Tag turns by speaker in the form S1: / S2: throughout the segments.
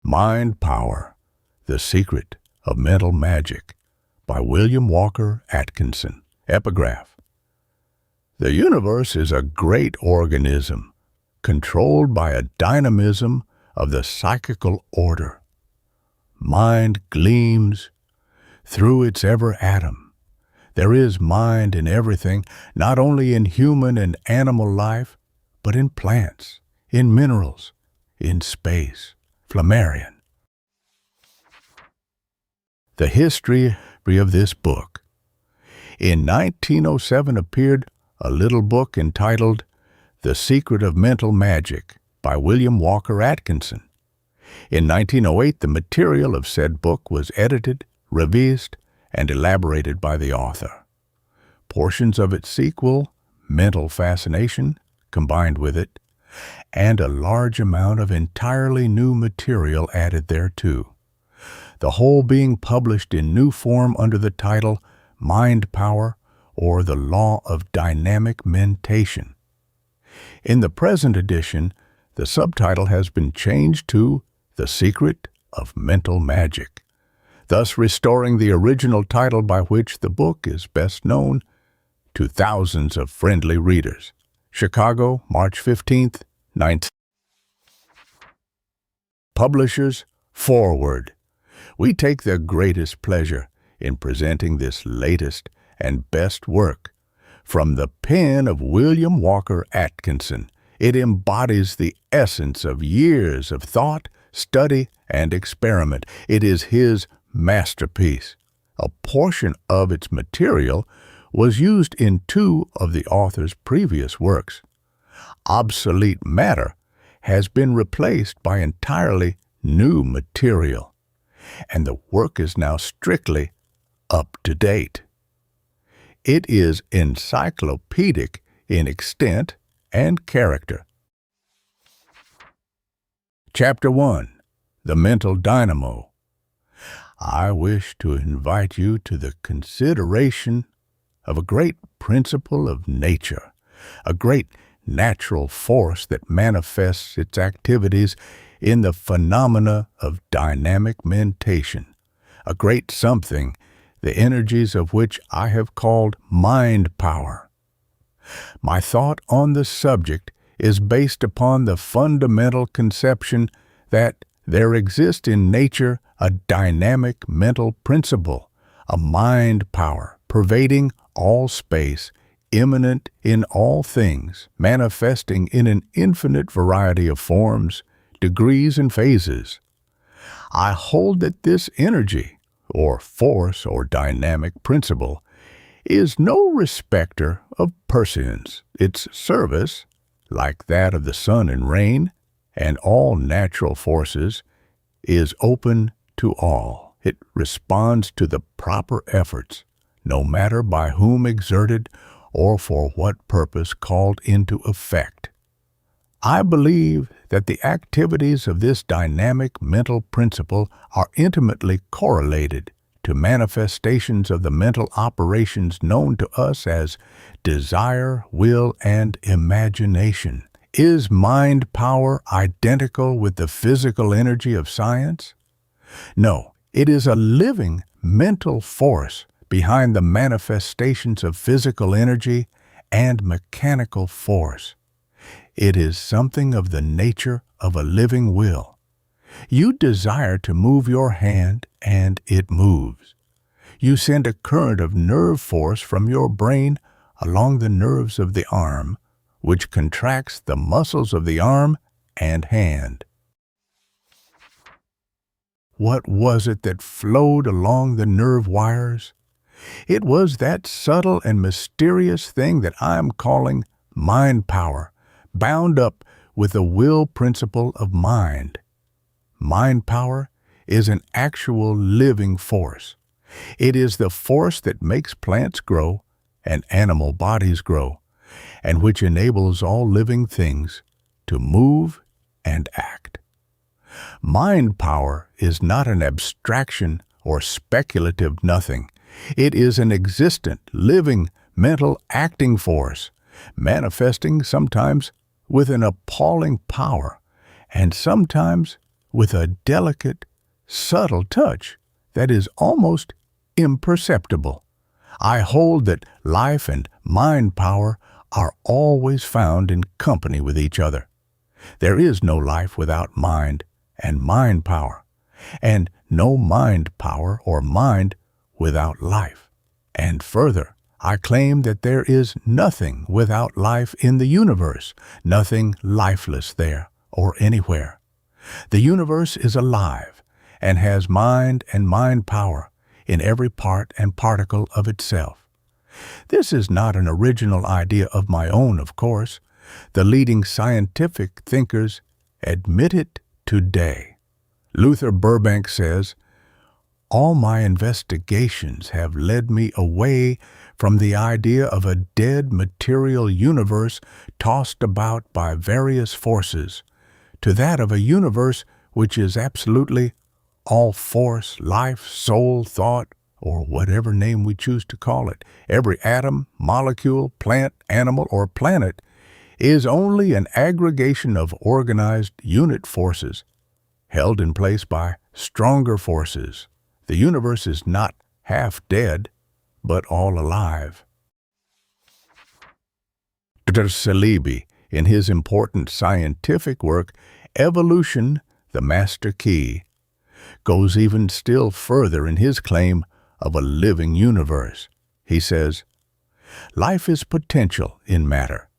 S1: Mind Power, The Secret of Mental Magic by William Walker Atkinson. Epigraph. The universe is a great organism, controlled by a dynamism of the psychical order. Mind gleams through its every atom. There is mind in everything, not only in human and animal life, but in plants, in minerals, in space. Flammarion. The history of this book. In 1907 appeared a little book entitled The Secret of Mental Magic by William Walker Atkinson. In 1908, the material of said book was edited, revised, and elaborated by the author. Portions of its sequel, Mental Fascination, combined with it, and a large amount of entirely new material added thereto, the whole being published in new form under the title Mind Power, or the Law of Dynamic Mentation. In the present edition, the subtitle has been changed to The Secret of Mental Magic, thus restoring the original title by which the book is best known to thousands of friendly readers. Chicago, March 15th, 19. Publishers, Foreword. We take the greatest pleasure in presenting this latest and best work. From the pen of William Walker Atkinson, it embodies the essence of years of thought, study, and experiment. It is his masterpiece. A portion of its material was used in two of the author's previous works. Obsolete matter has been replaced by entirely new material, and the work is now strictly up to date. It is encyclopedic in extent and character. Chapter 1. The Mental-Dynamo. I wish to invite you to the consideration of a great principle of nature, a great natural force that manifests its activities in the phenomena of dynamic mentation, a great something, the energies of which I have called mind power. My thought on the subject is based upon the fundamental conception that there exists in nature a dynamic mental principle, a mind power pervading all space, immanent in all things, manifesting in an infinite variety of forms, degrees, and phases. I hold that this energy, or force, or dynamic principle, is no respecter of persons. Its service, like that of the sun and rain, and all natural forces, is open to all. It responds to the proper efforts, no matter by whom exerted or for what purpose called into effect. I believe that the activities of this dynamic mental principle are intimately correlated to manifestations of the mental operations known to us as desire, will, and imagination. Is mind power identical with the physical energy of science? No, it is a living mental force behind the manifestations of physical energy and mechanical force. It is something of the nature of a living will. You desire to move your hand, and it moves. You send a current of nerve force from your brain along the nerves of the arm, which contracts the muscles of the arm and hand. What was it that flowed along the nerve wires? It was that subtle and mysterious thing that I am calling mind power, bound up with the will principle of mind. Mind power is an actual living force. It is the force that makes plants grow and animal bodies grow, and which enables all living things to move and act. Mind power is not an abstraction or speculative nothing. It is an existent, living, mental acting force, manifesting sometimes with an appalling power and sometimes with a delicate, subtle touch that is almost imperceptible. I hold that life and mind power are always found in company with each other. There is no life without mind and mind power, and no mind power or mind without life. And further, I claim that there is nothing without life in the universe, nothing lifeless there or anywhere. The universe is alive and has mind and mind power in every part and particle of itself. This is not an original idea of my own, of course. The leading scientific thinkers admit it today. Luther Burbank says, "All my investigations have led me away from the idea of a dead material universe tossed about by various forces to that of a universe which is absolutely all force, life, soul, thought, or whatever name we choose to call it. Every atom, molecule, plant, animal, or planet is only an aggregation of organized unit forces held in place by stronger forces. The universe is not half dead, but all alive." Dr. Saleeby, in his important scientific work, Evolution, the Master Key, goes even still further in his claim of a living universe. He says, "Life is potential in matter.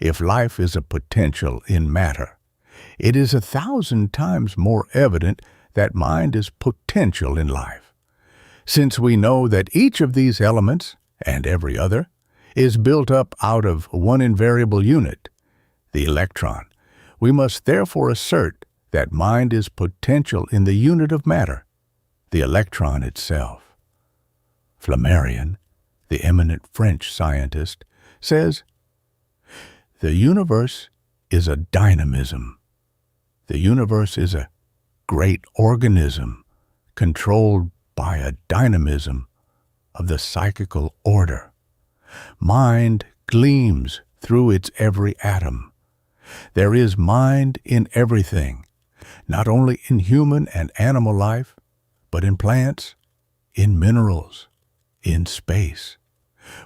S1: If life is a potential in matter, it is 1,000 times more evident that mind is potential in life. Since we know that each of these elements, and every other, is built up out of one invariable unit, the electron, we must therefore assert that mind is potential in the unit of matter, the electron itself." Flammarion, the eminent French scientist, says, "The universe is a dynamism. The universe is a great organism controlled by a dynamism of the psychical order. Mind gleams through its every atom. There is mind in everything, not only in human and animal life, but in plants, in minerals, in space.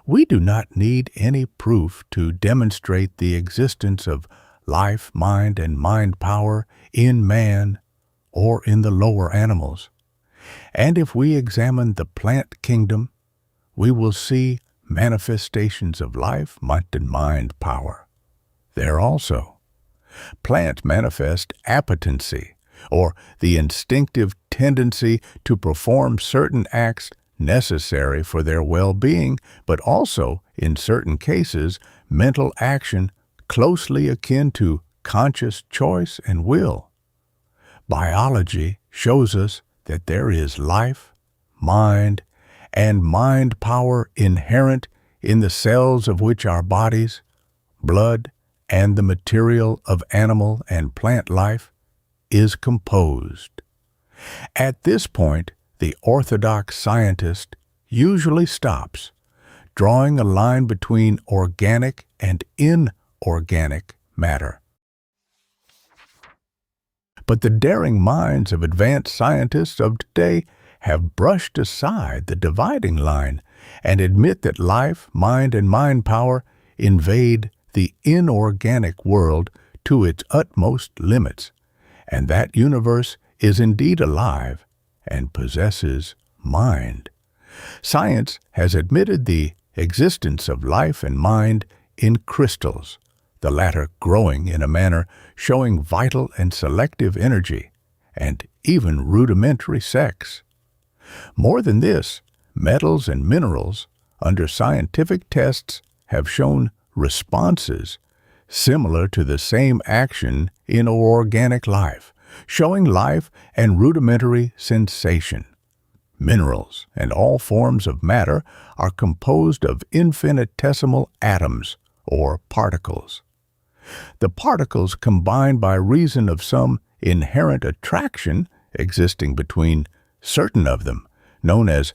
S1: We do not need any proof to demonstrate the existence of life, mind, and mind power in man or in the lower animals. And if we examine the plant kingdom, we will see manifestations of life, might, and mind power there also. Plants manifest appetency, or the instinctive tendency to perform certain acts necessary for their well-being, but also, in certain cases, mental action closely akin to conscious choice and will. Biology shows us that there is life, mind, and mind power inherent in the cells of which our bodies, blood, and the material of animal and plant life is composed. At this point, the orthodox scientist usually stops, drawing a line between organic and inorganic matter. But the daring minds of advanced scientists of today have brushed aside the dividing line and admit that life, mind, and mind power invade the inorganic world to its utmost limits, and that universe is indeed alive and possesses mind. Science has admitted the existence of life and mind in crystals, the latter growing in a manner showing vital and selective energy, and even rudimentary sex. More than this, metals and minerals, under scientific tests, have shown responses similar to the same action in organic life, showing life and rudimentary sensation. Minerals and all forms of matter are composed of infinitesimal atoms or particles. The particles combine by reason of some inherent attraction existing between certain of them, known as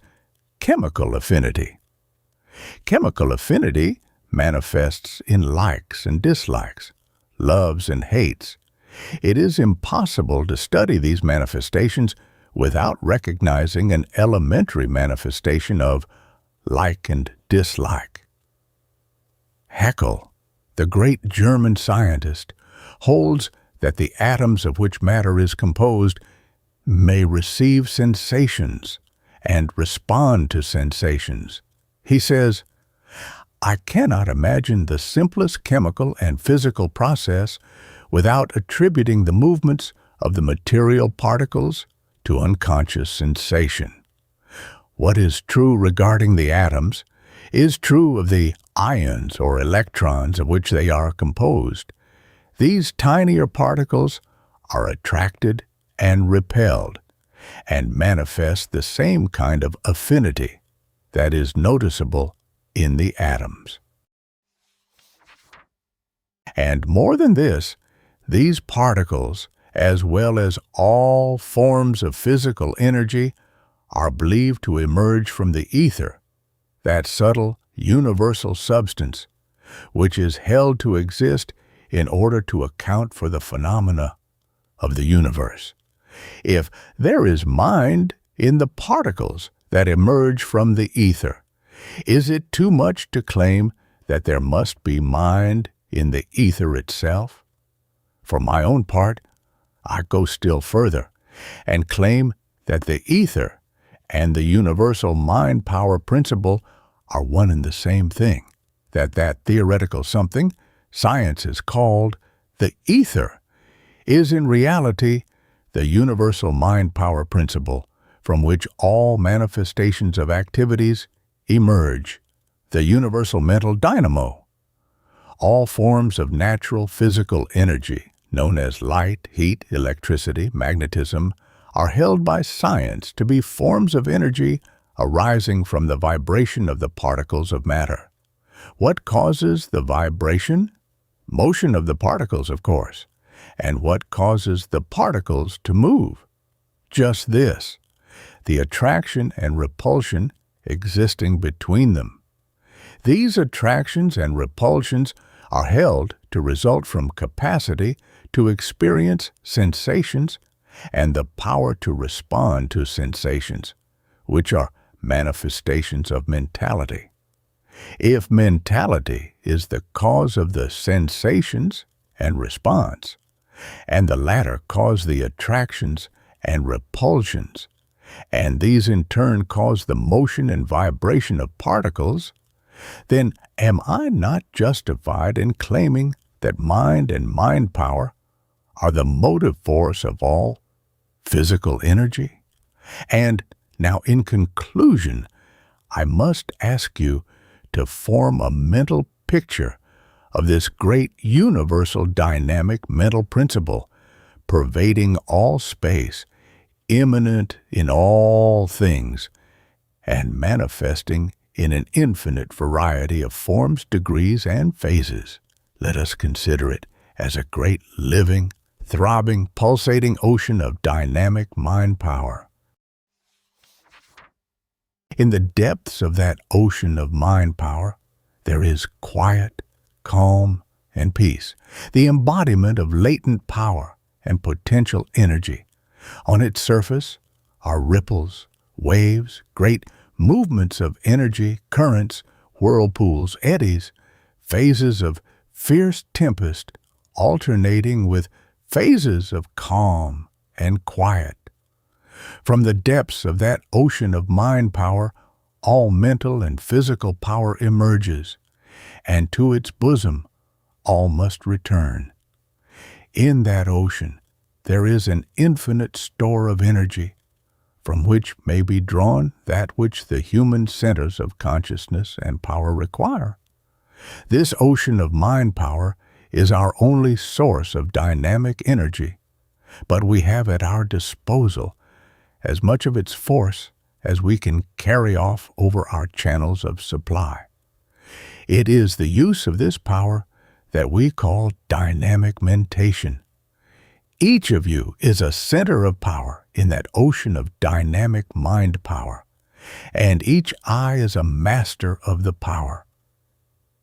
S1: chemical affinity. Chemical affinity manifests in likes and dislikes, loves and hates, It is impossible to study these manifestations without recognizing an elementary manifestation of like and dislike. Haeckel, the great German scientist, holds that the atoms of which matter is composed may receive sensations and respond to sensations. He says, "I cannot imagine the simplest chemical and physical process without attributing the movements of the material particles to unconscious sensation. What is true regarding the atoms is true of the ions or electrons of which they are composed. These tinier particles are attracted and repelled, and manifest the same kind of affinity that is noticeable in the atoms. And more than this, these particles, as well as all forms of physical energy, are believed to emerge from the ether, that subtle, universal substance, which is held to exist in order to account for the phenomena of the universe. If there is mind in the particles that emerge from the ether, is it too much to claim that there must be mind in the ether itself? For my own part, I go still further and claim that the ether and the universal mind-power principle are one and the same thing, that theoretical something science has called the ether is in reality the universal mind-power principle from which all manifestations of activities emerge, the universal mental dynamo. All forms of natural physical energy, known as light, heat, electricity, magnetism, are held by science to be forms of energy arising from the vibration of the particles of matter. What causes the vibration? Motion of the particles, of course. And what causes the particles to move? Just this, the attraction and repulsion existing between them. These attractions and repulsions are held to result from capacity to experience sensations and the power to respond to sensations, which are manifestations of mentality. If mentality is the cause of the sensations and response, and the latter cause the attractions and repulsions, and these in turn cause the motion and vibration of particles, then am I not justified in claiming that mind and mind power are the motive force of all physical energy? And now, in conclusion, I must ask you to form a mental picture of this great universal dynamic mental principle pervading all space, immanent in all things, and manifesting in an infinite variety of forms, degrees, and phases. Let us consider it as a great living, throbbing, pulsating ocean of dynamic mind power. In the depths of that ocean of mind power, there is quiet, calm, and peace, the embodiment of latent power and potential energy. On its surface are ripples, waves, great movements of energy, currents, whirlpools, eddies, phases of fierce tempest alternating with phases of calm and quiet. From the depths of that ocean of mind power, all mental and physical power emerges, and to its bosom all must return. In that ocean there is an infinite store of energy, from which may be drawn that which the human centers of consciousness and power require. This ocean of mind power is our only source of dynamic energy, but we have at our disposal as much of its force as we can carry off over our channels of supply. It is the use of this power that we call dynamic mentation. Each of you is a center of power in that ocean of dynamic mind power, and each eye is a master of the power.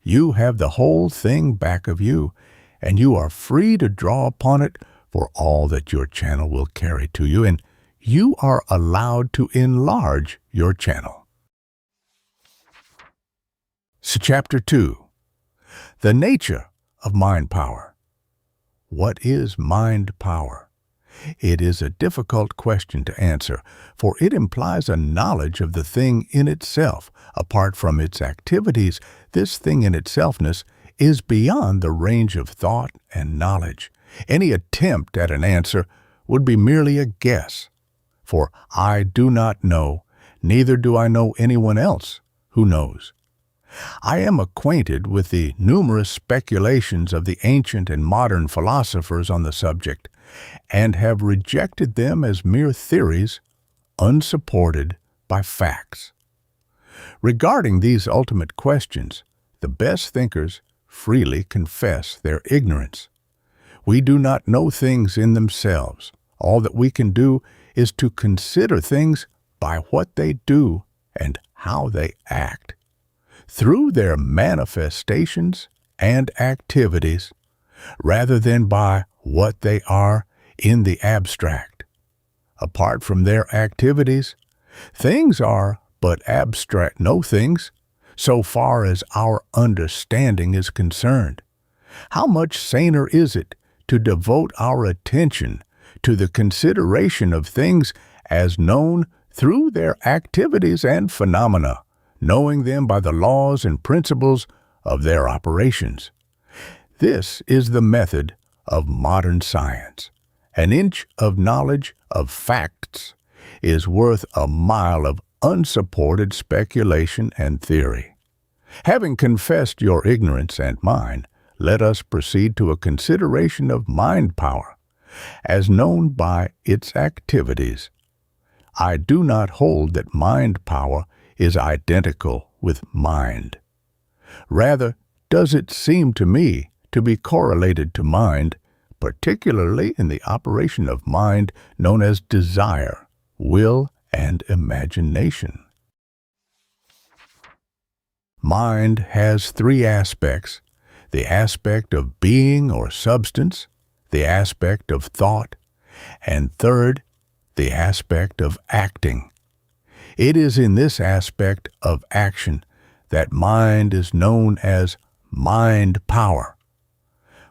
S1: You have the whole thing back of you, and you are free to draw upon it for all that your channel will carry to you, and you are allowed to enlarge your channel. So Chapter 2. The nature of mind power. What is mind power? It is a difficult question to answer, for it implies a knowledge of the thing in itself. Apart from its activities, this thing in itselfness is beyond the range of thought and knowledge. Any attempt at an answer would be merely a guess, for I do not know, neither do I know anyone else who knows. I am acquainted with the numerous speculations of the ancient and modern philosophers on the subject, and have rejected them as mere theories, unsupported by facts. Regarding these ultimate questions, the best thinkers freely confess their ignorance. We do not know things in themselves. All that we can do is to consider things by what they do and how they act. Through their manifestations and activities, rather than by what they are in the abstract. Apart from their activities, things are but abstract no-things so far as our understanding is concerned. How much saner is it to devote our attention to the consideration of things as known through their activities and phenomena, knowing them by the laws and principles of their operations. This is the method of modern science. An inch of knowledge of facts is worth a mile of unsupported speculation and theory. Having confessed your ignorance and mine, let us proceed to a consideration of mind power, as known by its activities. I do not hold that mind power is identical with mind. Rather, does it seem to me to be correlated to mind, particularly in the operation of mind known as desire, will, and imagination. Mind has three aspects: the aspect of being or substance, the aspect of thought, and third, the aspect of acting. It is in this aspect of action that mind is known as mind power.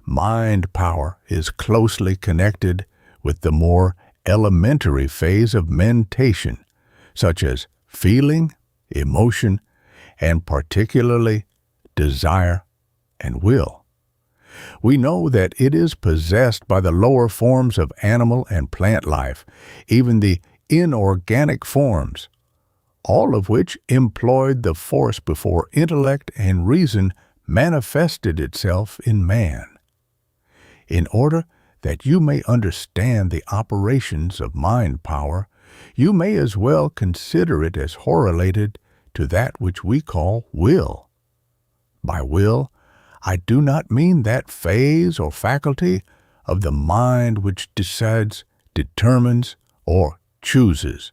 S1: Mind power is closely connected with the more elementary phase of mentation, such as feeling, emotion, and particularly desire and will. We know that it is possessed by the lower forms of animal and plant life, even the inorganic forms, all of which employed the force before intellect and reason manifested itself in man. In order that you may understand the operations of mind power, you may as well consider it as correlated to that which we call will. By will, I do not mean that phase or faculty of the mind which decides, determines, or chooses.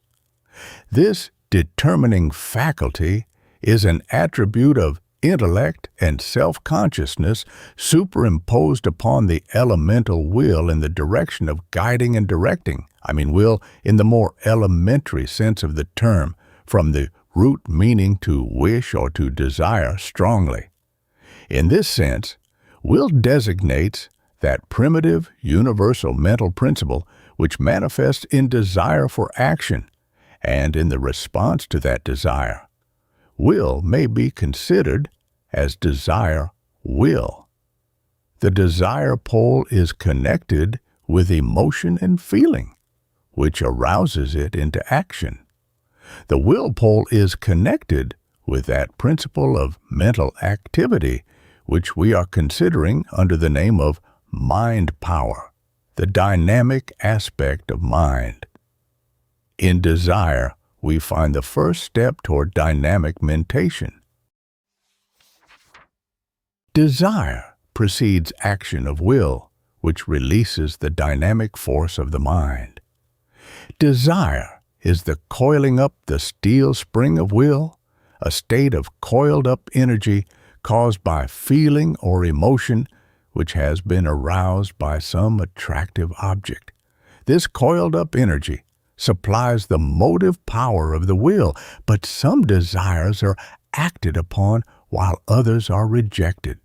S1: This determining faculty is an attribute of intellect and self-consciousness superimposed upon the elemental will in the direction of guiding and directing. Will in the more elementary sense of the term, from the root meaning to wish or to desire strongly. In this sense, will designates that primitive universal mental principle which manifests in desire for action and in the response to that desire. Will may be considered as desire will. The desire pole is connected with emotion and feeling, which arouses it into action. The will pole is connected with that principle of mental activity, which we are considering under the name of mind power, the dynamic aspect of mind. In desire, we find the first step toward dynamic mentation. Desire precedes action of will, which releases the dynamic force of the mind. Desire is the coiling up the steel spring of will, a state of coiled up energy caused by feeling or emotion which has been aroused by some attractive object. This coiled-up energy supplies the motive power of the will, but some desires are acted upon while others are rejected.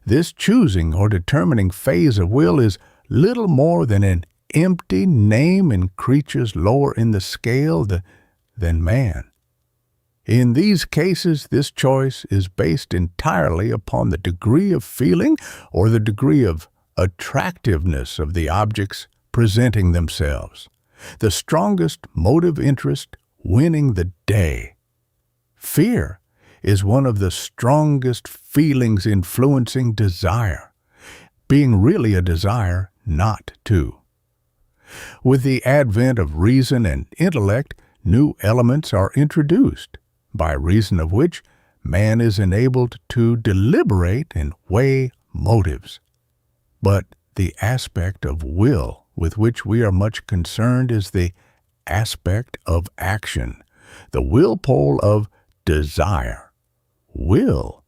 S1: This choosing or determining phase of will is little more than an empty name in creatures lower in the scale than man. In these cases, this choice is based entirely upon the degree of feeling or the degree of attractiveness of the objects presenting themselves, the strongest motive interest winning the day. Fear is one of the strongest feelings influencing desire, being really a desire not to. With the advent of reason and intellect, new elements are introduced, by reason of which man is enabled to deliberate and weigh motives. But the aspect of will with which we are much concerned is the aspect of action, the will pole of desire. Will.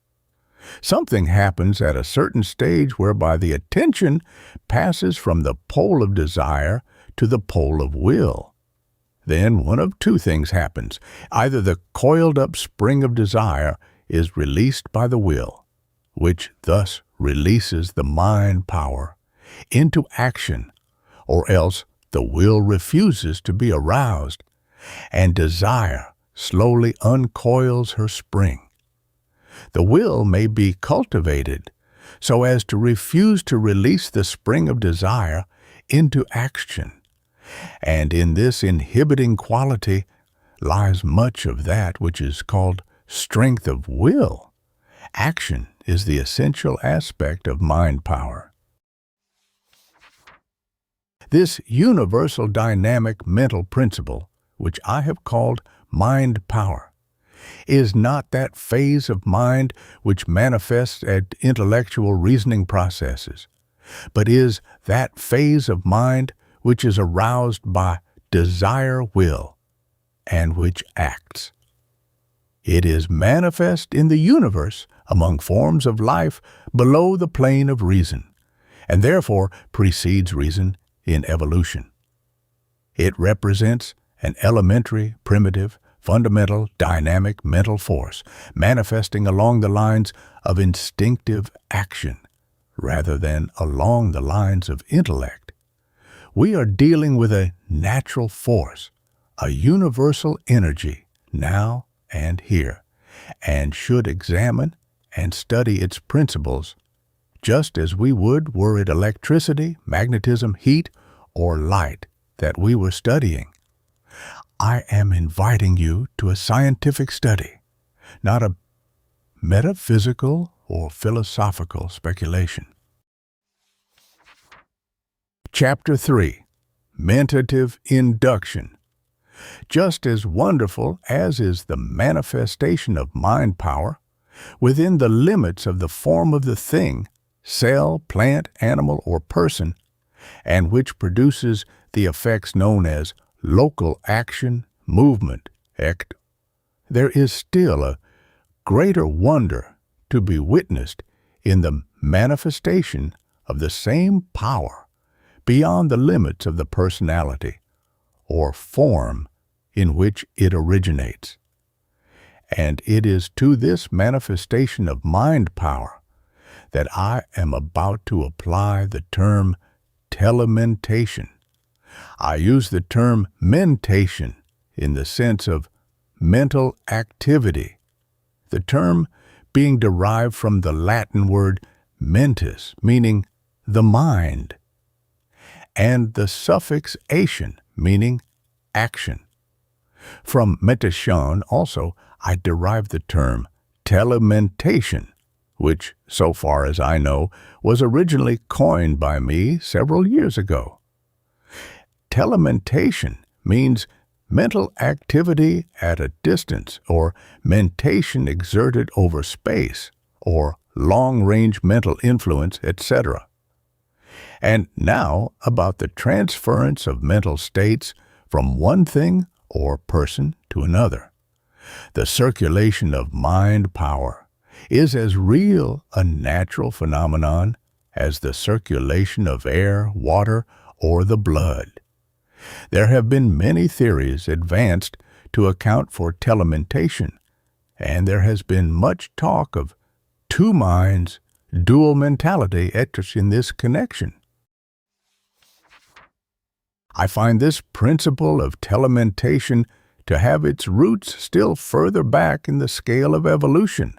S1: Something happens at a certain stage whereby the attention passes from the pole of desire to the pole of will. Then one of two things happens. Either the coiled-up spring of desire is released by the will, which thus releases the mind power into action, or else the will refuses to be aroused, and desire slowly uncoils her spring. The will may be cultivated so as to refuse to release the spring of desire into action. And in this inhibiting quality lies much of that which is called strength of will. Action is the essential aspect of mind power. This universal dynamic mental principle, which I have called mind power, is not that phase of mind which manifests at intellectual reasoning processes, but is that phase of mind which is aroused by desire will, and which acts. It is manifest in the universe among forms of life below the plane of reason, and therefore precedes reason in evolution. It represents an elementary, primitive, fundamental, dynamic mental force manifesting along the lines of instinctive action rather than along the lines of intellect. We are dealing with a natural force, a universal energy, now and here, and should examine and study its principles just as we would were it electricity, magnetism, heat, or light that we were studying. I am inviting you to a scientific study, not a metaphysical or philosophical speculation. Chapter 3. Mentative Induction. Just as wonderful as is the manifestation of mind power, within the limits of the form of the thing, cell, plant, animal, or person, and which produces the effects known as local action, movement, act, there is still a greater wonder to be witnessed in the manifestation of the same power beyond the limits of the personality or form in which it originates. And it is to this manifestation of mind power that I am about to apply the term telementation. I use the term mentation in the sense of mental activity, the term being derived from the Latin word mentis, meaning the mind, and the suffix ation, meaning action. From Mentation also I derive the term telementation, which, so far as I know, was originally coined by me several years ago. Telementation means mental activity at a distance, or mentation exerted over space, or long-range mental influence, etc. And now about the transference of mental states from one thing or person to another. The circulation of mind power is as real a natural phenomenon as the circulation of air, water, or the blood. There have been many theories advanced to account for telementation, and there has been much talk of two minds, dual mentality etched in this connection. I find this principle of telementation to have its roots still further back in the scale of evolution,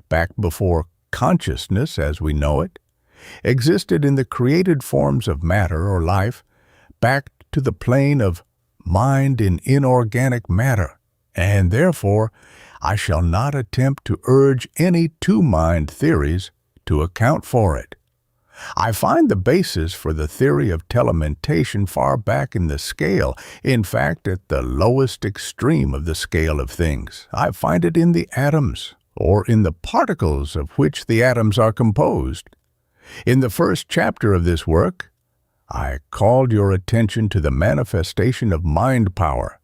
S1: back before consciousness as we know it existed in the created forms of matter or life, back to the plane of mind in inorganic matter, and therefore I shall not attempt to urge any two-mind theories to account for it. I find the basis for the theory of telementation far back in the scale, in fact at the lowest extreme of the scale of things. I find it in the atoms, or in the particles of which the atoms are composed. In the first chapter of this work, I called your attention to the manifestation of mind power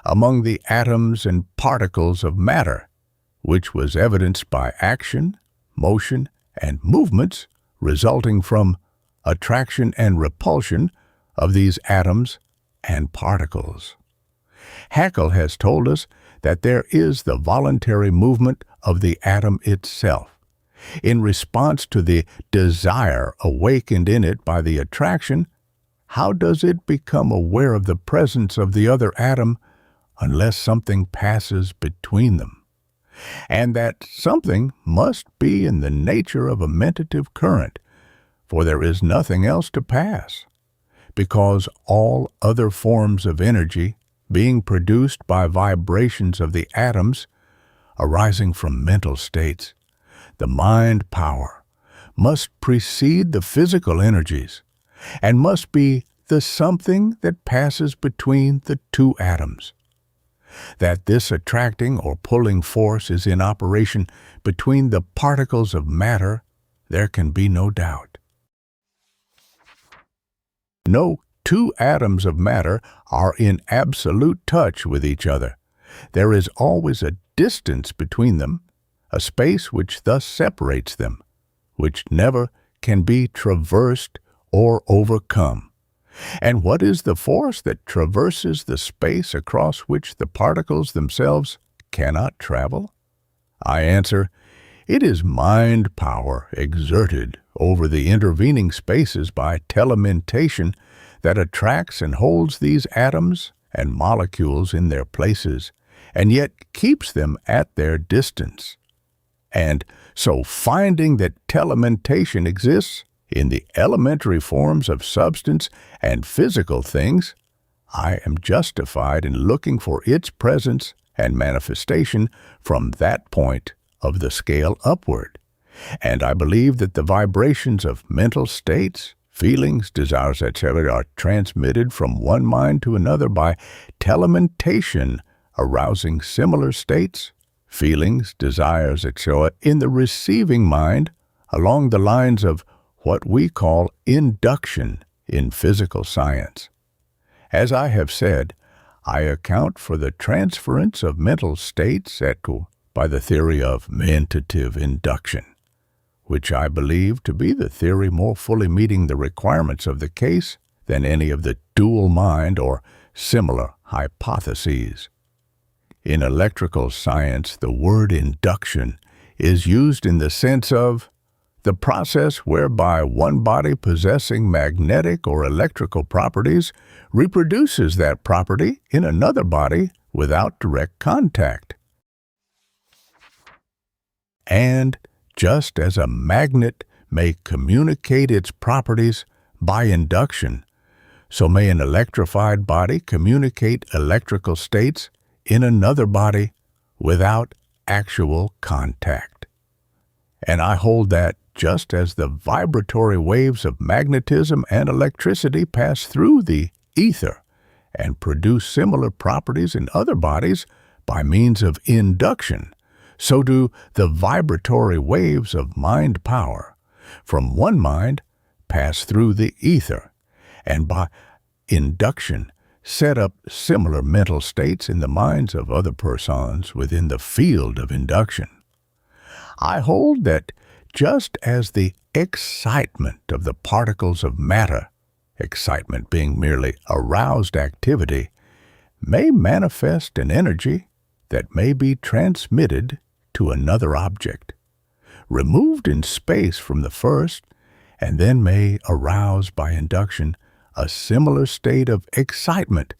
S1: among the atoms and particles of matter, which was evidenced by action, motion, and movements resulting from attraction and repulsion of these atoms and particles. Haeckel has told us that there is the voluntary movement of the atom itself, in response to the desire awakened in it by the attraction. How does it become aware of the presence of the other atom unless something passes between them? And that something must be in the nature of a mentative current, for there is nothing else to pass, because all other forms of energy, being produced by vibrations of the atoms arising from mental states, the mind power must precede the physical energies, and must be the something that passes between the two atoms. That this attracting or pulling force is in operation between the particles of matter, there can be no doubt. No two atoms of matter are in absolute touch with each other. There is always a distance between them, a space which thus separates them, which never can be traversed or overcome. And what is the force that traverses the space across which the particles themselves cannot travel? I answer, it is mind power exerted over the intervening spaces by telementation that attracts and holds these atoms and molecules in their places, and yet keeps them at their distance. And so finding that telementation exists in the elementary forms of substance and physical things, I am justified in looking for its presence and manifestation from that point of the scale upward. And I believe that the vibrations of mental states, feelings, desires, etc. are transmitted from one mind to another by telementation, arousing similar states, feelings, desires, etc. in the receiving mind along the lines of what we call induction in physical science. As I have said, I account for the transference of mental states by the theory of mentative induction, which I believe to be the theory more fully meeting the requirements of the case than any of the dual mind or similar hypotheses. In electrical science, the word induction is used in the sense of the process whereby one body possessing magnetic or electrical properties reproduces that property in another body without direct contact. And just as a magnet may communicate its properties by induction, so may an electrified body communicate electrical states in another body without actual contact. And I hold that just as the vibratory waves of magnetism and electricity pass through the ether and produce similar properties in other bodies by means of induction, so do the vibratory waves of mind power from one mind pass through the ether, and by induction set up similar mental states in the minds of other persons within the field of induction. I hold that just as the excitement of the particles of matter, excitement being merely aroused activity, may manifest an energy that may be transmitted to another object, removed in space from the first, and then may arouse by induction a similar state of excitement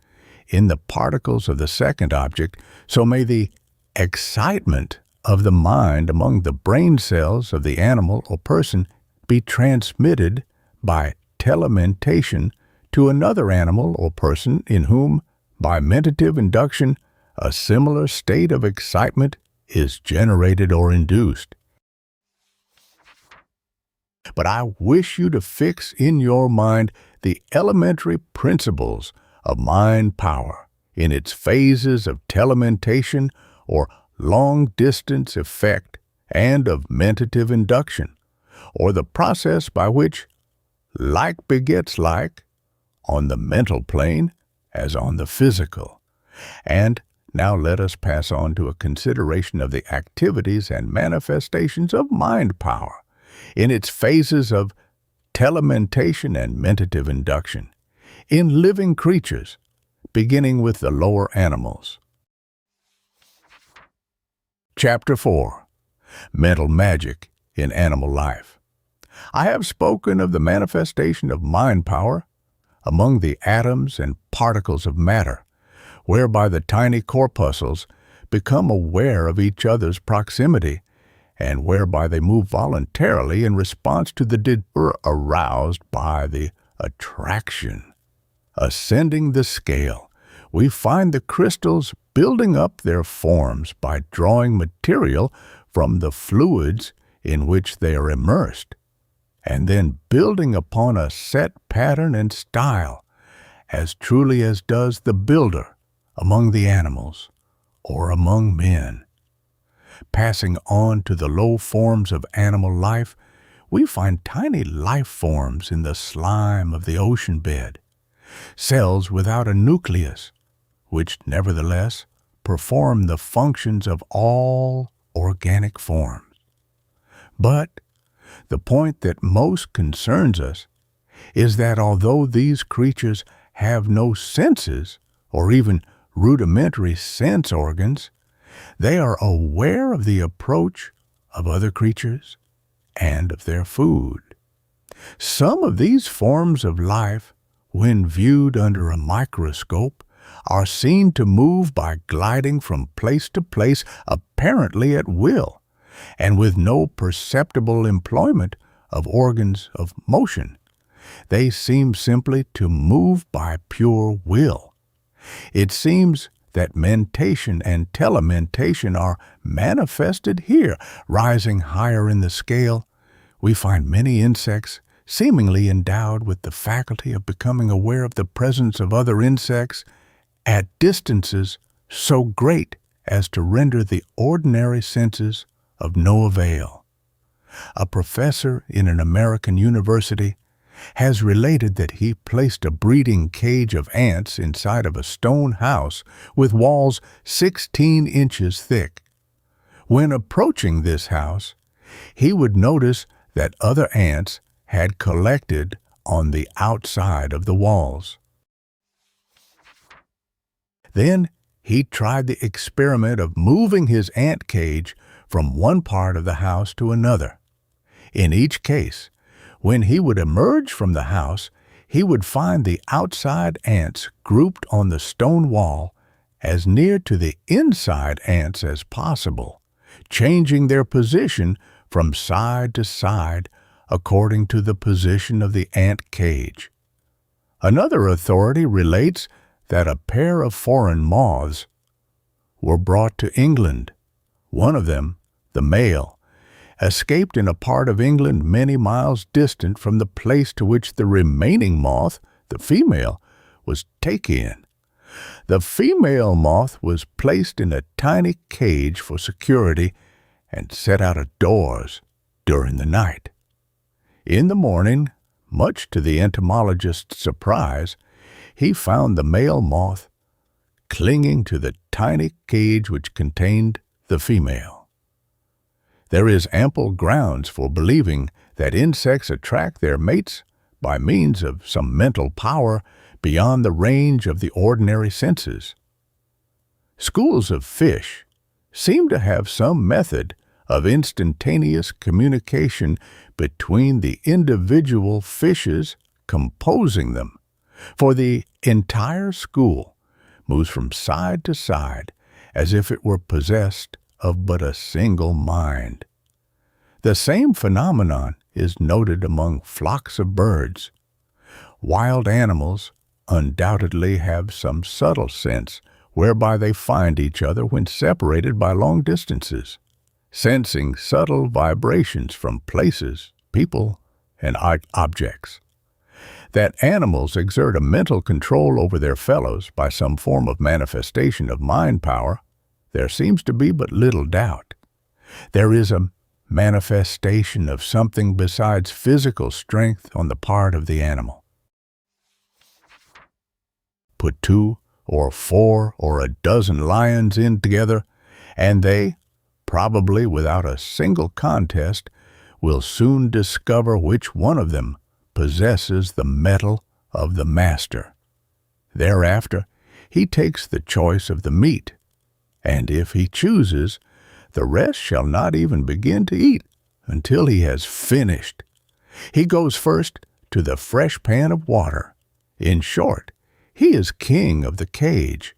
S1: in the particles of the second object. So may the excitement of the mind among the brain cells of the animal or person be transmitted by telementation to another animal or person in whom, by mentative induction, a similar state of excitement is generated or induced. But I wish you to fix in your mind the elementary principles of mind power in its phases of telementation or long-distance effect and of mentative induction, or the process by which like begets like on the mental plane as on the physical. And now let us pass on to a consideration of the activities and manifestations of mind power in its phases of telementation and mentative induction in living creatures, beginning with the lower animals. Chapter 4. Mental Magic in Animal Life. I have spoken of the manifestation of mind power among the atoms and particles of matter, whereby the tiny corpuscles become aware of each other's proximity, and whereby they move voluntarily in response to the desire aroused by the attraction. Ascending the scale, we find the crystals building up their forms by drawing material from the fluids in which they are immersed, and then building upon a set pattern and style, as truly as does the builder among the animals or among men. Passing on to the low forms of animal life, we find tiny life forms in the slime of the ocean bed, cells without a nucleus, which nevertheless perform the functions of all organic forms. But the point that most concerns us is that although these creatures have no senses or even rudimentary sense organs, they are aware of the approach of other creatures and of their food. Some of these forms of life, when viewed under a microscope, are seen to move by gliding from place to place apparently at will, and with no perceptible employment of organs of motion. They seem simply to move by pure will. It seems that mentation and telementation are manifested here. Rising higher in the scale, we find many insects seemingly endowed with the faculty of becoming aware of the presence of other insects at distances so great as to render the ordinary senses of no avail. A professor in an American university has related that he placed a breeding cage of ants inside of a stone house with walls 16 inches thick. When approaching this house, he would notice that other ants had collected on the outside of the walls. Then he tried the experiment of moving his ant cage from one part of the house to another. In each case, when he would emerge from the house, he would find the outside ants grouped on the stone wall as near to the inside ants as possible, changing their position from side to side according to the position of the ant cage. Another authority relates that a pair of foreign moths were brought to England. One of them, the male, escaped in a part of England many miles distant from the place to which the remaining moth, the female, was taken. The female moth was placed in a tiny cage for security and set out of doors during the night. In the morning, much to the entomologist's surprise, he found the male moth clinging to the tiny cage which contained the female. There is ample grounds for believing that insects attract their mates by means of some mental power beyond the range of the ordinary senses. Schools of fish seem to have some method of instantaneous communication between the individual fishes composing them, for the entire school moves from side to side as if it were possessed of but a single mind. The same phenomenon is noted among flocks of birds. Wild animals undoubtedly have some subtle sense whereby they find each other when separated by long distances, sensing subtle vibrations from places, people, and objects. That animals exert a mental control over their fellows by some form of manifestation of mind power, there seems to be but little doubt. There is a manifestation of something besides physical strength on the part of the animal. Put 2 or 4 or a dozen lions in together, and they, probably without a single contest, will soon discover which one of them possesses the mettle of the master. Thereafter, he takes the choice of the meat, and if he chooses, the rest shall not even begin to eat until he has finished. He goes first to the fresh pan of water. In short, he is king of the cage.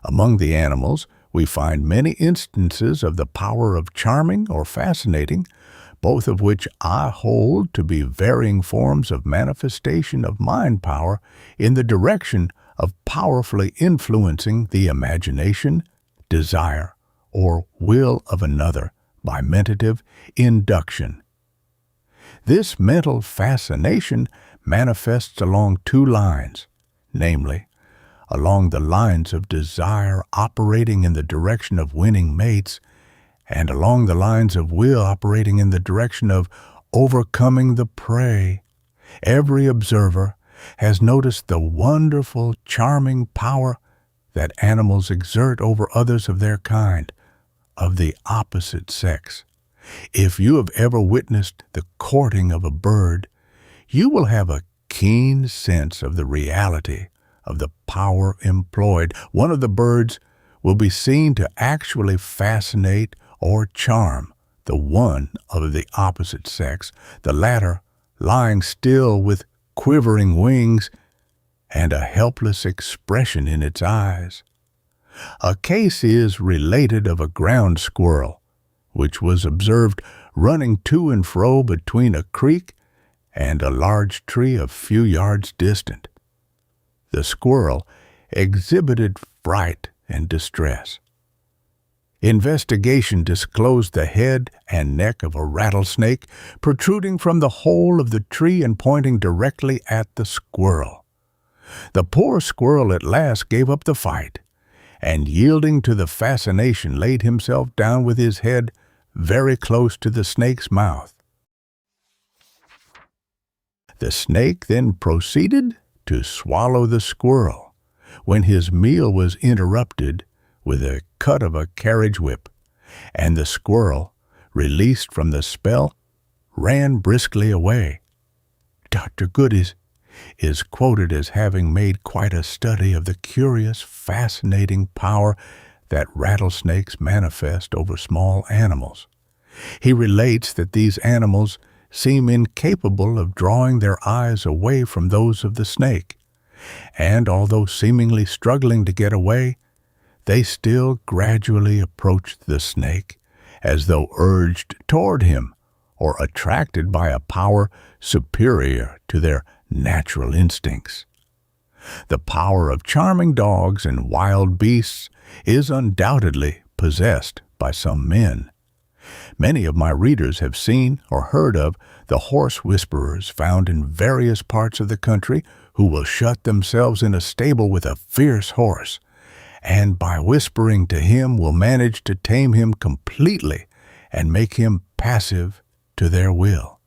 S1: Among the animals, we find many instances of the power of charming or fascinating, both of which I hold to be varying forms of manifestation of mind power in the direction of powerfully influencing the imagination, desire, or will of another by mentative induction. This mental fascination manifests along 2 lines, namely, along the lines of desire operating in the direction of winning mates, and along the lines of will operating in the direction of overcoming the prey. Every observer has noticed the wonderful, charming power that animals exert over others of their kind, of the opposite sex. If you have ever witnessed the courting of a bird, you will have a keen sense of the reality of the power employed. One of the birds will be seen to actually fascinate or charm the one of the opposite sex, the latter lying still with quivering wings and a helpless expression in its eyes. A case is related of a ground squirrel, which was observed running to and fro between a creek and a large tree a few yards distant. The squirrel exhibited fright and distress. Investigation disclosed the head and neck of a rattlesnake protruding from the hole of the tree and pointing directly at the squirrel. The poor squirrel at last gave up the fight, and yielding to the fascination laid himself down with his head very close to the snake's mouth. The snake then proceeded to swallow the squirrel, when his meal was interrupted with a cut of a carriage whip, and the squirrel, released from the spell, ran briskly away. Dr. Good is quoted as having made quite a study of the curious, fascinating power that rattlesnakes manifest over small animals. He relates that these animals seem incapable of drawing their eyes away from those of the snake, and although seemingly struggling to get away, they still gradually approached the snake, as though urged toward him or attracted by a power superior to their natural instincts. The power of charming dogs and wild beasts is undoubtedly possessed by some men. Many of my readers have seen or heard of the horse whisperers found in various parts of the country who will shut themselves in a stable with a fierce horse, and by whispering to him will manage to tame him completely and make him passive to their will.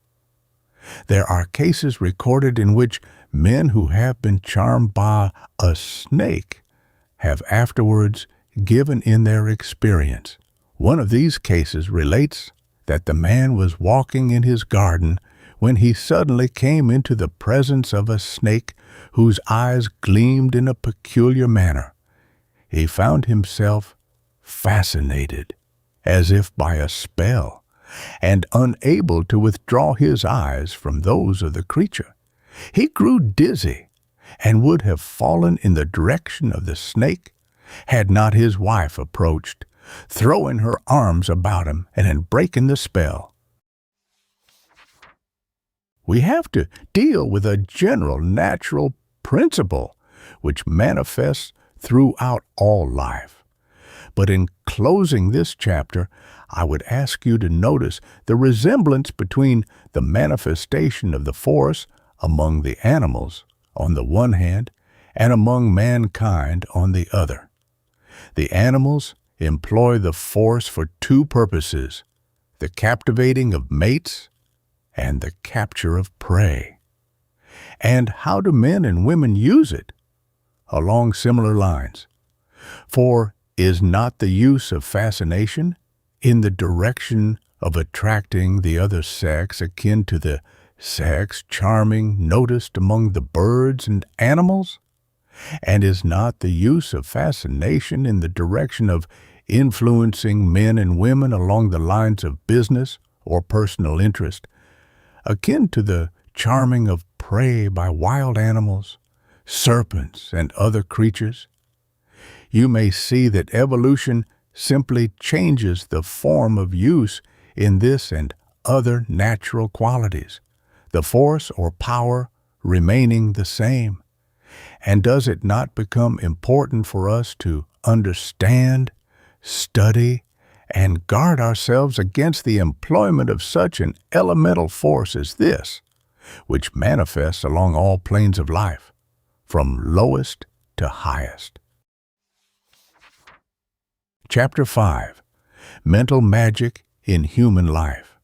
S1: There are cases recorded in which men who have been charmed by a snake have afterwards given in their experience. One of these cases relates that the man was walking in his garden when he suddenly came into the presence of a snake whose eyes gleamed in a peculiar manner, he found himself fascinated, as if by a spell, and unable to withdraw his eyes from those of the creature. He grew dizzy and would have fallen in the direction of the snake had not his wife approached, throwing her arms about him and breaking the spell. We have to deal with a general natural principle which manifests throughout all life. But in closing this chapter, I would ask you to notice the resemblance between the manifestation of the force among the animals on the one hand and among mankind on the other. The animals employ the force for two purposes: the captivating of mates and the capture of prey. And how do men and women use it? Along similar lines. For is not the use of fascination in the direction of attracting the other sex akin to the sex charming noticed among the birds and animals? And is not the use of fascination in the direction of influencing men and women along the lines of business or personal interest, akin to the charming of prey by wild animals, serpents, and other creatures? You may see that evolution simply changes the form of use in this and other natural qualities, the force or power remaining the same. And does it not become important for us to understand, study, and guard ourselves against the employment of such an elemental force as this, which manifests along all planes of life, from lowest to highest? Chapter 5. Mental Magic in Human Life.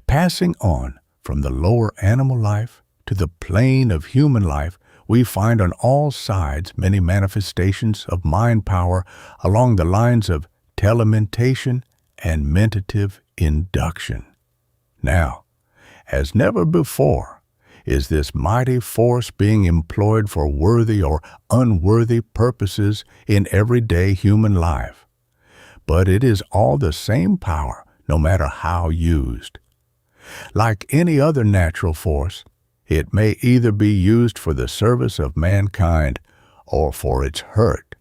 S1: Passing on from the lower animal life to the plane of human life, we find on all sides many manifestations of mind power along the lines of telementation and mentative induction. Now, as never before, is this mighty force being employed for worthy or unworthy purposes in everyday human life. But it is all the same power, no matter how used. Like any other natural force, it may either be used for the service of mankind or for its hurt.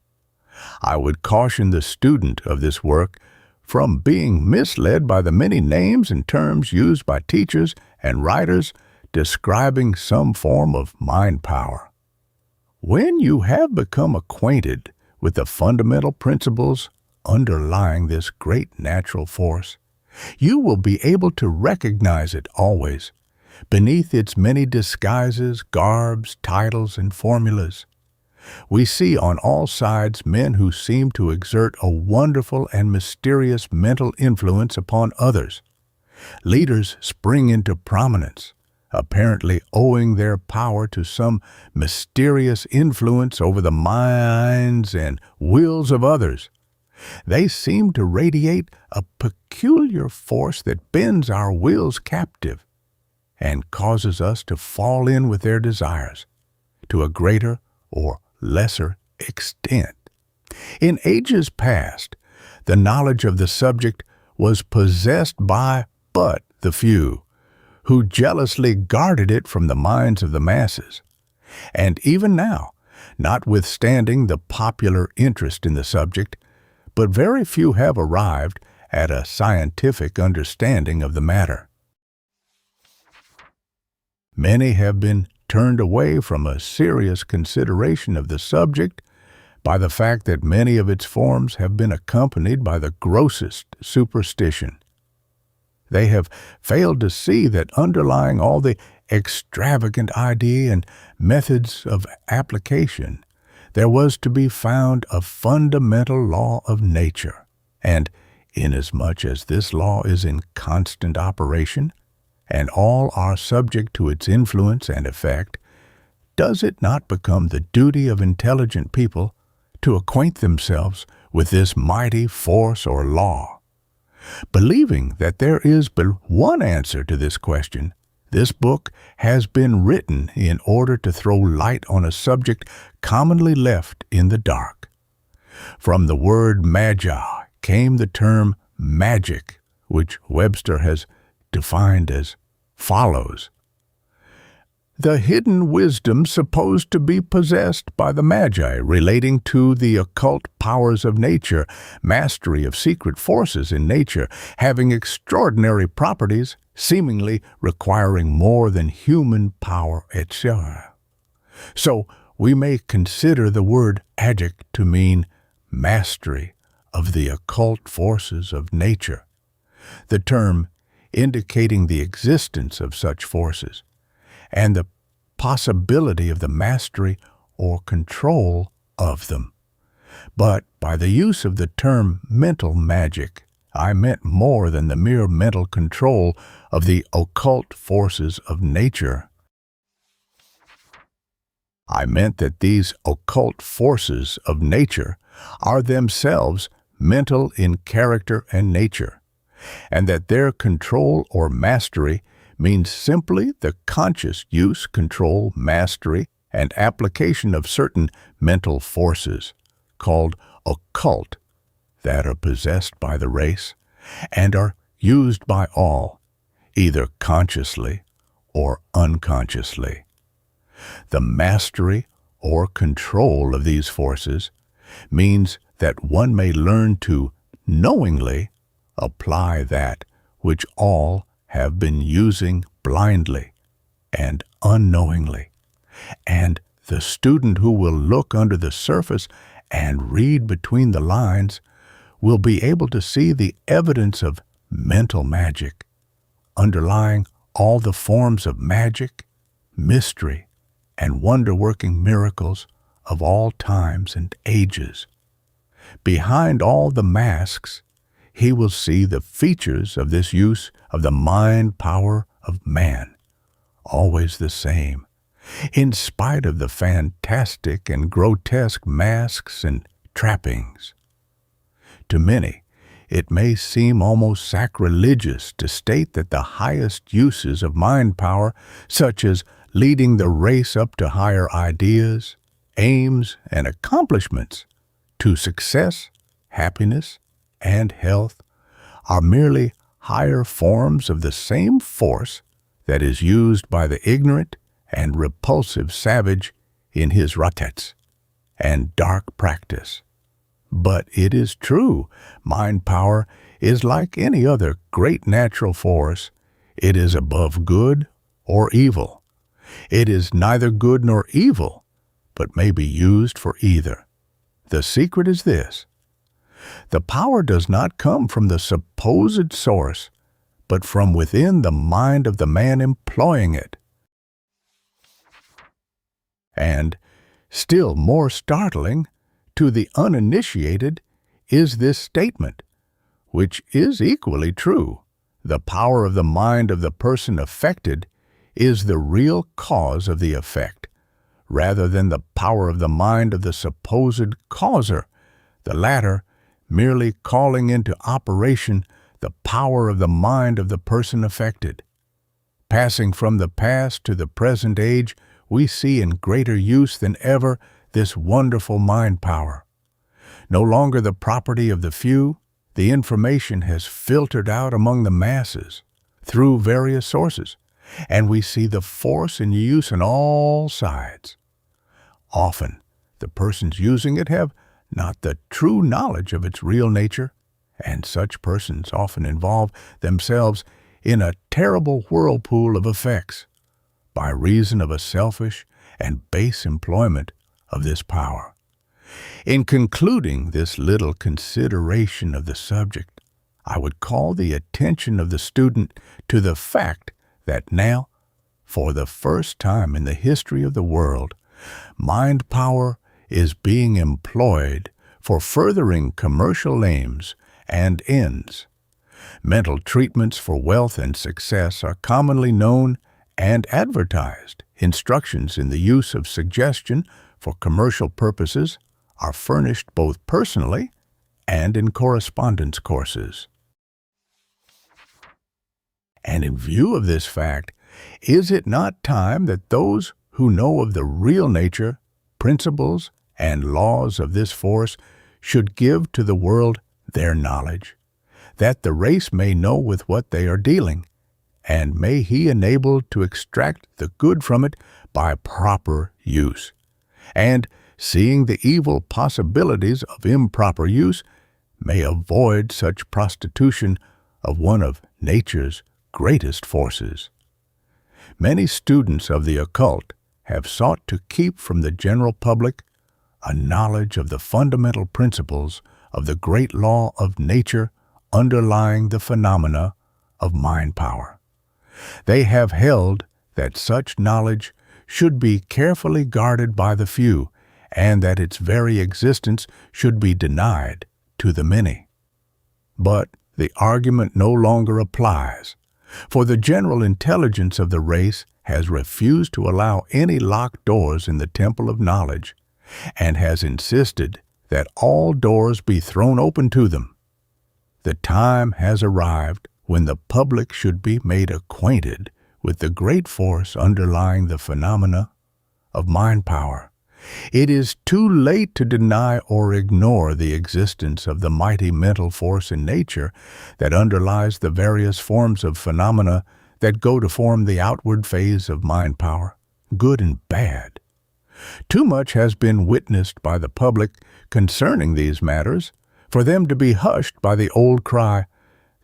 S1: I would caution the student of this work from being misled by the many names and terms used by teachers and writers describing some form of mind power. When you have become acquainted with the fundamental principles underlying this great natural force, you will be able to recognize it always, beneath its many disguises, garbs, titles, and formulas. We see on all sides men who seem to exert a wonderful and mysterious mental influence upon others. Leaders spring into prominence, apparently owing their power to some mysterious influence over the minds and wills of others. They seem to radiate a peculiar force that bends our wills captive and causes us to fall in with their desires to a greater or lesser extent. In ages past, the knowledge of the subject was possessed by but the few, who jealously guarded it from the minds of the masses. And even now, notwithstanding the popular interest in the subject, but very few have arrived at a scientific understanding of the matter. Many have been turned away from a serious consideration of the subject by the fact that many of its forms have been accompanied by the grossest superstition. They have failed to see that underlying all the extravagant idea and methods of application, there was to be found a fundamental law of nature, and inasmuch as this law is in constant operation, and all are subject to its influence and effect, does it not become the duty of intelligent people to acquaint themselves with this mighty force or law? Believing that there is but one answer to this question, This book has been written in order to throw light on a subject commonly left in the dark. From the word magi came the term magic, which Webster has defined as follows: the hidden wisdom supposed to be possessed by the Magi relating to the occult powers of nature, mastery of secret forces in nature, having extraordinary properties, seemingly requiring more than human power, etc. So we may consider the word magic to mean mastery of the occult forces of nature, the term indicating the existence of such forces, and the possibility of the mastery or control of them. But by the use of the term mental magic, I meant more than the mere mental control of the occult forces of nature. I meant that these occult forces of nature are themselves mental in character and nature, and that their control or mastery means simply the conscious use, control, mastery, and application of certain mental forces, called occult, that are possessed by the race and are used by all, either consciously or unconsciously. The mastery or control of these forces means that one may learn to knowingly apply that which all have been using blindly and unknowingly, and the student who will look under the surface and read between the lines will be able to see the evidence of mental magic underlying all the forms of magic, mystery, and wonder-working miracles of all times and ages. Behind all the masks, he will see the features of this use of the mind power of man, always the same, in spite of the fantastic and grotesque masks and trappings. To many, it may seem almost sacrilegious to state that the highest uses of mind power, such as leading the race up to higher ideas, aims, and accomplishments, to success, happiness, and health, are merely higher forms of the same force that is used by the ignorant and repulsive savage in his ratets and dark practice. But it is true, mind power is like any other great natural force. It is above good or evil. It is neither good nor evil, but may be used for either. The secret is this: the power does not come from the supposed source, but from within the mind of the man employing it. And, still more startling to the uninitiated, is this statement, which is equally true: the power of the mind of the person affected is the real cause of the effect, rather than the power of the mind of the supposed causer, the latter merely calling into operation the power of the mind of the person affected. Passing from the past to the present age, we see in greater use than ever this wonderful mind power. No longer the property of the few, the information has filtered out among the masses through various sources, and we see the force in use on all sides. Often, the persons using it have not the true knowledge of its real nature, and such persons often involve themselves in a terrible whirlpool of effects by reason of a selfish and base employment of this power. In concluding this little consideration of the subject, I would call the attention of the student to the fact that now, for the first time in the history of the world, mind power is being employed for furthering commercial aims and ends. Mental treatments for wealth and success are commonly known and advertised. Instructions in the use of suggestion for commercial purposes are furnished both personally and in correspondence courses. And in view of this fact, Is it not time that those who know of the real nature, principles, and laws of this force should give to the world their knowledge, that the race may know with what they are dealing, and may he enable to extract the good from it by proper use, and, seeing the evil possibilities of improper use, may avoid such prostitution of one of nature's greatest forces. Many students of the occult have sought to keep from the general public a knowledge of the fundamental principles of the great law of nature underlying the phenomena of mind power. They have held that such knowledge should be carefully guarded by the few, and that its very existence should be denied to the many. But the argument no longer applies, for the general intelligence of the race has refused to allow any locked doors in the temple of knowledge, and has insisted that all doors be thrown open to them. The time has arrived when the public should be made acquainted with the great force underlying the phenomena of mind power. It is too late to deny or ignore the existence of the mighty mental force in nature that underlies the various forms of phenomena that go to form the outward phase of mind power, good and bad. Too much has been witnessed by the public concerning these matters for them to be hushed by the old cry,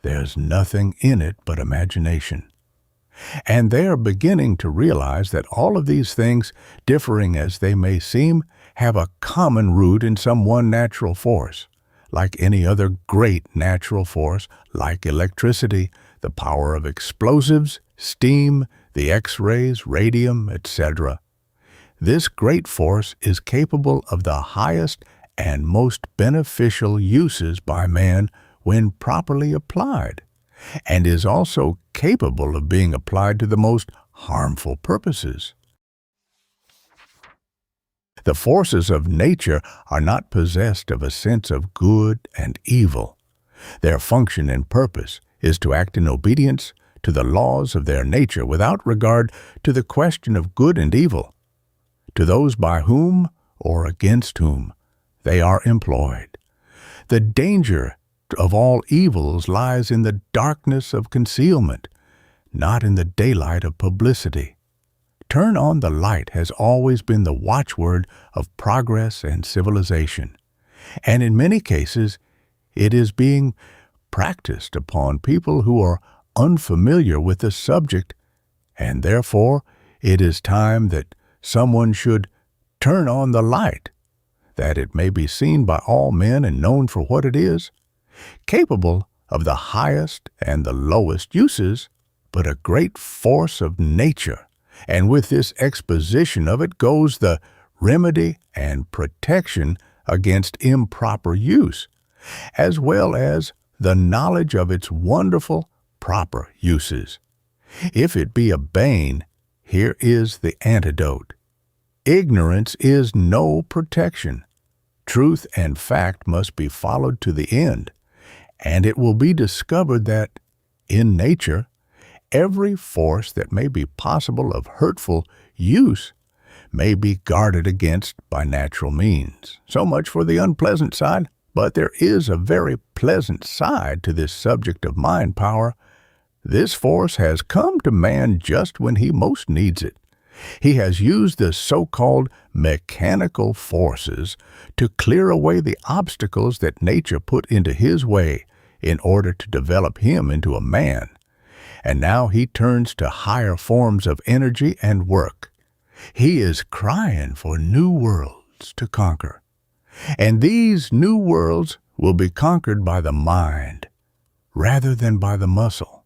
S1: "There's nothing in it but imagination." And they are beginning to realize that all of these things, differing as they may seem, have a common root in some one natural force, like any other great natural force, like electricity, the power of explosives, steam, the X-rays, radium, etc. This great force is capable of the highest and most beneficial uses by man when properly applied, and is also capable of being applied to the most harmful purposes. The forces of nature are not possessed of a sense of good and evil. Their function and purpose is to act in obedience to the laws of their nature without regard to the question of good and evil, to those by whom or against whom they are employed. The danger of all evils lies in the darkness of concealment, not in the daylight of publicity. Turn on the light has always been the watchword of progress and civilization, and in many cases it is being practiced upon people who are unfamiliar with the subject, and therefore it is time that someone should turn on the light, that it may be seen by all men and known for what it is, capable of the highest and the lowest uses, but a great force of nature. And with this exposition of it goes the remedy and protection against improper use, as well as the knowledge of its wonderful proper uses. If it be a bane, here is the antidote. Ignorance is no protection. Truth and fact must be followed to the end, and it will be discovered that, in nature, every force that may be possible of hurtful use may be guarded against by natural means. So much for the unpleasant side, but there is a very pleasant side to this subject of mind power. This force has come to man just when he most needs it. He has used the so-called mechanical forces to clear away the obstacles that nature put into his way in order to develop him into a man. And now he turns to higher forms of energy and work. He is crying for new worlds to conquer. And these new worlds will be conquered by the mind rather than by the muscle.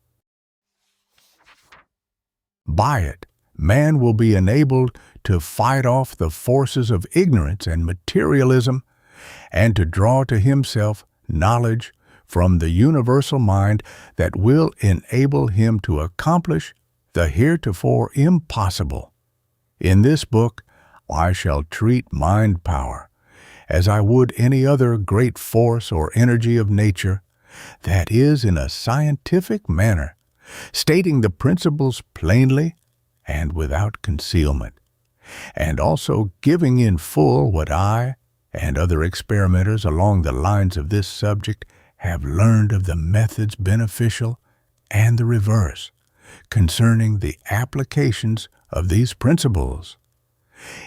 S1: By it, man will be enabled to fight off the forces of ignorance and materialism, and to draw to himself knowledge from the universal mind that will enable him to accomplish the heretofore impossible. In this book, I shall treat mind power as I would any other great force or energy of nature, that is, in a scientific manner, stating the principles plainly and without concealment, and also giving in full what I and other experimenters along the lines of this subject have learned of the methods beneficial and the reverse concerning the applications of these principles.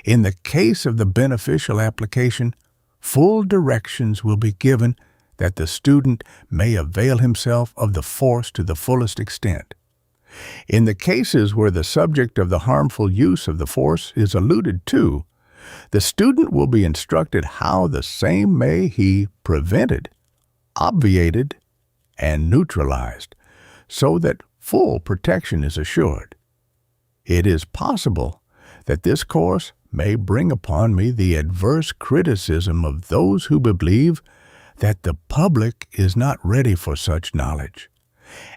S1: In the case of the beneficial application, full directions will be given that the student may avail himself of the force to the fullest extent. In the cases where the subject of the harmful use of the force is alluded to, the student will be instructed how the same may he prevented, obviated, and neutralized, so that full protection is assured. It is possible that this course may bring upon me the adverse criticism of those who believe that the public is not ready for such knowledge,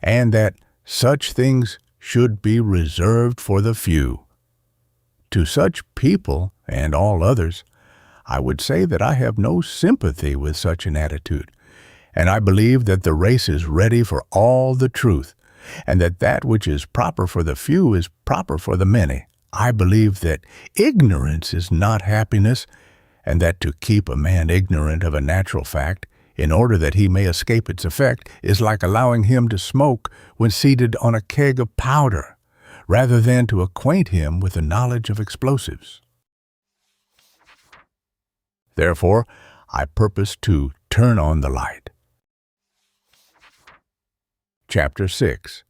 S1: and that such things should be reserved for the few. To such people and all others, I would say that I have no sympathy with such an attitude, and I believe that the race is ready for all the truth, and that that which is proper for the few is proper for the many. I believe that ignorance is not happiness, and that to keep a man ignorant of a natural fact in order that he may escape its effect is like allowing him to smoke when seated on a keg of powder, rather than to acquaint him with the knowledge of explosives. Therefore, I purpose to turn on the light. Chapter 6.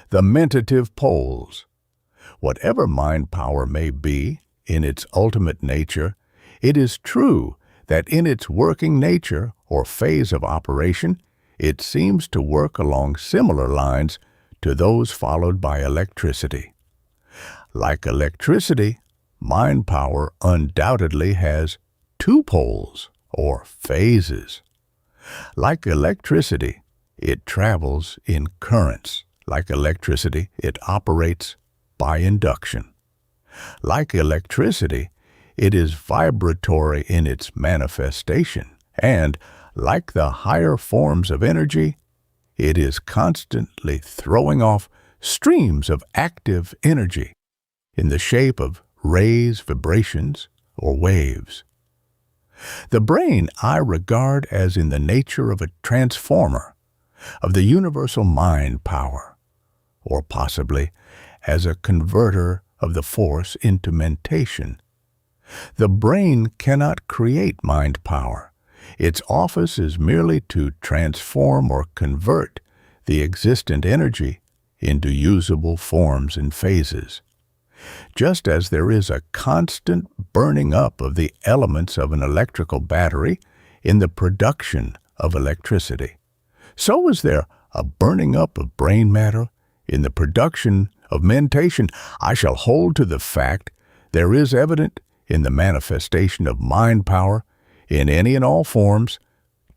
S1: The Mentative-Poles. Whatever mind power may be, in its ultimate nature, it is true that in its working nature or phase of operation, it seems to work along similar lines to those followed by electricity. Like electricity, mind power undoubtedly has two poles or phases. Like electricity, it travels in currents. Like electricity, it operates by induction. Like electricity, it is vibratory in its manifestation, and, like the higher forms of energy, it is constantly throwing off streams of active energy in the shape of rays, vibrations, or waves. The brain I regard as in the nature of a transformer of the universal mind power, or possibly as a converter of the force into mentation. The brain cannot create mind power. Its office is merely to transform or convert the existent energy into usable forms and phases. Just as there is a constant burning up of the elements of an electrical battery in the production of electricity, so is there a burning up of brain matter in the production of mentation. I shall hold to the fact there is evident in the manifestation of mind power in any and all forms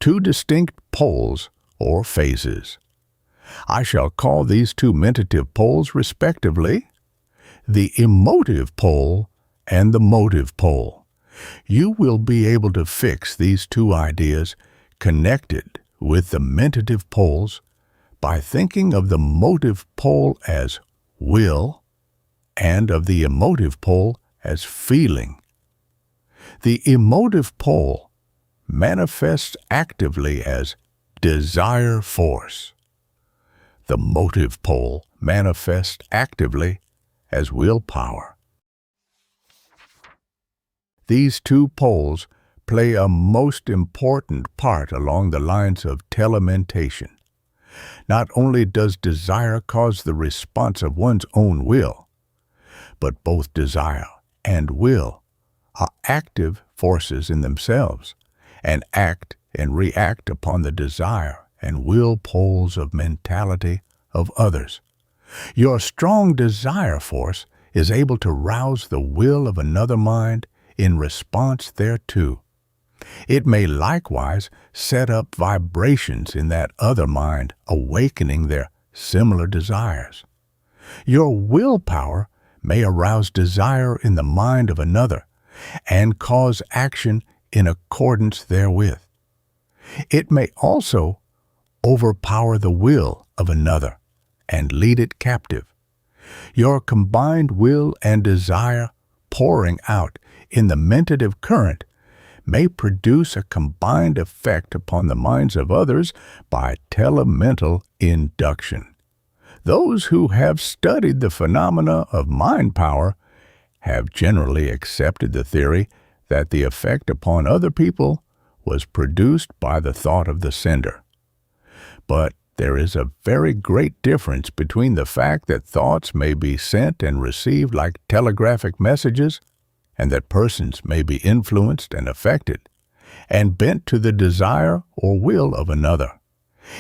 S1: two distinct poles or phases. I shall call these two mentative poles respectively the emotive pole and the motive pole. You will be able to fix these two ideas connected with the mentative poles by thinking of the motive pole as will and of the emotive pole as feeling. The emotive pole manifests actively as desire force. The motive pole manifests actively as willpower. These two poles play a most important part along the lines of telementation. Not only does desire cause the response of one's own will, but both desire and will are active forces in themselves and act and react upon the desire and will poles of mentality of others. Your strong desire force is able to rouse the will of another mind in response thereto. It may likewise set up vibrations in that other mind, awakening their similar desires. Your willpower may arouse desire in the mind of another and cause action in accordance therewith. It may also overpower the will of another and lead it captive. Your combined will and desire pouring out in the mentative current may produce a combined effect upon the minds of others by telemental induction. Those who have studied the phenomena of mind power have generally accepted the theory that the effect upon other people was produced by the thought of the sender. But there is a very great difference between the fact that thoughts may be sent and received like telegraphic messages, and that persons may be influenced and affected, and bent to the desire or will of another.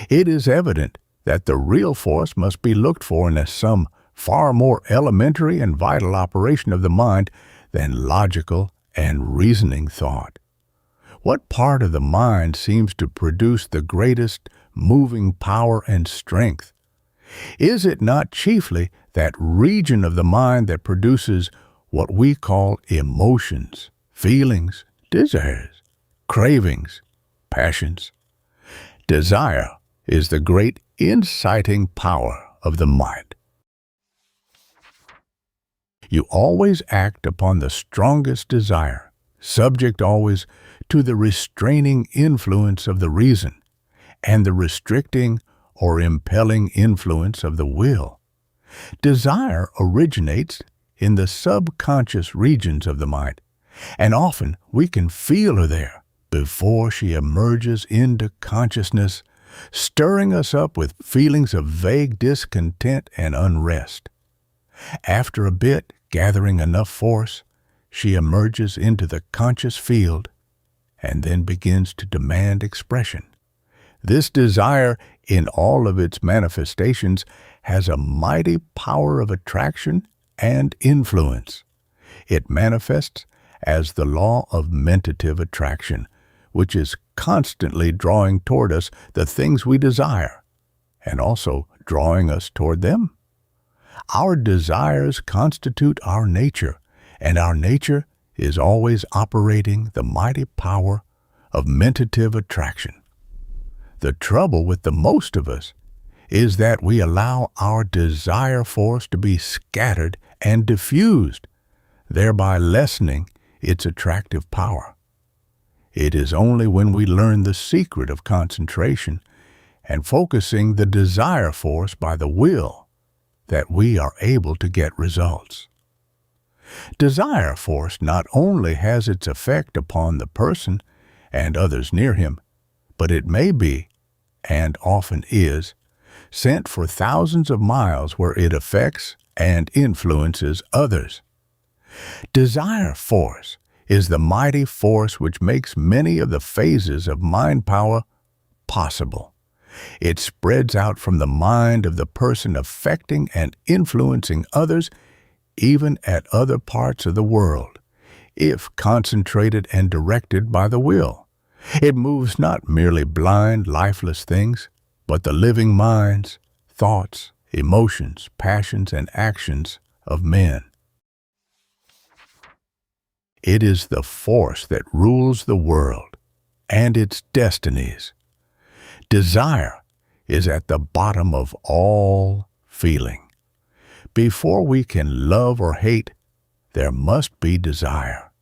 S1: It is evident that the real force must be looked for in some far more elementary and vital operation of the mind than logical and reasoning thought. What part of the mind seems to produce the greatest moving power and strength? Is it not chiefly that region of the mind that produces what we call emotions, feelings, desires, cravings, passions? Desire is the great inciting power of the mind. You always act upon the strongest desire, subject always to the restraining influence of the reason and the restricting or impelling influence of the will. Desire originates in the subconscious regions of the mind, and often we can feel her there before she emerges into consciousness, stirring us up with feelings of vague discontent and unrest. After a bit, gathering enough force, she emerges into the conscious field and then begins to demand expression. This desire, in all of its manifestations, has a mighty power of attraction and influence. It manifests as the law of mentative attraction, which is constantly drawing toward us the things we desire, and also drawing us toward them. Our desires constitute our nature, and our nature is always operating the mighty power of mentative attraction. The trouble with the most of us is that we allow our desire force to be scattered and diffused, thereby lessening its attractive power. It is only when we learn the secret of concentration and focusing the desire force by the will that we are able to get results. Desire force not only has its effect upon the person and others near him, but it may be, and often is, sent for thousands of miles where it affects and influences others. Desire force is the mighty force which makes many of the phases of mind power possible. It spreads out from the mind of the person affecting and influencing others, even at other parts of the world, if concentrated and directed by the will. It moves not merely blind, lifeless things, but the living minds, thoughts, emotions, passions, and actions of men. It is the force that rules the world and its destinies. Desire is at the bottom of all feeling. Before we can love or hate, there must be desire.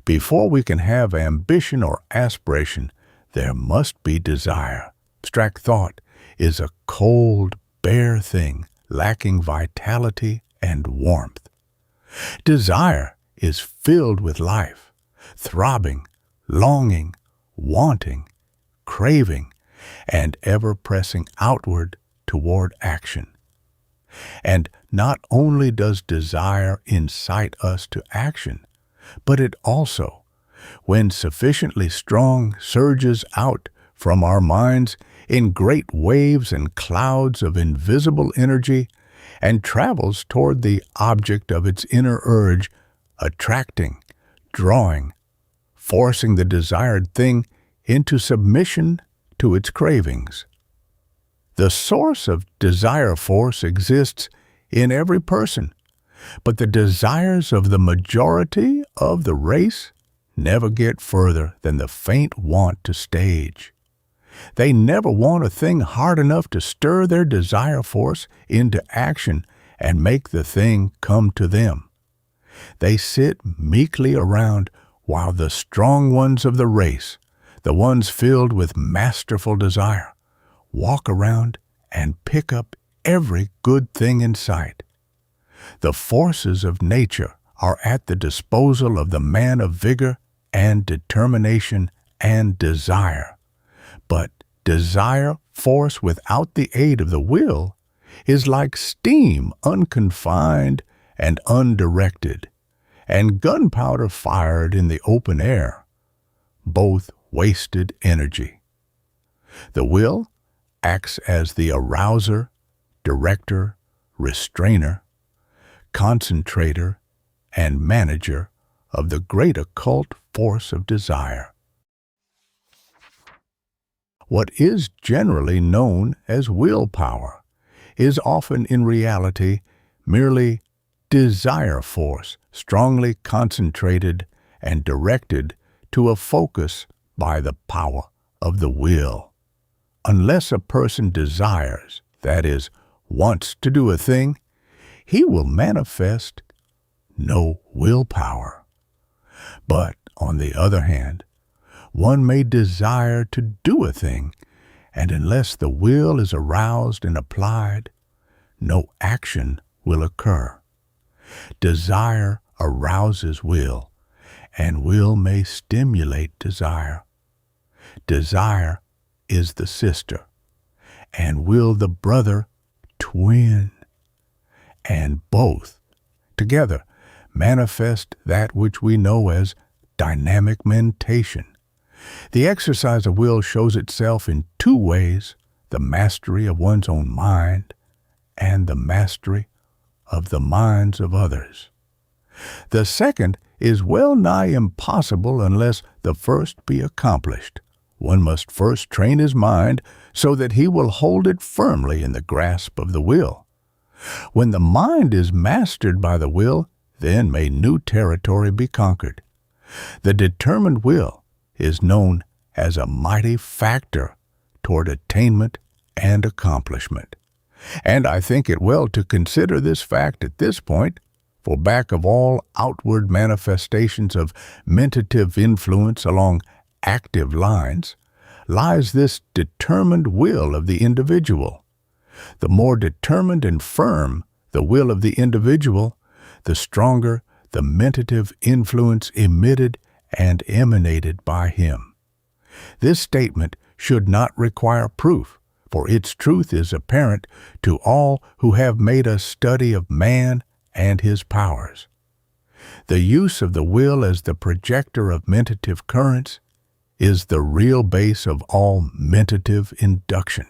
S1: Before we can have ambition or aspiration, there must be desire. Abstract thought is a cold, bare thing, lacking vitality and warmth. Desire is filled with life, throbbing, longing, wanting, craving, and ever pressing outward toward action. And not only does desire incite us to action, but it also, when sufficiently strong, surges out from our minds in great waves and clouds of invisible energy and travels toward the object of its inner urge, attracting, drawing, forcing the desired thing into submission to its cravings. The source of desire force exists in every person, but the desires of the majority of the race never get further than the faint want to stage. They never want a thing hard enough to stir their desire force into action and make the thing come to them. They sit meekly around while the strong ones of the race, the ones filled with masterful desire, walk around and pick up every good thing in sight. The forces of nature are at the disposal of the man of vigor and determination and desire. But desire force without the aid of the will is like steam unconfined and undirected, and gunpowder fired in the open air, both wasted energy. The will acts as the arouser, director, restrainer, concentrator, and manager of the great occult force of desire. What is generally known as willpower is often in reality merely desire force, strongly concentrated and directed to a focus by the power of the will. Unless a person desires, that is, wants to do a thing, he will manifest no willpower. But, on the other hand, one may desire to do a thing, and unless the will is aroused and applied, no action will occur. Desire arouses will, and will may stimulate desire. Desire is the sister, and will the brother twin, and both together manifest that which we know as dynamic mentation. The exercise of will shows itself in two ways: the mastery of one's own mind and the mastery of the minds of others. The second is well nigh impossible unless the first be accomplished. One must first train his mind so that he will hold it firmly in the grasp of the will. When the mind is mastered by the will, then may new territory be conquered. The determined will is known as a mighty factor toward attainment and accomplishment. And I think it well to consider this fact at this point, for back of all outward manifestations of mentative influence along active lines lies this determined will of the individual. The more determined and firm the will of the individual, the stronger the mentative influence emitted and emanated by him. This statement should not require proof, for its truth is apparent to all who have made a study of man and his powers. The use of the will as the projector of mentative currents is the real base of all mentative induction.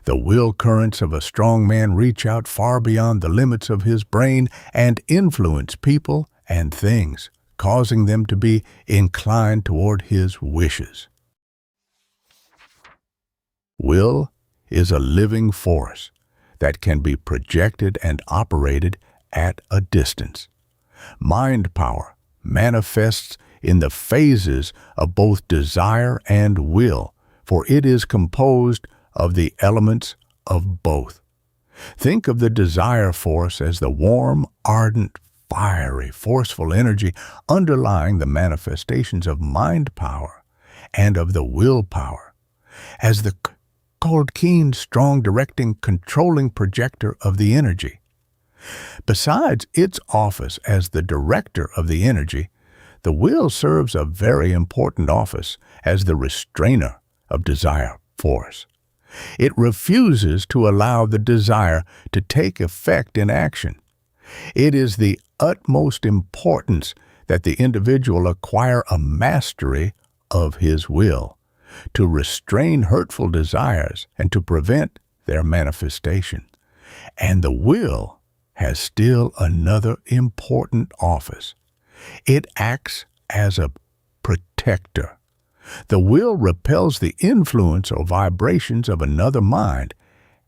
S1: The will currents of a strong man reach out far beyond the limits of his brain and influence people and things, causing them to be inclined toward his wishes. Will is a living force that can be projected and operated at a distance. Mind power manifests in the phases of both desire and will, for it is composed of the elements of both. Think of the desire force as the warm, ardent, fiery, forceful energy underlying the manifestations of mind power and of the will power, as the cold, keen, strong, directing, controlling projector of the energy. Besides its office as the director of the energy, the will serves a very important office as the restrainer of desire force. It refuses to allow the desire to take effect in action. It is the utmost importance that the individual acquire a mastery of his will, to restrain hurtful desires and to prevent their manifestation. And the will has still another important office. It acts as a protector. The will repels the influence or vibrations of another mind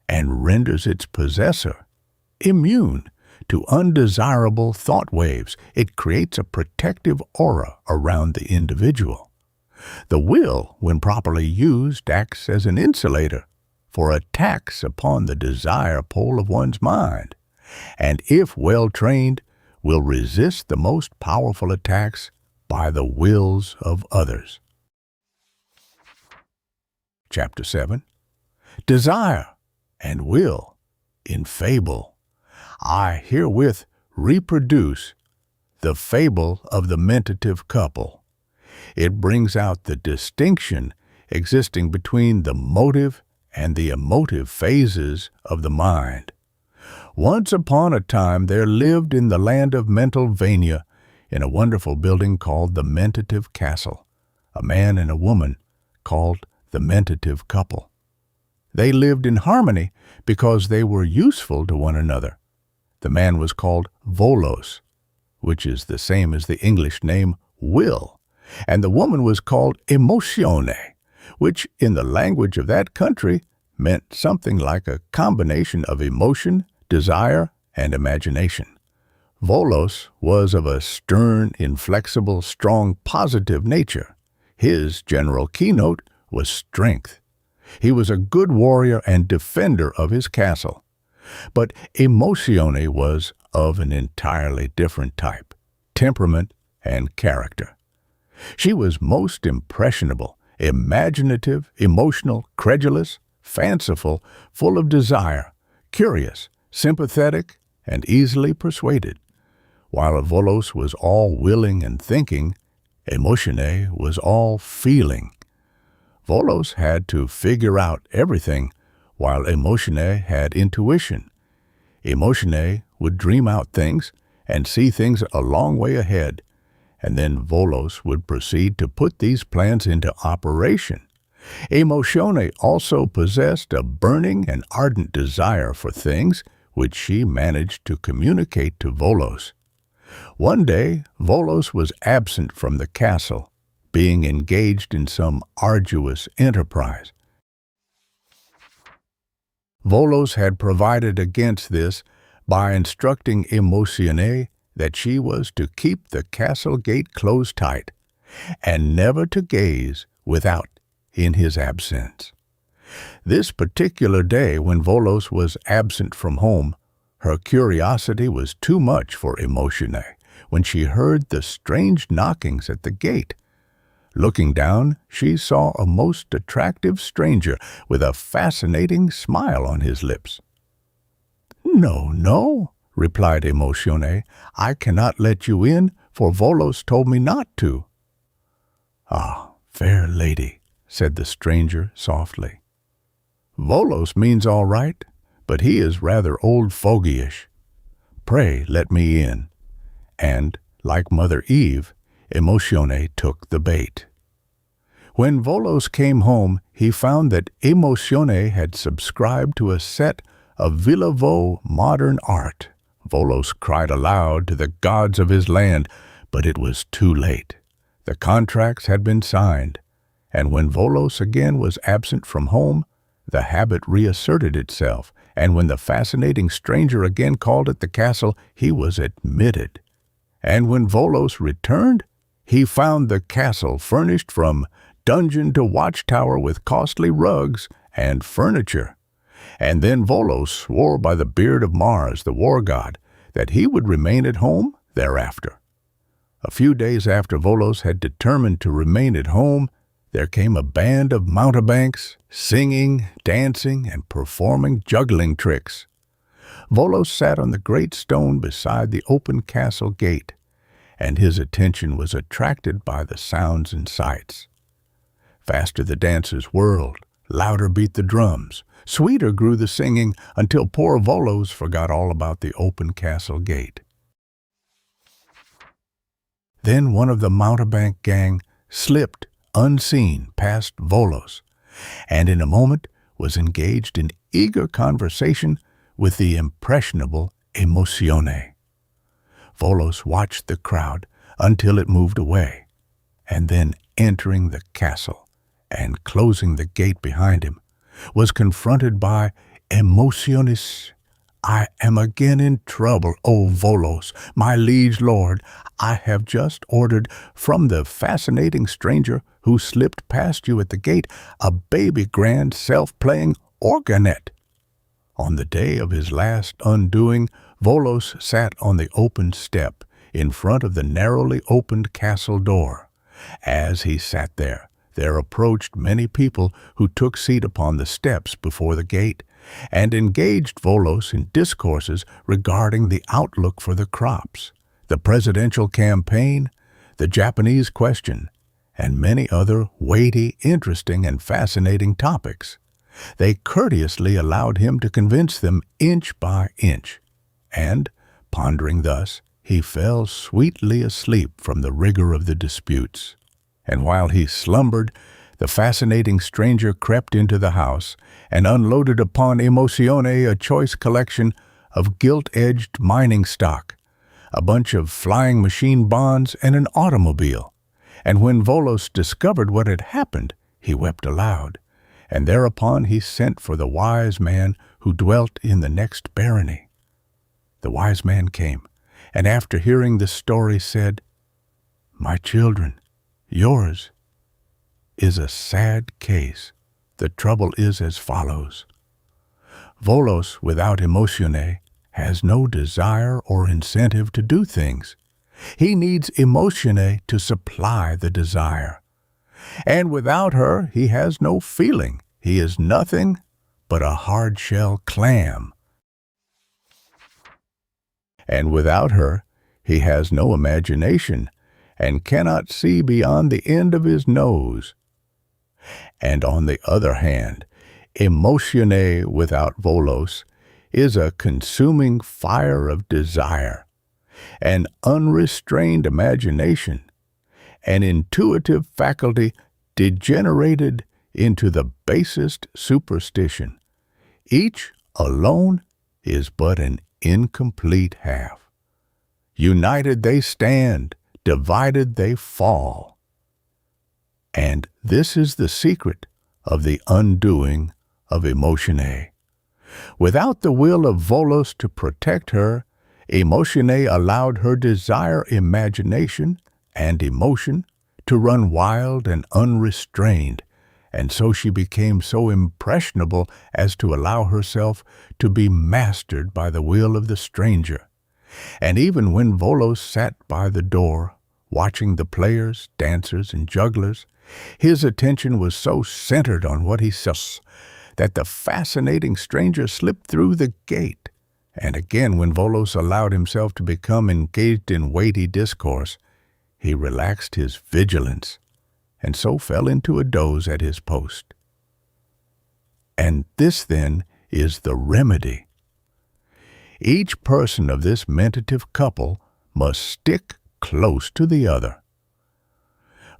S1: and renders its possessor immune to undesirable thought waves. It creates a protective aura around the individual. The will, when properly used, acts as an insulator for attacks upon the desire pole of one's mind, and if well trained, will resist the most powerful attacks by the wills of others. Chapter 7. Desire and Will in Fable. I herewith reproduce the fable of the mentative couple. It brings out the distinction existing between the motive and the emotive phases of the mind. Once upon a time there lived in the land of Mental-Vania, in a wonderful building called the Mentative Castle, a man and a woman called the mentative couple. They lived in harmony because they were useful to one another. The man was called Volos, which is the same as the English name will, and the woman was called Emotione, which in the language of that country meant something like a combination of emotion, desire, and imagination. Volos was of a stern, inflexible, strong, positive nature. His general keynote was strength. He was a good warrior and defender of his castle. But Emotione was of an entirely different type, temperament, and character. She was most impressionable, imaginative, emotional, credulous, fanciful, full of desire, curious, sympathetic, and easily persuaded. While Volos was all willing and thinking, Emotione was all feeling. Volos had to figure out everything, while Emotione had intuition. Emotione would dream out things and see things a long way ahead, and then Volos would proceed to put these plans into operation. Emotione also possessed a burning and ardent desire for things which she managed to communicate to Volos. One day, Volos was absent from the castle, being engaged in some arduous enterprise. Volos had provided against this by instructing Emotione that she was to keep the castle gate closed tight and never to gaze without in his absence. This particular day, when Volos was absent from home, her curiosity was too much for Emotione when she heard the strange knockings at the gate. Looking down, she saw a most attractive stranger with a fascinating smile on his lips. No, replied Emotione. I cannot let you in, for Volos told me not to. Ah, fair lady, said the stranger softly. Volos means all right, but he is rather old fogyish. Pray let me in. And, like Mother Eve, Emotione took the bait. When Volos came home, he found that Emotione had subscribed to a set of Villavo modern art. Volos cried aloud to the gods of his land, but it was too late. The contracts had been signed, and when Volos again was absent from home, the habit reasserted itself, and when the fascinating stranger again called at the castle, he was admitted. And when Volos returned, he found the castle furnished from dungeon to watchtower with costly rugs and furniture. And then Volos swore by the beard of Mars, the war god, that he would remain at home thereafter. A few days after Volos had determined to remain at home, there came a band of mountebanks, singing, dancing, and performing juggling tricks. Volos sat on the great stone beside the open castle gate, and his attention was attracted by the sounds and sights. Faster the dancers whirled, louder beat the drums, sweeter grew the singing, until poor Volos forgot all about the open castle gate. Then one of the mountebank gang slipped unseen past Volos, and in a moment was engaged in eager conversation with the impressionable Emotione. Volos watched the crowd until it moved away, and then entering the castle and closing the gate behind him, was confronted by Emotionis I am again in trouble, O Volos, my liege lord. I have just ordered from the fascinating stranger who slipped past you at the gate a baby grand self-playing organet. On the day of his last undoing, Volos sat on the open step in front of the narrowly opened castle door. As he sat there approached many people who took seat upon the steps before the gate, and engaged Volos in discourses regarding the outlook for the crops, the presidential campaign, the Japanese question, and many other weighty, interesting, and fascinating topics. They courteously allowed him to convince them inch by inch, and, pondering thus, he fell sweetly asleep from the rigor of the disputes. And while he slumbered, the fascinating stranger crept into the house and unloaded upon Emotione a choice collection of gilt-edged mining stock, a bunch of flying machine bonds, and an automobile. And when Volos discovered what had happened, he wept aloud, and thereupon he sent for the wise man who dwelt in the next barony. The wise man came, and after hearing the story said, "My children, yours is a sad case. The trouble is as follows. Volos without Emotione has no desire or incentive to do things. He needs Emotione to supply the desire. And without her, he has no feeling. He is nothing but a hard-shell clam. And without her, he has no imagination and cannot see beyond the end of his nose. And on the other hand, Emotione without Volos is a consuming fire of desire, an unrestrained imagination, an intuitive faculty degenerated into the basest superstition. Each alone is but an incomplete half. United they stand, divided they fall. And this is the secret of the undoing of Emotione. Without the will of Volos to protect her, Emotione allowed her desire, imagination, and emotion to run wild and unrestrained, and so she became so impressionable as to allow herself to be mastered by the will of the stranger. And even when Volos sat by the door, watching the players, dancers, and jugglers, his attention was so centered on what he saw that the fascinating stranger slipped through the gate. And again, when Volos allowed himself to become engaged in weighty discourse, he relaxed his vigilance, and so fell into a doze at his post. And this, then, is the remedy. Each person of this mentative couple must stick close to the other.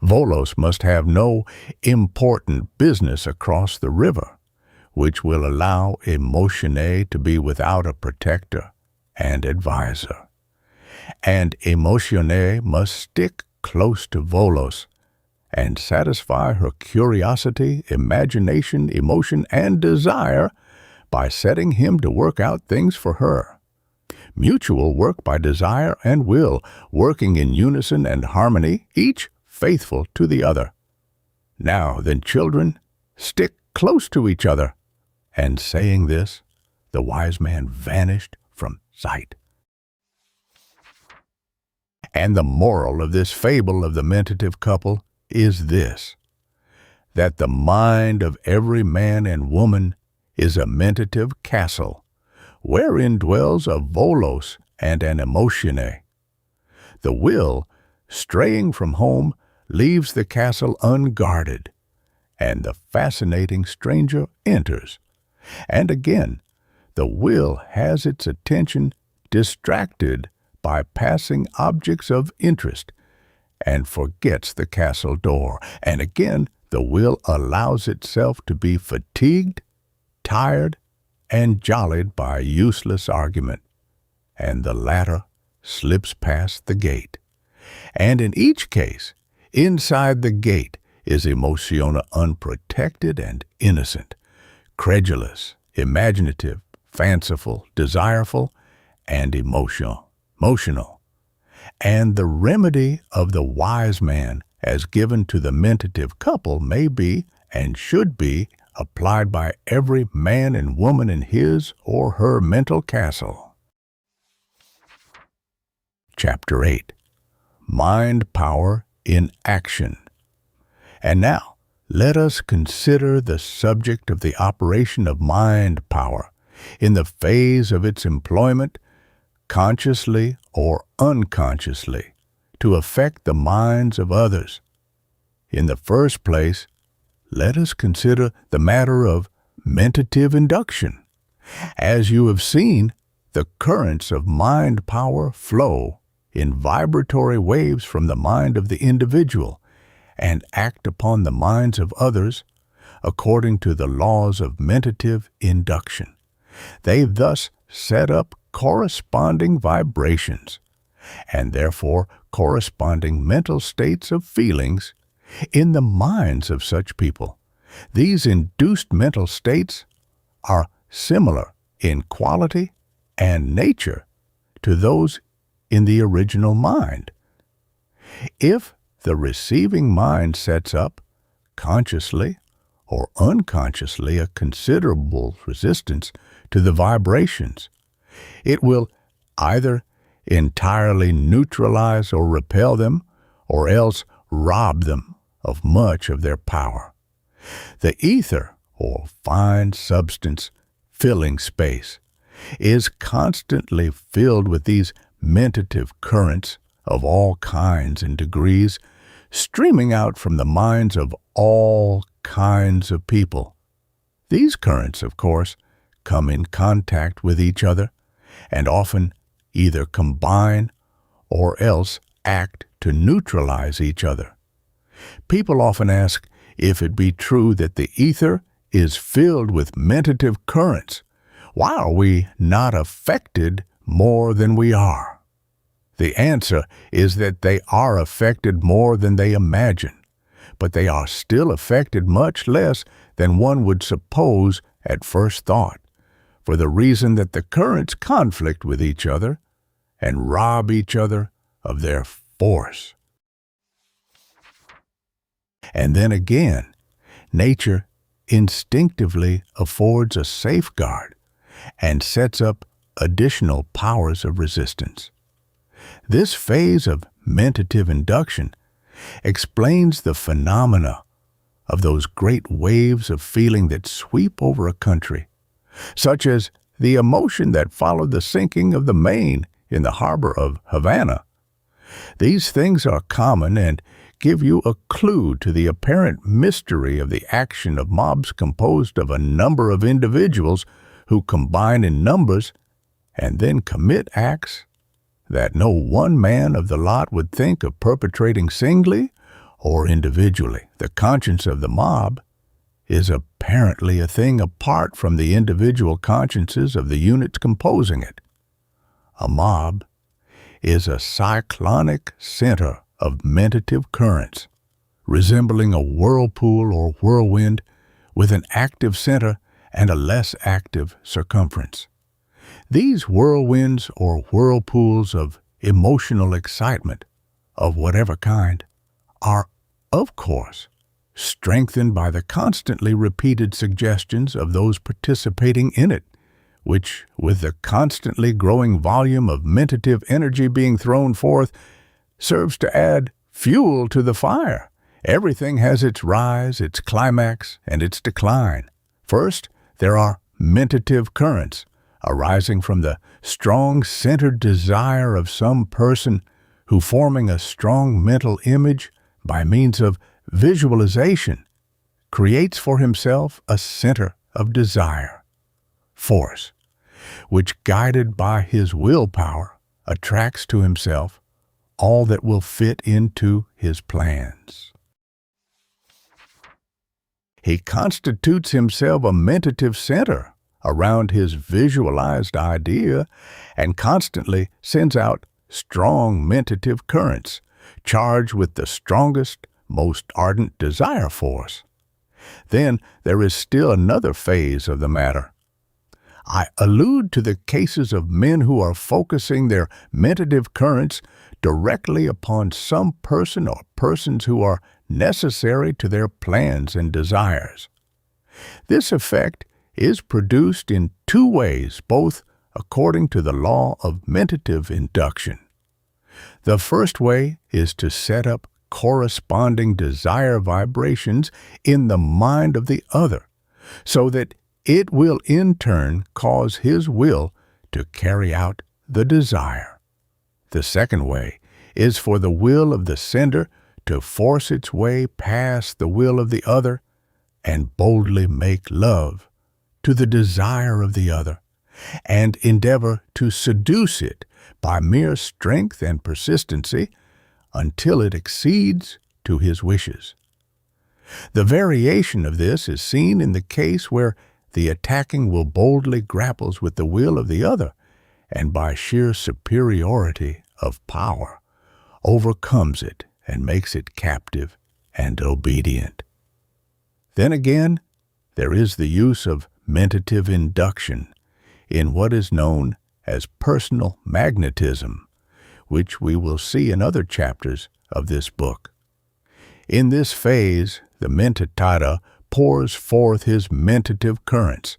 S1: Volos must have no important business across the river, which will allow Emotione to be without a protector and advisor. And Emotione must stick close to Volos and satisfy her curiosity, imagination, emotion, and desire by setting him to work out things for her. Mutual work by desire and will, working in unison and harmony, each faithful to the other. Now then, children, stick close to each other. And saying this, the wise man vanished from sight. And the moral of this fable of the mentative couple is this, that the mind of every man and woman is a mentative castle, wherein dwells a Volos and an Emotione. The will, straying from home, leaves the castle unguarded, and the fascinating stranger enters. And again, the will has its attention distracted by passing objects of interest and forgets the castle door. And again, the will allows itself to be fatigued, tired, and jollied by useless argument, and the latter slips past the gate. And in each case, inside the gate is Emotione unprotected and innocent, credulous, imaginative, fanciful, desireful, and emotional. And the remedy of the wise man as given to the mentative couple may be and should be applied by every man and woman in his or her mental castle. Chapter 8. Mind Power in Action. And now, let us consider the subject of the operation of mind power in the phase of its employment, consciously or unconsciously, to affect the minds of others. In the first place, let us consider the matter of mentative induction. As you have seen, the currents of mind power flow in vibratory waves from the mind of the individual and act upon the minds of others according to the laws of mentative induction. They thus set up corresponding vibrations, and therefore corresponding mental states of feelings in the minds of such people. These induced mental states are similar in quality and nature to those in the original mind. If the receiving mind sets up, consciously or unconsciously, a considerable resistance to the vibrations, it will either entirely neutralize or repel them, or else rob them of much of their power. The ether, or fine substance filling space, is constantly filled with these mentative currents of all kinds and degrees, streaming out from the minds of all kinds of people. These currents, of course, come in contact with each other, and often either combine or else act to neutralize each other. People often ask if it be true that the ether is filled with mentative currents. Why are we not affected more than we are? The answer is that they are affected more than they imagine, but they are still affected much less than one would suppose at first thought, for the reason that the currents conflict with each other and rob each other of their force. And then again, nature instinctively affords a safeguard and sets up additional powers of resistance. This phase of mentative induction explains the phenomena of those great waves of feeling that sweep over a country, such as the emotion that followed the sinking of the Maine in the harbor of Havana. These things are common and give you a clue to the apparent mystery of the action of mobs composed of a number of individuals who combine in numbers and then commit acts that no one man of the lot would think of perpetrating singly or individually. The conscience of the mob is apparently a thing apart from the individual consciences of the units composing it. A mob is a cyclonic center of mentative currents, resembling a whirlpool or whirlwind with an active center and a less active circumference. These whirlwinds or whirlpools of emotional excitement, of whatever kind, are, of course, strengthened by the constantly repeated suggestions of those participating in it, which, with the constantly growing volume of mentative energy being thrown forth, serves to add fuel to the fire. Everything has its rise, its climax, and its decline. First, there are mentative currents, arising from the strong centered desire of some person who, forming a strong mental image by means of visualization, creates for himself a center of desire, force, which, guided by his willpower, attracts to himself all that will fit into his plans. He constitutes himself a mentative center around his visualized idea and constantly sends out strong mentative currents charged with the strongest, most ardent desire force. Then there is still another phase of the matter. I allude to the cases of men who are focusing their mentative currents directly upon some person or persons who are necessary to their plans and desires. This effect is produced in two ways, both according to the law of mentative induction. The first way is to set up corresponding desire vibrations in the mind of the other, so that it will in turn cause his will to carry out the desire. The second way is for the will of the sender to force its way past the will of the other and boldly make love to the desire of the other, and endeavor to seduce it by mere strength and persistency until it accedes to his wishes. The variation of this is seen in the case where the attacking will boldly grapples with the will of the other, and by sheer superiority of power, overcomes it and makes it captive and obedient. Then again, there is the use of mentative induction in what is known as personal magnetism, which we will see in other chapters of this book. In this phase, the Mentatata pours forth his mentative currents,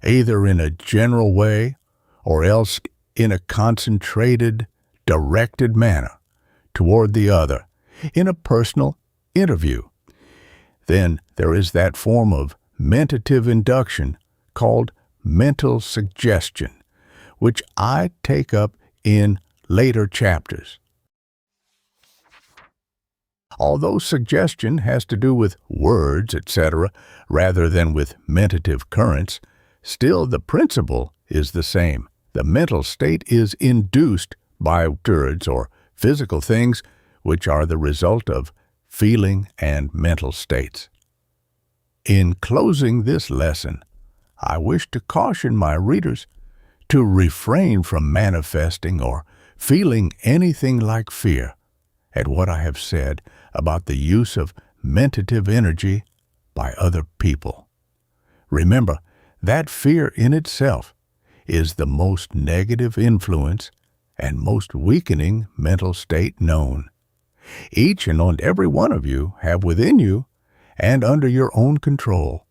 S1: either in a general way or else in a concentrated, directed manner toward the other in a personal interview. Then there is that form of mentative induction called mental suggestion, which I take up in later chapters. Although suggestion has to do with words, etc., rather than with mentative currents, still the principle is the same. The mental state is induced by words or physical things which are the result of feeling and mental states. In closing this lesson, I wish to caution my readers to refrain from manifesting or feeling anything like fear at what I have said about the use of mentative energy by other people. Remember, that fear in itself is the most negative influence and most weakening mental state known. Each and every one of you have within you and under your own control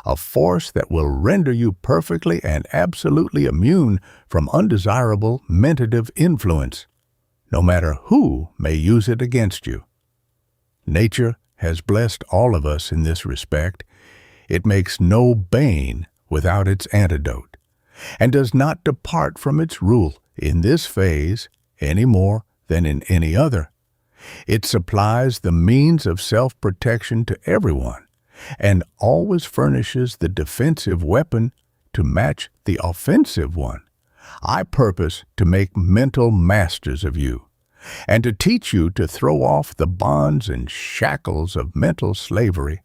S1: a force that will render you perfectly and absolutely immune from undesirable mentative influence, no matter who may use it against you. Nature has blessed all of us in this respect. It makes no bane without its antidote, and does not depart from its rule in this phase any more than in any other. It supplies the means of self-protection to everyone, and always furnishes the defensive weapon to match the offensive one. I purpose to make mental masters of you, and to teach you to throw off the bonds and shackles of mental slavery.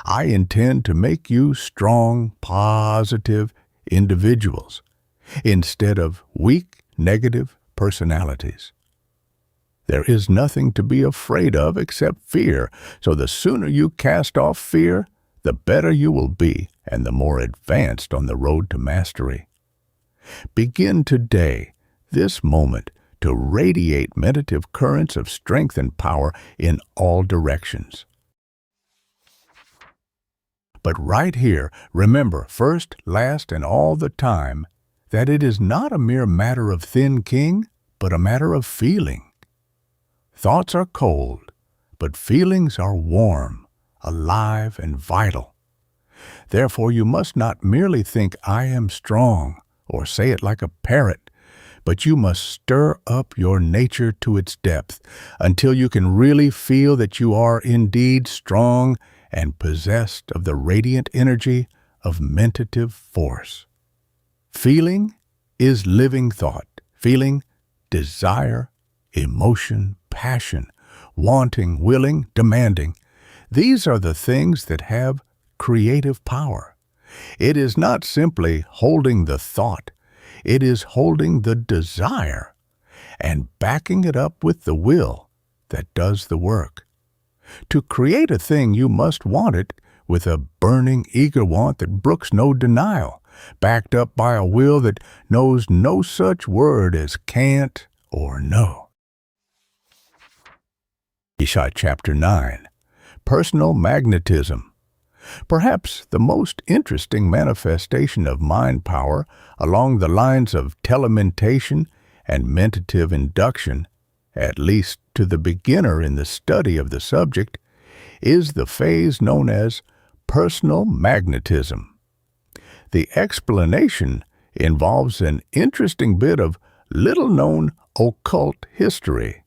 S1: I intend to make you strong, positive individuals, instead of weak, negative personalities. There is nothing to be afraid of except fear, so the sooner you cast off fear, the better you will be and the more advanced on the road to mastery. Begin today, this moment, to radiate mentative currents of strength and power in all directions. But right here, remember, first, last, and all the time, that it is not a mere matter of thinking, but a matter of feeling. Thoughts are cold, but feelings are warm, alive, and vital. Therefore, you must not merely think, "I am strong," or say it like a parrot, but you must stir up your nature to its depth until you can really feel that you are indeed strong and possessed of the radiant energy of mentative force. Feeling is living thought. Feeling, desire, emotion, passion, wanting, willing, demanding. These are the things that have creative power. It is not simply holding the thought. It is holding the desire and backing it up with the will that does the work. To create a thing, you must want it with a burning, eager want that brooks no denial, backed up by a will that knows no such word as can't or no. Chapter 9. Personal Magnetism. Perhaps the most interesting manifestation of mind power along the lines of telementation and mentative induction, at least to the beginner in the study of the subject, is the phase known as personal magnetism. The explanation involves an interesting bit of little-known occult history.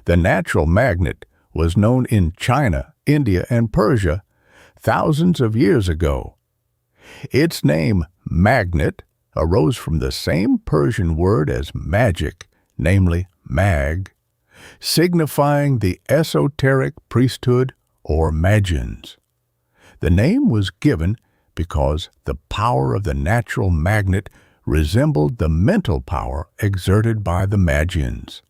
S1: The natural magnet was known in China, India, and Persia thousands of years ago. Its name, magnet, arose from the same Persian word as magic, namely mag, signifying the esoteric priesthood or magians. The name was given because the power of the natural magnet resembled the mental power exerted by the magians,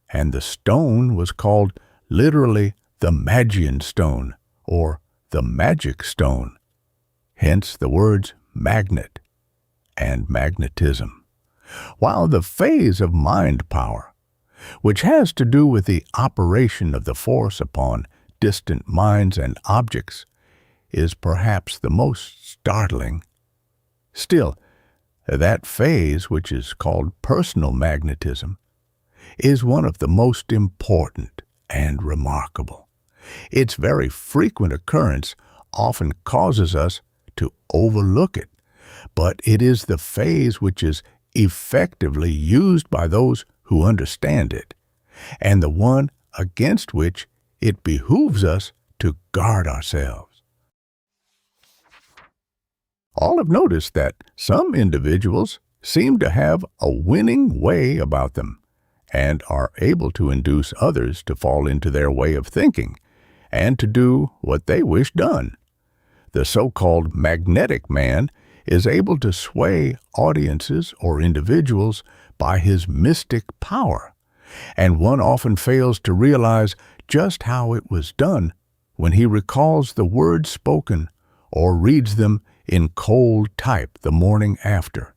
S1: and the stone was called literally the Magian stone or the magic stone, hence the words magnet and magnetism. While the phase of mind power, which has to do with the operation of the force upon distant minds and objects, is perhaps the most startling, still, that phase, which is called personal magnetism, is one of the most important and remarkable. Its very frequent occurrence often causes us to overlook it, but it is the phase which is effectively used by those who understand it, and the one against which it behooves us to guard ourselves. All have noticed that some individuals seem to have a winning way about them, and are able to induce others to fall into their way of thinking, and to do what they wish done. The so-called magnetic man is able to sway audiences or individuals by his mystic power, and one often fails to realize just how it was done when he recalls the words spoken or reads them in cold type the morning after.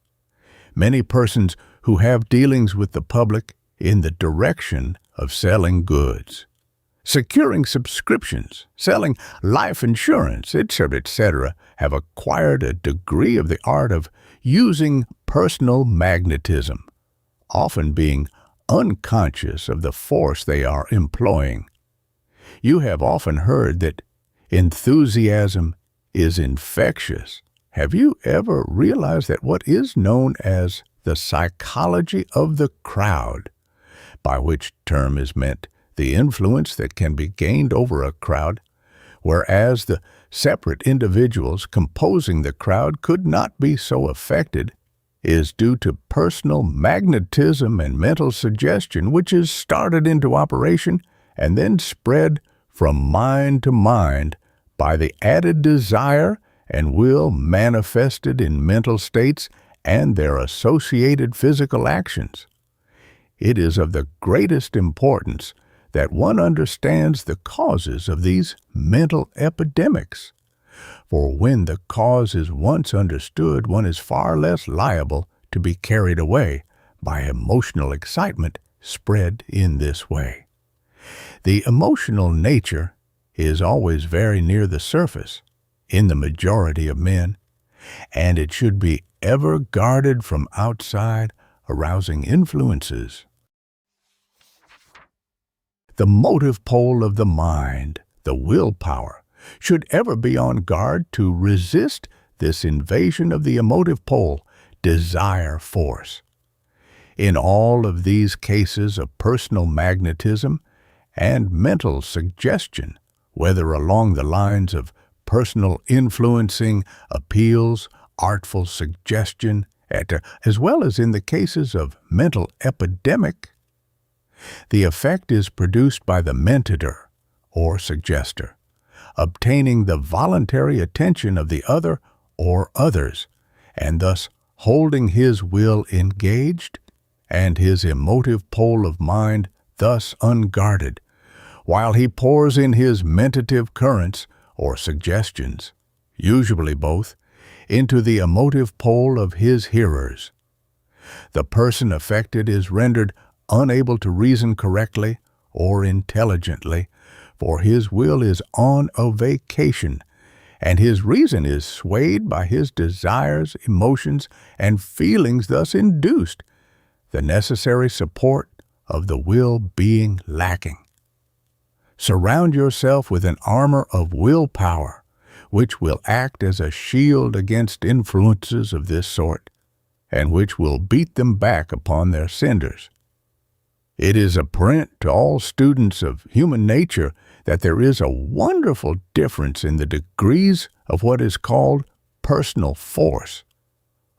S1: Many persons who have dealings with the public in the direction of selling goods, securing subscriptions, selling life insurance, etc., have acquired a degree of the art of using personal magnetism, often being unconscious of the force they are employing. You have often heard that enthusiasm is infectious. Have you ever realized that what is known as the psychology of the crowd, by which term is meant the influence that can be gained over a crowd, whereas the separate individuals composing the crowd could not be so affected, is due to personal magnetism and mental suggestion, which is started into operation and then spread from mind to mind by the added desire and will manifested in mental states and their associated physical actions. It is of the greatest importance that one understands the causes of these mental epidemics, for when the cause is once understood, one is far less liable to be carried away by emotional excitement spread in this way. The emotional nature is always very near the surface in the majority of men, and it should be ever guarded from outside arousing influences. The motive pole of the mind, the willpower, should ever be on guard to resist this invasion of the emotive pole, desire force. In all of these cases of personal magnetism and mental suggestion, whether along the lines of personal influencing appeals, artful suggestion, as well as in the cases of mental epidemic, the effect is produced by the mentator, or suggester, obtaining the voluntary attention of the other or others, and thus holding his will engaged and his emotive pole of mind thus unguarded, while he pours in his mentative currents or suggestions, usually both, into the emotive pole of his hearers. The person affected is rendered unable to reason correctly or intelligently, for his will is on a vacation, and his reason is swayed by his desires, emotions, and feelings thus induced, the necessary support of the will being lacking. Surround yourself with an armor of willpower, which will act as a shield against influences of this sort, and which will beat them back upon their senders. It is apparent to all students of human nature that there is a wonderful difference in the degrees of what is called personal force,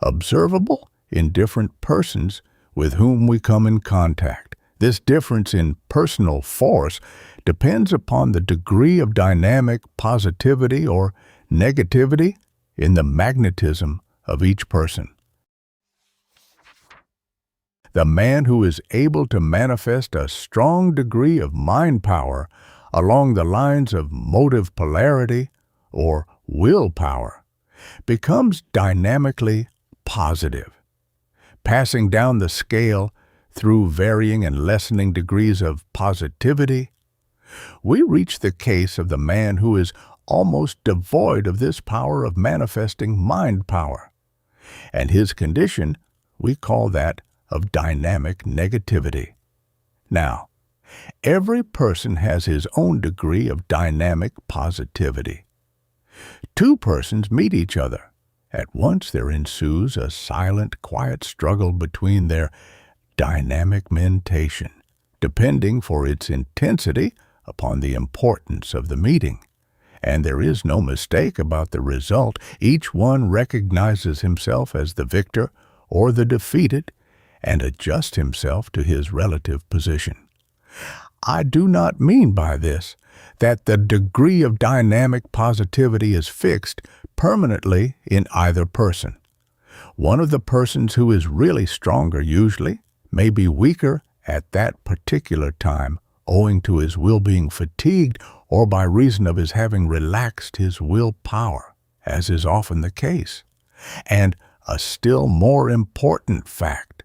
S1: observable in different persons with whom we come in contact. This difference in personal force depends upon the degree of dynamic positivity or negativity in the magnetism of each person. The man who is able to manifest a strong degree of mind power along the lines of motive polarity or willpower becomes dynamically positive, passing down the scale through varying and lessening degrees of positivity. We reach the case of the man who is almost devoid of this power of manifesting mind power, and his condition we call that of dynamic negativity. Now, every person has his own degree of dynamic positivity. Two persons meet each other. At once there ensues a silent, quiet struggle between their dynamic mentation, depending for its intensity upon the importance of the meeting. And there is no mistake about the result. Each one recognizes himself as the victor or the defeated and adjusts himself to his relative position. I do not mean by this that the degree of dynamic positivity is fixed permanently in either person. One of the persons who is really stronger usually may be weaker at that particular time owing to his will being fatigued or by reason of his having relaxed his willpower, as is often the case. And a still more important fact,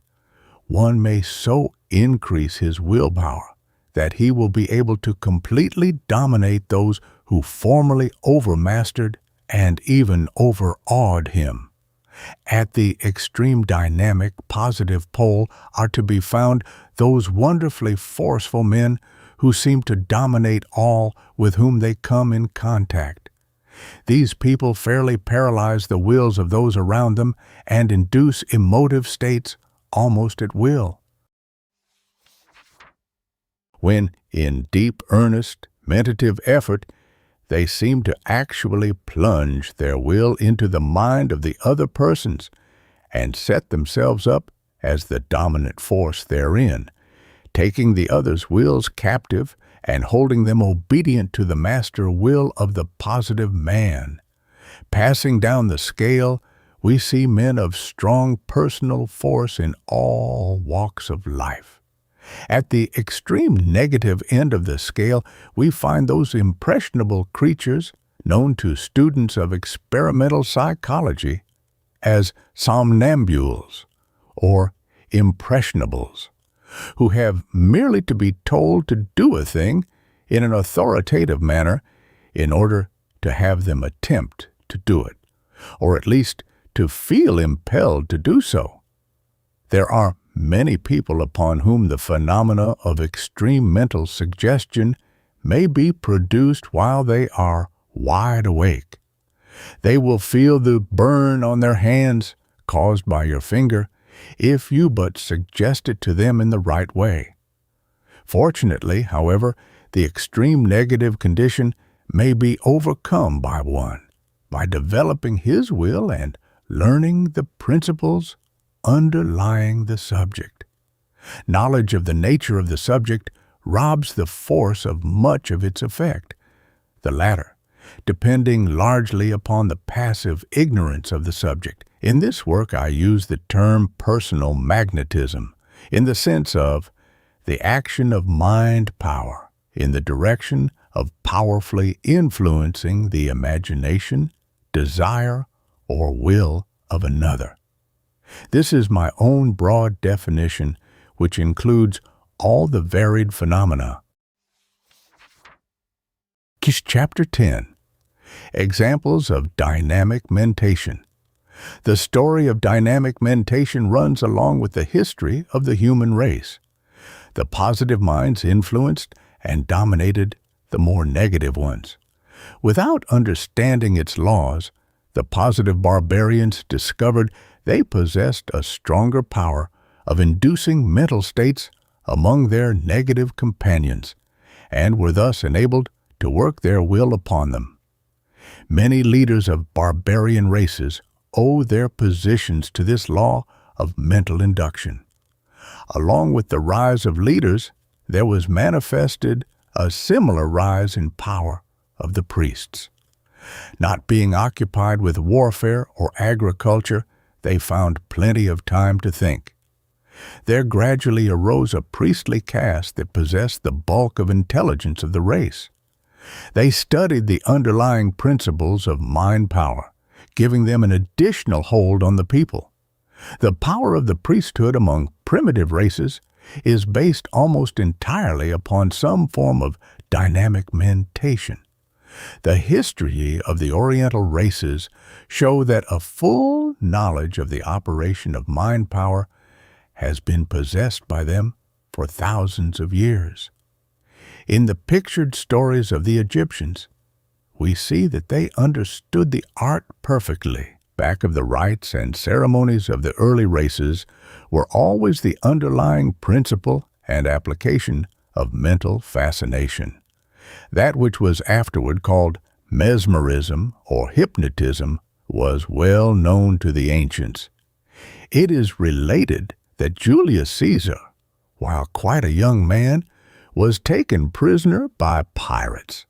S1: one may so increase his willpower that he will be able to completely dominate those who formerly overmastered and even overawed him. At the extreme dynamic positive pole are to be found those wonderfully forceful men who seem to dominate all with whom they come in contact. These people fairly paralyze the wills of those around them and induce emotive states almost at will. When, in deep, earnest, mentative effort, they seem to actually plunge their will into the mind of the other persons and set themselves up as the dominant force therein, taking the others' wills captive and holding them obedient to the master will of the positive man. Passing down the scale, we see men of strong personal force in all walks of life. At the extreme negative end of the scale, we find those impressionable creatures known to students of experimental psychology as somnambules or impressionables, who have merely to be told to do a thing in an authoritative manner in order to have them attempt to do it, or at least to feel impelled to do so. There are many people upon whom the phenomena of extreme mental suggestion may be produced while they are wide awake. They will feel the burn on their hands caused by your finger if you but suggest it to them in the right way. Fortunately, however, the extreme negative condition may be overcome by one by developing his will and learning the principles underlying the subject. Knowledge of the nature of the subject robs the force of much of its effect, the latter depending largely upon the passive ignorance of the subject. In this work I use the term personal magnetism in the sense of the action of mind power in the direction of powerfully influencing the imagination, desire, or will of another. This is my own broad definition, which includes all the varied phenomena. Chapter 10. Examples of Dynamic Mentation. The story of dynamic mentation runs along with the history of the human race. The positive minds influenced and dominated the more negative ones. Without understanding its laws, the positive barbarians discovered they possessed a stronger power of inducing mental states among their negative companions, and were thus enabled to work their will upon them. Many leaders of barbarian races owe their positions to this law of mental induction. Along with the rise of leaders, there was manifested a similar rise in power of the priests. Not being occupied with warfare or agriculture, they found plenty of time to think. There gradually arose a priestly caste that possessed the bulk of intelligence of the race. They studied the underlying principles of mind power, giving them an additional hold on the people. The power of the priesthood among primitive races is based almost entirely upon some form of dynamic mentation. The history of the Oriental races show that a full knowledge of the operation of mind power has been possessed by them for thousands of years. In the pictured stories of the Egyptians, we see that they understood the art perfectly. Back of the rites and ceremonies of the early races were always the underlying principle and application of mental fascination. That which was afterward called mesmerism or hypnotism was well known to the ancients. It is related that Julius Caesar, while quite a young man, was taken prisoner by pirates.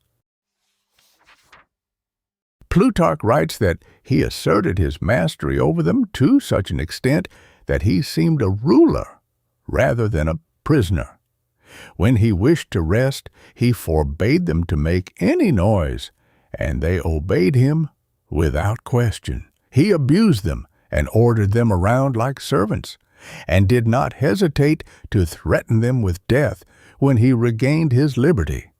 S1: Plutarch writes that he asserted his mastery over them to such an extent that he seemed a ruler rather than a prisoner. When he wished to rest, he forbade them to make any noise, and they obeyed him without question. He abused them and ordered them around like servants, and did not hesitate to threaten them with death when he regained his liberty.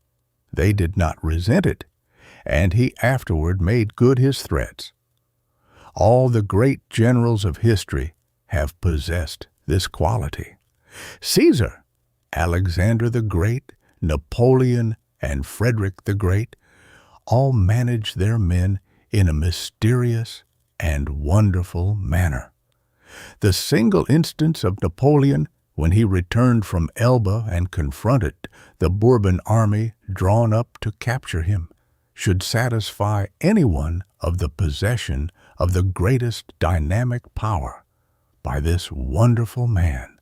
S1: They did not resent it, and he afterward made good his threats. All the great generals of history have possessed this quality. Caesar, Alexander the Great, Napoleon, and Frederick the Great all managed their men in a mysterious and wonderful manner. The single instance of Napoleon, when he returned from Elba and confronted the Bourbon army drawn up to capture him, should satisfy anyone of the possession of the greatest dynamic power by this wonderful man.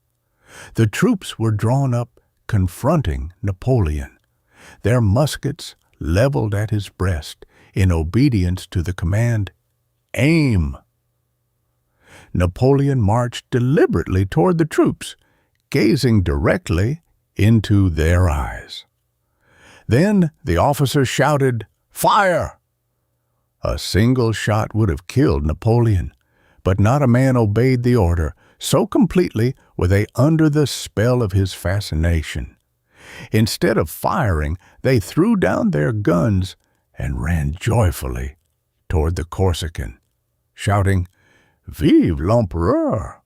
S1: The troops were drawn up confronting Napoleon, their muskets leveled at his breast in obedience to the command, "Aim!" Napoleon marched deliberately toward the troops, gazing directly into their eyes. Then the officer shouted, "Fire!" A single shot would have killed Napoleon, but not a man obeyed the order, so completely were they under the spell of his fascination. Instead of firing, they threw down their guns and ran joyfully toward the Corsican, shouting, "Vive l'Empereur!"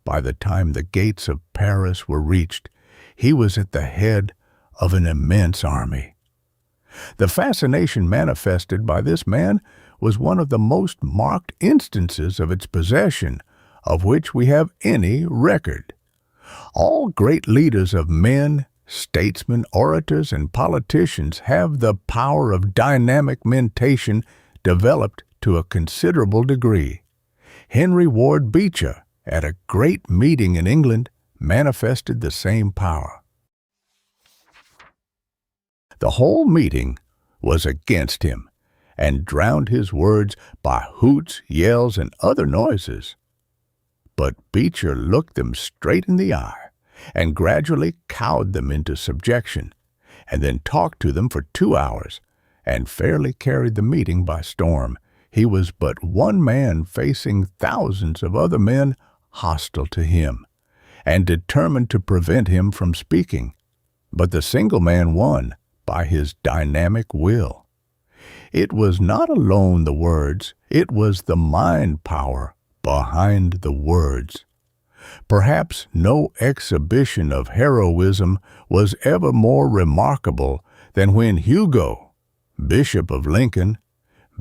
S1: By the time the gates of Paris were reached, he was at the head of an immense army. The fascination manifested by this man was one of the most marked instances of its possession of which we have any record. All great leaders of men, statesmen, orators, and politicians have the power of dynamic mentation developed to a considerable degree. Henry Ward Beecher, at a great meeting in England, manifested the same power. The whole meeting was against him, and drowned his words by hoots, yells, and other noises. But Beecher looked them straight in the eye, and gradually cowed them into subjection, and then talked to them for 2 hours, and fairly carried the meeting by storm, he was but one man facing thousands of other men hostile to him and determined to prevent him from speaking. But the single man won by his dynamic will. It was not alone the words, it was the mind power behind the words. Perhaps no exhibition of heroism was ever more remarkable than when Hugo, Bishop of Lincoln,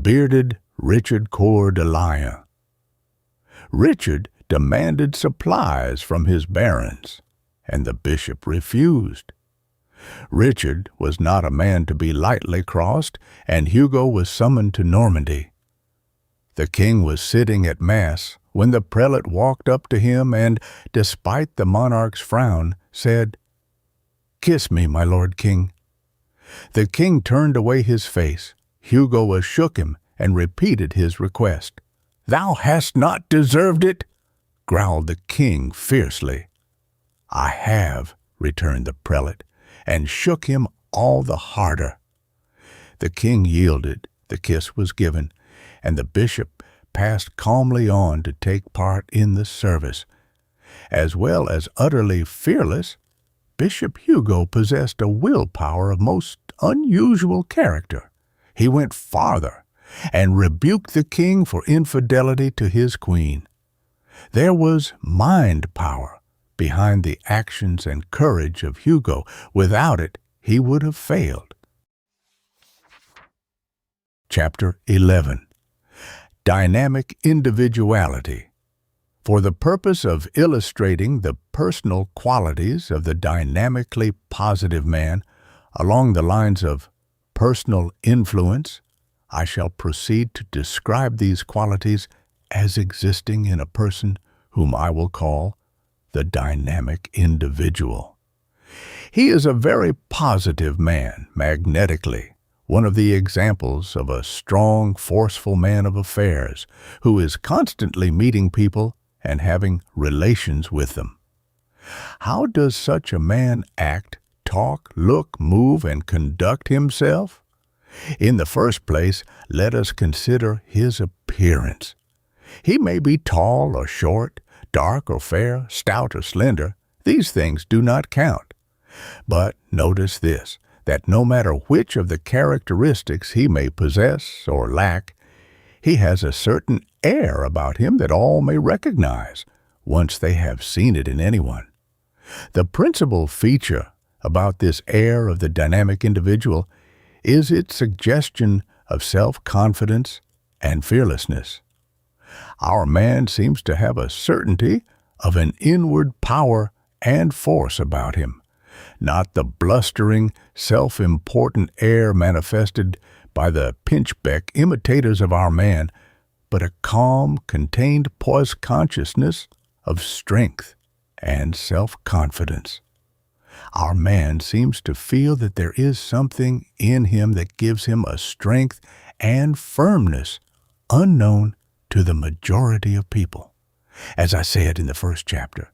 S1: bearded Richard Coeur de Lion. Richard demanded supplies from his barons, and the bishop refused. Richard was not a man to be lightly crossed, and Hugo was summoned to Normandy. The king was sitting at mass when the prelate walked up to him and, despite the monarch's frown, said, "Kiss me, my lord king." The king turned away his face. Hugo shook him and repeated his request. "Thou hast not deserved it," growled the king fiercely. "I have," returned the prelate, and shook him all the harder. The king yielded, the kiss was given, and the bishop passed calmly on to take part in the service. As well as utterly fearless, Bishop Hugo possessed a willpower of most unusual character. He went farther and rebuked the king for infidelity to his queen. There was mind power behind the actions and courage of Hugo. Without it, he would have failed. Chapter 11. Dynamic Individuality. For the purpose of illustrating the personal qualities of the dynamically positive man along the lines of personal influence, I shall proceed to describe these qualities as existing in a person whom I will call the dynamic individual. He is a very positive man, magnetically, one of the examples of a strong, forceful man of affairs who is constantly meeting people and having relations with them. How does such a man act, talk, look, move, and conduct himself? In the first place, let us consider his appearance. He may be tall or short, dark or fair, stout or slender. These things do not count. But notice this, that no matter which of the characteristics he may possess or lack, he has a certain air about him that all may recognize, once they have seen it in anyone. The principal feature about this air of the dynamic individual is its suggestion of self-confidence and fearlessness. Our man seems to have a certainty of an inward power and force about him, not the blustering, self-important air manifested by the pinchbeck imitators of our man, but a calm, contained poised consciousness of strength and self-confidence. Our man seems to feel that there is something in him that gives him a strength and firmness unknown to the majority of people. As I said in the first chapter,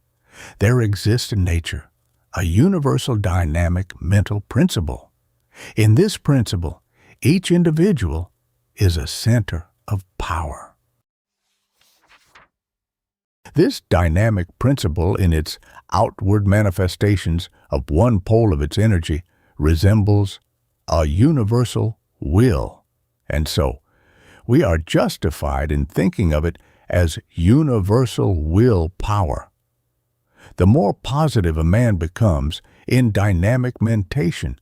S1: there exists in nature a universal dynamic mental principle. In this principle, each individual is a center of power. This dynamic principle, in its outward manifestations of one pole of its energy, resembles a universal will, and so we are justified in thinking of it as universal will power. The more positive a man becomes in dynamic mentation,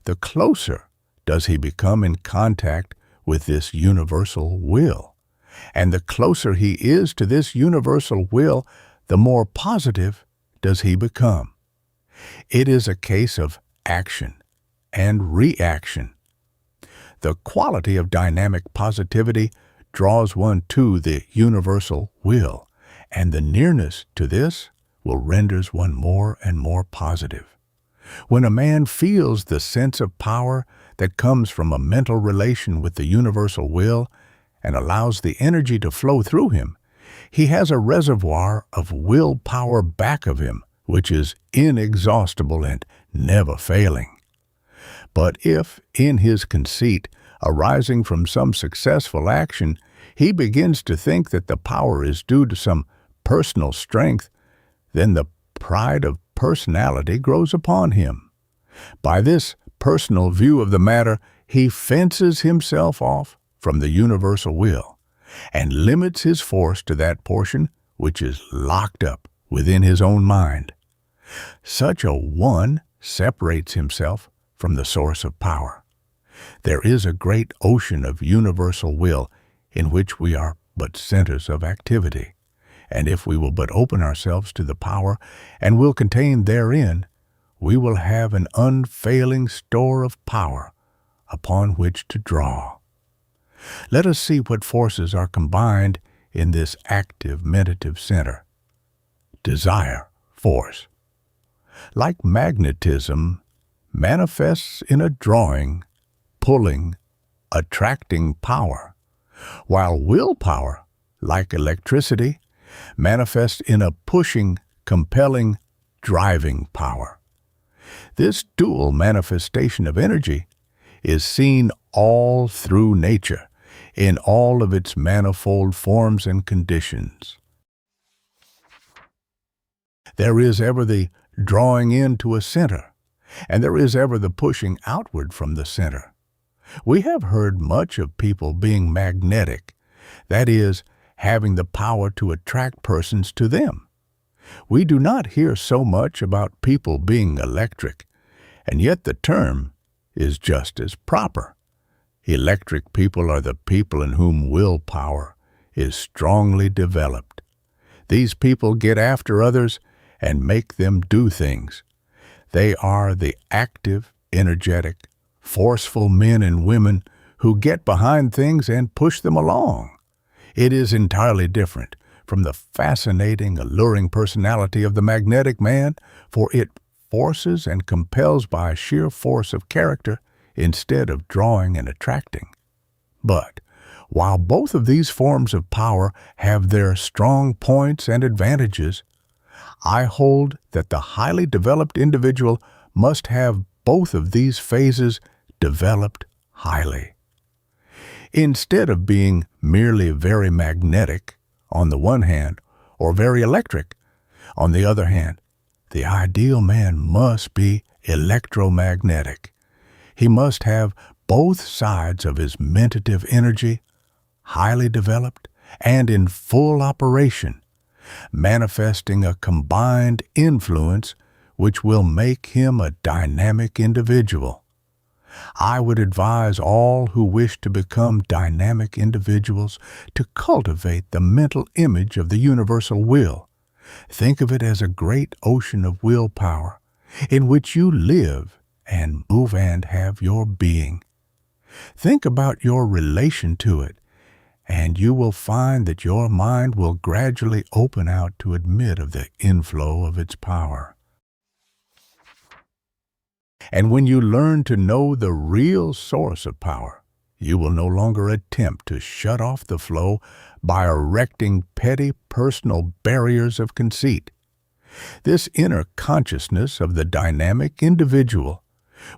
S1: the closer does he become in contact with this universal will. And the closer he is to this universal will, the more positive does he become. It is a case of action and reaction. The quality of dynamic positivity draws one to the universal will, and the nearness to this will renders one more and more positive. When a man feels the sense of power that comes from a mental relation with the universal will and allows the energy to flow through him, he has a reservoir of willpower back of him, which is inexhaustible and never failing. But if, in his conceit, arising from some successful action, he begins to think that the power is due to some personal strength, then the pride of personality grows upon him. By this personal view of the matter, he fences himself off from the universal will and limits his force to that portion which is locked up within his own mind. Such a one separates himself from the source of power. There is a great ocean of universal will in which we are but centers of activity, and if we will but open ourselves to the power and will contained therein, we will have an unfailing store of power upon which to draw. Let us see what forces are combined in this active mentative center. Desire force, like magnetism, manifests in a drawing, pulling, attracting power, while willpower, like electricity, manifests in a pushing, compelling, driving power. This dual manifestation of energy is seen all through nature, in all of its manifold forms and conditions. There is ever the drawing into a center, and there is ever the pushing outward from the center. We have heard much of people being magnetic, that is, having the power to attract persons to them. We do not hear so much about people being electric, and yet the term is just as proper. Electric people are the people in whom willpower is strongly developed. These people get after others and make them do things. They are the active, energetic, forceful men and women who get behind things and push them along. It is entirely different from the fascinating, alluring personality of the magnetic man, for it forces and compels by sheer force of character instead of drawing and attracting. But while both of these forms of power have their strong points and advantages, I hold that the highly developed individual must have both of these phases developed highly. Instead of being merely very magnetic on the one hand or very electric on the other hand, the ideal man must be electromagnetic. He must have both sides of his mentative energy highly developed and in full operation, manifesting a combined influence which will make him a dynamic individual. I would advise all who wish to become dynamic individuals to cultivate the mental image of the universal will. Think of it as a great ocean of willpower in which you live and move and have your being. Think about your relation to it, and you will find that your mind will gradually open out to admit of the inflow of its power. And when you learn to know the real source of power, you will no longer attempt to shut off the flow by erecting petty personal barriers of conceit. This inner consciousness of the dynamic individual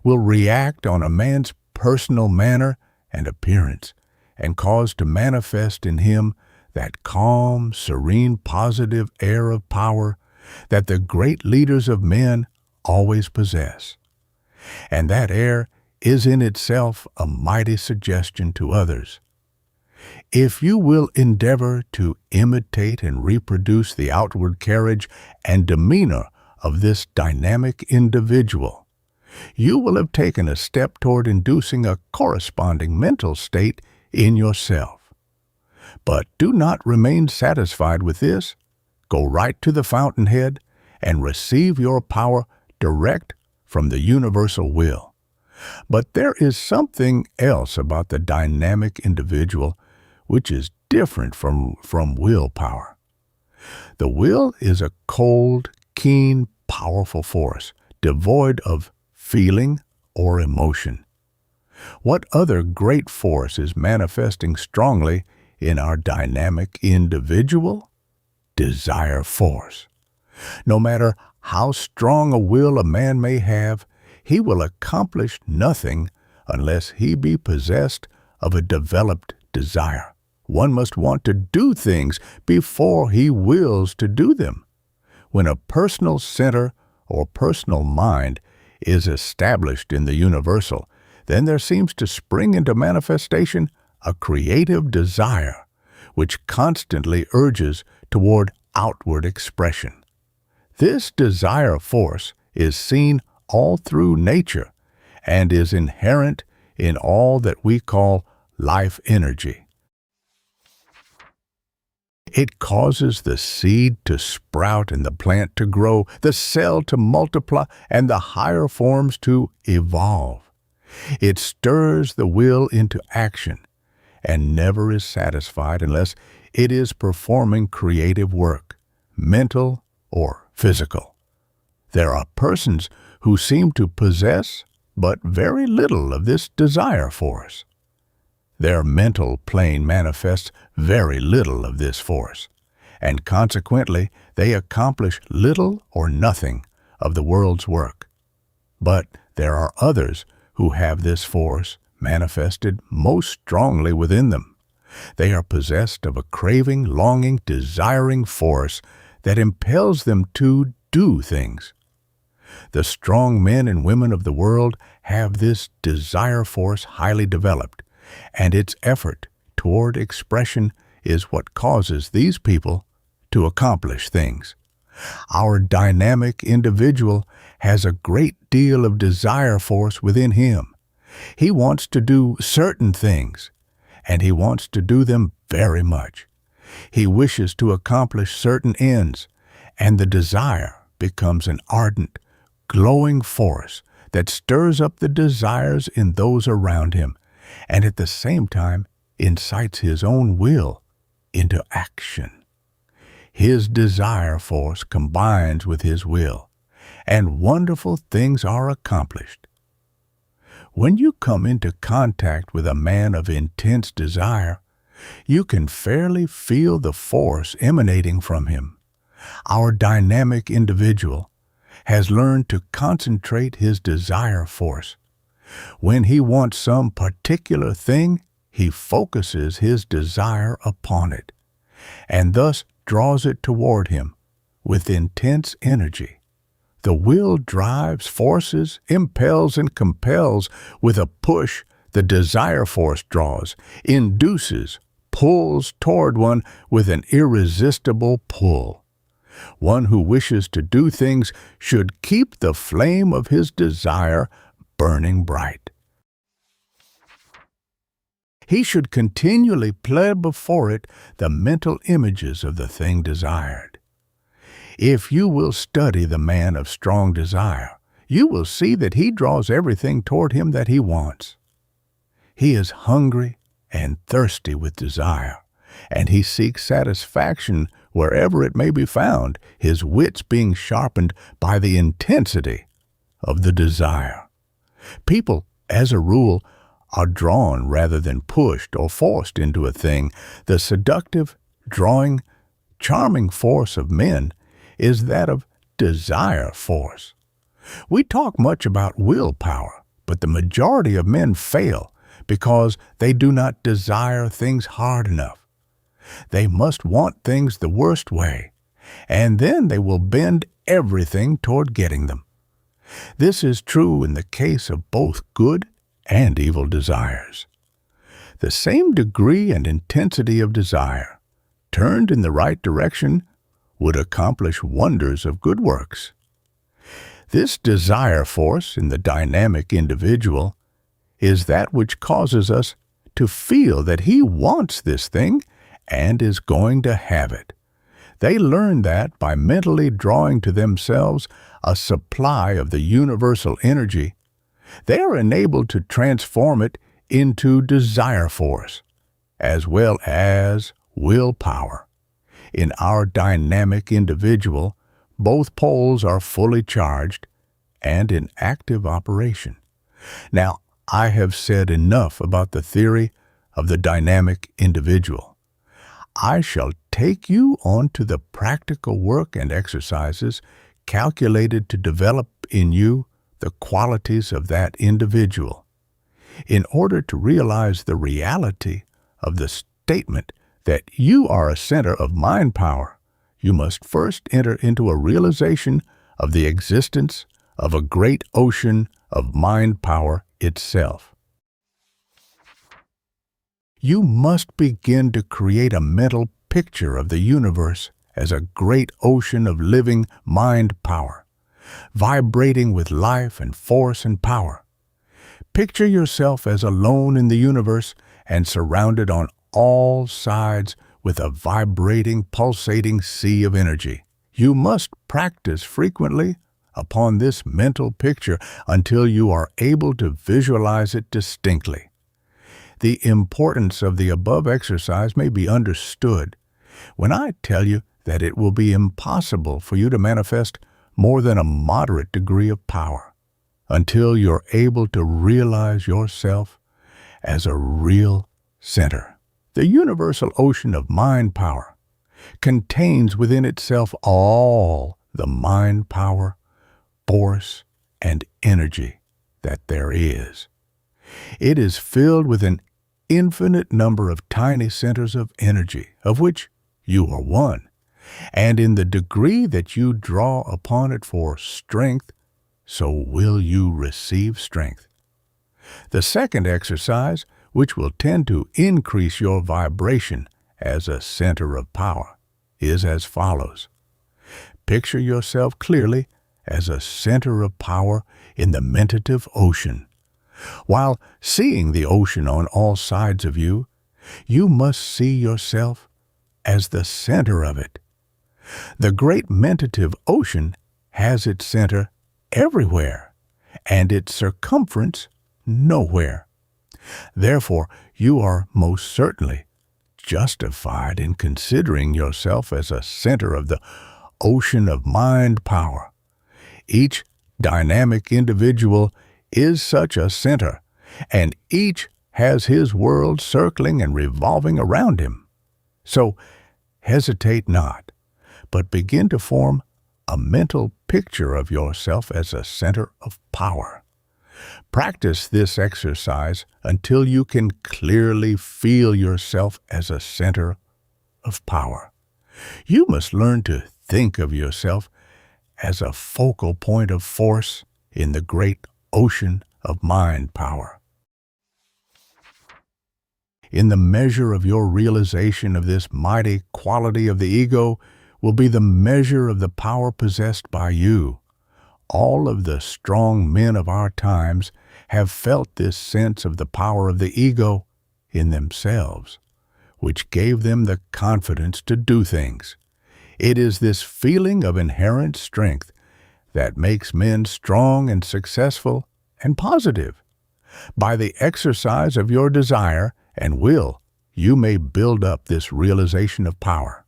S1: will react on a man's personal manner and appearance and cause to manifest in him that calm, serene, positive air of power that the great leaders of men always possess. And that air is in itself a mighty suggestion to others. If you will endeavor to imitate and reproduce the outward carriage and demeanor of this dynamic individual, you will have taken a step toward inducing a corresponding mental state in yourself. But do not remain satisfied with this. Go right to the fountainhead and receive your power direct from the universal will. But there is something else about the dynamic individual which is different from willpower. The will is a cold, keen, powerful force, devoid of feeling or emotion. What other great force is manifesting strongly in our dynamic individual? Desire force. No matter how strong a will a man may have, he will accomplish nothing unless he be possessed of a developed desire, One must want to do things before he wills to do them. When a personal center or personal mind is established in the universal, then there seems to spring into manifestation a creative desire, which constantly urges toward outward expression. This desire force is seen all through nature and is inherent in all that we call life energy. It causes the seed to sprout and the plant to grow, the cell to multiply, and the higher forms to evolve. It stirs the will into action and never is satisfied unless it is performing creative work, mental or physical. There are persons who seem to possess but very little of this desire force. Their mental plane manifests very little of this force, and consequently they accomplish little or nothing of the world's work. But there are others who have this force manifested most strongly within them. They are possessed of a craving, longing, desiring force that impels them to do things. The strong men and women of the world have this desire force highly developed, and its effort toward expression is what causes these people to accomplish things. Our dynamic individual has a great deal of desire force within him. He wants to do certain things, and he wants to do them very much. He wishes to accomplish certain ends, and the desire becomes an ardent, glowing force that stirs up the desires in those around him, and at the same time incites his own will into action. His desire force combines with his will, and wonderful things are accomplished. When you come into contact with a man of intense desire, you can fairly feel the force emanating from him. Our dynamic individual has learned to concentrate his desire force. When he wants some particular thing, he focuses his desire upon it, and thus draws it toward him with intense energy. The will drives, forces, impels, and compels. With a push, the desire force draws, induces, pulls toward one with an irresistible pull. One who wishes to do things should keep the flame of his desire burning bright. He should continually play before it the mental images of the thing desired. If you will study the man of strong desire, you will see that he draws everything toward him that he wants. He is hungry and thirsty with desire, and he seeks satisfaction wherever it may be found, his wits being sharpened by the intensity of the desire. People, as a rule, are drawn rather than pushed or forced into a thing. The seductive, drawing, charming force of men is that of desire force. We talk much about willpower, but the majority of men fail because they do not desire things hard enough. They must want things the worst way, and then they will bend everything toward getting them. This is true in the case of both good and evil desires. The same degree and intensity of desire, turned in the right direction, would accomplish wonders of good works. This desire force in the dynamic individual is that which causes us to feel that he wants this thing and is going to have it. They learn that by mentally drawing to themselves a supply of the universal energy, they are enabled to transform it into desire force, as well as willpower. In our dynamic individual, both poles are fully charged and in active operation. Now, I have said enough about the theory of the dynamic individual. I shall take you on to the practical work and exercises calculated to develop in you the qualities of that individual. In order to realize the reality of the statement that you are a center of mind power, you must first enter into a realization of the existence of a great ocean of mind power itself. You must begin to create a mental picture of the universe as a great ocean of living mind power, vibrating with life and force and power. Picture yourself as alone in the universe and surrounded on all sides with a vibrating, pulsating sea of energy. You must practice frequently upon this mental picture until you are able to visualize it distinctly. The importance of the above exercise may be understood when I tell you that it will be impossible for you to manifest more than a moderate degree of power until you're able to realize yourself as a real center. The universal ocean of mind power contains within itself all the mind power, force, and energy that there is. It is filled with an infinite number of tiny centers of energy, of which you are one, and in the degree that you draw upon it for strength, so will you receive strength. The second exercise, which will tend to increase your vibration as a center of power, is as follows. Picture yourself clearly as a center of power in the mentative ocean. While seeing the ocean on all sides of you, you must see yourself as the center of it. The great mentative ocean has its center everywhere and its circumference nowhere. Therefore, you are most certainly justified in considering yourself as a center of the ocean of mind power. Each dynamic individual is such a center, and each has his world circling and revolving around him. So hesitate not, but begin to form a mental picture of yourself as a center of power. Practice this exercise until you can clearly feel yourself as a center of power. You must learn to think of yourself as a focal point of force in the great ocean of mind power. In the measure of your realization of this mighty quality of the ego will be the measure of the power possessed by you. All of the strong men of our times have felt this sense of the power of the ego in themselves, which gave them the confidence to do things. It is this feeling of inherent strength that makes men strong and successful and positive. By the exercise of your desire and will, you may build up this realization of power.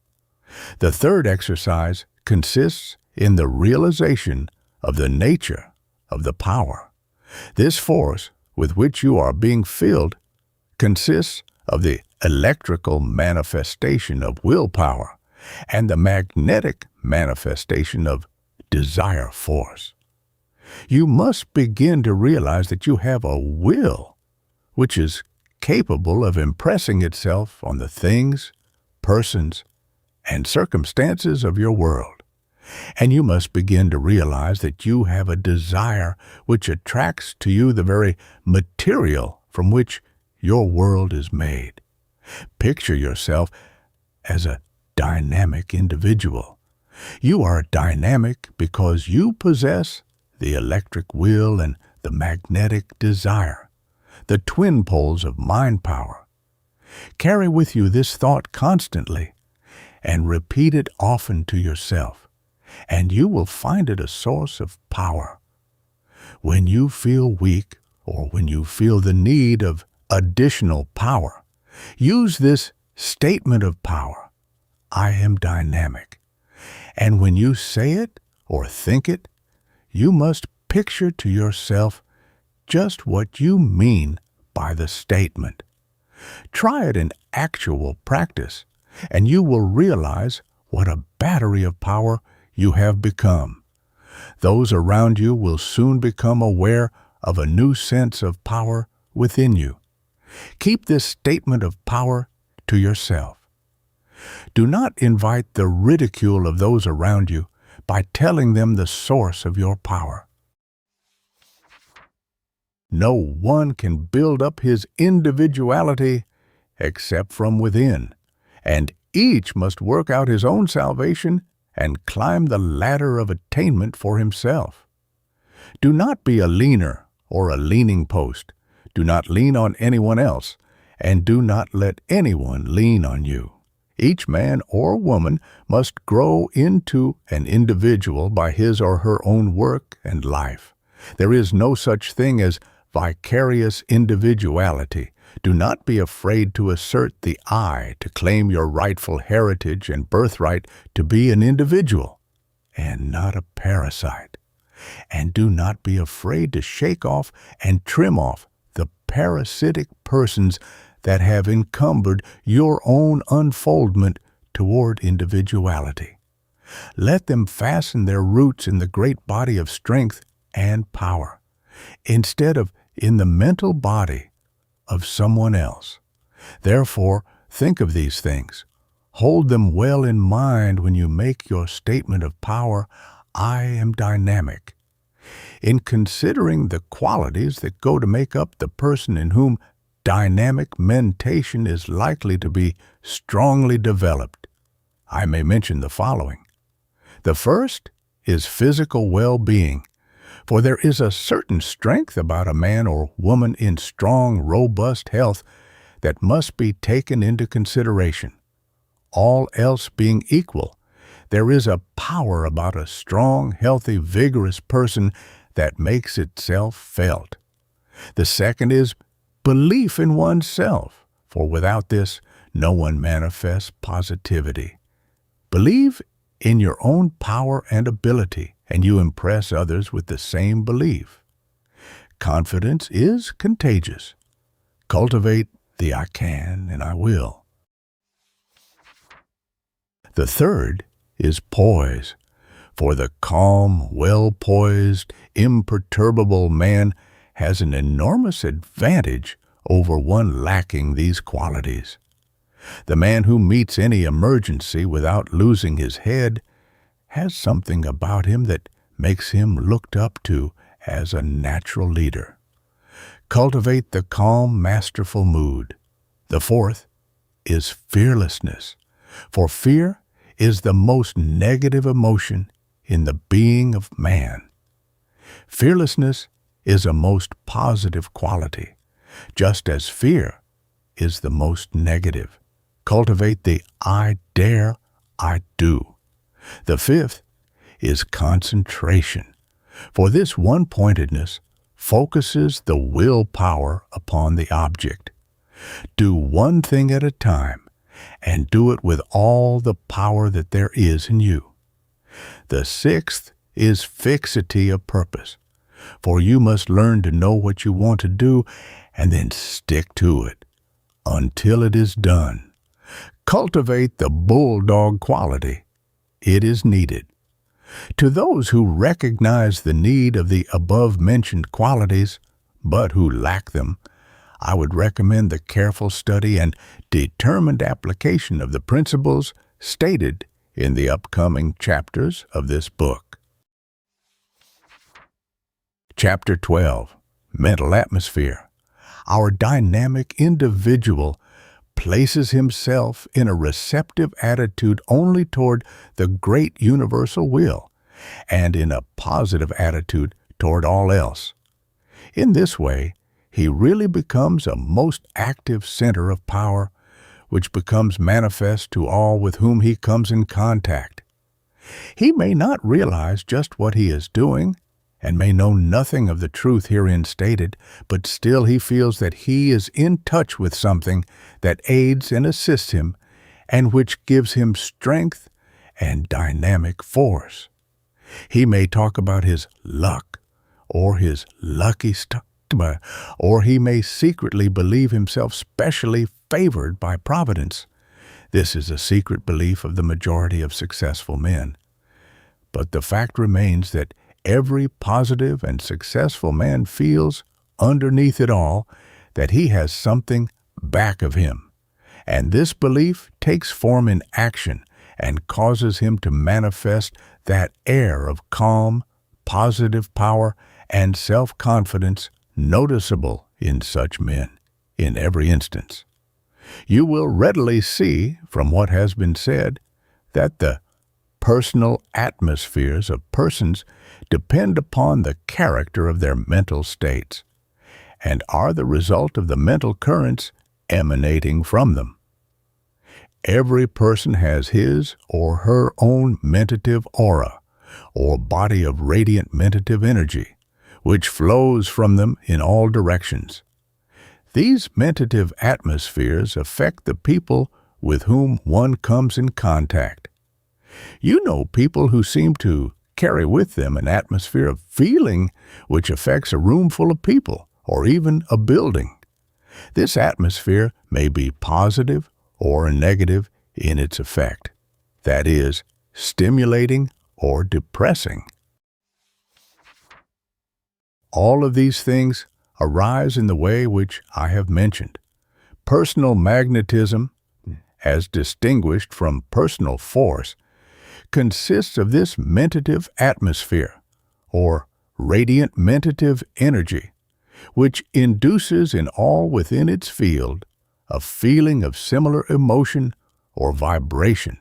S1: The third exercise consists in the realization of the nature of the power. This force with which you are being filled consists of the electrical manifestation of willpower and the magnetic manifestation of desire force. You must begin to realize that you have a will which is capable of impressing itself on the things, persons, and circumstances of your world. And you must begin to realize that you have a desire which attracts to you the very material from which your world is made. Picture yourself as a dynamic individual. You are dynamic because you possess the electric will and the magnetic desire, the twin poles of mind power. Carry with you this thought constantly and repeat it often to yourself, and you will find it a source of power. When you feel weak or when you feel the need of additional power, use this statement of power: I am dynamic. And when you say it or think it, you must picture to yourself just what you mean by the statement. Try it in actual practice, and you will realize what a battery of power you have become. Those around you will soon become aware of a new sense of power within you. Keep this statement of power to yourself. Do not invite the ridicule of those around you by telling them the source of your power. No one can build up his individuality except from within, and each must work out his own salvation and climb the ladder of attainment for himself. Do not be a leaner or a leaning post. Do not lean on anyone else, and do not let anyone lean on you. Each man or woman must grow into an individual by his or her own work and life. There is no such thing as vicarious individuality. Do not be afraid to assert the I, to claim your rightful heritage and birthright to be an individual and not a parasite. And do not be afraid to shake off and trim off the parasitic persons that have encumbered your own unfoldment toward individuality. Let them fasten their roots in the great body of strength and power, instead of in the mental body of someone else. Therefore, think of these things. Hold them well in mind when you make your statement of power, I am dynamic. In considering the qualities that go to make up the person in whom dynamic mentation is likely to be strongly developed, I may mention the following. The first is physical well-being, for there is a certain strength about a man or woman in strong, robust health that must be taken into consideration. All else being equal, there is a power about a strong, healthy, vigorous person that makes itself felt. The second is belief in oneself, for without this, no one manifests positivity. Believe in your own power and ability, and you impress others with the same belief. Confidence is contagious. Cultivate the I can and I will. The third is poise, for the calm, well-poised, imperturbable man has an enormous advantage over one lacking these qualities. The man who meets any emergency without losing his head has something about him that makes him looked up to as a natural leader. Cultivate the calm, masterful mood. The fourth is fearlessness, for fear is the most negative emotion in the being of man. Fearlessness is a most positive quality, just as fear is the most negative. Cultivate the I dare, I do. The fifth is concentration, for this one-pointedness focuses the willpower upon the object. Do one thing at a time, and do it with all the power that there is in you. The sixth is fixity of purpose, for you must learn to know what you want to do and then stick to it until it is done. Cultivate the bulldog quality. It is needed. To those who recognize the need of the above-mentioned qualities, but who lack them, I would recommend the careful study and determined application of the principles stated in the upcoming chapters of this book. Chapter 12, Mental Atmosphere. Our dynamic individual places himself in a receptive attitude only toward the great universal will, and in a positive attitude toward all else. In this way, he really becomes a most active center of power, which becomes manifest to all with whom he comes in contact. He may not realize just what he is doing, and may know nothing of the truth herein stated, but still he feels that he is in touch with something that aids and assists him, and which gives him strength and dynamic force. He may talk about his luck, or his lucky stuff, or he may secretly believe himself specially favored by Providence. This is a secret belief of the majority of successful men. But the fact remains that every positive and successful man feels, underneath it all, that he has something back of him, And this belief takes form in action and causes him to manifest that air of calm, positive power, and self-confidence noticeable in such men in every instance. You will readily see from what has been said that the personal atmospheres of persons depend upon the character of their mental states and are the result of the mental currents emanating from them. Every person has his or her own mentative aura, or body of radiant mentative energy, which flows from them in all directions. These mentative atmospheres affect the people with whom one comes in contact. You know people who seem to carry with them an atmosphere of feeling which affects a room full of people, or even a building. This atmosphere may be positive or negative in its effect, that is, stimulating or depressing. All of these things arise in the way which I have mentioned. Personal magnetism, as distinguished from personal force, consists of this mentative atmosphere, or radiant mentative energy, which induces in all within its field a feeling of similar emotion or vibration.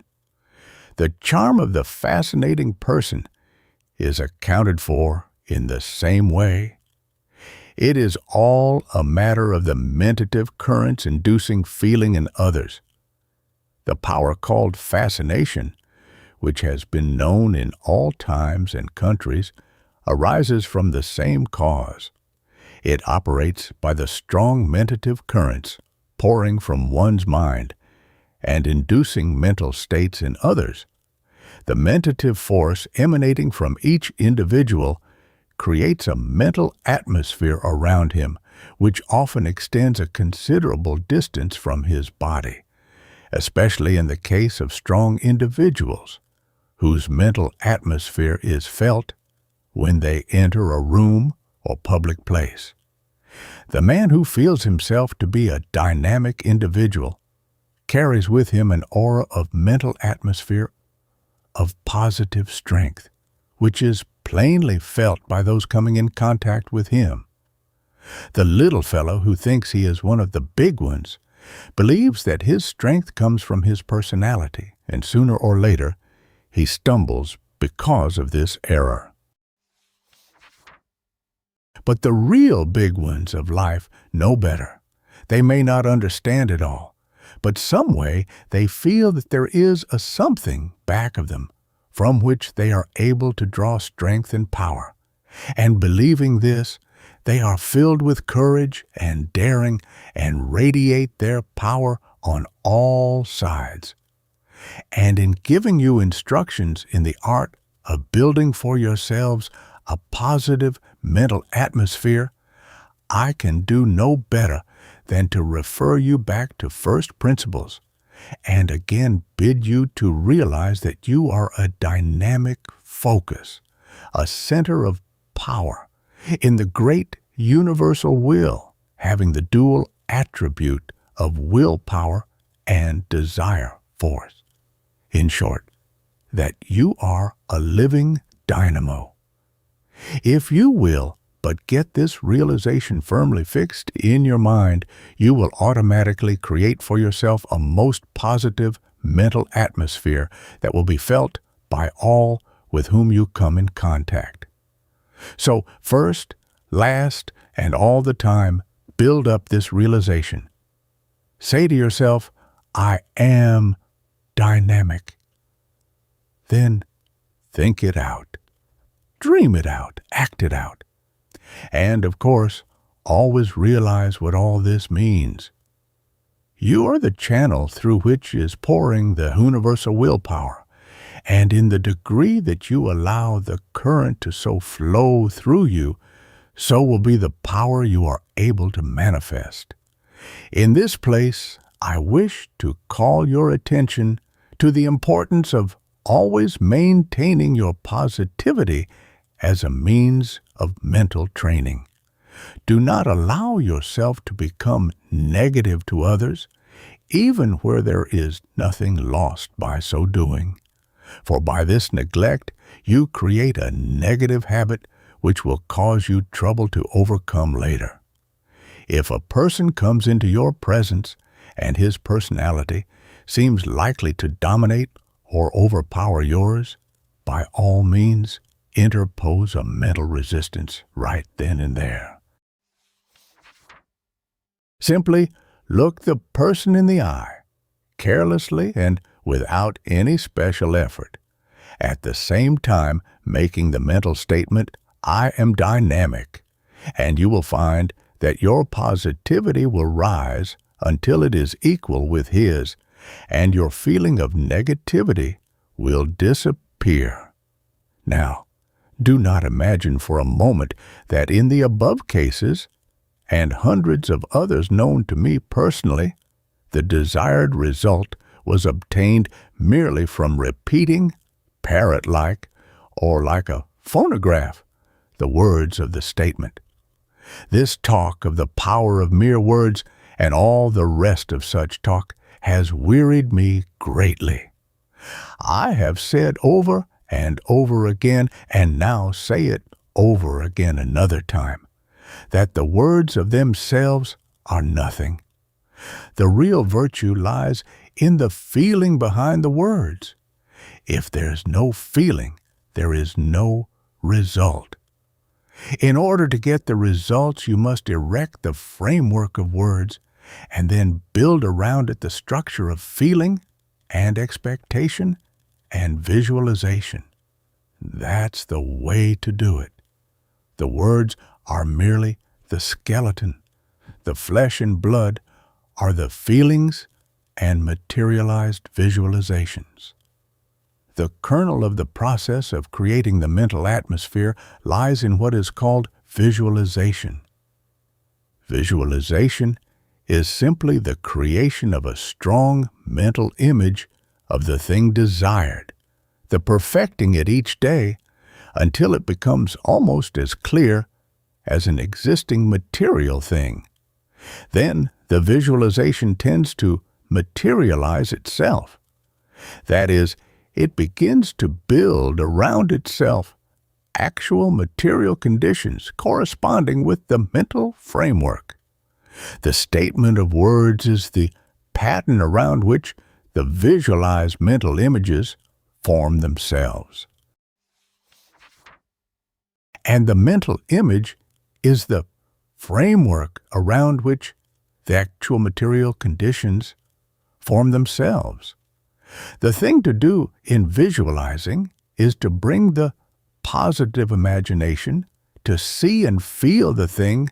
S1: The charm of the fascinating person is accounted for in the same way. It is all a matter of the mentative currents inducing feeling in others. The power called fascination, which has been known in all times and countries, arises from the same cause. It operates by the strong mentative currents pouring from one's mind and inducing mental states in others. The mentative force emanating from each individual creates a mental atmosphere around him, which often extends a considerable distance from his body, especially in the case of strong individuals, whose mental atmosphere is felt when they enter a room or public place. The man who feels himself to be a dynamic individual carries with him an aura of mental atmosphere of positive strength, which is plainly felt by those coming in contact with him. The little fellow who thinks he is one of the big ones believes that his strength comes from his personality, and sooner or later he stumbles because of this error. But the real big ones of life know better. They may not understand it all, but some way they feel that there is a something back of them from which they are able to draw strength and power. And believing this, they are filled with courage and daring and radiate their power on all sides. And in giving you instructions in the art of building for yourselves a positive mental atmosphere, I can do no better than to refer you back to first principles and again bid you to realize that you are a dynamic focus, a center of power in the great universal will, having the dual attribute of willpower and desire force. In short, that you are a living dynamo. If you will but get this realization firmly fixed in your mind, you will automatically create for yourself a most positive mental atmosphere that will be felt by all with whom you come in contact. So first, last, and all the time, build up this realization. Say to yourself, I am dynamic. Then think it out. Dream it out. Act it out. And, of course, always realize what all this means. You are the channel through which is pouring the universal willpower, and in the degree that you allow the current to so flow through you, so will be the power you are able to manifest. In this place, I wish to call your attention to the importance of always maintaining your positivity as a means of mental training. Do not allow yourself to become negative to others. even where there is nothing lost by so doing. For by this neglect you create a negative habit which will cause you trouble to overcome later. If a person comes into your presence and his personality seems likely to dominate or overpower yours, by all means interpose a mental resistance right then and there. Simply look the person in the eye, carelessly and without any special effort, at the same time making the mental statement, "I am dynamic," and you will find that your positivity will rise until it is equal with his, and your feeling of negativity will disappear. Now, do not imagine for a moment that in the above cases, and hundreds of others known to me personally, the desired result was obtained merely from repeating, parrot-like, or like a phonograph, the words of the statement. This talk of the power of mere words and all the rest of such talk has wearied me greatly. I have said over and over again, and now say it over again another time, that the words of themselves are nothing. The real virtue lies in the feeling behind the words. If there's no feeling, there is no result. In order to get the results, you must erect the framework of words and then build around it the structure of feeling and expectation and visualization. That's the way to do it. The words are merely the skeleton. The flesh and blood are the feelings and materialized visualizations. The kernel of the process of creating the mental atmosphere lies in what is called visualization. Visualization is simply the creation of a strong mental image of the thing desired, the perfecting it each day until it becomes almost as clear as an existing material thing. Then the visualization tends to materialize itself. That is, it begins to build around itself actual material conditions corresponding with the mental framework. The statement of words is the pattern around which the visualized mental images form themselves. And the mental image is the framework around which the actual material conditions form themselves. The thing to do in visualizing is to bring the positive imagination to see and feel the thing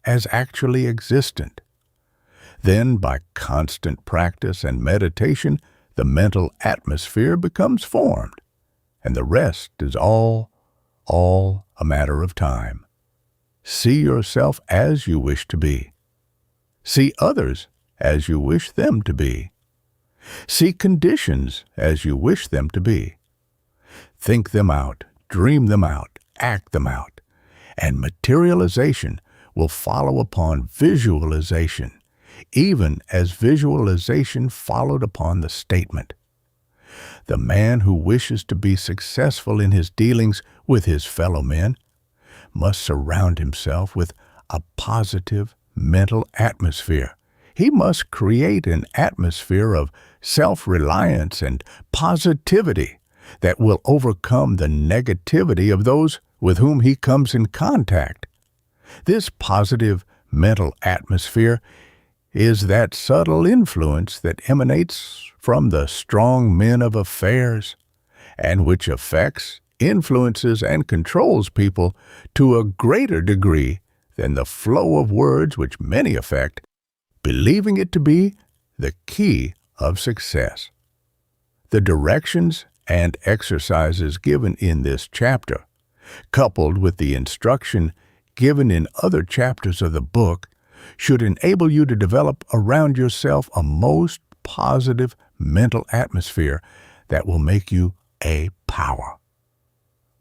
S1: as actually existent. Then, by constant practice and meditation, the mental atmosphere becomes formed, and the rest is all a matter of time. See yourself as you wish to be. See others as you wish them to be. See conditions as you wish them to be. Think them out, dream them out, act them out, and materialization will follow upon visualization, even as visualization followed upon the statement. The man who wishes to be successful in his dealings with his fellow men must surround himself with a positive mental atmosphere. He must create an atmosphere of self-reliance and positivity that will overcome the negativity of those with whom he comes in contact. This positive mental atmosphere is that subtle influence that emanates from the strong men of affairs, and which affects, influences, and controls people to a greater degree than the flow of words which many affect, believing it to be the key of success. The directions and exercises given in this chapter, coupled with the instruction given in other chapters of the book, should enable you to develop around yourself a most positive mental atmosphere that will make you a power.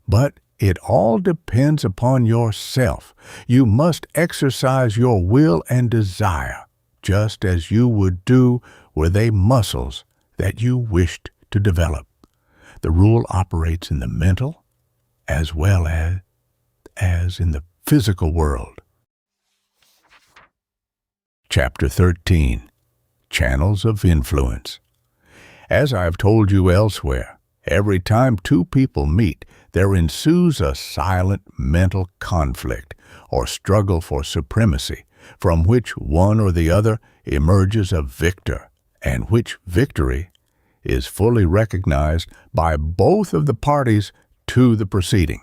S1: But it all depends upon yourself. You must exercise your will and desire, just as you would do were they muscles that you wished to develop. The rule operates in the mental as well as in the physical world. Chapter 13. Channels of Influence. As I've told you elsewhere, every time two people meet, there ensues a silent mental conflict or struggle for supremacy, from which one or the other emerges a victor, and which victory is fully recognized by both of the parties to the proceeding.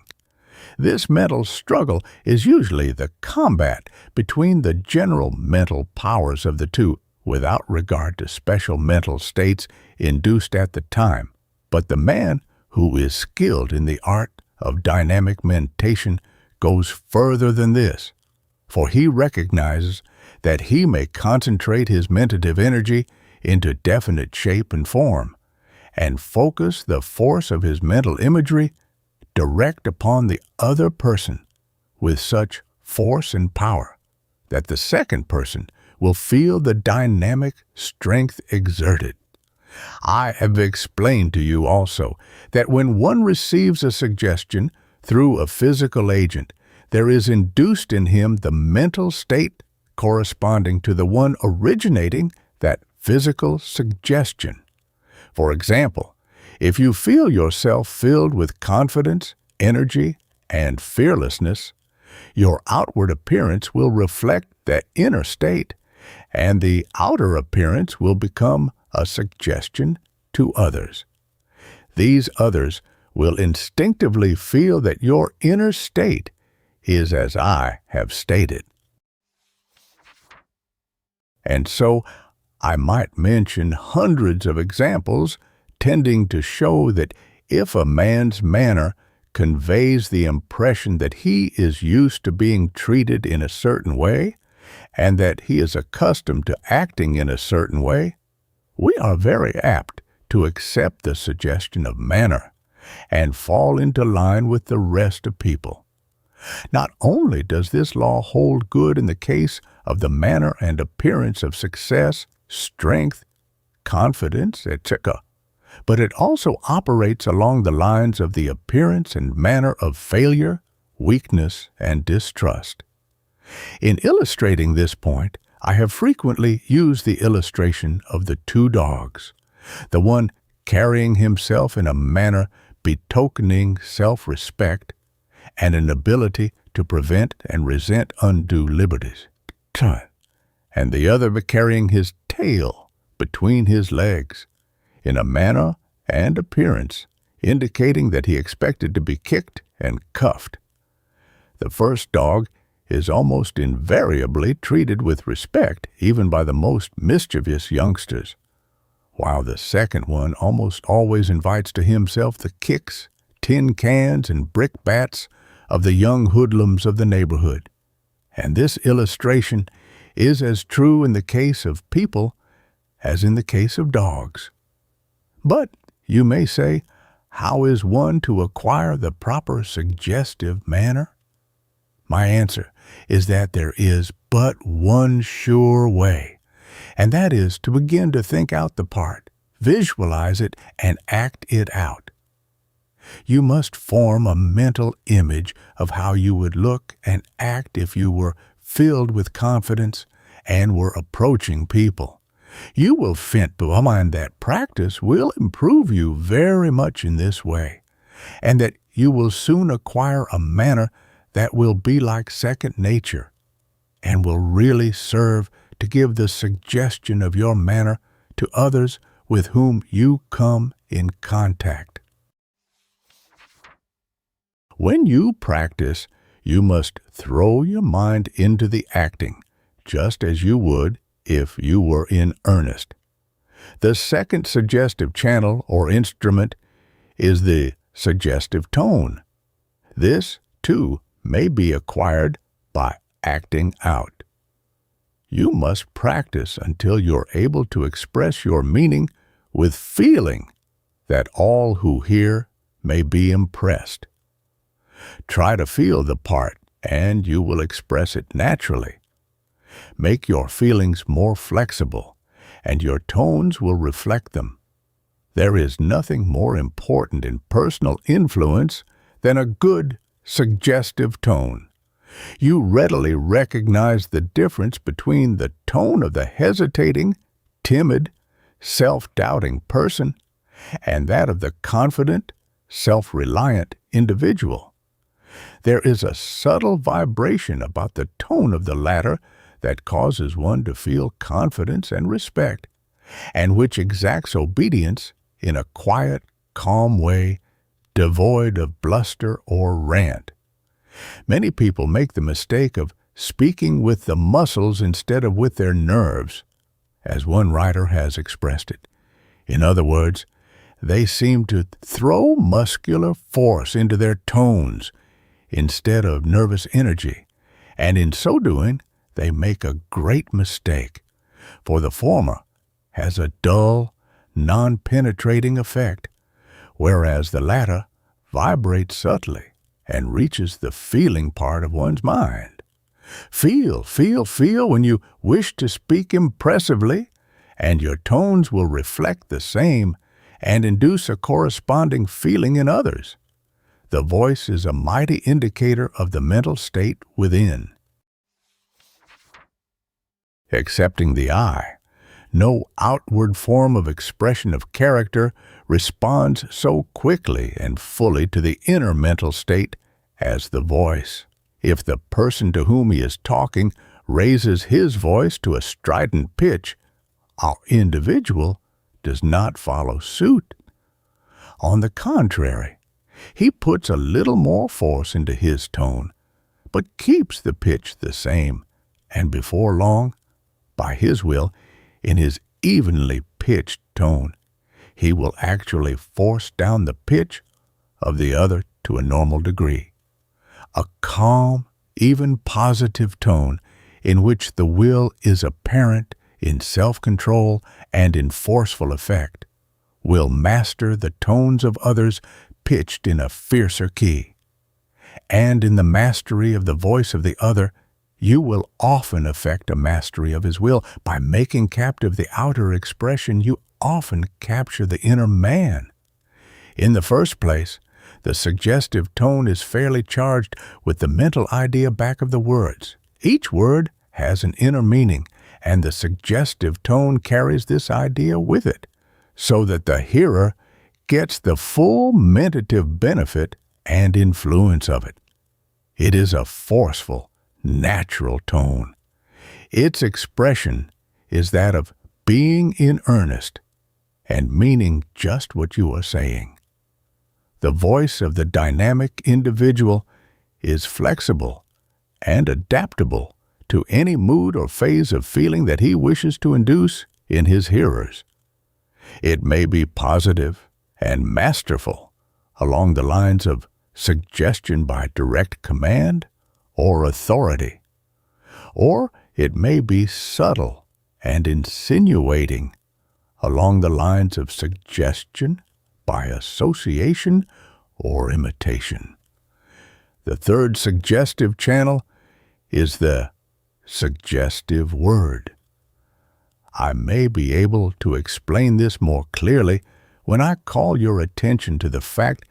S1: This mental struggle is usually the combat between the general mental powers of the two, without regard to special mental states induced at the time. But the man who is skilled in the art of dynamic mentation goes further than this, for he recognizes that he may concentrate his mentative energy into definite shape and form, and focus the force of his mental imagery direct upon the other person with such force and power that the second person will feel the dynamic strength exerted. I have explained to you also that when one receives a suggestion through a physical agent, there is induced in him the mental state corresponding to the one originating that physical suggestion. For example, if you feel yourself filled with confidence, energy, and fearlessness, your outward appearance will reflect that inner state, and the outer appearance will become a suggestion to others. These others will instinctively feel that your inner state is as I have stated. And so, I might mention hundreds of examples tending to show that if a man's manner conveys the impression that he is used to being treated in a certain way, and that he is accustomed to acting in a certain way, we are very apt to accept the suggestion of manner and fall into line with the rest of people. Not only does this law hold good in the case of the manner and appearance of success, strength, confidence, etc., but it also operates along the lines of the appearance and manner of failure, weakness, and distrust. In illustrating this point, I have frequently used the illustration of the two dogs, the one carrying himself in a manner betokening self-respect and an ability to prevent and resent undue liberties, and the other carrying his tail between his legs, in a manner and appearance indicating that he expected to be kicked and cuffed. The first dog is almost invariably treated with respect even by the most mischievous youngsters, while the second one almost always invites to himself the kicks, tin cans, and brickbats of the young hoodlums of the neighborhood. And this illustration is as true in the case of people as in the case of dogs. But, you may say, how is one to acquire the proper suggestive manner? My answer is that there is but one sure way, and that is to begin to think out the part, visualize it, and act it out. You must form a mental image of how you would look and act if you were filled with confidence and were approaching people. You will find that practice will improve you very much in this way, and that you will soon acquire a manner that will be like second nature, and will really serve to give the suggestion of your manner to others with whom you come in contact. When you practice, you must throw your mind into the acting, just as you would if you were in earnest. The second suggestive channel or instrument is the suggestive tone. This, too, may be acquired by acting out. You must practice until you're able to express your meaning with feeling that all who hear may be impressed. Try to feel the part, and you will express it naturally. Make your feelings more flexible, and your tones will reflect them. There is nothing more important in personal influence than a good, suggestive tone. You readily recognize the difference between the tone of the hesitating, timid, self-doubting person and that of the confident, self-reliant individual. There is a subtle vibration about the tone of the latter that causes one to feel confidence and respect, and which exacts obedience in a quiet, calm way, devoid of bluster or rant. Many people make the mistake of speaking with the muscles instead of with their nerves, as one writer has expressed it. In other words, they seem to throw muscular force into their tones instead of nervous energy, and in so doing, they make a great mistake, for the former has a dull, non-penetrating effect, whereas the latter vibrates subtly and reaches the feeling part of one's mind. Feel when you wish to speak impressively, and your tones will reflect the same and induce a corresponding feeling in others. The voice is a mighty indicator of the mental state within. Excepting the eye, no outward form of expression of character responds so quickly and fully to the inner mental state as the voice. If the person to whom he is talking raises his voice to a strident pitch, our individual does not follow suit. On the contrary, he puts a little more force into his tone, but keeps the pitch the same, and before long, by his will, in his evenly pitched tone, he will actually force down the pitch of the other to a normal degree. A calm, even positive tone in which the will is apparent in self-control and in forceful effect will master the tones of others pitched in a fiercer key. And in the mastery of the voice of the other, you will often effect a mastery of his will. By making captive the outer expression, you often capture the inner man. In the first place, the suggestive tone is fairly charged with the mental idea back of the words. Each word has an inner meaning, and the suggestive tone carries this idea with it, so that the hearer gets the full mentative benefit and influence of it. It is a forceful, natural tone. Its expression is that of being in earnest and meaning just what you are saying. The voice of the dynamic individual is flexible and adaptable to any mood or phase of feeling that he wishes to induce in his hearers. It may be positive and masterful along the lines of suggestion by direct command or authority, or it may be subtle and insinuating along the lines of suggestion by association or imitation. The third suggestive channel is the suggestive word. I may be able to explain this more clearly when I call your attention to the fact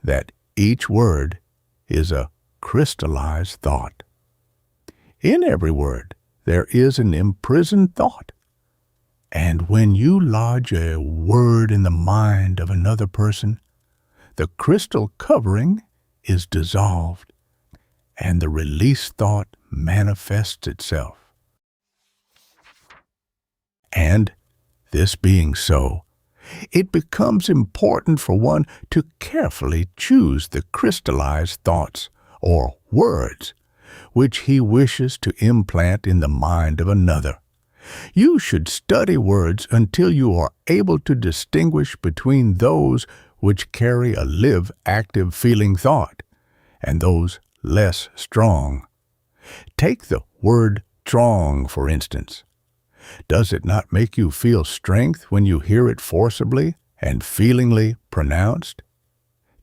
S1: that each word is a crystallized thought. In every word, there is an imprisoned thought. And when you lodge a word in the mind of another person, the crystal covering is dissolved, and the released thought manifests itself. And, this being so, it becomes important for one to carefully choose the crystallized thoughts or words which he wishes to implant in the mind of another. You should study words until you are able to distinguish between those which carry a live, active, feeling thought and those less strong. Take the word strong, for instance. Does it not make you feel strength when you hear it forcibly and feelingly pronounced?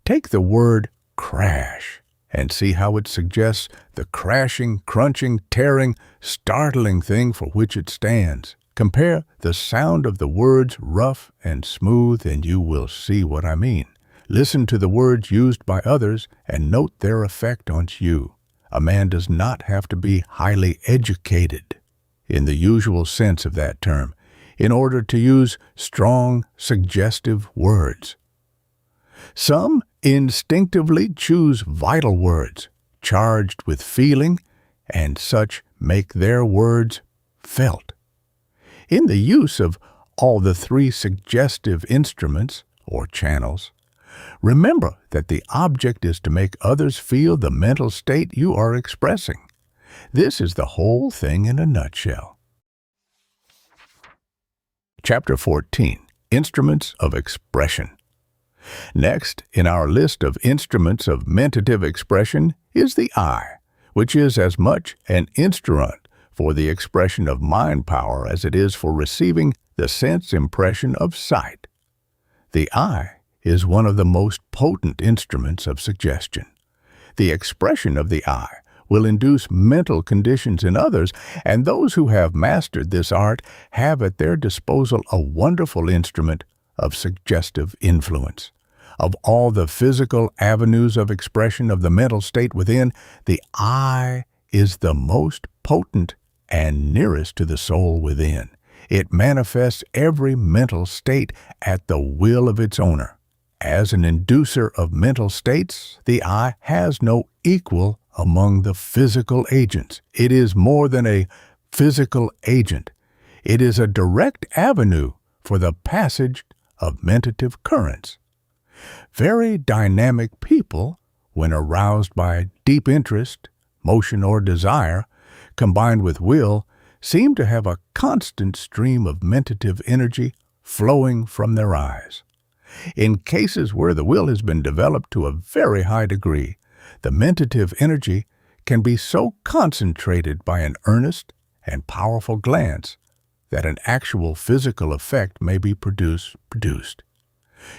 S1: Take the word crash and see how it suggests the crashing, crunching, tearing, startling thing for which it stands. Compare the sound of the words rough and smooth, and you will see what I mean. Listen to the words used by others and note their effect on you. A man does not have to be highly educated, in the usual sense of that term, in order to use strong, suggestive words. Some instinctively choose vital words, charged with feeling, and such make their words felt. In the use of all the three suggestive instruments, or channels, remember that the object is to make others feel the mental state you are expressing. This is the whole thing in a nutshell. Chapter 14. Instruments of Expression. Next, in our list of instruments of mentative expression is the eye, which is as much an instrument for the expression of mind power as it is for receiving the sense impression of sight. The eye is one of the most potent instruments of suggestion. The expression of the eye will induce mental conditions in others, and those who have mastered this art have at their disposal a wonderful instrument of suggestive influence. Of all the physical avenues of expression of the mental state within, the eye is the most potent and nearest to the soul within. It manifests every mental state at the will of its owner. As an inducer of mental states, the eye has no equal among the physical agents. It is more than a physical agent. It is a direct avenue for the passage of mentative currents. Very dynamic people, when aroused by deep interest, motion, or desire, combined with will, seem to have a constant stream of mentative energy flowing from their eyes. In cases where the will has been developed to a very high degree, the mentative energy can be so concentrated by an earnest and powerful glance that an actual physical effect may be produced.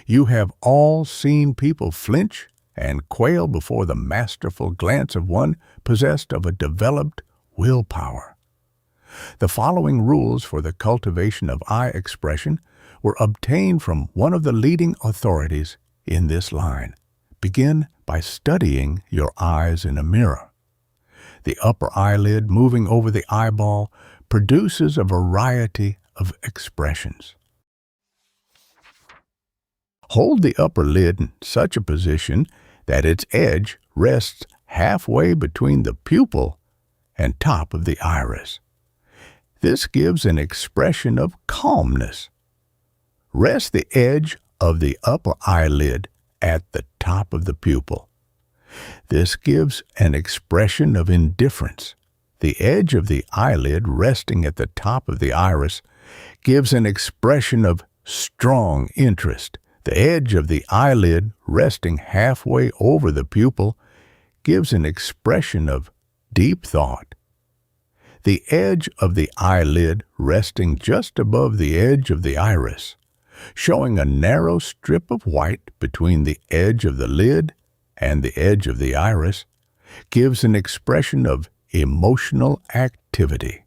S1: You have all seen people flinch and quail before the masterful glance of one possessed of a developed willpower. The following rules for the cultivation of eye expression were obtained from one of the leading authorities in this line. Begin by studying your eyes in a mirror. The upper eyelid moving over the eyeball produces a variety of expressions. Hold the upper lid in such a position that its edge rests halfway between the pupil and top of the iris. This gives an expression of calmness. Rest the edge of the upper eyelid at the top of the pupil. This gives an expression of indifference. The edge of the eyelid resting at the top of the iris gives an expression of strong interest. The edge of the eyelid resting halfway over the pupil gives an expression of deep thought. The edge of the eyelid resting just above the edge of the iris, showing a narrow strip of white between the edge of the lid and the edge of the iris, gives an expression of emotional activity.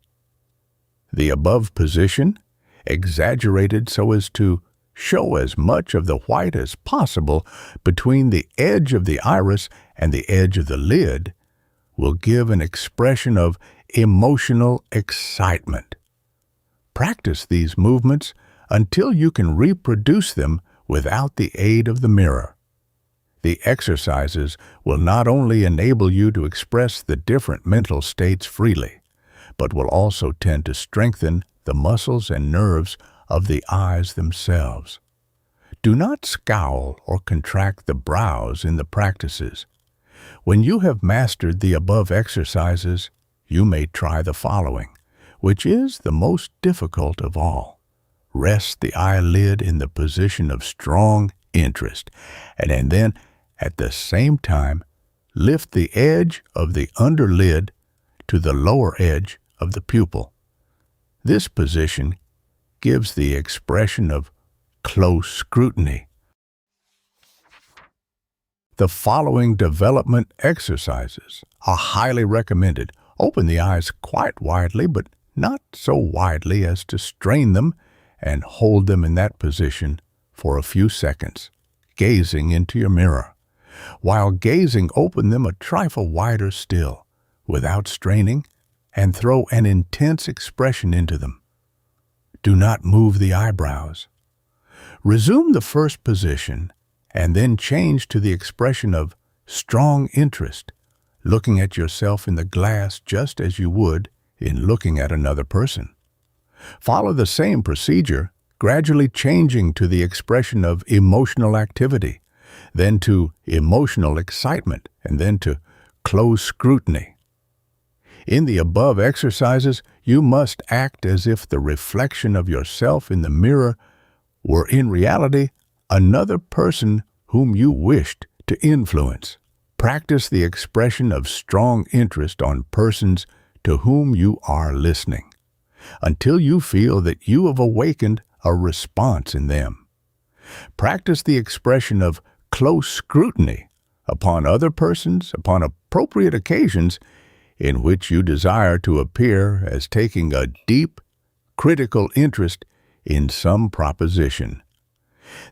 S1: The above position, exaggerated so as to show as much of the white as possible between the edge of the iris and the edge of the lid, will give an expression of emotional excitement. Practice these movements until you can reproduce them without the aid of the mirror. The exercises will not only enable you to express the different mental states freely, but will also tend to strengthen the muscles and nerves of the eyes themselves. Do not scowl or contract the brows in the practices. When you have mastered the above exercises, you may try the following, which is the most difficult of all. Rest the eyelid in the position of strong interest, and then, at the same time, lift the edge of the underlid to the lower edge of the pupil. This position gives the expression of close scrutiny. The following development exercises are highly recommended. Open the eyes quite widely, but not so widely as to strain them, and hold them in that position for a few seconds, gazing into your mirror. While gazing, open them a trifle wider still, without straining, and throw an intense expression into them. Do not move the eyebrows. Resume the first position, and then change to the expression of strong interest, looking at yourself in the glass just as you would in looking at another person. Follow the same procedure, gradually changing to the expression of emotional activity, then to emotional excitement, and then to close scrutiny. In the above exercises, you must act as if the reflection of yourself in the mirror were in reality another person whom you wished to influence. Practice the expression of strong interest on persons to whom you are listening, until you feel that you have awakened a response in them. Practice the expression of close scrutiny upon other persons upon appropriate occasions in which you desire to appear as taking a deep, critical interest in some proposition.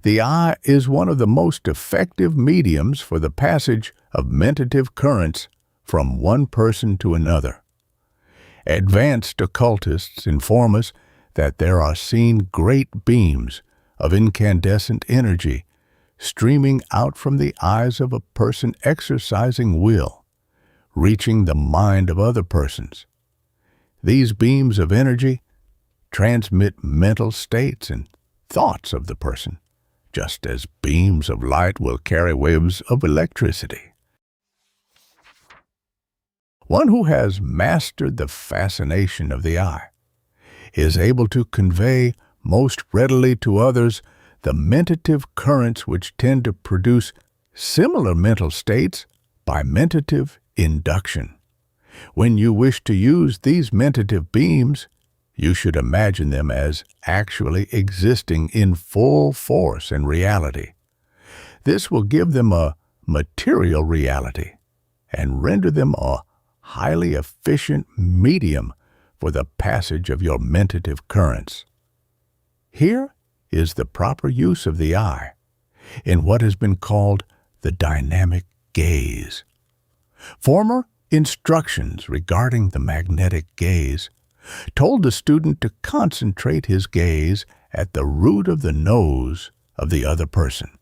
S1: The eye is one of the most effective mediums for the passage of mentative currents from one person to another. Advanced occultists inform us that there are seen great beams of incandescent energy streaming out from the eyes of a person exercising will, reaching the mind of other persons. These beams of energy transmit mental states and thoughts of the person, just as beams of light will carry waves of electricity. One who has mastered the fascination of the eye is able to convey most readily to others the mentative currents which tend to produce similar mental states by mentative induction. When you wish to use these mentative beams, you should imagine them as actually existing in full force and reality. This will give them a material reality and render them a highly efficient medium for the passage of your mentative currents. Here is the proper use of the eye in what has been called the dynamic gaze. Former instructions regarding the magnetic gaze told the student to concentrate his gaze at the root of the nose of the other person,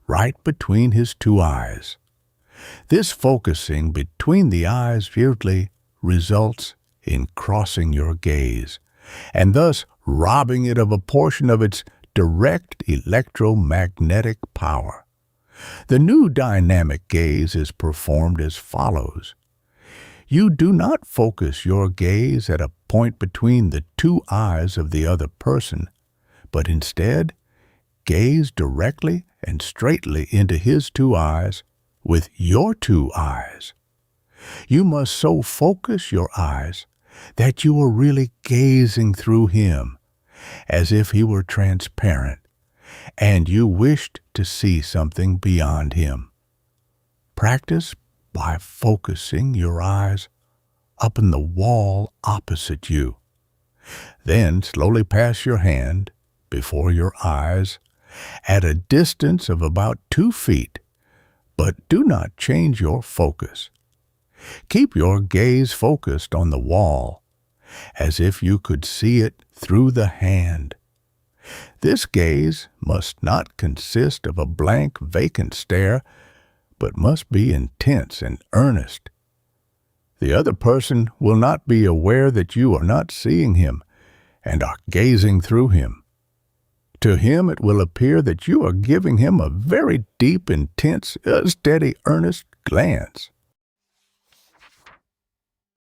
S1: right between his two eyes. This focusing between the eyes weirdly results in crossing your gaze, and thus robbing it of a portion of its direct electromagnetic power. The new dynamic gaze is performed as follows. You do not focus your gaze at a point between the two eyes of the other person, but instead gaze directly and straightly into his two eyes with your two eyes. You must so focus your eyes that you are really gazing through him, as if he were transparent, and you wished to see something beyond him. Practice by focusing your eyes up in the wall opposite you. Then slowly pass your hand before your eyes at a distance of about 2 feet, but do not change your focus. Keep your gaze focused on the wall, as if you could see it through the hand. This gaze must not consist of a blank, vacant stare, but must be intense and earnest. The other person will not be aware that you are not seeing him and are gazing through him. To him it will appear that you are giving him a very deep, intense, steady, earnest glance.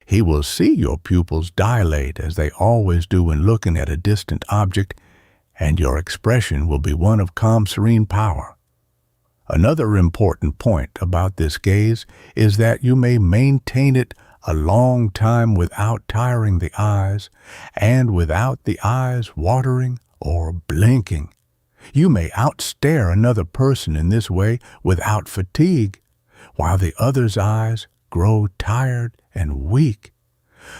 S1: He will see your pupils dilate as they always do when looking at a distant object, and your expression will be one of calm, serene power. Another important point about this gaze is that you may maintain it a long time without tiring the eyes, and without the eyes watering or blinking. You may outstare another person in this way without fatigue, while the other's eyes grow tired and weak.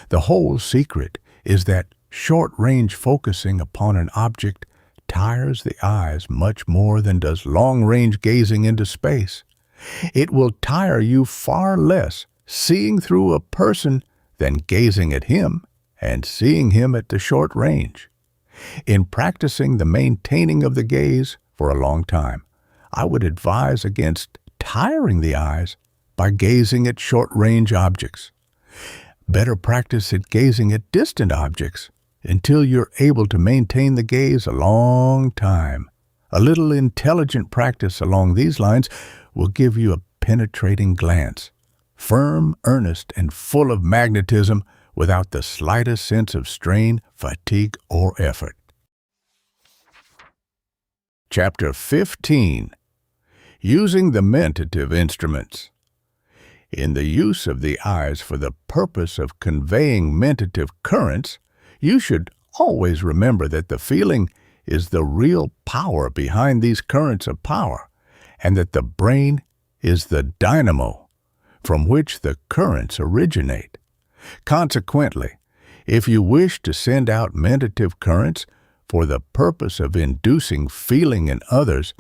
S1: The whole secret is that short-range focusing upon an object tires the eyes much more than does long-range gazing into space. It will tire you far less seeing through a person than gazing at him and seeing him at the short range. In practicing the maintaining of the gaze for a long time, I would advise against tiring the eyes by gazing at short-range objects. Better practice at gazing at distant objects until you're able to maintain the gaze a long time. A little intelligent practice along these lines will give you a penetrating glance, firm, earnest, and full of magnetism without the slightest sense of strain, fatigue, or effort. Chapter 15. Using the Mentative Instruments. In the use of the eyes for the purpose of conveying mentative currents, you should always remember that the feeling is the real power behind these currents of power, and that the brain is the dynamo from which the currents originate. Consequently, if you wish to send out mentative currents for the purpose of inducing feeling in others,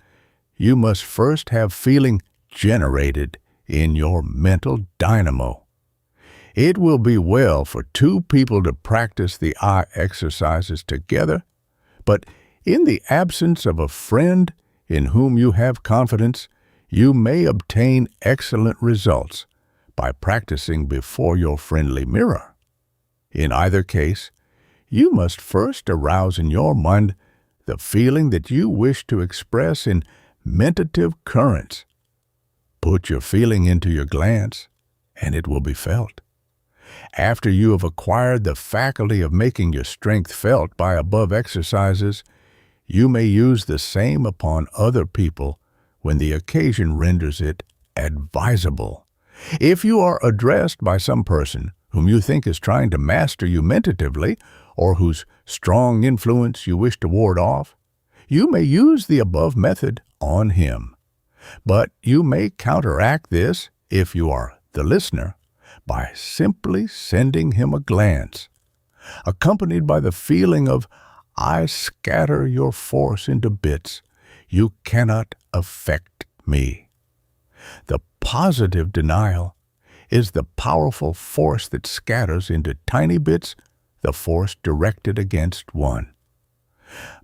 S1: you must first have feeling generated in your mental dynamo. It will be well for two people to practice the eye exercises together, but in the absence of a friend in whom you have confidence, you may obtain excellent results by practicing before your friendly mirror. In either case, you must first arouse in your mind the feeling that you wish to express in mentative currents. Put your feeling into your glance, and it will be felt. After you have acquired the faculty of making your strength felt by above exercises, you may use the same upon other people when the occasion renders it advisable. If you are addressed by some person whom you think is trying to master you mentatively, or whose strong influence you wish to ward off, you may use the above method on him. But you may counteract this, if you are the listener, by simply sending him a glance, accompanied by the feeling of, "I scatter your force into bits. You cannot affect me." The positive denial is the powerful force that scatters into tiny bits the force directed against one.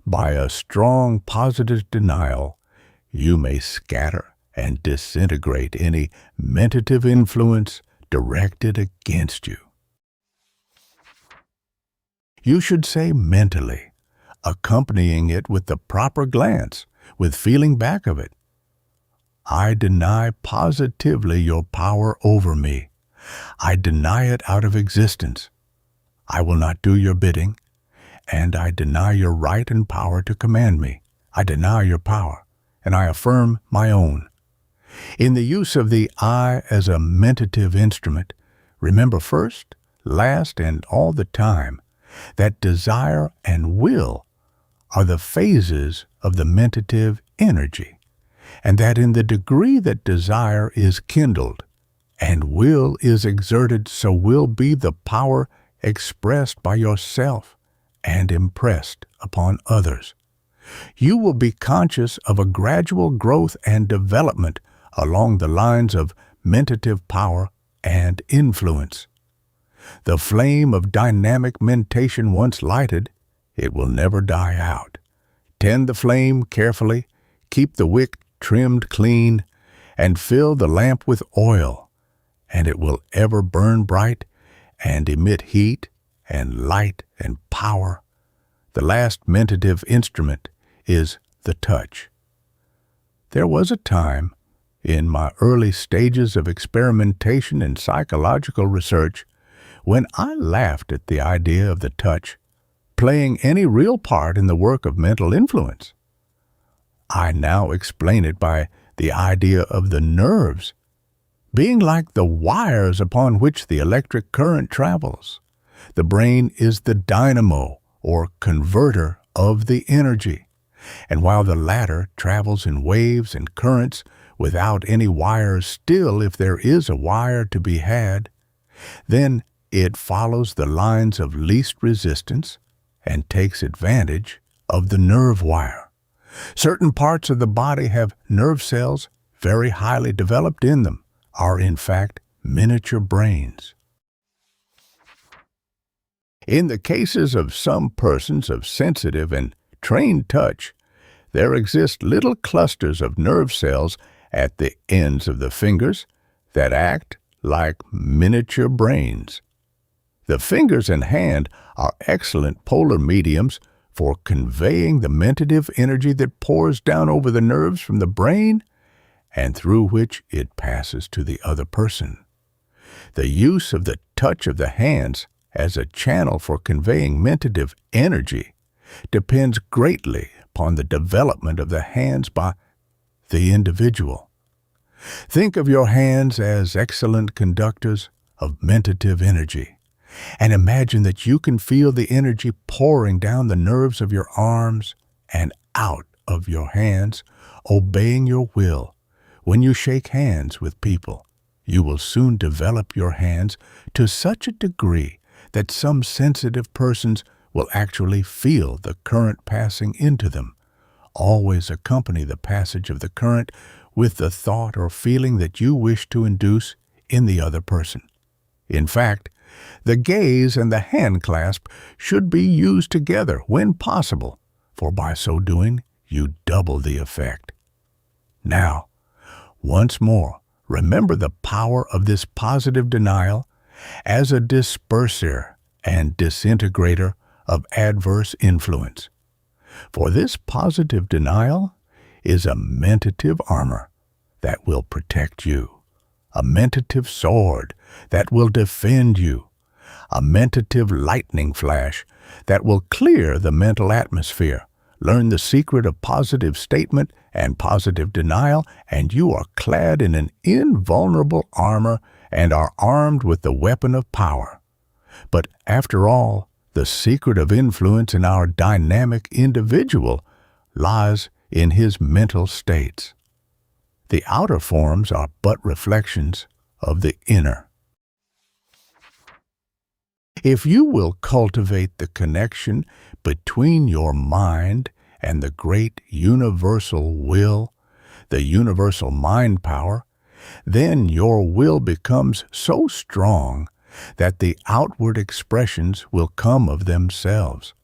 S1: By a strong positive denial, you may scatter and disintegrate any mentative influence directed against you. You should say mentally, accompanying it with the proper glance, with feeling back of it, "I deny positively your power over me. I deny it out of existence. I will not do your bidding, and I deny your right and power to command me. I deny your power, and I affirm my own." In the use of the I as a mentative instrument, remember first, last, and all the time that desire and will are the phases of the mentative energy, and that in the degree that desire is kindled and will is exerted, so will be the power expressed by yourself and impressed upon others. You will be conscious of a gradual growth and development along the lines of mentative power and influence. The flame of dynamic mentation once lighted, it will never die out. Tend the flame carefully, keep the wick trimmed clean, and fill the lamp with oil, and it will ever burn bright and emit heat and light and power. The last mentative instrument is the touch. There was a time, in my early stages of experimentation and psychological research, when I laughed at the idea of the touch playing any real part in the work of mental influence. I now explain it by the idea of the nerves being like the wires upon which the electric current travels. The brain is the dynamo, or converter, of the energy, and while the latter travels in waves and currents without any wires, still if there is a wire to be had, then it follows the lines of least resistance and takes advantage of the nerve wire. Certain parts of the body have nerve cells very highly developed in them, are in fact miniature brains. In the cases of some persons of sensitive and trained touch, there exist little clusters of nerve cells at the ends of the fingers that act like miniature brains. The fingers and hand are excellent polar mediums for conveying the mentative energy that pours down over the nerves from the brain and through which it passes to the other person. The use of the touch of the hands as a channel for conveying mentative energy depends greatly upon the development of the hands by the individual. Think of your hands as excellent conductors of mentative energy, and imagine that you can feel the energy pouring down the nerves of your arms and out of your hands, obeying your will. When you shake hands with people, you will soon develop your hands to such a degree that some sensitive persons will actually feel the current passing into them. Always accompany the passage of the current with the thought or feeling that you wish to induce in the other person. In fact, the gaze and the hand clasp should be used together when possible, for by so doing, you double the effect. Now, once more, remember the power of this positive denial as a disperser and disintegrator of adverse influence. For this positive denial is a mentative armor that will protect you, a mentative sword that will defend you, a mentative lightning flash that will clear the mental atmosphere. Learn the secret of positive statement and positive denial, and you are clad in an invulnerable armor and are armed with the weapon of power. But after all, the secret of influence in our dynamic individual lies in his mental states. The outer forms are but reflections of the inner. If you will cultivate the connection between your mind and the great universal will, the universal mind power, then your will becomes so strong that the outward expressions will come of themselves.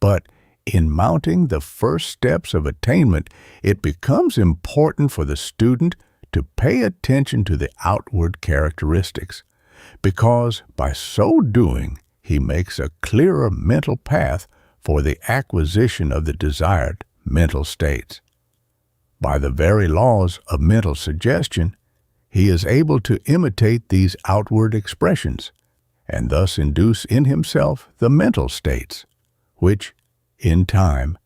S1: But in mounting the first steps of attainment, it becomes important for the student to pay attention to the outward characteristics, because by so doing, he makes a clearer mental path for the acquisition of the desired mental states. By the very laws of mental suggestion, he is able to imitate these outward expressions, and thus induce in himself the mental states, which, in time,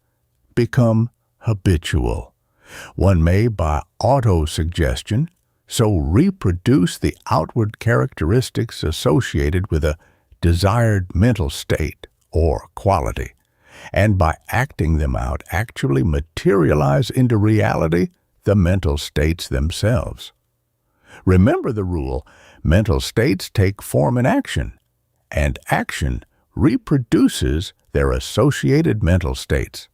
S1: become habitual. One may, by auto-suggestion, so reproduce the outward characteristics associated with a desired mental state or quality, and by acting them out actually materialize into reality the mental states themselves. Remember the rule, mental states take form in action, and action reproduces their associated mental states.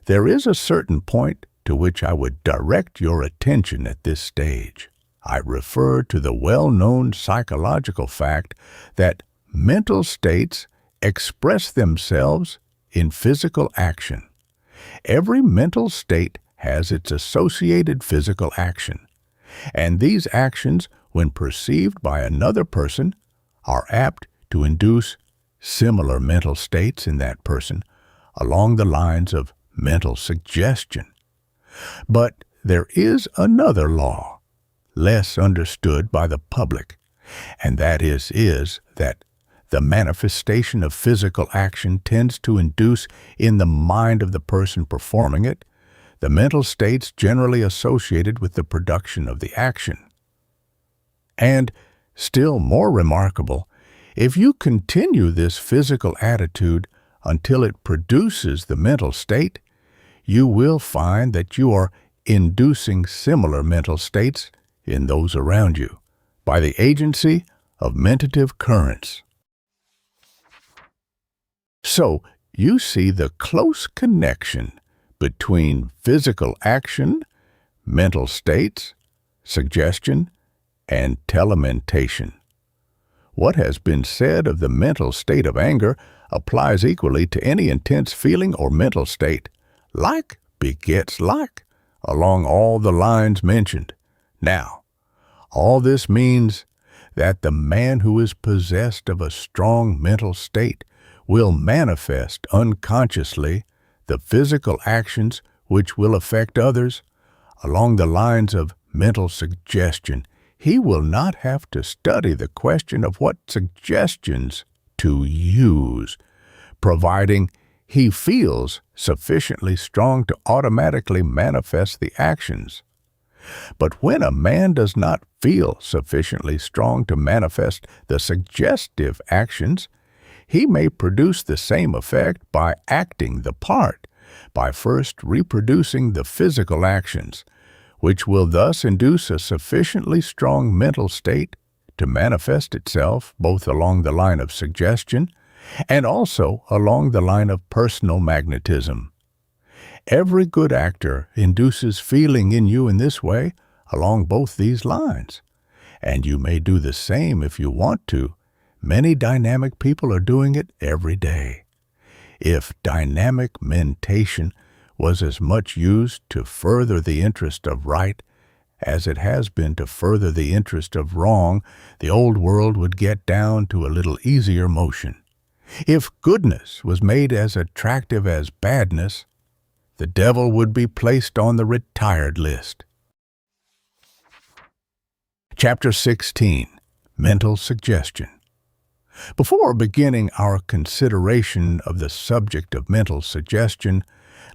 S1: There is a certain point to which I would direct your attention at this stage. I refer to the well-known psychological fact that mental states express themselves in physical action. Every mental state has its associated physical action, and these actions, when perceived by another person, are apt to induce similar mental states in that person along the lines of mental suggestion. But there is another law, less understood by the public, and that is that the manifestation of physical action tends to induce in the mind of the person performing it the mental states generally associated with the production of the action. And, still more remarkable, if you continue this physical attitude until it produces the mental state, you will find that you are inducing similar mental states in those around you by the agency of mentative currents. So, you see the close connection between physical action, mental states, suggestion, and telementation. What has been said of the mental state of anger applies equally to any intense feeling or mental state. Like begets like, along all the lines mentioned. Now, all this means that the man who is possessed of a strong mental state will manifest unconsciously the physical actions which will affect others along the lines of mental suggestion. He will not have to study the question of what suggestions to use, providing he feels sufficiently strong to automatically manifest the actions. But when a man does not feel sufficiently strong to manifest the suggestive actions, he may produce the same effect by acting the part, by first reproducing the physical actions, which will thus induce a sufficiently strong mental state to manifest itself both along the line of suggestion and also along the line of personal magnetism. Every good actor induces feeling in you in this way along both these lines, and you may do the same if you want to. Many dynamic people are doing it every day. If dynamic mentation was as much used to further the interest of right as it has been to further the interest of wrong, the old world would get down to a little easier motion. If goodness was made as attractive as badness, the devil would be placed on the retired list. Chapter 16. Mental Suggestion. Before beginning our consideration of the subject of mental suggestion,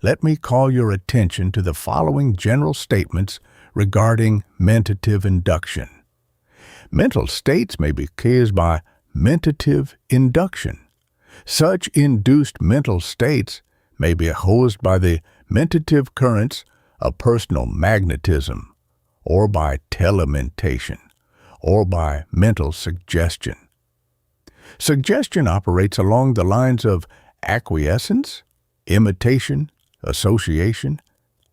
S1: let me call your attention to the following general statements regarding mentative induction. Mental states may be caused by mentative induction. Such induced mental states may be caused by the mentative currents of personal magnetism, or by telementation, or by mental suggestion. Suggestion operates along the lines of acquiescence, imitation, association,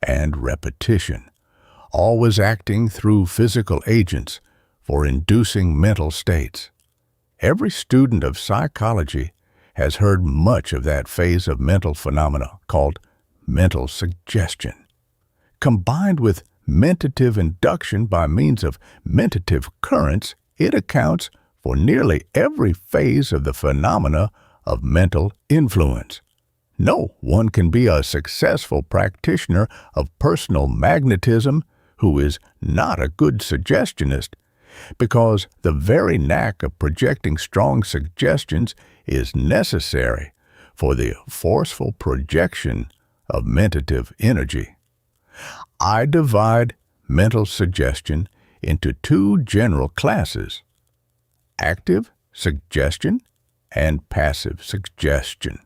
S1: and repetition, always acting through physical agents for inducing mental states. Every student of psychology has heard much of that phase of mental phenomena called mental suggestion. Combined with mentative induction by means of mentative currents, it accounts for nearly every phase of the phenomena of mental influence. No one can be a successful practitioner of personal magnetism who is not a good suggestionist, because the very knack of projecting strong suggestions is necessary for the forceful projection of mentative energy. I divide mental suggestion into two general classes: active suggestion and passive suggestion.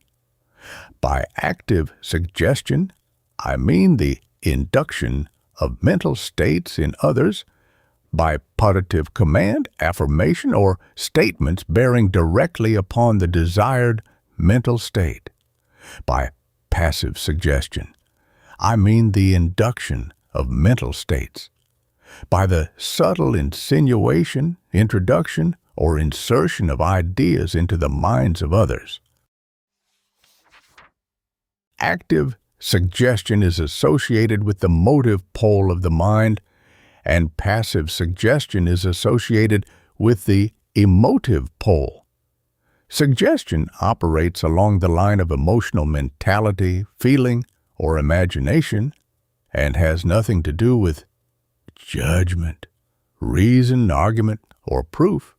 S1: By active suggestion, I mean the induction of mental states in others by positive command, affirmation, or statements bearing directly upon the desired mental state. By passive suggestion, I mean the induction of mental states by the subtle insinuation, introduction, or insertion of ideas into the minds of others. Active suggestion is associated with the motive pole of the mind, and passive suggestion is associated with the emotive pole. Suggestion operates along the line of emotional mentality, feeling, or imagination, and has nothing to do with judgment, reason, argument, or proof.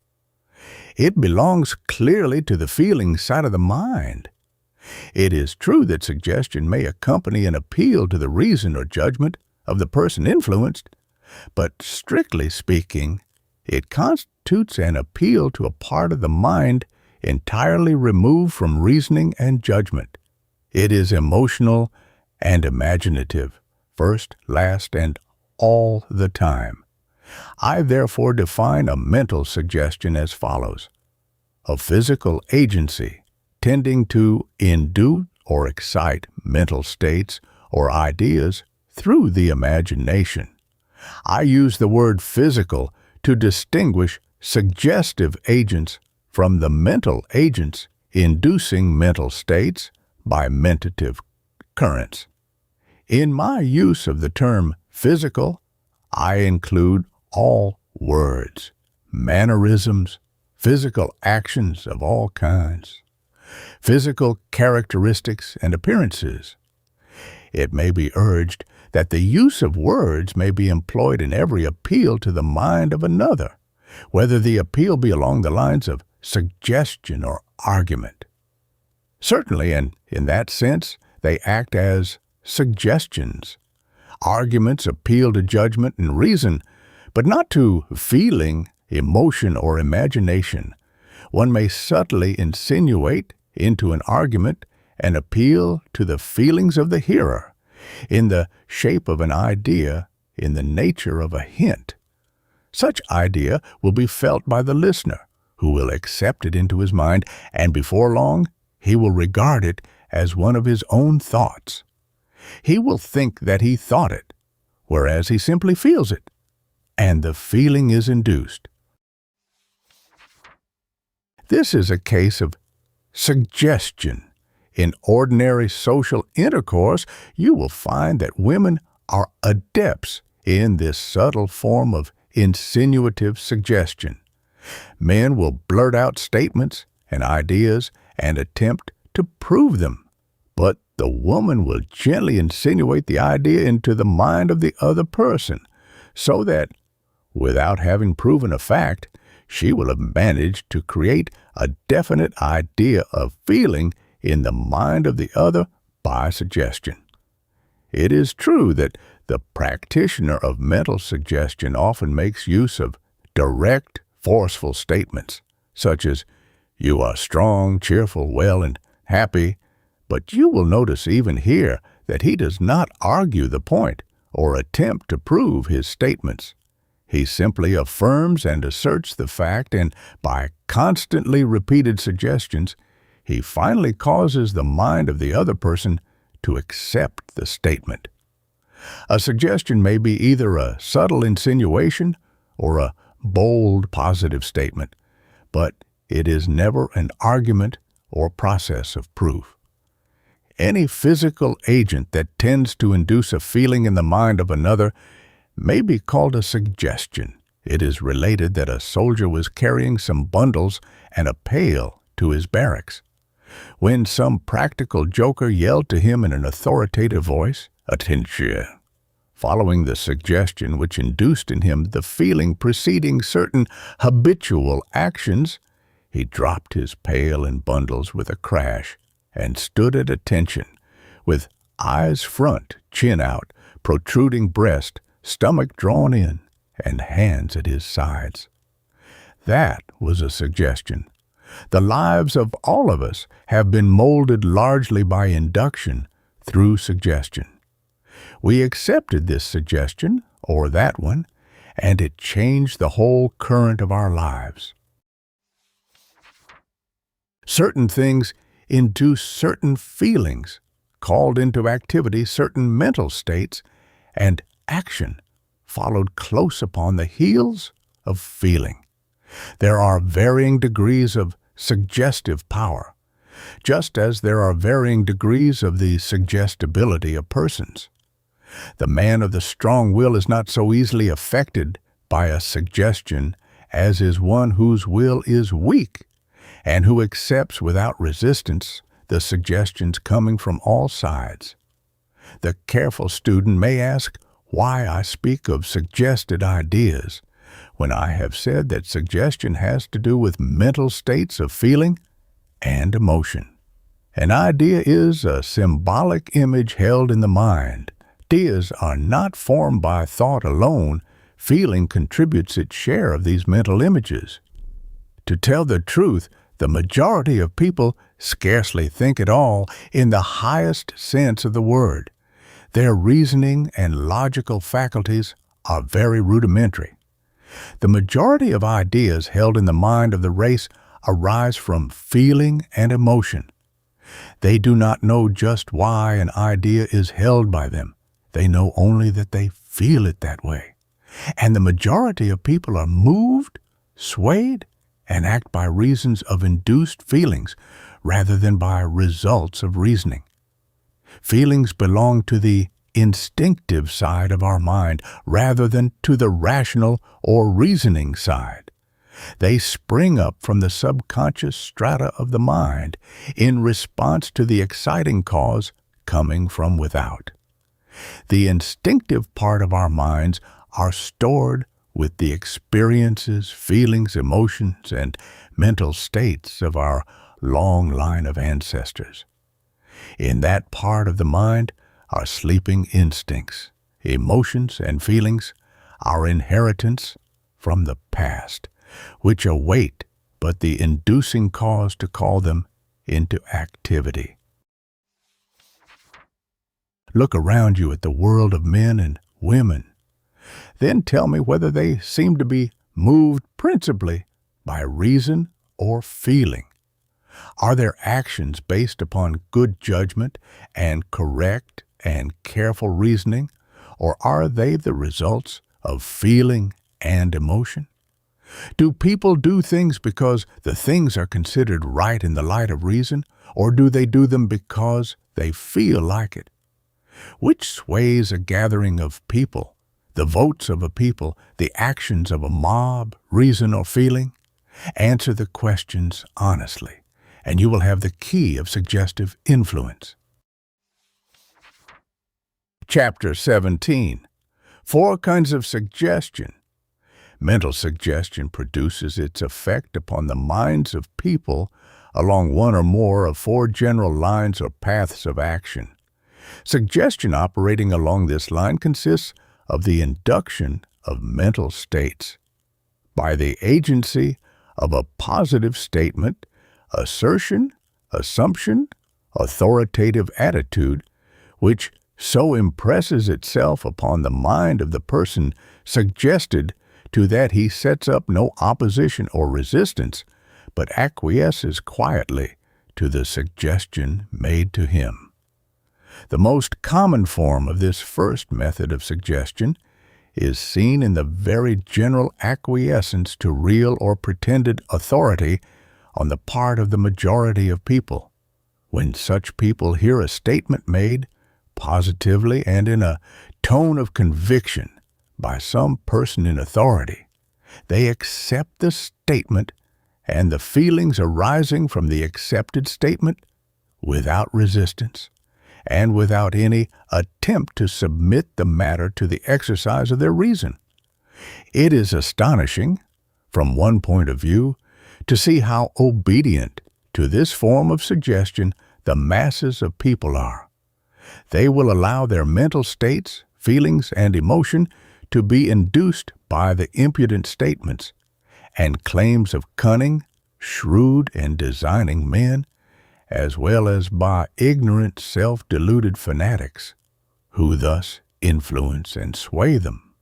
S1: It belongs clearly to the feeling side of the mind. It is true that suggestion may accompany an appeal to the reason or judgment of the person influenced, but strictly speaking, it constitutes an appeal to a part of the mind entirely removed from reasoning and judgment. It is emotional and imaginative, first, last, and all the time. I therefore define a mental suggestion as follows: a physical agency tending to induce or excite mental states or ideas through the imagination. I use the word physical to distinguish suggestive agents from the mental agents inducing mental states by mentative currents. In my use of the term physical, I include all words, mannerisms, physical actions of all kinds, physical characteristics and appearances. It may be urged that the use of words may be employed in every appeal to the mind of another, whether the appeal be along the lines of suggestion or argument. Certainly, and in that sense, they act as suggestions. Arguments appeal to judgment and reason, but not to feeling, emotion, or imagination. One may subtly insinuate into an argument an appeal to the feelings of the hearer, in the shape of an idea, in the nature of a hint. Such idea will be felt by the listener, who will accept it into his mind, and before long he will regard it as one of his own thoughts. He will think that he thought it, whereas he simply feels it, and the feeling is induced. This is a case of suggestion. In ordinary social intercourse, you will find that women are adepts in this subtle form of insinuative suggestion. Men will blurt out statements and ideas and attempt to prove them, but the woman will gently insinuate the idea into the mind of the other person, so that, without having proven a fact, she will have managed to create a definite idea of feeling in the mind of the other by suggestion. It is true that the practitioner of mental suggestion often makes use of direct, forceful statements, such as, "You are strong, cheerful, well, and happy," but you will notice even here that he does not argue the point or attempt to prove his statements. He simply affirms and asserts the fact, and by constantly repeated suggestions, he finally causes the mind of the other person to accept the statement. A suggestion may be either a subtle insinuation or a bold positive statement, but it is never an argument or process of proof. Any physical agent that tends to induce a feeling in the mind of another may be called a suggestion. It is related that a soldier was carrying some bundles and a pail to his barracks. When some practical joker yelled to him in an authoritative voice, "Attention," following the suggestion which induced in him the feeling preceding certain habitual actions, he dropped his pail and bundles with a crash and stood at attention, with eyes front, chin out, protruding breast, stomach drawn in, and hands at his sides. That was a suggestion. The lives of all of us have been molded largely by induction through suggestion. We accepted this suggestion, or that one, and it changed the whole current of our lives. Certain things induce certain feelings, called into activity certain mental states, and action followed close upon the heels of feeling. There are varying degrees of suggestive power, just as there are varying degrees of the suggestibility of persons. The man of the strong will is not so easily affected by a suggestion as is one whose will is weak and who accepts without resistance the suggestions coming from all sides. The careful student may ask why I speak of suggested ideas when I have said that suggestion has to do with mental states of feeling and emotion. An idea is a symbolic image held in the mind. Ideas are not formed by thought alone. Feeling contributes its share of these mental images. To tell the truth, the majority of people scarcely think at all in the highest sense of the word. Their reasoning and logical faculties are very rudimentary. The majority of ideas held in the mind of the race arise from feeling and emotion. They do not know just why an idea is held by them. They know only that they feel it that way. And the majority of people are moved, swayed, and act by reasons of induced feelings rather than by results of reasoning. Feelings belong to the instinctive side of our mind rather than to the rational or reasoning side. They spring up from the subconscious strata of the mind in response to the exciting cause coming from without. The instinctive part of our minds are stored with the experiences, feelings, emotions, and mental states of our long line of ancestors. In that part of the mind are sleeping instincts, emotions, and feelings, our inheritance from the past, which await but the inducing cause to call them into activity. Look around you at the world of men and women. Then tell me whether they seem to be moved principally by reason or feeling. Are their actions based upon good judgment and correct and careful reasoning, or are they the results of feeling and emotion? Do people do things because the things are considered right in the light of reason, or do they do them because they feel like it? Which sways a gathering of people, the votes of a people, the actions of a mob, reason or feeling? Answer the questions honestly, and you will have the key of suggestive influence. Chapter 17. 4 kinds of suggestion. Mental suggestion produces its effect upon the minds of people along one or more of 4 general lines or paths of action. Suggestion operating along this line consists of the induction of mental states. By the agency of a positive statement, assertion, assumption, authoritative attitude, which so impresses itself upon the mind of the person suggested to that he sets up no opposition or resistance, but acquiesces quietly to the suggestion made to him. The most common form of this first method of suggestion is seen in the very general acquiescence to real or pretended authority on the part of the majority of people. When such people hear a statement made positively and in a tone of conviction by some person in authority, they accept the statement and the feelings arising from the accepted statement without resistance and without any attempt to submit the matter to the exercise of their reason. It is astonishing, from one point of view, to see how obedient to this form of suggestion the masses of people are. They will allow their mental states, feelings, and emotion to be induced by the impudent statements and claims of cunning, shrewd, and designing men, as well as by ignorant, self-deluded fanatics, who thus influence and sway them.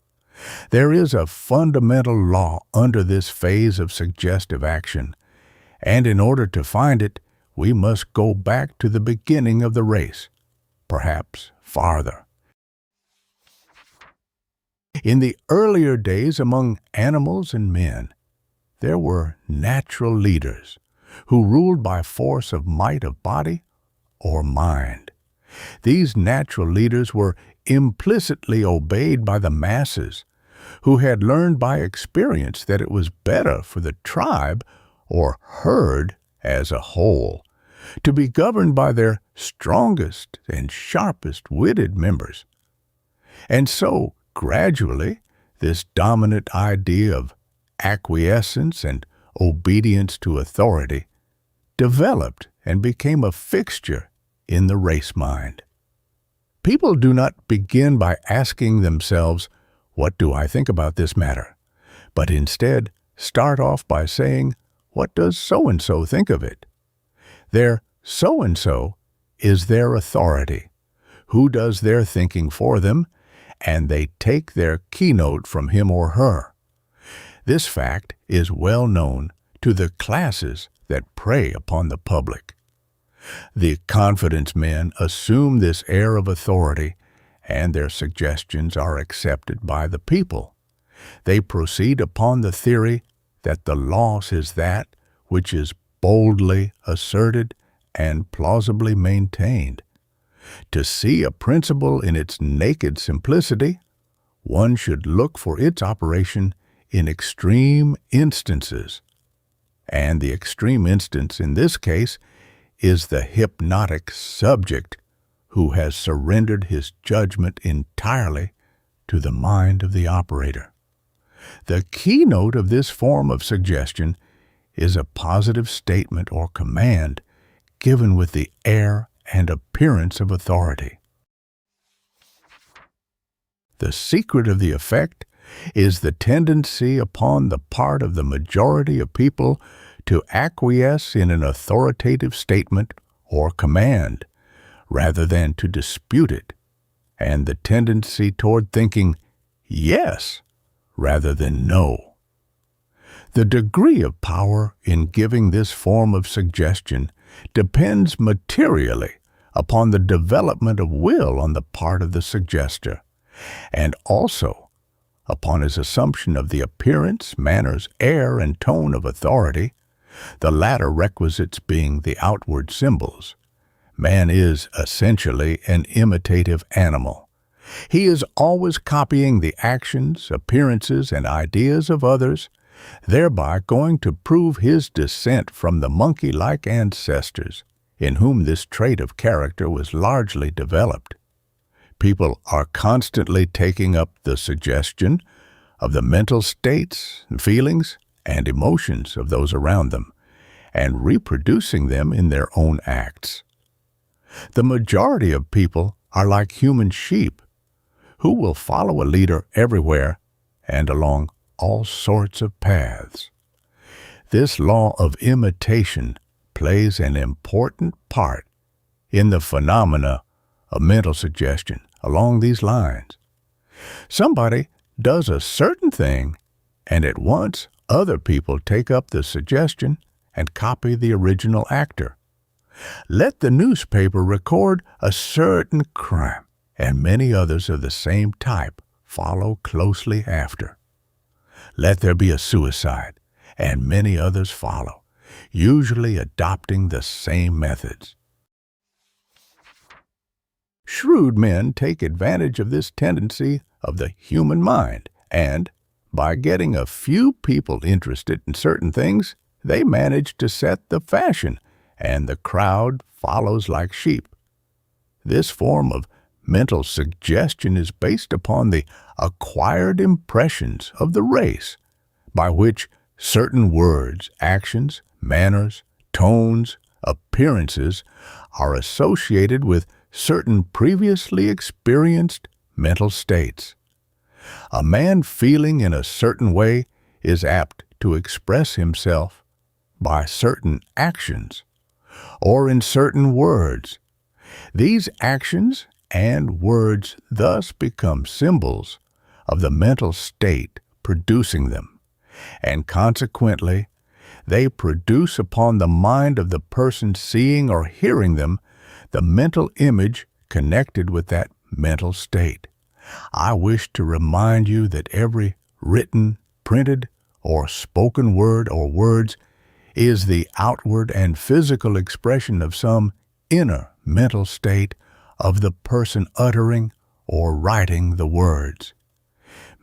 S1: There is a fundamental law under this phase of suggestive action, and in order to find it, we must go back to the beginning of the race, perhaps farther. In the earlier days among animals and men, there were natural leaders who ruled by force of might of body or mind. These natural leaders were implicitly obeyed by the masses, who had learned by experience that it was better for the tribe or herd as a whole to be governed by their strongest and sharpest-witted members. And so, gradually, this dominant idea of acquiescence and obedience to authority developed and became a fixture in the race mind. People do not begin by asking themselves, "What do I think about this matter?" but instead start off by saying, "What does so-and-so think of it?" Their so-and-so is their authority, who does their thinking for them, and they take their keynote from him or her. This fact is well known to the classes that prey upon the public. The confidence men assume this air of authority, and their suggestions are accepted by the people. They proceed upon the theory that the loss is that which is boldly asserted and plausibly maintained. To see a principle in its naked simplicity, one should look for its operation in extreme instances. And the extreme instance in this case is the hypnotic subject who has surrendered his judgment entirely to the mind of the operator. The keynote of this form of suggestion is a positive statement or command given with the air and appearance of authority. The secret of the effect is the tendency upon the part of the majority of people to acquiesce in an authoritative statement or command, rather than to dispute it, and the tendency toward thinking yes rather than no. The degree of power in giving this form of suggestion depends materially upon the development of will on the part of the suggester, and also upon his assumption of the appearance, manners, air, and tone of authority, the latter requisites being the outward symbols. Man is essentially an imitative animal. He is always copying the actions, appearances, and ideas of others, thereby going to prove his descent from the monkey-like ancestors, in whom this trait of character was largely developed. People are constantly taking up the suggestion of the mental states, feelings, and emotions of those around them, and reproducing them in their own acts. The majority of people are like human sheep, who will follow a leader everywhere and along all sorts of paths. This law of imitation plays an important part in the phenomena of mental suggestion along these lines. Somebody does a certain thing, and at once other people take up the suggestion and copy the original actor. Let the newspaper record a certain crime, and many others of the same type follow closely after. Let there be a suicide, and many others follow, usually adopting the same methods. Shrewd men take advantage of this tendency of the human mind, and, by getting a few people interested in certain things, they manage to set the fashion, and the crowd follows like sheep. This form of mental suggestion is based upon the acquired impressions of the race, by which certain words, actions, manners, tones, appearances are associated with certain previously experienced mental states. A man feeling in a certain way is apt to express himself by certain actions or in certain words. These actions and words thus become symbols of the mental state producing them, and consequently, they produce upon the mind of the person seeing or hearing them the mental image connected with that mental state. I wish to remind you that every written, printed, or spoken word or words is the outward and physical expression of some inner mental state of the person uttering or writing the words.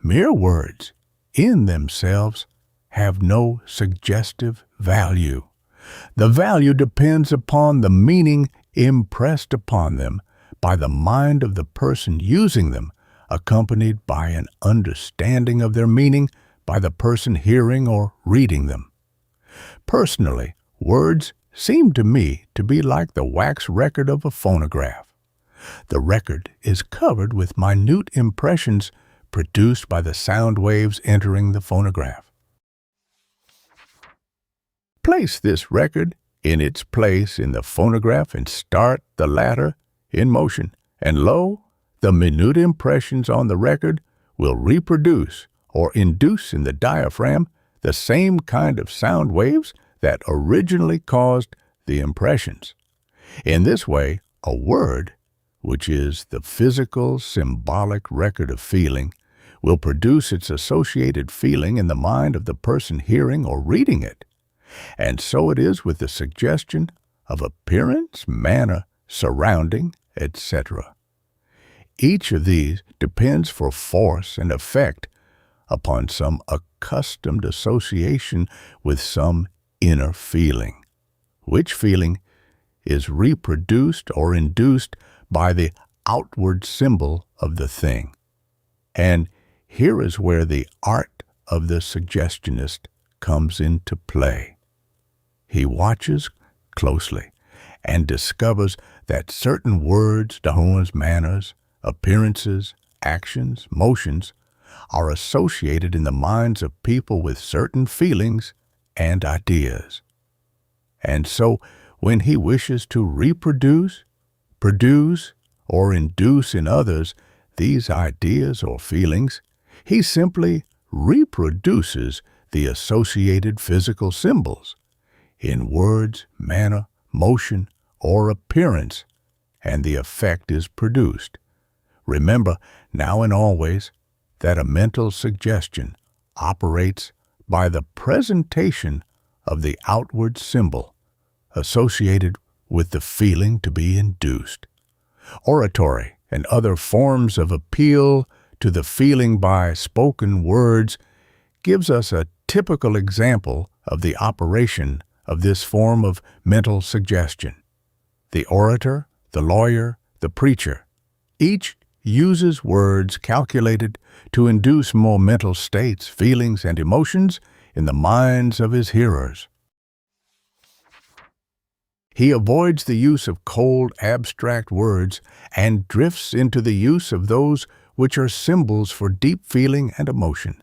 S1: Mere words, in themselves, have no suggestive value. The value depends upon the meaning impressed upon them by the mind of the person using them, accompanied by an understanding of their meaning by the person hearing or reading them. Personally, words seem to me to be like the wax record of a phonograph. The record is covered with minute impressions produced by the sound waves entering the phonograph. Place this record in its place in the phonograph and start the latter in motion, and lo, the minute impressions on the record will reproduce or induce in the diaphragm the same kind of sound waves that originally caused the impressions. In this way, a word, which is the physical, symbolic record of feeling, will produce its associated feeling in the mind of the person hearing or reading it. And so it is with the suggestion of appearance, manner, surrounding, etc. Each of these depends for force and effect upon some accustomed association with some inner feeling, which feeling is reproduced or induced by the outward symbol of the thing. And here is where the art of the suggestionist comes into play. He watches closely and discovers that certain words, tones, manners, appearances, actions, motions are associated in the minds of people with certain feelings and ideas. And so, when he wishes to reproduce, produce, or induce in others these ideas or feelings, he simply reproduces the associated physical symbols in words, manner, motion, or appearance, and the effect is produced. Remember, now and always, that a mental suggestion operates by the presentation of the outward symbol associated with the feeling to be induced. Oratory and other forms of appeal to the feeling by spoken words gives us a typical example of the operation of this form of mental suggestion. The orator, the lawyer, the preacher, each uses words calculated to induce more mental states, feelings, and emotions in the minds of his hearers. He avoids the use of cold, abstract words and drifts into the use of those which are symbols for deep feeling and emotion,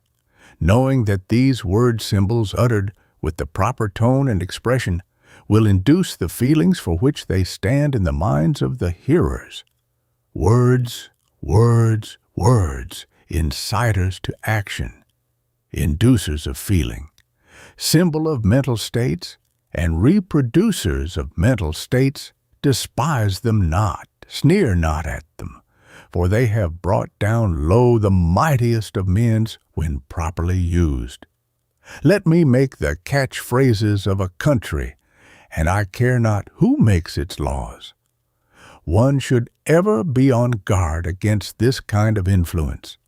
S1: knowing that these word symbols uttered with the proper tone and expression will induce the feelings for which they stand in the minds of the hearers. Words, words, words, inciters to action, inducers of feeling, symbol of mental states, and reproducers of mental states. Despise them not, sneer not at them, for they have brought down low the mightiest of men when properly used. Let me make the catchphrases of a country, and I care not who makes its laws. One should ever be on guard against this kind of influence.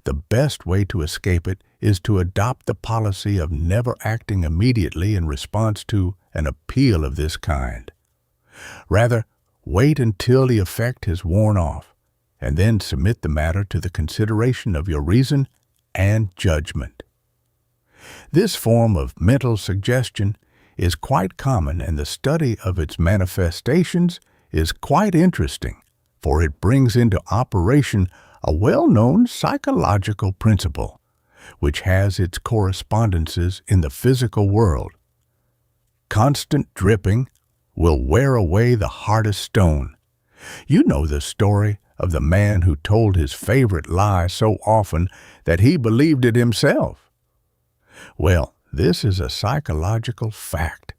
S1: The best way to escape it is to adopt the policy of never acting immediately in response to an appeal of this kind. Rather, wait until the effect has worn off, and then submit the matter to the consideration of your reason and judgment. This form of mental suggestion is quite common, and the study of its manifestations is quite interesting, for it brings into operation a well-known psychological principle, which has its correspondences in the physical world. Constant dripping will wear away the hardest stone. You know the story of the man who told his favorite lie so often that he believed it himself. Well, this is a psychological fact.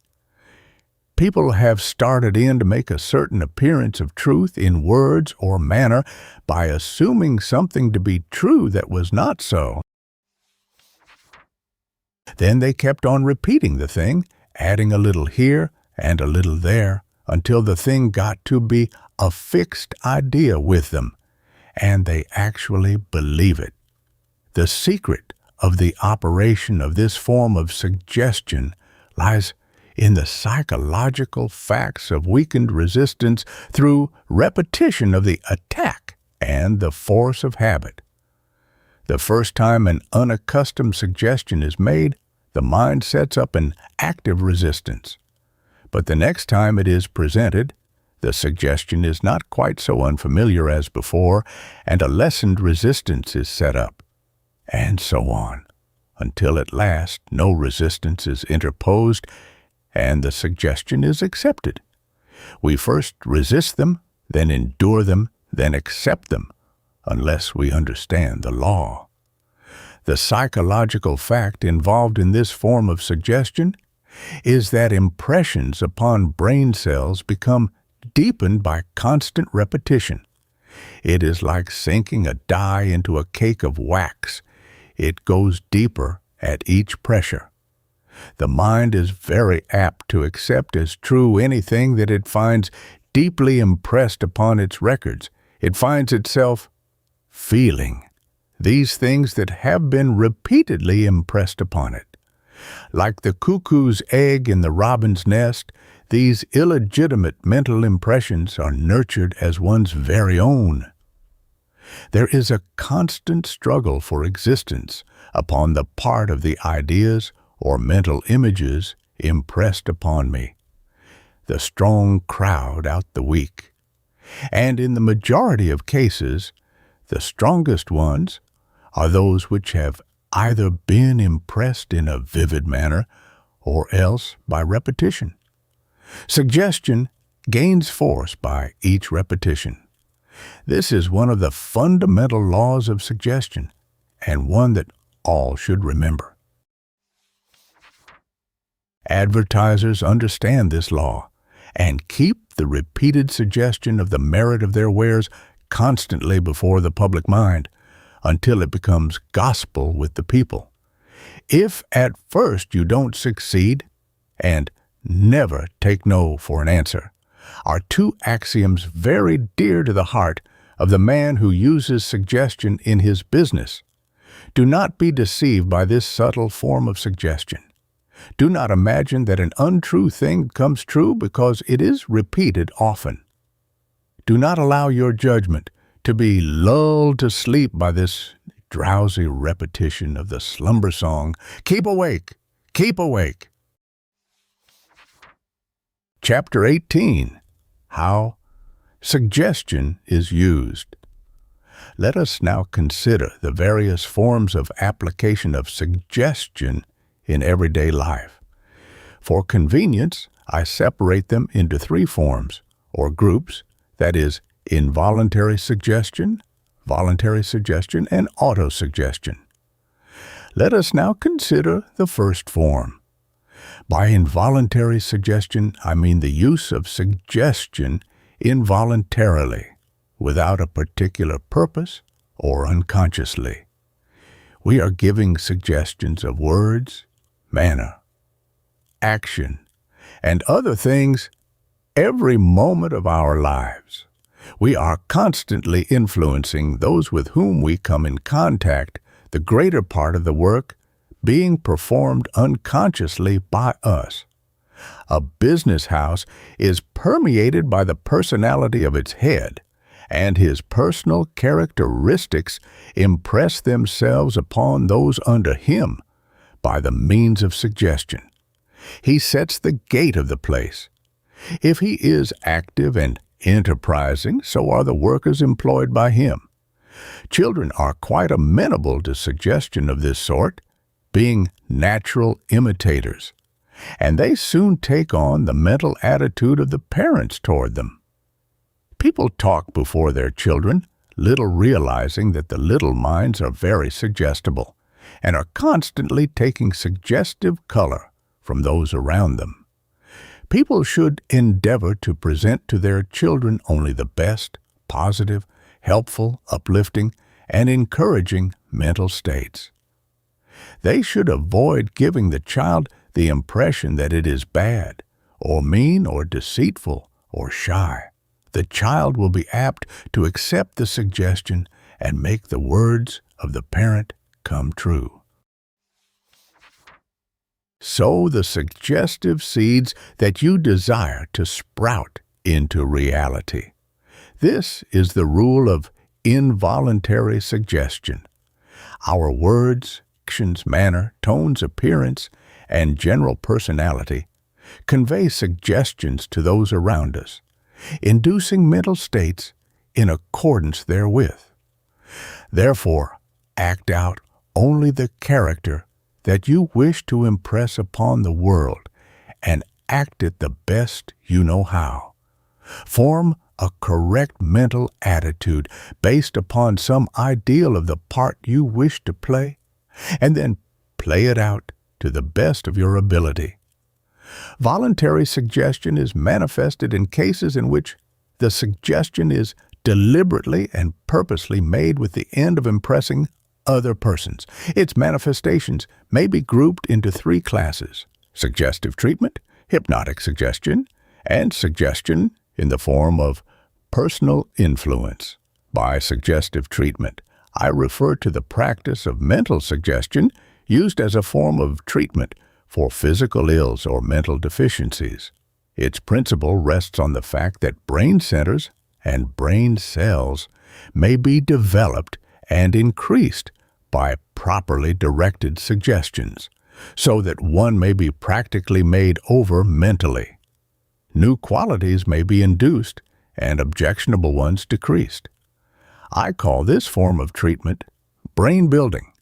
S1: People have started in to make a certain appearance of truth in words or manner by assuming something to be true that was not so. Then they kept on repeating the thing, adding a little here and a little there, until the thing got to be a fixed idea with them, and they actually believe it. The secret of the operation of this form of suggestion lies in the psychological facts of weakened resistance through repetition of the attack and the force of habit. The first time an unaccustomed suggestion is made, the mind sets up an active resistance. But the next time it is presented, the suggestion is not quite so unfamiliar as before, and a lessened resistance is set up, and so on, until at last no resistance is interposed and the suggestion is accepted. We first resist them, then endure them, then accept them, unless we understand the law. The psychological fact involved in this form of suggestion is that impressions upon brain cells become deepened by constant repetition. It is like sinking a die into a cake of wax. It goes deeper at each pressure. The mind is very apt to accept as true anything that it finds deeply impressed upon its records. It finds itself feeling these things that have been repeatedly impressed upon it. Like the cuckoo's egg in the robin's nest, these illegitimate mental impressions are nurtured as one's very own. There is a constant struggle for existence upon the part of the ideas or mental images impressed upon me. The strong crowd out the weak. And in the majority of cases, the strongest ones are those which have either been impressed in a vivid manner or else by repetition. Suggestion gains force by each repetition. This is one of the fundamental laws of suggestion, and one that all should remember. Advertisers understand this law and keep the repeated suggestion of the merit of their wares constantly before the public mind until it becomes gospel with the people. If at first you don't succeed, and never take no for an answer, are two axioms very dear to the heart of the man who uses suggestion in his business. Do not be deceived by this subtle form of suggestion. Do not imagine that an untrue thing comes true because it is repeated often. Do not allow your judgment to be lulled to sleep by this drowsy repetition of the slumber song, "Keep awake, keep awake." Chapter 18. How Suggestion is Used. Let us now consider the various forms of application of suggestion in everyday life. For convenience, I separate them into three forms, or groups, that is, involuntary suggestion, voluntary suggestion, and autosuggestion. Let us now consider the first form. By involuntary suggestion, I mean the use of suggestion involuntarily, without a particular purpose or unconsciously. We are giving suggestions of words, manner, action, and other things every moment of our lives. We are constantly influencing those with whom we come in contact, the greater part of the work being performed unconsciously by us. A business house is permeated by the personality of its head, and his personal characteristics impress themselves upon those under him by the means of suggestion. He sets the gait of the place. If he is active and enterprising, so are the workers employed by him. Children are quite amenable to suggestion of this sort, being natural imitators, and they soon take on the mental attitude of the parents toward them. People talk before their children, little realizing that the little minds are very suggestible and are constantly taking suggestive color from those around them. People should endeavor to present to their children only the best, positive, helpful, uplifting, and encouraging mental states. They should avoid giving the child the impression that it is bad, or mean, or deceitful, or shy. The child will be apt to accept the suggestion and make the words of the parent come true. Sow the suggestive seeds that you desire to sprout into reality. This is the rule of involuntary suggestion. Our words, actions, manner, tones, appearance, and general personality convey suggestions to those around us, inducing mental states in accordance therewith. Therefore, act out only the character that you wish to impress upon the world, and act it the best you know how. Form a correct mental attitude based upon some ideal of the part you wish to play. and then play it out to the best of your ability. Voluntary suggestion is manifested in cases in which the suggestion is deliberately and purposely made with the end of impressing other persons. Its manifestations may be grouped into three classes: suggestive treatment, hypnotic suggestion, and suggestion in the form of personal influence. By suggestive treatment, I refer to the practice of mental suggestion used as a form of treatment for physical ills or mental deficiencies. Its principle rests on the fact that brain centers and brain cells may be developed and increased by properly directed suggestions, so that one may be practically made over mentally. New qualities may be induced and objectionable ones decreased. I call this form of treatment brain building.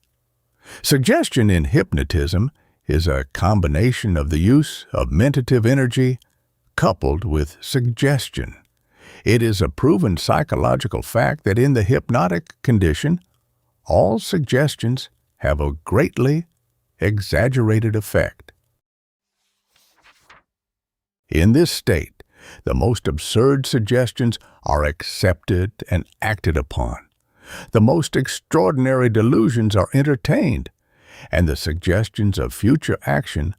S1: Suggestion in hypnotism is a combination of the use of mentative energy coupled with suggestion. It is a proven psychological fact that in the hypnotic condition, all suggestions have a greatly exaggerated effect. In this state, the most absurd suggestions are accepted and acted upon. The most extraordinary delusions are entertained, and the suggestions of future action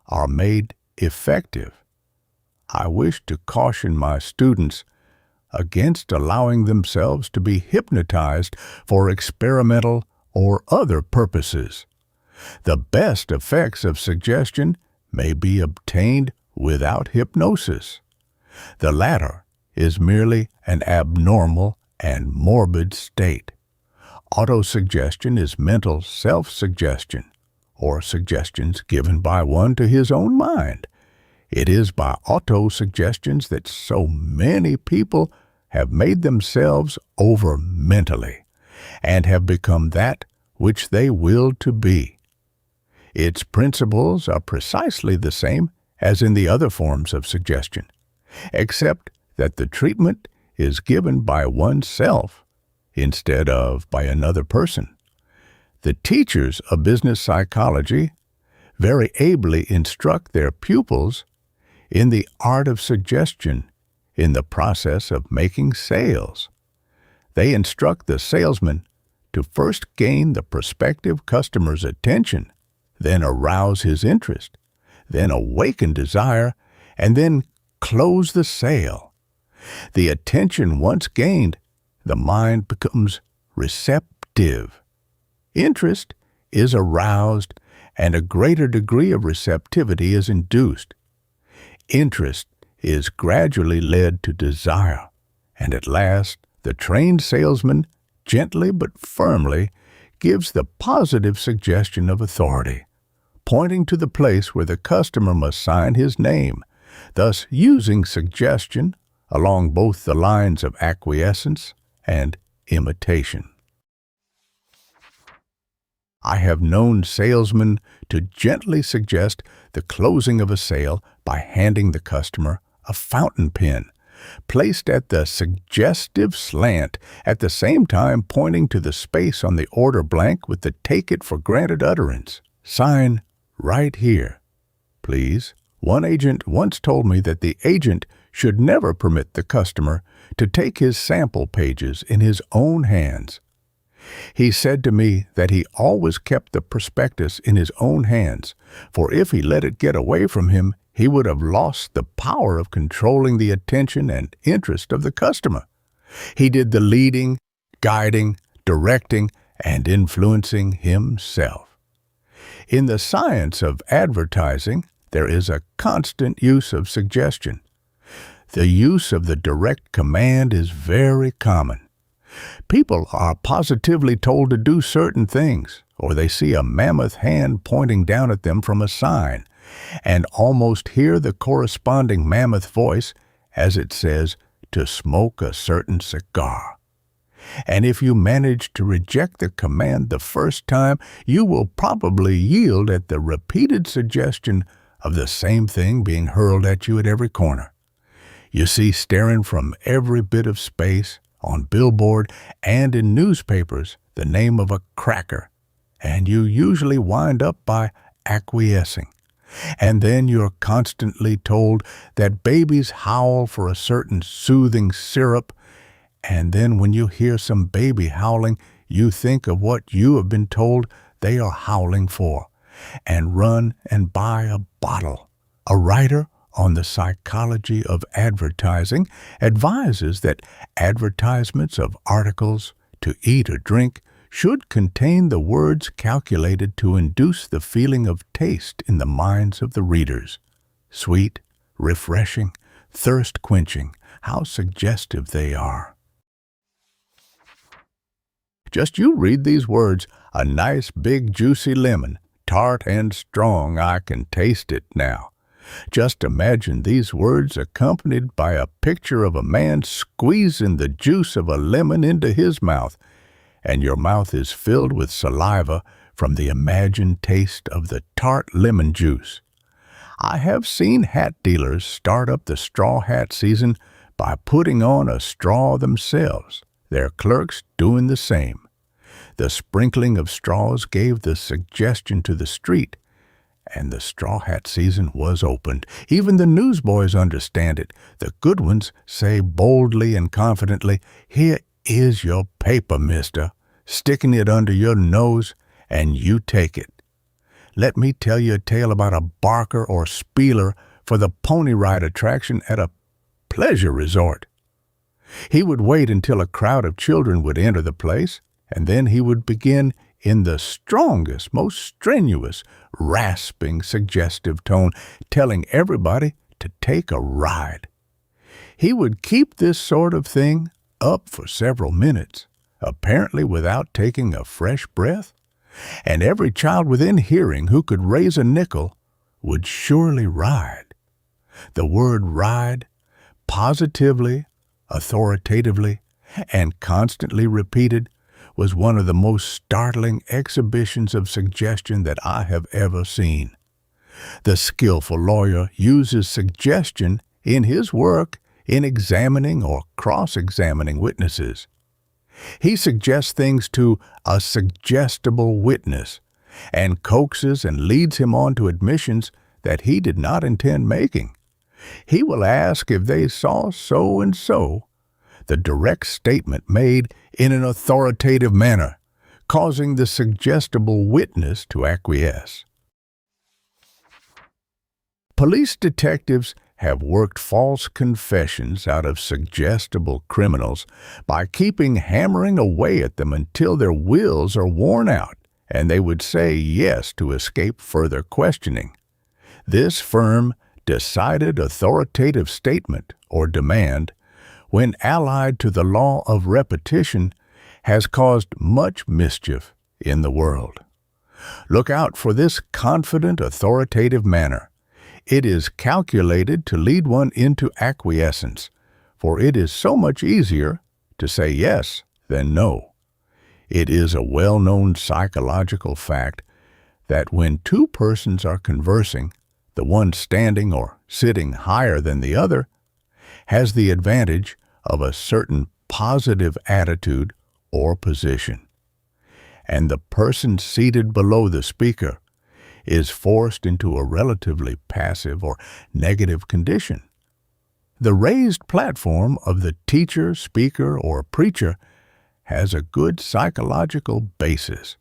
S1: are made effective. I wish to caution my students against allowing themselves to be hypnotized for experimental or other purposes. The best effects of suggestion may be obtained without hypnosis. The latter is merely an abnormal and morbid state. Autosuggestion is mental self-suggestion, or suggestions given by one to his own mind. It is by autosuggestions that so many people have made themselves over mentally and have become that which they will to be. Its principles are precisely the same as in the other forms of suggestion, except that the treatment is given by oneself instead of by another person. The teachers of business psychology very ably instruct their pupils in the art of suggestion in the process of making sales. They instruct the salesman to first gain the prospective customer's attention, then arouse his interest, then awaken desire, and then close the sale. The attention once gained, the mind becomes receptive. Interest is aroused, and a greater degree of receptivity is induced. Interest is gradually led to desire, and at last the trained salesman gently but firmly gives the positive suggestion of authority, pointing to the place where the customer must sign his name, thus using suggestion along both the lines of acquiescence and imitation. I have known salesmen to gently suggest the closing of a sale by handing the customer a fountain pen, placed at the suggestive slant, at the same time pointing to the space on the order blank with the take-it-for-granted utterance. Sign right here, please. One agent once told me that the agent should never permit the customer to take his sample pages in his own hands. He said to me that he always kept the prospectus in his own hands, for if he let it get away from him, he would have lost the power of controlling the attention and interest of the customer. He did the leading, guiding, directing, and influencing himself. In the science of advertising, there is a constant use of suggestion. The use of the direct command is very common. People are positively told to do certain things, or they see a mammoth hand pointing down at them from a sign, and almost hear the corresponding mammoth voice as it says to smoke a certain cigar. And if you manage to reject the command the first time, you will probably yield at the repeated suggestion of the same thing being hurled at you at every corner. You see staring from every bit of space, on billboard and in newspapers, the name of a cracker, and you usually wind up by acquiescing. And then you're constantly told that babies howl for a certain soothing syrup, and then when you hear some baby howling, you think of what you have been told they are howling for, and run and buy a bottle. A writer on the psychology of advertising advises that advertisements of articles to eat or drink should contain the words calculated to induce the feeling of taste in the minds of the readers. Sweet, refreshing, thirst-quenching, how suggestive they are. Just you read these words, a nice big juicy lemon, tart and strong, I can taste it now. Just imagine these words accompanied by a picture of a man squeezing the juice of a lemon into his mouth, and your mouth is filled with saliva from the imagined taste of the tart lemon juice. I have seen hat dealers start up the straw hat season by putting on a straw themselves, their clerks doing the same. The sprinkling of straws gave the suggestion to the street, and the straw hat season was opened. Even the newsboys understand it. The good ones say boldly and confidently, "Here is your paper, mister," sticking it under your nose, and you take it. Let me tell you a tale about a barker or spieler for the pony ride attraction at a pleasure resort. He would wait until a crowd of children would enter the place, and then he would begin in the strongest, most strenuous, rasping, suggestive tone, telling everybody to take a ride. He would keep this sort of thing up for several minutes, apparently without taking a fresh breath, and every child within hearing who could raise a nickel would surely ride. The word ride, positively, authoritatively, and constantly repeated, was one of the most startling exhibitions of suggestion that I have ever seen. The skillful lawyer uses suggestion in his work in examining or cross-examining witnesses. He suggests things to a suggestible witness and coaxes and leads him on to admissions that he did not intend making. He will ask if they saw so and so, the direct statement made in an authoritative manner, causing the suggestible witness to acquiesce. Police detectives have worked false confessions out of suggestible criminals by keeping hammering away at them until their wills are worn out and they would say yes to escape further questioning. This firm, decided authoritative statement or demand, when allied to the law of repetition, has caused much mischief in the world. Look out for this confident, authoritative manner. It is calculated to lead one into acquiescence, for it is so much easier to say yes than no. It is a well-known psychological fact that when two persons are conversing, the one standing or sitting higher than the other has the advantage of a certain positive attitude or position, and the person seated below the speaker is forced into a relatively passive or negative condition. The raised platform of the teacher, speaker, or preacher has a good psychological basis,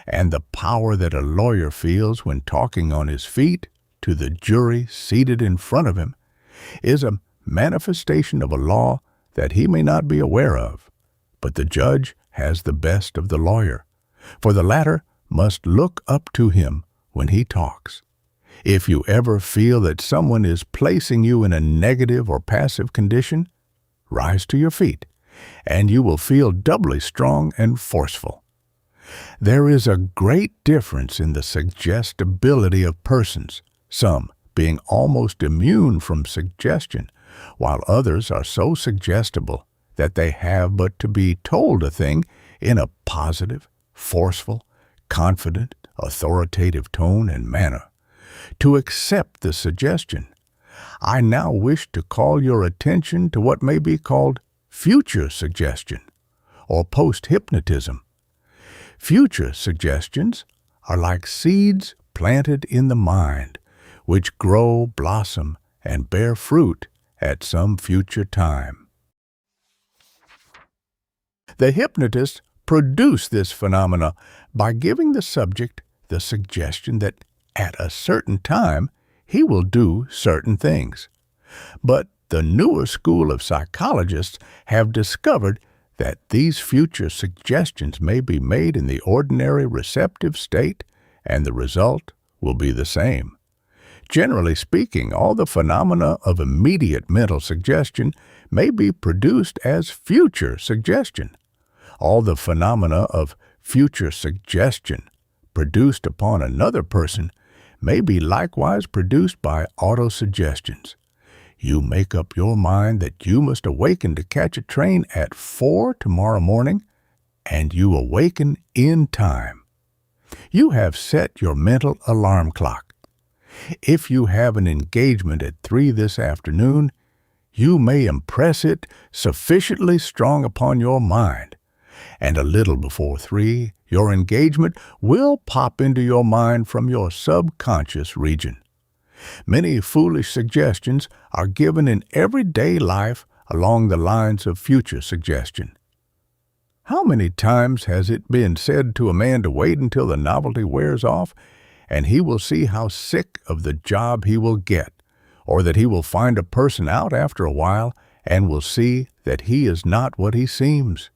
S1: and the power that a lawyer feels when talking on his feet to the jury seated in front of him is a manifestation of a law that he may not be aware of, but the judge has the best of the lawyer, for the latter must look up to him when he talks. If you ever feel that someone is placing you in a negative or passive condition, rise to your feet, and you will feel doubly strong and forceful. There is a great difference in the suggestibility of persons, some being almost immune from suggestion, while others are so suggestible that they have but to be told a thing in a positive, forceful, confident, authoritative tone and manner, to accept the suggestion. I now wish to call your attention to what may be called future suggestion, or post-hypnotism. Future suggestions are like seeds planted in the mind, which grow, blossom, and bear fruit at some future time. The hypnotist produced this phenomena by giving the subject the suggestion that at a certain time he will do certain things. But the newer school of psychologists have discovered that these future suggestions may be made in the ordinary receptive state, and the result will be the same. Generally speaking, all the phenomena of immediate mental suggestion may be produced as future suggestion. All the phenomena of future suggestion produced upon another person may be likewise produced by autosuggestions. You make up your mind that you must awaken to catch a train at 4 tomorrow morning, and you awaken in time. You have set your mental alarm clock. If you have an engagement at 3 this afternoon, you may impress it sufficiently strong upon your mind, and a little before 3, your engagement will pop into your mind from your subconscious region. Many foolish suggestions are given in everyday life along the lines of future suggestion. How many times has it been said to a man to wait until the novelty wears off, and he will see how sick of the job he will get, or that he will find a person out after a while and will see that he is not what he seems?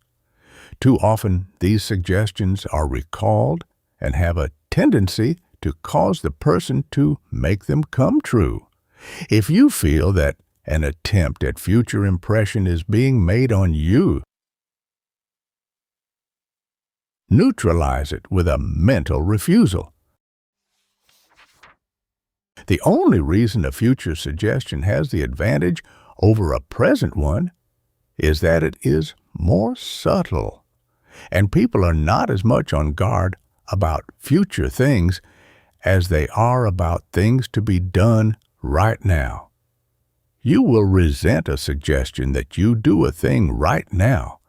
S1: Too often these suggestions are recalled and have a tendency to cause the person to make them come true. If you feel that an attempt at future impression is being made on you, neutralize it with a mental refusal. The only reason a future suggestion has the advantage over a present one is that it is more subtle, and people are not as much on guard about future things as they are about things to be done right now. You will resent a suggestion that you do a thing right now,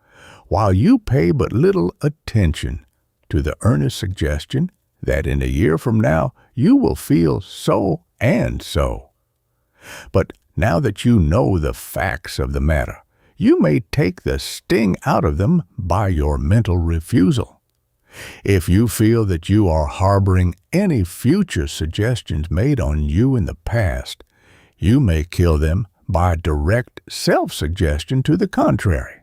S1: while you pay but little attention to the earnest suggestion that in a year from now you will feel so and so. But now that you know the facts of the matter, you may take the sting out of them by your mental refusal. If you feel that you are harboring any future suggestions made on you in the past, you may kill them by direct self-suggestion to the contrary.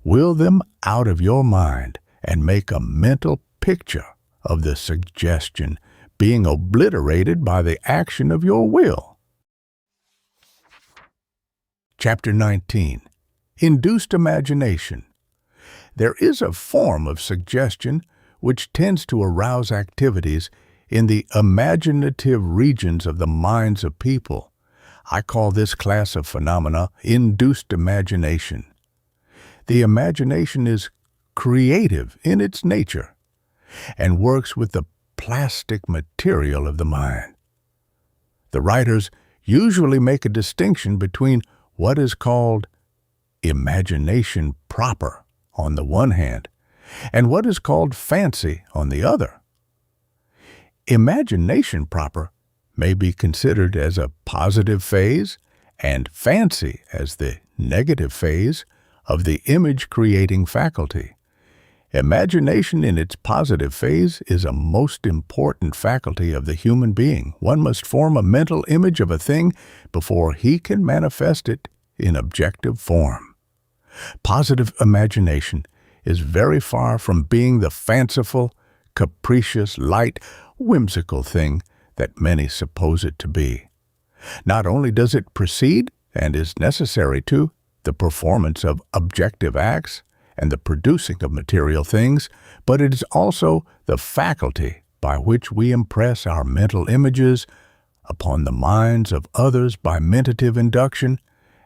S1: Will them out of your mind and make a mental picture of the suggestion being obliterated by the action of your will. Chapter 19. Induced Imagination. There is a form of suggestion which tends to arouse activities in the imaginative regions of the minds of people. I call this class of phenomena induced imagination. The imagination is creative in its nature and works with the plastic material of the mind. The writers usually make a distinction between what is called imagination proper on the one hand and what is called fancy on the other. Imagination proper may be considered as a positive phase and fancy as the negative phase of the image-creating faculty. Imagination in its positive phase is a most important faculty of the human being. One must form a mental image of a thing before he can manifest it in objective form. Positive imagination is very far from being the fanciful, capricious, light, whimsical thing that many suppose it to be. Not only does it precede, and is necessary to, the performance of objective acts and the producing of material things, but it is also the faculty by which we impress our mental images upon the minds of others by mentative induction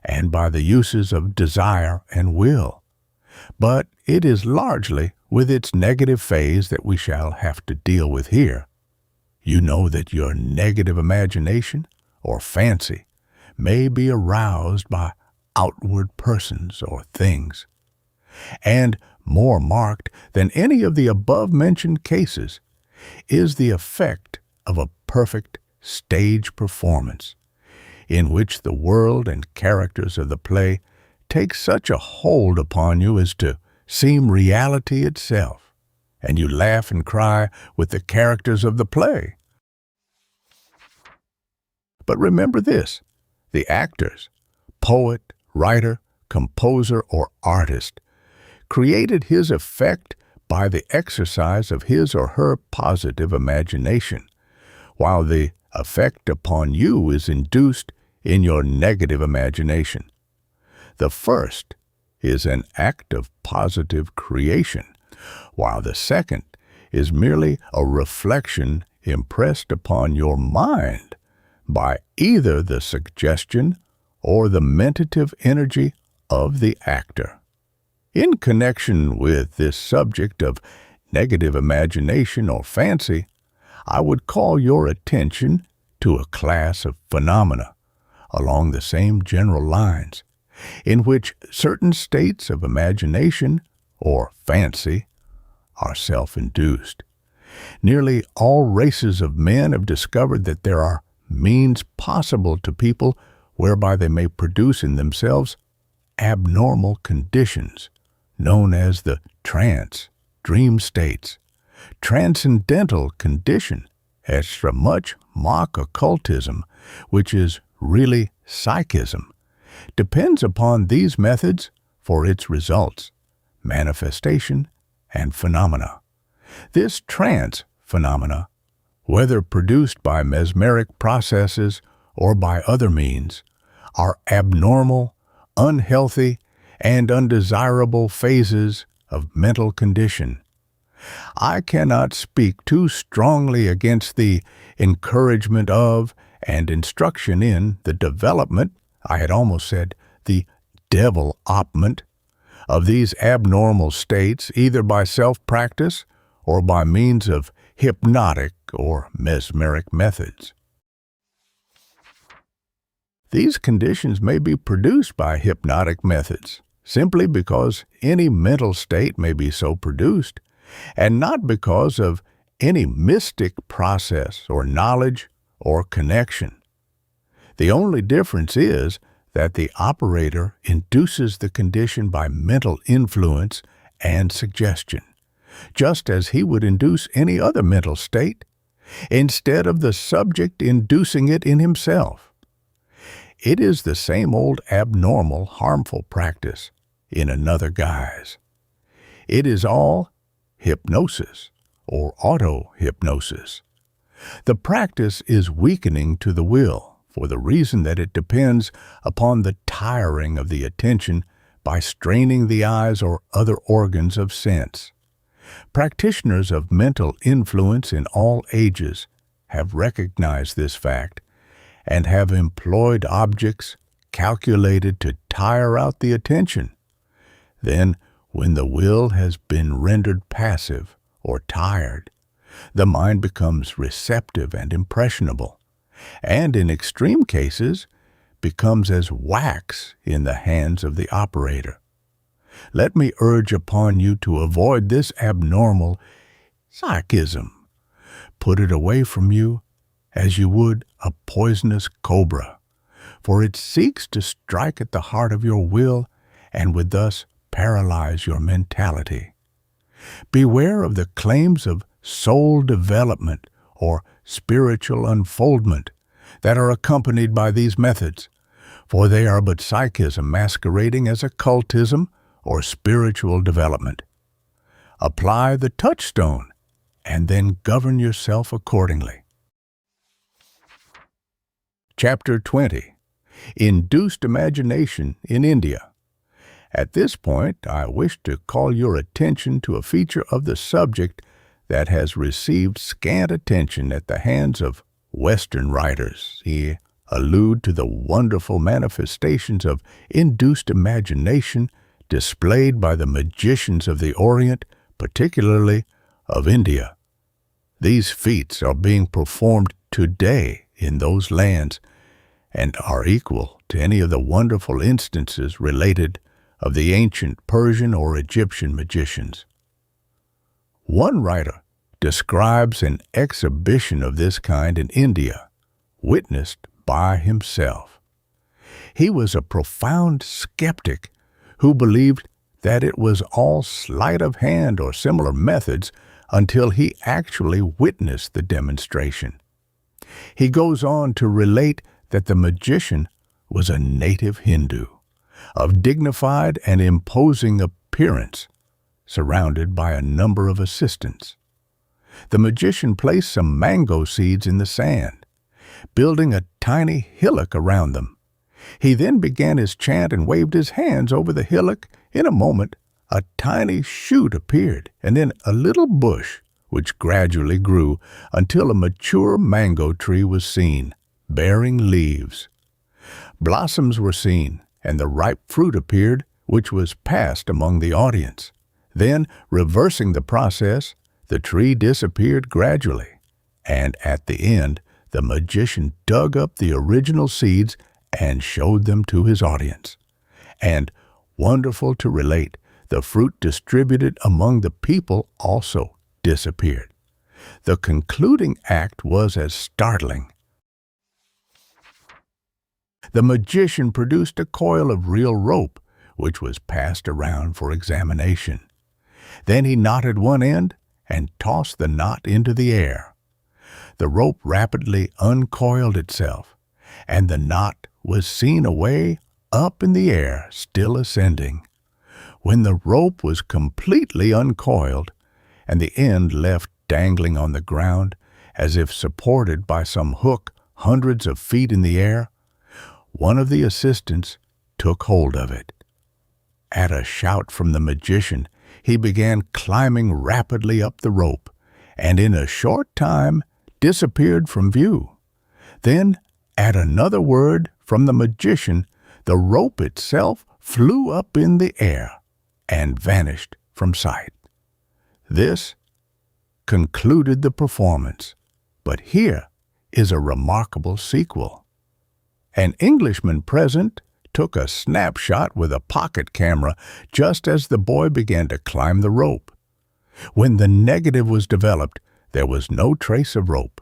S1: and by the uses of desire and will. But it is largely with its negative phase that we shall have to deal with here. You know that your negative imagination or fancy may be aroused by outward persons or things. And more marked than any of the above-mentioned cases, is the effect of a perfect stage performance, in which the world and characters of the play take such a hold upon you as to seem reality itself, and you laugh and cry with the characters of the play. But remember this: the actors, poet, writer, composer, or artist, created his effect by the exercise of his or her positive imagination, while the effect upon you is induced in your negative imagination. The first is an act of positive creation, while the second is merely a reflection impressed upon your mind by either the suggestion or the mentative energy of the actor. In connection with this subject of negative imagination or fancy, I would call your attention to a class of phenomena along the same general lines, in which certain states of imagination or fancy are self-induced. Nearly all races of men have discovered that there are means possible to people whereby they may produce in themselves abnormal conditions, known as the trance, dream states, transcendental condition, extra much mock occultism, which is really psychism, depends upon these methods for its results, manifestation, and phenomena. This trance phenomena, whether produced by mesmeric processes or by other means, are abnormal, unhealthy, and undesirable phases of mental condition. I cannot speak too strongly against the encouragement of and instruction in the development, I had almost said the development, of these abnormal states, either by self-practice or by means of hypnotic or mesmeric methods. These conditions may be produced by hypnotic methods, simply because any mental state may be so produced, and not because of any mystic process or knowledge or connection. The only difference is that the operator induces the condition by mental influence and suggestion, just as he would induce any other mental state, instead of the subject inducing it in himself. It is the same old abnormal, harmful practice in another guise. It is all hypnosis or auto-hypnosis. The practice is weakening to the will, for the reason that it depends upon the tiring of the attention by straining the eyes or other organs of sense. Practitioners of mental influence in all ages have recognized this fact and have employed objects calculated to tire out the attention. Then, when the will has been rendered passive or tired, the mind becomes receptive and impressionable, and in extreme cases becomes as wax in the hands of the operator. Let me urge upon you to avoid this abnormal psychism. Put it away from you as you would a poisonous cobra, for it seeks to strike at the heart of your will and would thus paralyze your mentality. Beware of the claims of soul development or spiritual unfoldment that are accompanied by these methods, for they are but psychism masquerading as occultism or spiritual development. Apply the touchstone and then govern yourself accordingly. Chapter 20. Induced Imagination in India. At this point, I wish to call your attention to a feature of the subject that has received scant attention at the hands of Western writers. He allude to the wonderful manifestations of induced imagination displayed by the magicians of the Orient, particularly of India. These feats are being performed today in those lands and are equal to any of the wonderful instances related of the ancient Persian or Egyptian magicians. One writer describes an exhibition of this kind in India, witnessed by himself. He was a profound skeptic who believed that it was all sleight of hand or similar methods until he actually witnessed the demonstration. He goes on to relate that the magician was a native Hindu, of dignified and imposing appearance, surrounded by a number of assistants. The magician placed some mango seeds in the sand, building a tiny hillock around them. He then began his chant and waved his hands over the hillock. In a moment, a tiny shoot appeared, and then a little bush, which gradually grew until a mature mango tree was seen, bearing leaves. Blossoms were seen, and the ripe fruit appeared, which was passed among the audience. Then, reversing the process, the tree disappeared gradually, and at the end, the magician dug up the original seeds and showed them to his audience. And, wonderful to relate, the fruit distributed among the people also disappeared. The concluding act was as startling. The magician produced a coil of real rope, which was passed around for examination. Then he knotted one end and tossed the knot into the air. The rope rapidly uncoiled itself, and the knot was seen away up in the air, still ascending. When the rope was completely uncoiled, and the end left dangling on the ground, as if supported by some hook hundreds of feet in the air, one of the assistants took hold of it. At a shout from the magician, he began climbing rapidly up the rope, and in a short time disappeared from view. Then, at another word from the magician, the rope itself flew up in the air and vanished from sight. This concluded the performance, but here is a remarkable sequel. An Englishman present took a snapshot with a pocket camera just as the boy began to climb the rope. When the negative was developed, there was no trace of rope,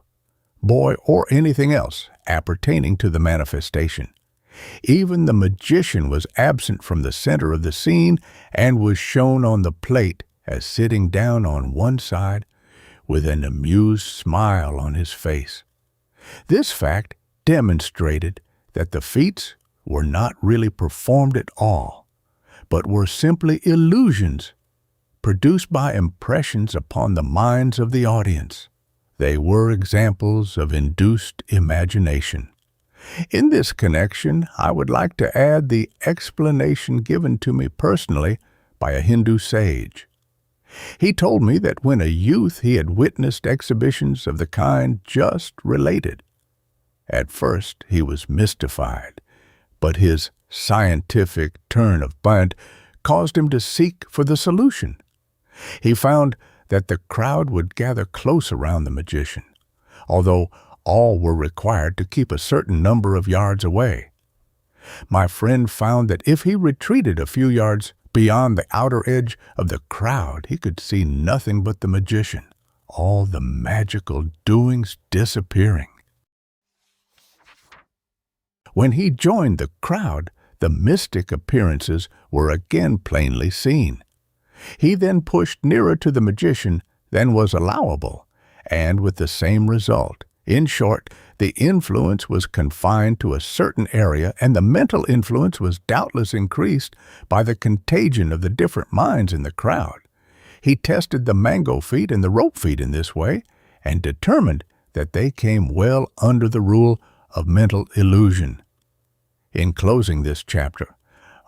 S1: boy, or anything else appertaining to the manifestation. Even the magician was absent from the center of the scene and was shown on the plate as sitting down on one side with an amused smile on his face. This fact demonstrated that the feats were not really performed at all, but were simply illusions produced by impressions upon the minds of the audience. They were examples of induced imagination. In this connection, I would like to add the explanation given to me personally by a Hindu sage. He told me that when a youth he had witnessed exhibitions of the kind just related. At first he was mystified, but his scientific turn of mind caused him to seek for the solution. He found that the crowd would gather close around the magician, although all were required to keep a certain number of yards away. My friend found that if he retreated a few yards beyond the outer edge of the crowd, he could see nothing but the magician, all the magical doings disappearing. When he joined the crowd, the mystic appearances were again plainly seen. He then pushed nearer to the magician than was allowable, and with the same result. In short, the influence was confined to a certain area, and the mental influence was doubtless increased by the contagion of the different minds in the crowd. He tested the mango feet and the rope feet in this way, and determined that they came well under the rule of mental illusion. In closing this chapter,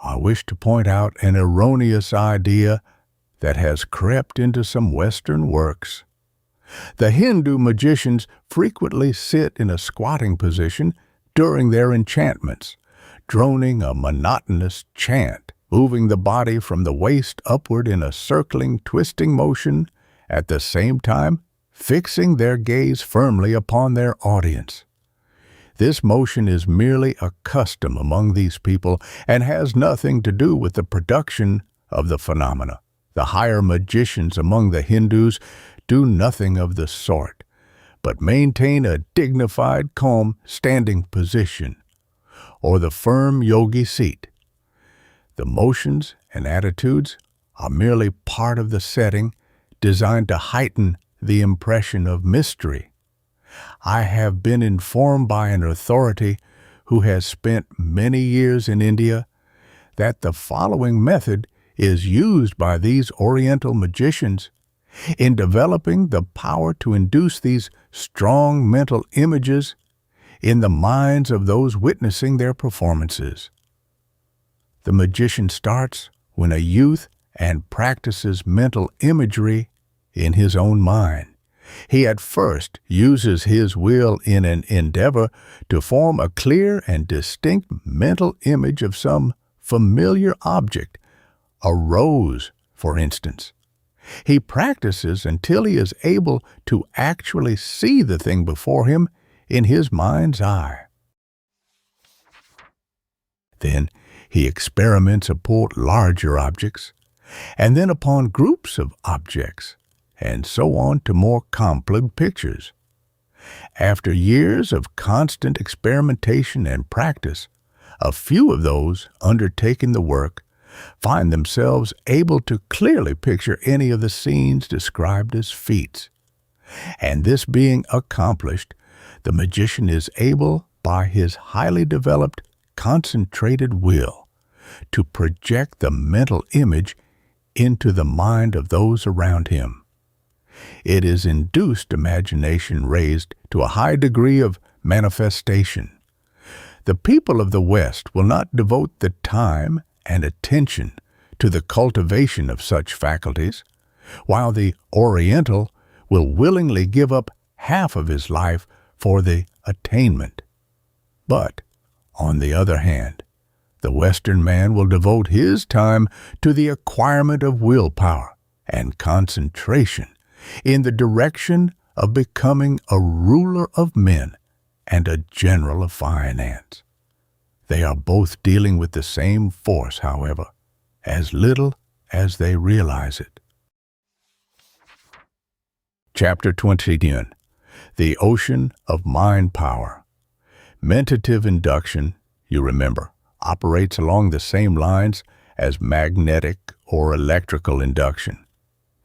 S1: I wish to point out an erroneous idea that has crept into some Western works. The Hindu magicians frequently sit in a squatting position during their enchantments, droning a monotonous chant, moving the body from the waist upward in a circling, twisting motion, at the same time fixing their gaze firmly upon their audience. This motion is merely a custom among these people and has nothing to do with the production of the phenomena. The higher magicians among the Hindus do nothing of the sort, but maintain a dignified, calm, standing position, or the firm yogi seat. The motions and attitudes are merely part of the setting designed to heighten the impression of mystery. I have been informed by an authority who has spent many years in India that the following method is used by these Oriental magicians in developing the power to induce these strong mental images in the minds of those witnessing their performances. The magician starts when a youth and practices mental imagery in his own mind. He at first uses his will in an endeavor to form a clear and distinct mental image of some familiar object, a rose, for instance. He practices until he is able to actually see the thing before him in his mind's eye. Then he experiments upon larger objects, and then upon groups of objects, and so on to more complex pictures. After years of constant experimentation and practice, a few of those undertaking the work find themselves able to clearly picture any of the scenes described as feats. And this being accomplished, the magician is able, by his highly developed, concentrated will, to project the mental image into the mind of those around him. It is induced imagination raised to a high degree of manifestation. The people of the West will not devote the time and attention to the cultivation of such faculties, while the Oriental will willingly give up half of his life for the attainment. But, on the other hand, the Western man will devote his time to the acquirement of willpower and concentration in the direction of becoming a ruler of men and a general of finance. They are both dealing with the same force, however, as little as they realize it. Chapter 21. The Ocean of Mind Power. Mentative induction, you remember, operates along the same lines as magnetic or electrical induction.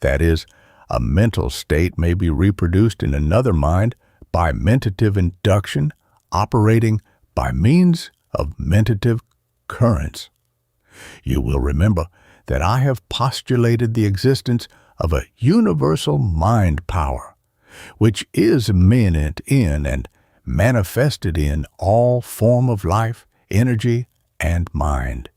S1: That is, a mental state may be reproduced in another mind by mentative induction operating by means of mentative currents. You will remember that I have postulated the existence of a universal mind power, which is immanent in and manifested in all form of life, energy, and mind.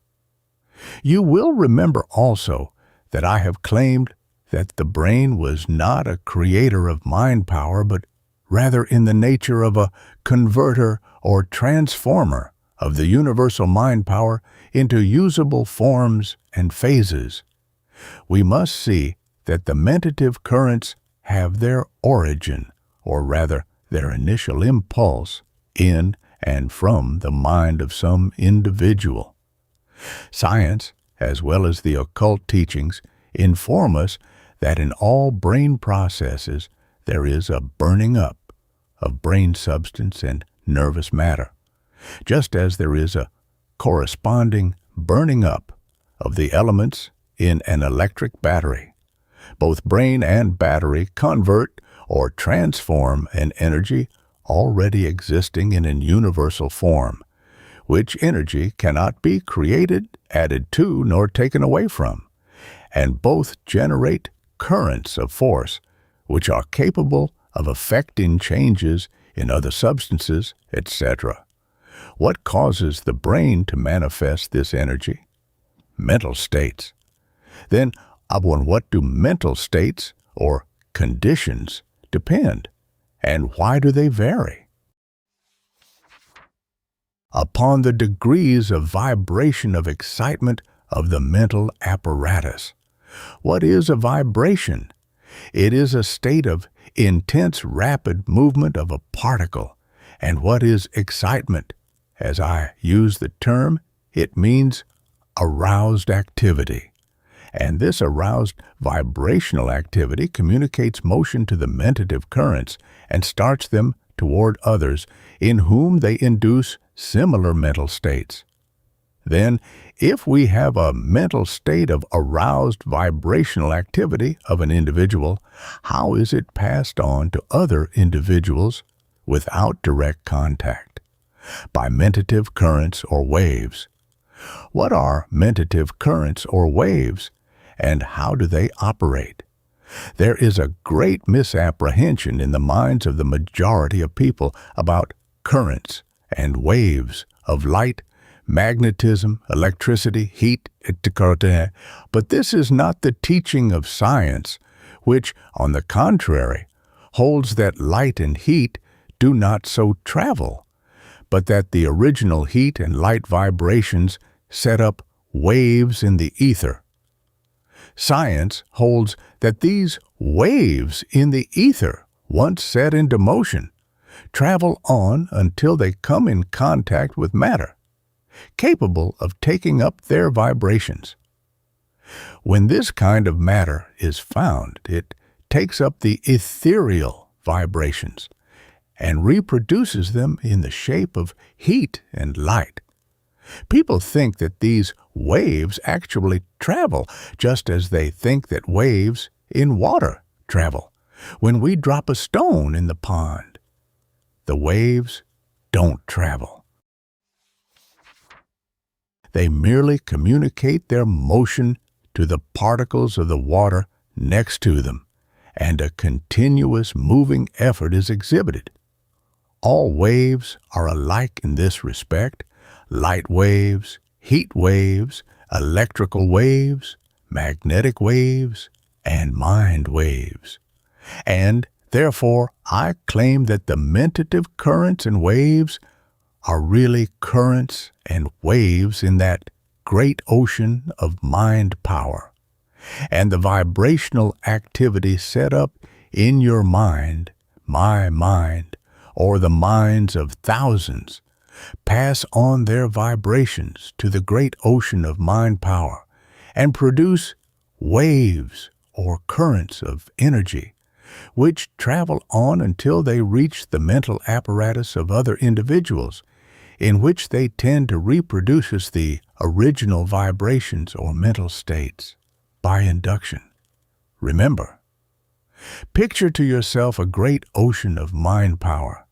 S1: You will remember also that I have claimed that the brain was not a creator of mind power, but rather in the nature of a converter or transformer of the universal mind power into usable forms and phases. We must see that the mentative currents have their origin, or rather their initial impulse, in and from the mind of some individual. Science, as well as the occult teachings, inform us that in all brain processes there is a burning up of brain substance and nervous matter, just as there is a corresponding burning up of the elements in an electric battery. Both brain and battery convert or transform an energy already existing in an universal form, which energy cannot be created, added to, nor taken away from, and both generate currents of force which are capable of affecting changes in other substances, etc. What causes the brain to manifest this energy? Mental states. Then, upon what do mental states, or conditions, depend, and why do they vary? Upon the degrees of vibration of excitement of the mental apparatus. What is a vibration? It is a state of intense rapid movement of a particle, And what is excitement? As I use the term, it means aroused activity. And this aroused vibrational activity communicates motion to the mentative currents and starts them toward others in whom they induce similar mental states. Then, if we have a mental state of aroused vibrational activity of an individual, how is it passed on to other individuals without direct contact? By mentative currents or waves. What are mentative currents or waves, and how do they operate? There is a great misapprehension in the minds of the majority of people about currents and waves of light, magnetism, electricity, heat, etc. But this is not the teaching of science, which, on the contrary, holds that light and heat do not so travel, but that the original heat and light vibrations set up waves in the ether. Science holds that these waves in the ether, once set into motion, travel on until they come in contact with matter, capable of taking up their vibrations. When this kind of matter is found, it takes up the ethereal vibrations and reproduces them in the shape of heat and light. People think that these waves actually travel, just as they think that waves in water travel. When we drop a stone in the pond, the waves don't travel. They merely communicate their motion to the particles of the water next to them, and a continuous moving effort is exhibited. All waves are alike in this respect: light waves, heat waves, electrical waves, magnetic waves, and mind waves. And therefore, I claim that the mentative currents and waves are really currents and waves in that great ocean of mind power. And the vibrational activity set up in your mind, my mind, or the minds of thousands, pass on their vibrations to the great ocean of mind power and produce waves or currents of energy, which travel on until they reach the mental apparatus of other individuals, in which they tend to reproduce as the original vibrations or mental states by induction. Remember, picture to yourself a great ocean of mind power.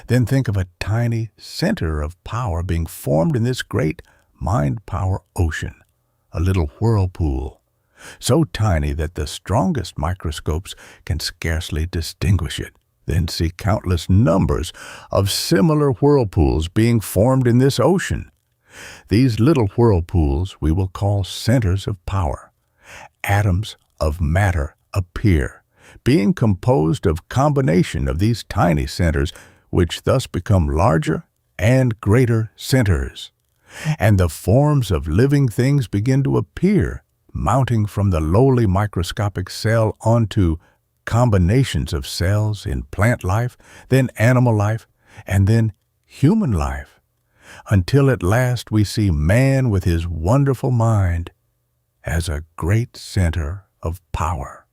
S1: Then think of a tiny center of power being formed in this great mind power ocean, a little whirlpool, so tiny that the strongest microscopes can scarcely distinguish it. Then see countless numbers of similar whirlpools being formed in this ocean. These little whirlpools we will call centers of power. Atoms of matter appear, being composed of combination of these tiny centers, which thus become larger and greater centers. And the forms of living things begin to appear, mounting from the lowly microscopic cell onto combinations of cells in plant life, then animal life, and then human life, until at last we see man with his wonderful mind as a great center of power.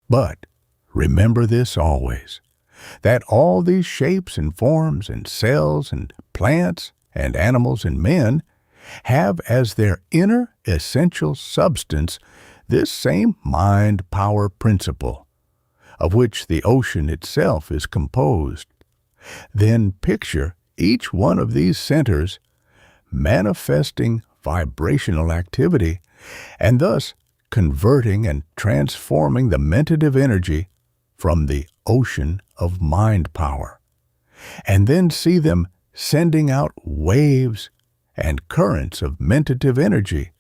S1: But remember this always, that all these shapes and forms and cells and plants and animals and men have as their inner essential substance this same mind-power principle, of which the ocean itself is composed. Then picture each one of these centers manifesting vibrational activity, and thus converting and transforming the mentative energy from the ocean of mind power. And then see them sending out waves and currents of mentative energy,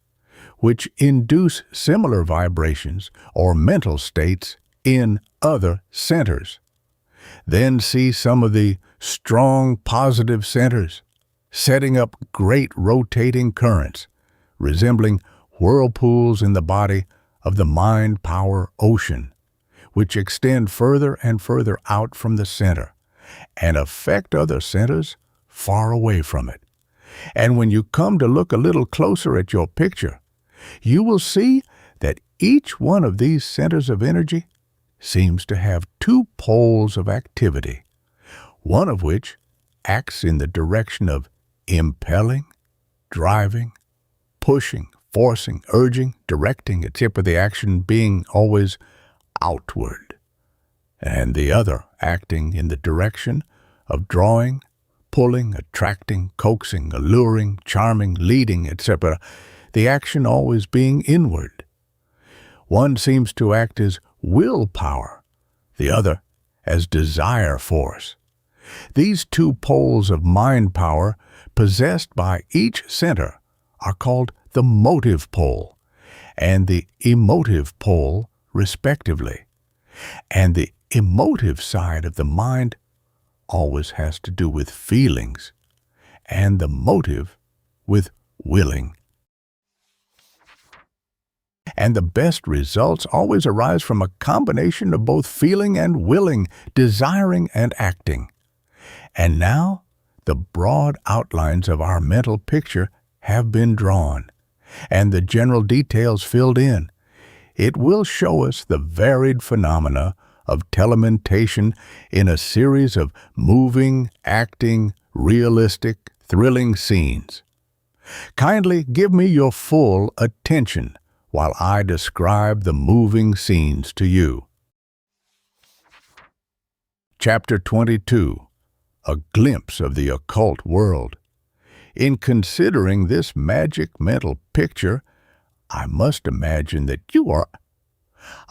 S1: which induce similar vibrations or mental states in other centers. Then see some of the strong positive centers setting up great rotating currents, resembling whirlpools in the body of the mind power ocean, which extend further and further out from the center and affect other centers far away from it. And when you come to look a little closer at your picture, you will see that each one of these centers of energy seems to have two poles of activity, one of which acts in the direction of impelling, driving, pushing, forcing, urging, directing, except for the action being always outward, and the other acting in the direction of drawing, pulling, attracting, coaxing, alluring, charming, leading, etc., the action always being inward. One seems to act as willpower, the other as desire force. These two poles of mind power possessed by each center are called the motive pole and the emotive pole, respectively. And the emotive side of the mind always has to do with feelings, and the motive with willing. And the best results always arise from a combination of both feeling and willing, desiring and acting. And now, the broad outlines of our mental picture have been drawn, and the general details filled in. It will show us the varied phenomena of telementation in a series of moving, acting, realistic, thrilling scenes. Kindly give me your full attention while I describe the moving scenes to you. Chapter 22. A glimpse of the occult world. In considering this magic mental picture, I must imagine that you are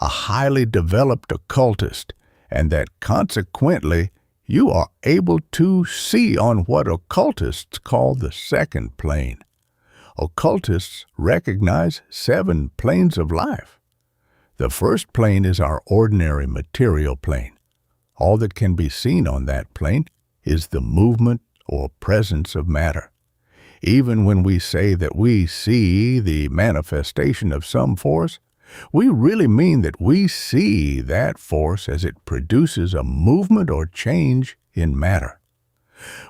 S1: a highly developed occultist, and that consequently you are able to see on what occultists call the second plane. Occultists recognize 7 planes of life. The first plane is our ordinary material plane. All that can be seen on that plane is the movement or presence of matter. Even when we say that we see the manifestation of some force, we really mean that we see that force as it produces a movement or change in matter.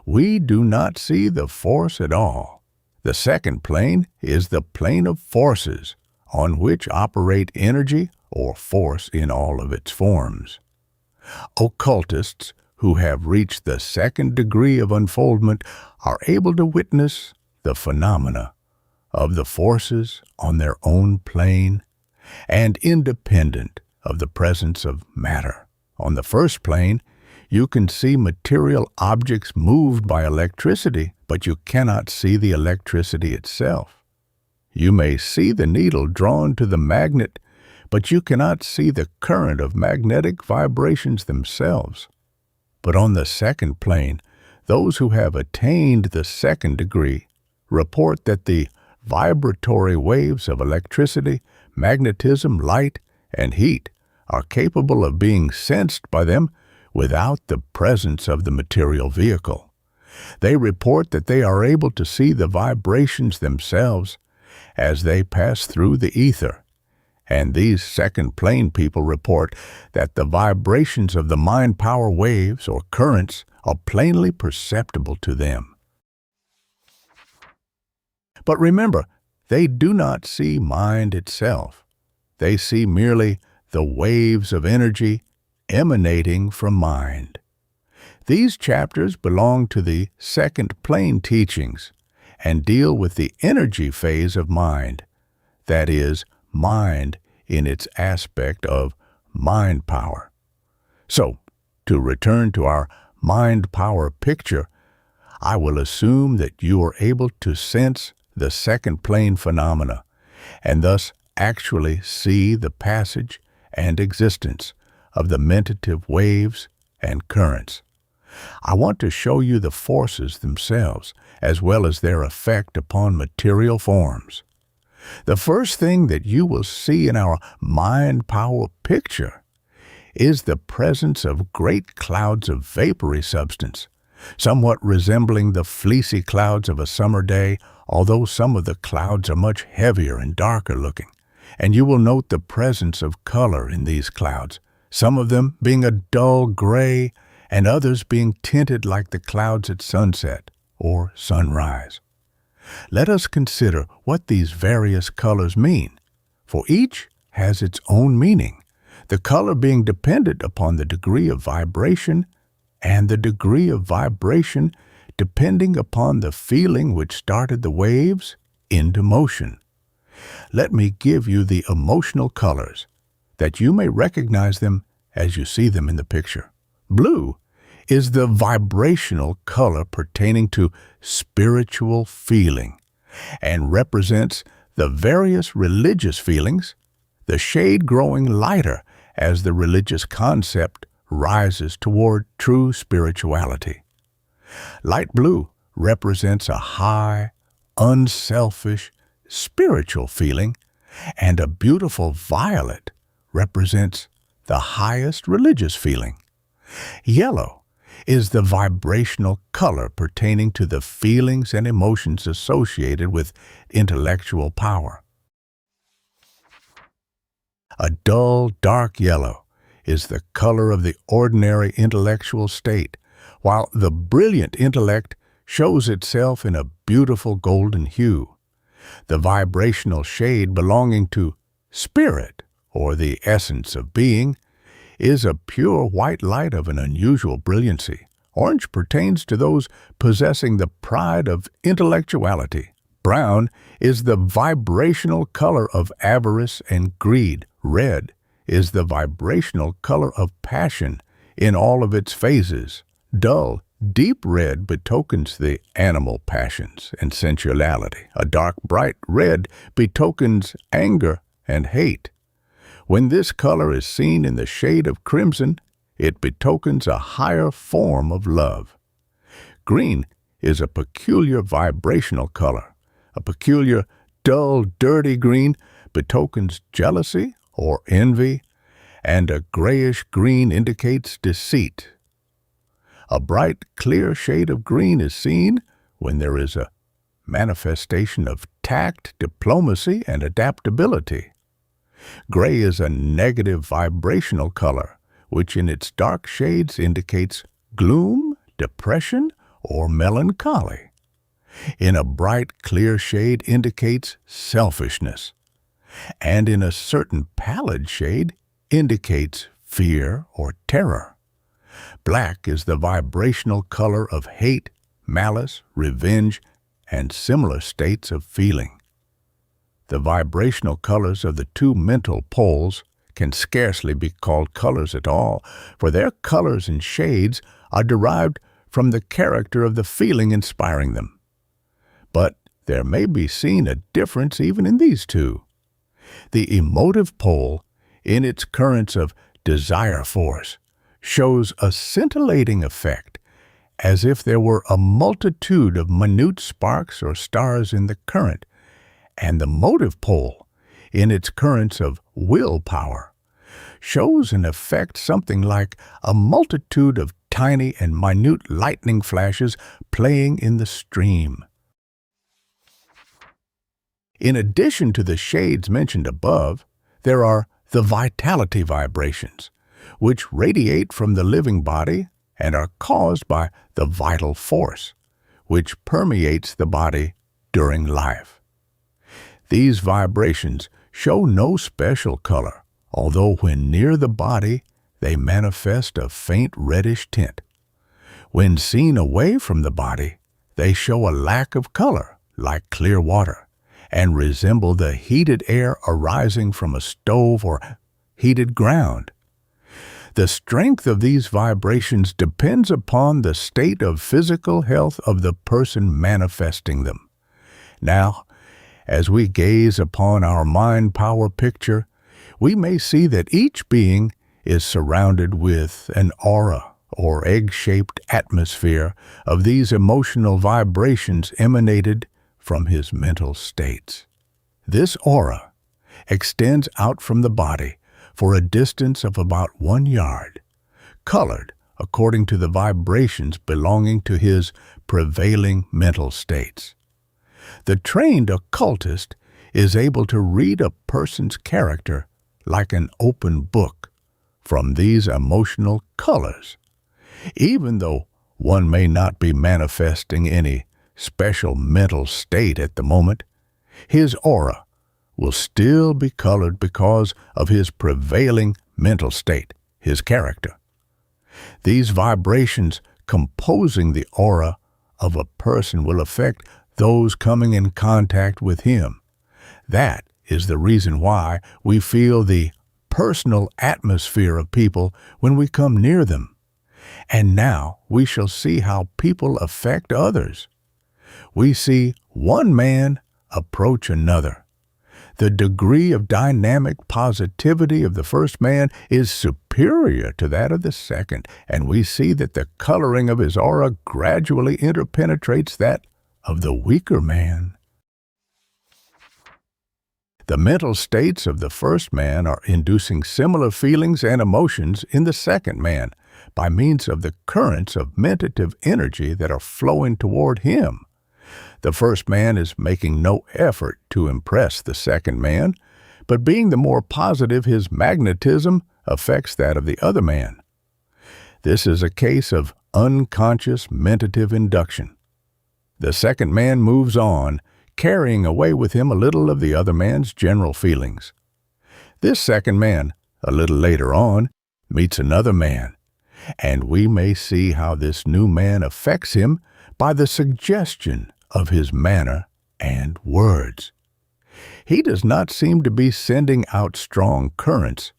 S1: We do not see the force at all. The second plane is the plane of forces, on which operate energy or force in all of its forms. Occultists who have reached the second degree of unfoldment are able to witness the phenomena of the forces on their own plane and independent of the presence of matter. On the first plane, you can see material objects moved by electricity, but you cannot see the electricity itself. You may see the needle drawn to the magnet, but you cannot see the current of magnetic vibrations themselves. But on the second plane, those who have attained the second degree report that the vibratory waves of electricity, magnetism, light, and heat are capable of being sensed by them without the presence of the material vehicle. They report that they are able to see the vibrations themselves as they pass through the ether. And these second-plane people report that the vibrations of the mind power waves or currents are plainly perceptible to them. But remember, they do not see mind itself. They see merely the waves of energy emanating from mind. These chapters belong to the second-plane teachings and deal with the energy phase of mind, that is, mind in its aspect of mind power. So, to return to our mind power picture, I will assume that you are able to sense the second plane phenomena and thus actually see the passage and existence of the mentative waves and currents. I want to show you the forces themselves as well as their effect upon material forms. The first thing that you will see in our mind power picture is the presence of great clouds of vapory substance, somewhat resembling the fleecy clouds of a summer day, although some of the clouds are much heavier and darker looking. And you will note the presence of color in these clouds, some of them being a dull gray and others being tinted like the clouds at sunset or sunrise. Let us consider what these various colors mean, for each has its own meaning, the color being dependent upon the degree of vibration, and the degree of vibration depending upon the feeling which started the waves into motion. Let me give you the emotional colors, that you may recognize them as you see them in the picture. Blue is the vibrational color pertaining to spiritual feeling and represents the various religious feelings, the shade growing lighter as the religious concept rises toward true spirituality. Light blue represents a high, unselfish, spiritual feeling, and a beautiful violet represents the highest religious feeling. Yellow is the vibrational color pertaining to the feelings and emotions associated with intellectual power. A dull, dark yellow is the color of the ordinary intellectual state, while the brilliant intellect shows itself in a beautiful golden hue. The vibrational shade belonging to spirit, or the essence of being, is a pure white light of an unusual brilliancy. Orange pertains to those possessing the pride of intellectuality. Brown is the vibrational color of avarice and greed. Red is the vibrational color of passion in all of its phases. Dull, deep red betokens the animal passions and sensuality. A dark, bright red betokens anger and hate. When this color is seen in the shade of crimson, it betokens a higher form of love. Green is a peculiar vibrational color. A peculiar, dull, dirty green betokens jealousy or envy, and a grayish green indicates deceit. A bright, clear shade of green is seen when there is a manifestation of tact, diplomacy, and adaptability. Gray is a negative vibrational color, which in its dark shades indicates gloom, depression, or melancholy. In a bright, clear shade indicates selfishness, and in a certain pallid shade indicates fear or terror. Black is the vibrational color of hate, malice, revenge, and similar states of feeling. The vibrational colors of the two mental poles can scarcely be called colors at all, for their colors and shades are derived from the character of the feeling inspiring them. But there may be seen a difference even in these two. The emotive pole, in its currents of desire force, shows a scintillating effect, as if there were a multitude of minute sparks or stars in the current, and the motive pole, in its currents of willpower, shows an effect something like a multitude of tiny and minute lightning flashes playing in the stream. In addition to the shades mentioned above, there are the vitality vibrations, which radiate from the living body and are caused by the vital force, which permeates the body during life. These vibrations show no special color, although when near the body, they manifest a faint reddish tint. When seen away from the body, they show a lack of color, like clear water, and resemble the heated air arising from a stove or heated ground. The strength of these vibrations depends upon the state of physical health of the person manifesting them. Now, as we gaze upon our mind power picture, we may see that each being is surrounded with an aura or egg-shaped atmosphere of these emotional vibrations emanated from his mental states. This aura extends out from the body for a distance of about 1 yard, colored according to the vibrations belonging to his prevailing mental states. The trained occultist is able to read a person's character like an open book, from these emotional colors. Even though one may not be manifesting any special mental state at the moment, his aura will still be colored because of his prevailing mental state, his character. These vibrations composing the aura of a person will affect those coming in contact with him. That is the reason why we feel the personal atmosphere of people when we come near them. And now we shall see how people affect others. We see one man approach another. The degree of dynamic positivity of the first man is superior to that of the second, and we see that the coloring of his aura gradually interpenetrates that of the weaker man. The mental states of the first man are inducing similar feelings and emotions in the second man by means of the currents of mentative energy that are flowing toward him. The first man is making no effort to impress the second man, but being the more positive, his magnetism affects that of the other man. This is a case of unconscious mentative induction. The second man moves on, carrying away with him a little of the other man's general feelings. This second man, a little later on, meets another man, and we may see how this new man affects him by the suggestion of his manner and words. He does not seem to be sending out strong currents,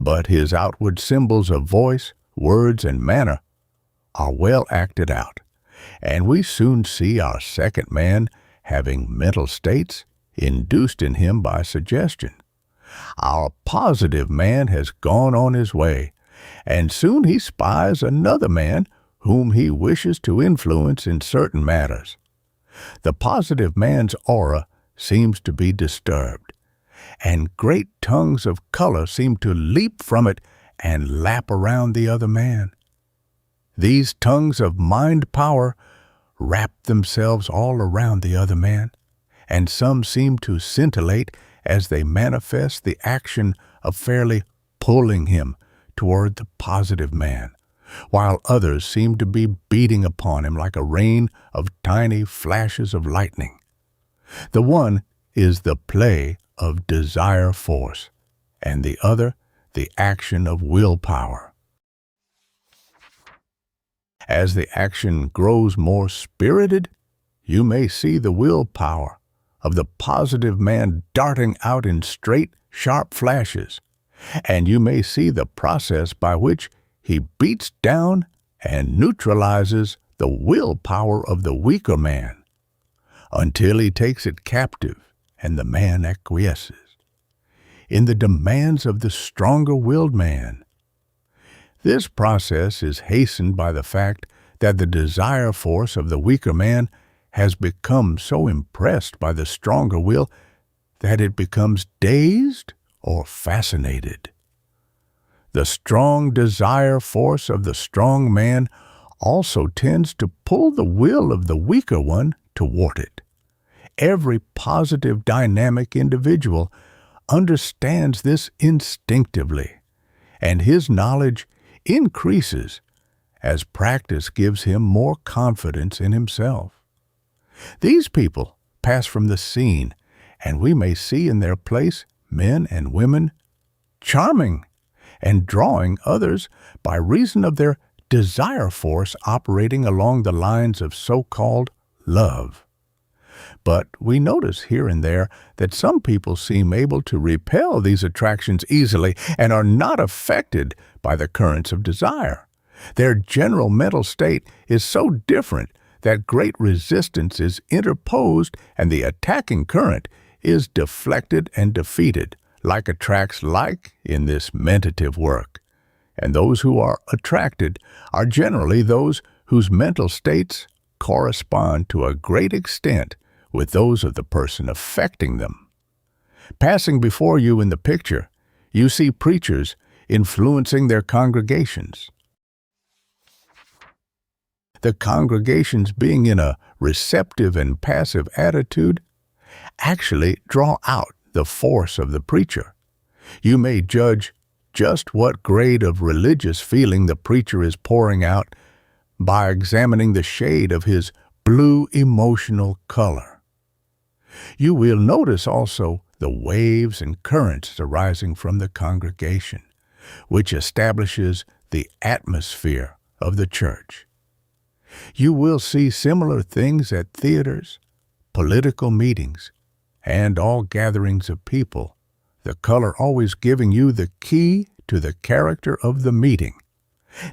S1: but his outward symbols of voice, words, and manner are well acted out, and we soon see our second man having mental states induced in him by suggestion. Our positive man has gone on his way, and soon he spies another man whom he wishes to influence in certain matters. The positive man's aura seems to be disturbed, and great tongues of color seem to leap from it and lap around the other man. These tongues of mind power wrap themselves all around the other man, and some seem to scintillate as they manifest the action of fairly pulling him toward the positive man, while others seem to be beating upon him like a rain of tiny flashes of lightning. The one is the play of desire force, and the other the action of willpower. As the action grows more spirited, you may see the willpower of the positive man darting out in straight, sharp flashes, and you may see the process by which he beats down and neutralizes the willpower of the weaker man until he takes it captive and the man acquiesces in the demands of the stronger-willed man. This process is hastened by the fact that the desire force of the weaker man has become so impressed by the stronger will that it becomes dazed or fascinated. The strong desire force of the strong man also tends to pull the will of the weaker one toward it. Every positive dynamic individual understands this instinctively, and his knowledge increases as practice gives him more confidence in himself. These people pass from the scene, and we may see in their place men and women charming and drawing others by reason of their desire force operating along the lines of so-called love. But we notice here and there that some people seem able to repel these attractions easily and are not affected by the currents of desire. Their general mental state is so different that great resistance is interposed and the attacking current is deflected and defeated, like attracts like in this mentative work. And those who are attracted are generally those whose mental states correspond to a great extent with those of the person affecting them. Passing before you in the picture, you see preachers influencing their congregations. The congregations, being in a receptive and passive attitude, actually draw out the force of the preacher. You may judge just what grade of religious feeling the preacher is pouring out by examining the shade of his blue emotional color. You will notice also the waves and currents arising from the congregation, which establishes the atmosphere of the church. You will see similar things at theaters, political meetings, and all gatherings of people, the color always giving you the key to the character of the meeting.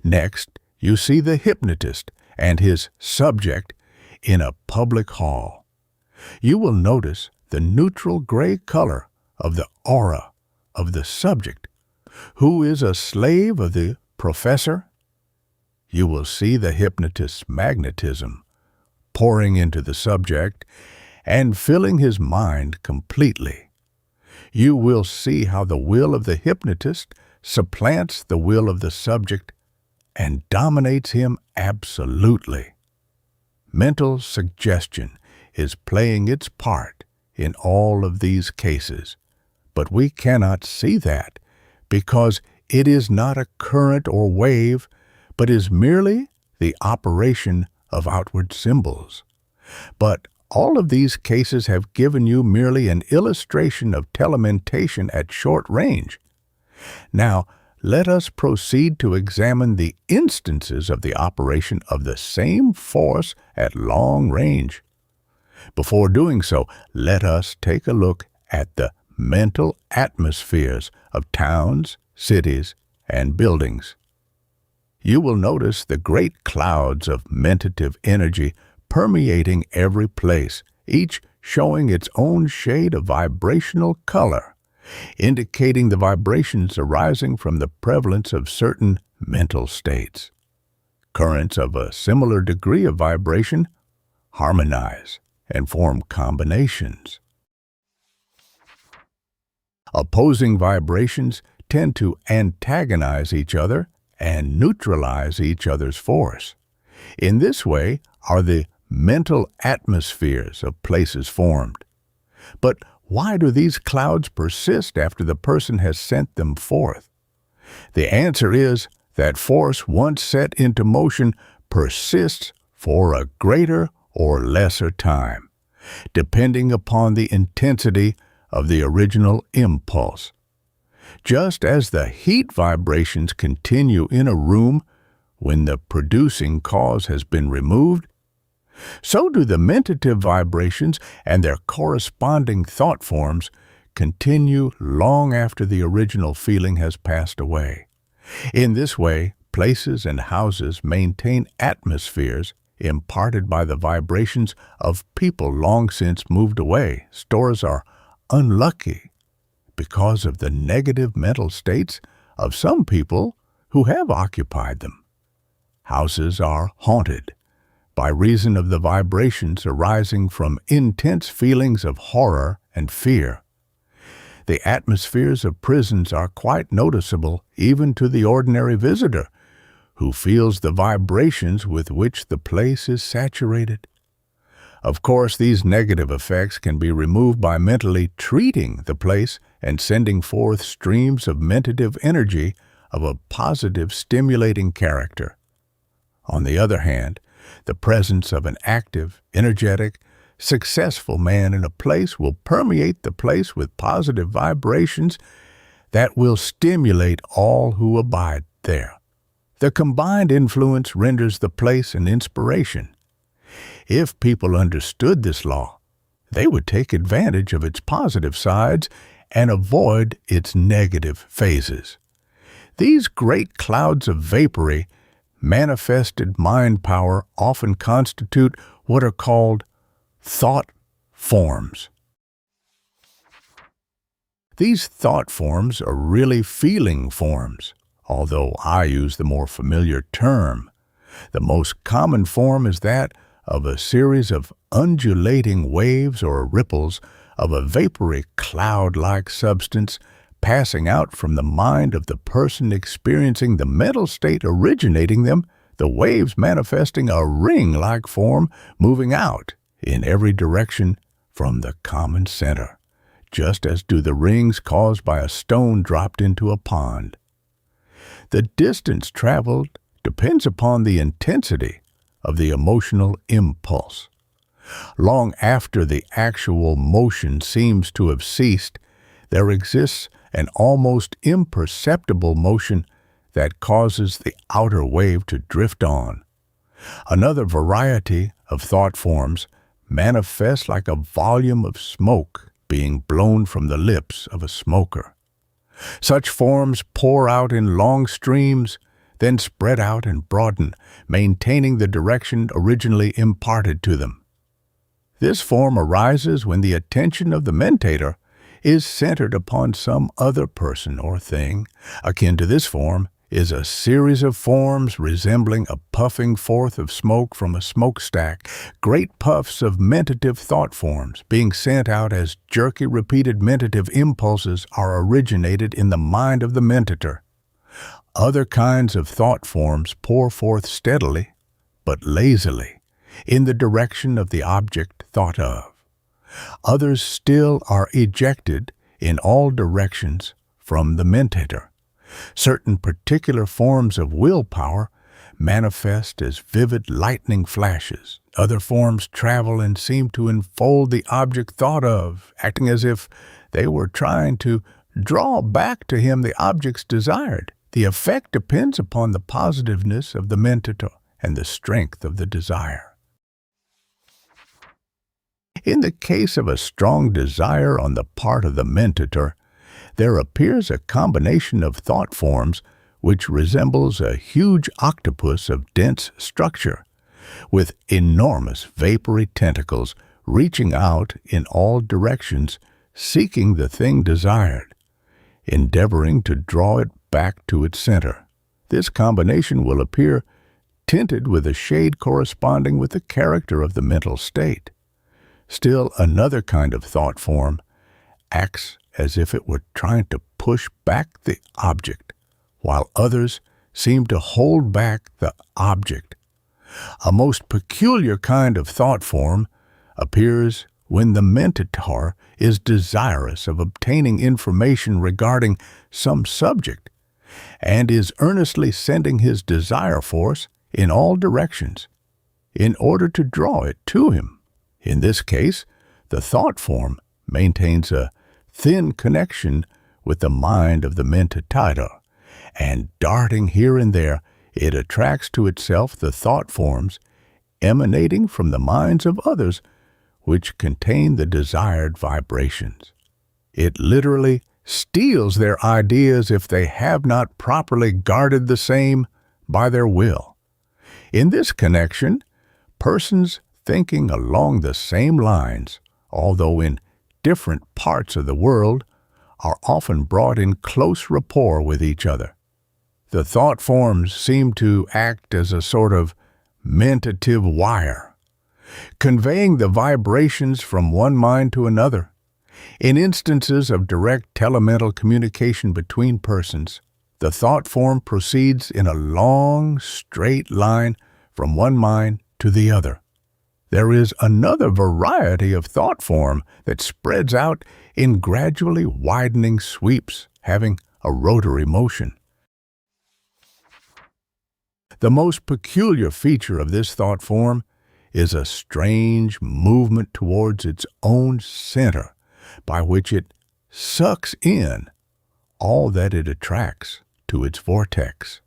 S1: Next, you see the hypnotist and his subject in a public hall. You will notice the neutral gray color of the aura of the subject, who is a slave of the professor. You will see the hypnotist's magnetism pouring into the subject and filling his mind completely. You will see how the will of the hypnotist supplants the will of the subject and dominates him absolutely. Mental suggestion is playing its part in all of these cases, but we cannot see that because it is not a current or wave, but is merely the operation of outward symbols. But all of these cases have given you merely an illustration of telementation at short range. Now, let us proceed to examine the instances of the operation of the same force at long range. Before doing so, let us take a look at the mental atmospheres of towns, cities, and buildings. You will notice the great clouds of mentative energy permeating every place, each showing its own shade of vibrational color, indicating the vibrations arising from the prevalence of certain mental states. Currents of a similar degree of vibration harmonize and form combinations. Opposing vibrations tend to antagonize each other and neutralize each other's force. In this way are the mental atmospheres of places formed. But why do these clouds persist after the person has sent them forth? The answer is that force once set into motion persists for a greater or lesser time, depending upon the intensity of the original impulse. Just as the heat vibrations continue in a room when the producing cause has been removed, so do the mentative vibrations and their corresponding thought forms continue long after the original feeling has passed away. In this way, places and houses maintain atmospheres imparted by the vibrations of people long since moved away. Stores are unlucky because of the negative mental states of some people who have occupied them. Houses are haunted by reason of the vibrations arising from intense feelings of horror and fear. The atmospheres of prisons are quite noticeable even to the ordinary visitor, who feels the vibrations with which the place is saturated. Of course, these negative effects can be removed by mentally treating the place and sending forth streams of mentative energy of a positive, stimulating character. On the other hand, the presence of an active, energetic, successful man in a place will permeate the place with positive vibrations that will stimulate all who abide there. The combined influence renders the place an inspiration. If people understood this law, they would take advantage of its positive sides and avoid its negative phases. These great clouds of vapory, manifested mind power often constitute what are called thought forms. These thought forms are really feeling forms, although I use the more familiar term. The most common form is that of a series of undulating waves or ripples of a vapory cloud-like substance passing out from the mind of the person experiencing the mental state originating them, the waves manifesting a ring-like form moving out in every direction from the common center, just as do the rings caused by a stone dropped into a pond. The distance traveled depends upon the intensity of the emotional impulse. Long after the actual motion seems to have ceased, there exists an almost imperceptible motion that causes the outer wave to drift on. Another variety of thought forms manifests like a volume of smoke being blown from the lips of a smoker. Such forms pour out in long streams, then spread out and broaden, maintaining the direction originally imparted to them. This form arises when the attention of the mentator is centered upon some other person or thing. Akin to this form is a series of forms resembling a puffing forth of smoke from a smokestack, great puffs of mentative thought forms being sent out as jerky repeated mentative impulses are originated in the mind of the mentator. Other kinds of thought forms pour forth steadily, but lazily, in the direction of the object thought of. Others still are ejected in all directions from the mentator. Certain particular forms of willpower manifest as vivid lightning flashes. Other forms travel and seem to enfold the object thought of, acting as if they were trying to draw back to him the objects desired. The effect depends upon the positiveness of the mentator and the strength of the desire. In the case of a strong desire on the part of the mentator, there appears a combination of thought forms which resembles a huge octopus of dense structure, with enormous vapory tentacles reaching out in all directions, seeking the thing desired, endeavoring to draw it back to its center. This combination will appear tinted with a shade corresponding with the character of the mental state. Still another kind of thought form acts as if it were trying to push back the object, while others seem to hold back the object. A most peculiar kind of thought form appears when the mentator is desirous of obtaining information regarding some subject and is earnestly sending his desire force in all directions in order to draw it to him. In this case, the thought form maintains a thin connection with the mind of the mentator, and darting here and there, it attracts to itself the thought forms emanating from the minds of others which contain the desired vibrations. It literally steals their ideas if they have not properly guarded the same by their will. In this connection, persons thinking along the same lines, although in different parts of the world, are often brought in close rapport with each other. The thought forms seem to act as a sort of mentative wire, conveying the vibrations from one mind to another. In instances of direct telemental communication between persons, the thought form proceeds in a long, straight line from one mind to the other. There is another variety of thought form that spreads out in gradually widening sweeps, having a rotary motion. The most peculiar feature of this thought form is a strange movement towards its own center, by which it sucks in all that it attracts to its vortex.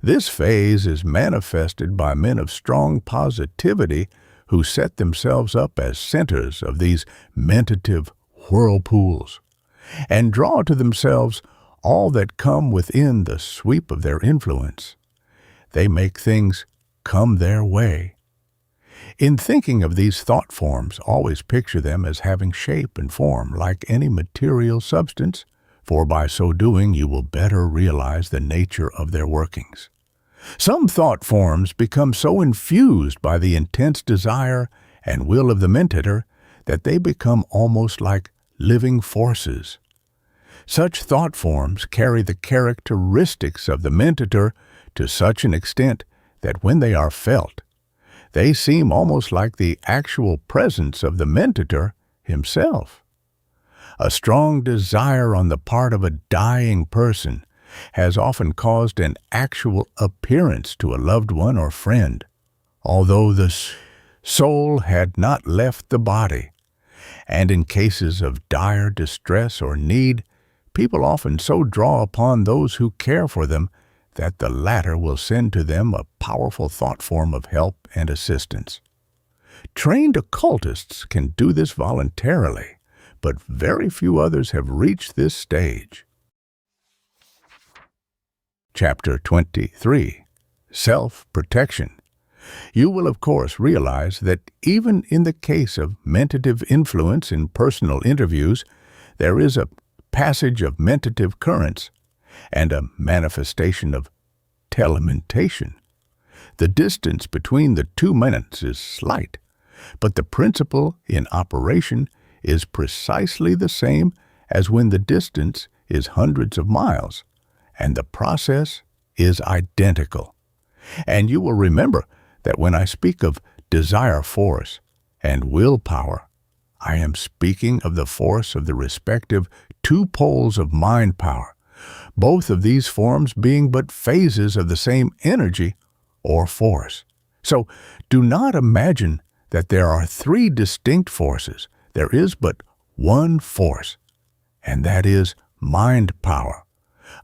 S1: This phase is manifested by men of strong positivity who set themselves up as centers of these mentative whirlpools, and draw to themselves all that come within the sweep of their influence. They make things come their way. In thinking of these thought forms, always picture them as having shape and form like any material substance, for by so doing you will better realize the nature of their workings. Some thought forms become so infused by the intense desire and will of the mentator that they become almost like living forces. Such thought forms carry the characteristics of the mentator to such an extent that when they are felt, they seem almost like the actual presence of the mentator himself. A strong desire on the part of a dying person has often caused an actual appearance to a loved one or friend, although the soul had not left the body. And in cases of dire distress or need, people often so draw upon those who care for them that the latter will send to them a powerful thought form of help and assistance. Trained occultists can do this voluntarily, but very few others have reached this stage. Chapter 23. Self-Protection. You will, of course, realize that even in the case of mentative influence in personal interviews, there is a passage of mentative currents and a manifestation of telementation. The distance between the two minutes is slight, but the principle in operation is precisely the same as when the distance is hundreds of miles, and the process is identical. And you will remember that when I speak of desire force and willpower, I am speaking of the force of the respective two poles of mind power, both of these forms being but phases of the same energy or force. So do not imagine that there are three distinct forces. There is but one force, and that is mind power,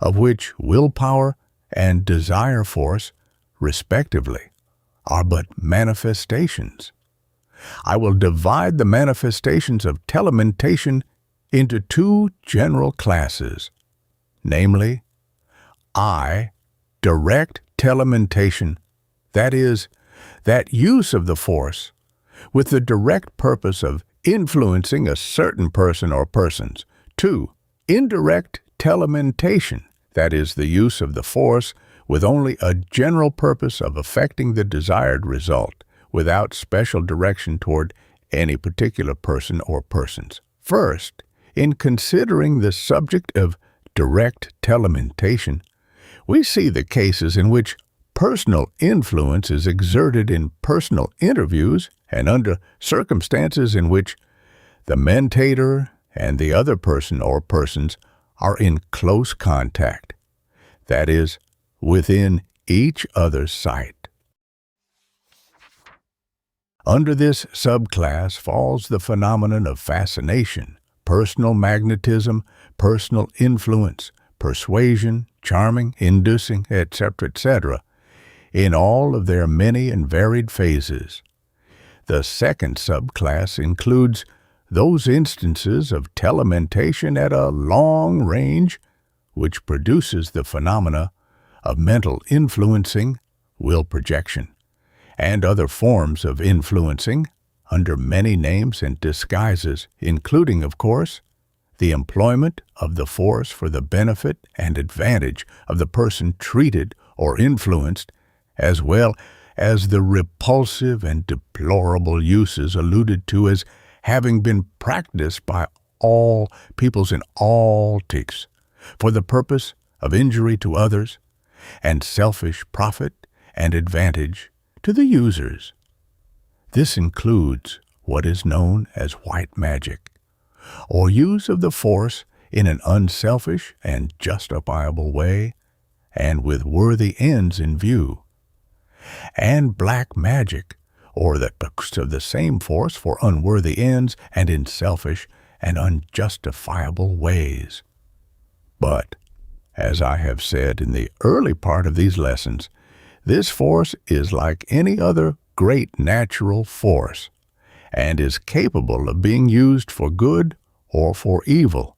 S1: of which willpower and desire force, respectively, are but manifestations. I will divide the manifestations of telementation into two general classes, namely, direct telementation, that is, that use of the force with the direct purpose of influencing a certain person or persons. 2. Indirect telementation, that is, the use of the force with only a general purpose of affecting the desired result, without special direction toward any particular person or persons. First, in considering the subject of direct telementation, we see the cases in which personal influence is exerted in personal interviews and under circumstances in which the mentator and the other person or persons are in close contact, that is, within each other's sight. Under this subclass falls the phenomenon of fascination, personal magnetism, personal influence, persuasion, charming, inducing, etc., etc., in all of their many and varied phases. The second subclass includes those instances of telementation at a long range, which produces the phenomena of mental influencing, will projection, and other forms of influencing under many names and disguises, including, of course, the employment of the force for the benefit and advantage of the person treated or influenced, as well as the repulsive and deplorable uses alluded to as having been practiced by all peoples in all ticks for the purpose of injury to others and selfish profit and advantage to the users. This includes what is known as white magic, or use of the force in an unselfish and justifiable way and with worthy ends in view, and black magic, or the use of the same force for unworthy ends and in selfish and unjustifiable ways. But, as I have said in the early part of these lessons, this force is like any other great natural force, and is capable of being used for good or for evil,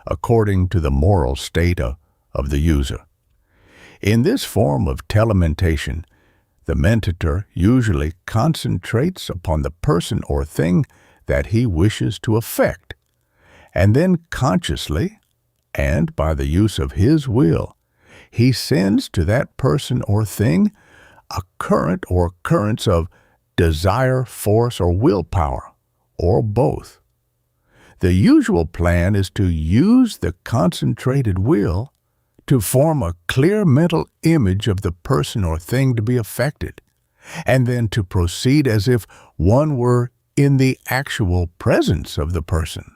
S1: according to the moral state of the user. In this form of telementation, the mentator usually concentrates upon the person or thing that he wishes to affect, and then consciously, and by the use of his will, he sends to that person or thing a current or currents of desire, force, or willpower, or both. The usual plan is to use the concentrated will to form a clear mental image of the person or thing to be affected, and then to proceed as if one were in the actual presence of the person.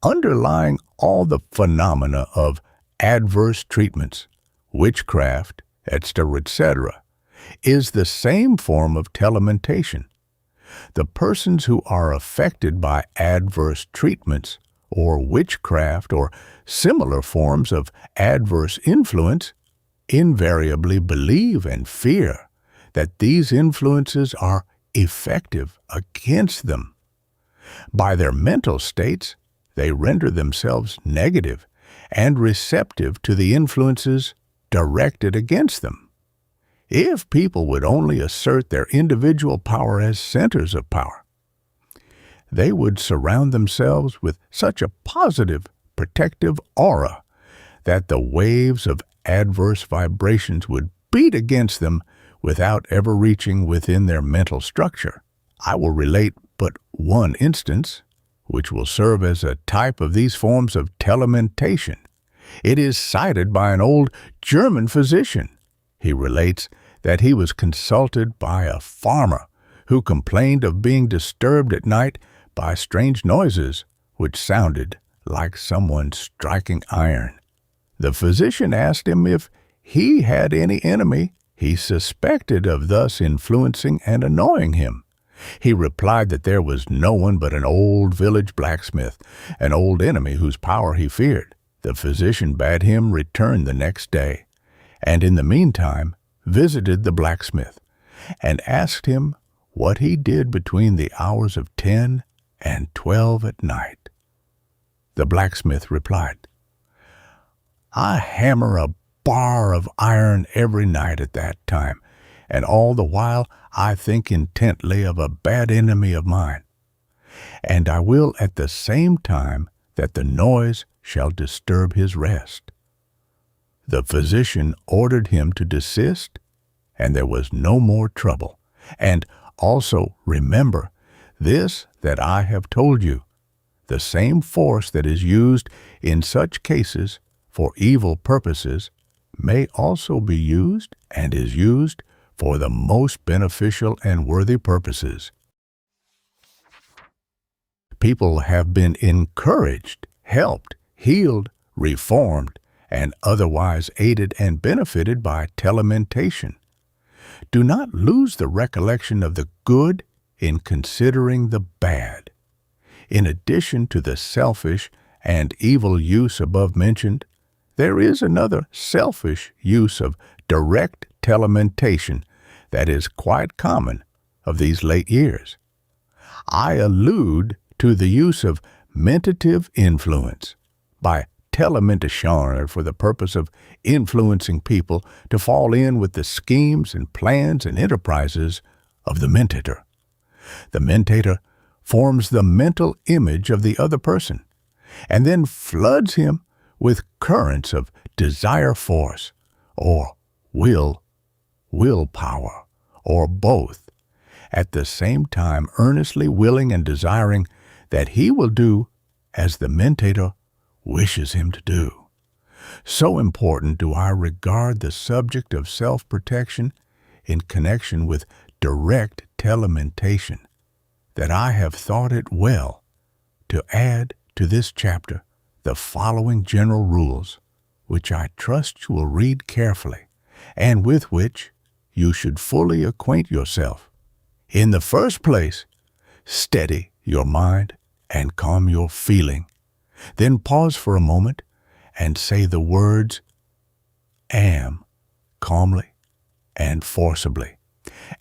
S1: underlying all the phenomena of adverse treatments, witchcraft, etc., is the same form of telementation. The persons who are affected by adverse treatments or witchcraft or similar forms of adverse influence invariably believe and fear that these influences are effective against them. By their mental states, they render themselves negative and receptive to the influences directed against them. If people would only assert their individual power as centers of power, they would surround themselves with such a positive, protective aura that the waves of adverse vibrations would beat against them without ever reaching within their mental structure. I will relate but one instance, which will serve as a type of these forms of telementation. It is cited by an old German physician. He relates that he was consulted by a farmer who complained of being disturbed at night by strange noises which sounded like someone striking iron. The physician asked him if he had any enemy he suspected of thus influencing and annoying him. He replied that there was no one but an old village blacksmith, an old enemy whose power he feared. The physician bade him return the next day, and in the meantime visited the blacksmith and asked him what he did between the hours of 10 and 12 at night. The blacksmith replied, "I hammer a bar of iron every night at that time, and all the while I think intently of a bad enemy of mine. And I will at the same time that the noise shall disturb his rest." The physician ordered him to desist, and there was no more trouble. And also remember this that I have told you. The same force that is used in such cases for evil purposes may also be used and is used for the most beneficial and worthy purposes. People have been encouraged, helped, healed, reformed, and otherwise aided and benefited by telementation. Do not lose the recollection of the good in considering the bad. In addition to the selfish and evil use above mentioned, there is another selfish use of direct telementation that is quite common of these late years. I allude to the use of mentative influence by telementation for the purpose of influencing people to fall in with the schemes and plans and enterprises of the mentator. The mentator forms the mental image of the other person and then floods him with currents of desire force or willpower, or both, at the same time earnestly willing and desiring that he will do as the mentator wishes him to do. So important do I regard the subject of self-protection in connection with direct telementation that I have thought it well to add to this chapter the following general rules, which I trust you will read carefully, and with which you should fully acquaint yourself. In the first place, steady your mind and calm your feeling. Then pause for a moment and say the words "am" calmly and forcibly,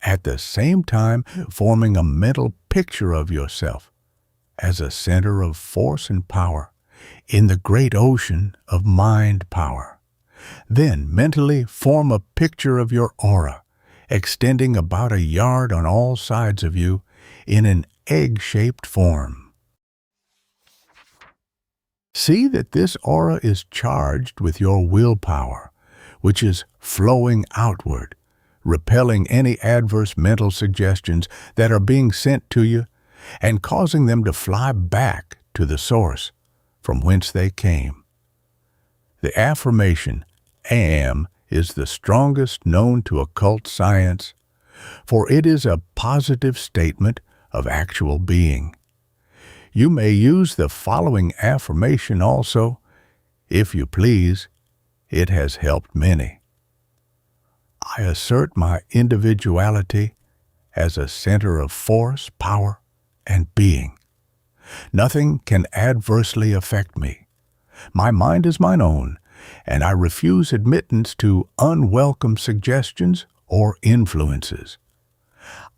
S1: at the same time forming a mental picture of yourself as a center of force and power in the great ocean of mind power. Then mentally form a picture of your aura, extending about a yard on all sides of you in an egg-shaped form. See that this aura is charged with your willpower, which is flowing outward, repelling any adverse mental suggestions that are being sent to you and causing them to fly back to the source from whence they came. The affirmation, "am," is the strongest known to occult science, for it is a positive statement of actual being. You may use the following affirmation also. If you please, it has helped many. I assert my individuality as a center of force, power, and being. Nothing can adversely affect me. My mind is mine own, and I refuse admittance to unwelcome suggestions or influences.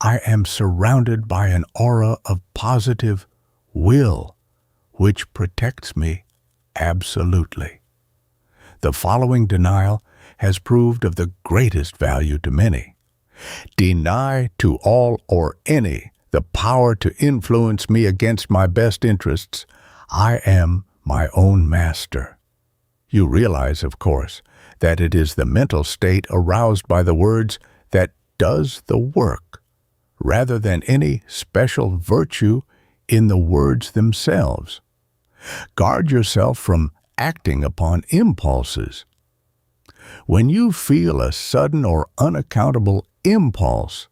S1: I am surrounded by an aura of positive will, which protects me absolutely. The following denial has proved of the greatest value to many. Deny to all or any the power to influence me against my best interests. I am my own master. You realize, of course, that it is the mental state aroused by the words that does the work, rather than any special virtue in the words themselves. Guard yourself from acting upon impulses. When you feel a sudden or unaccountable impulse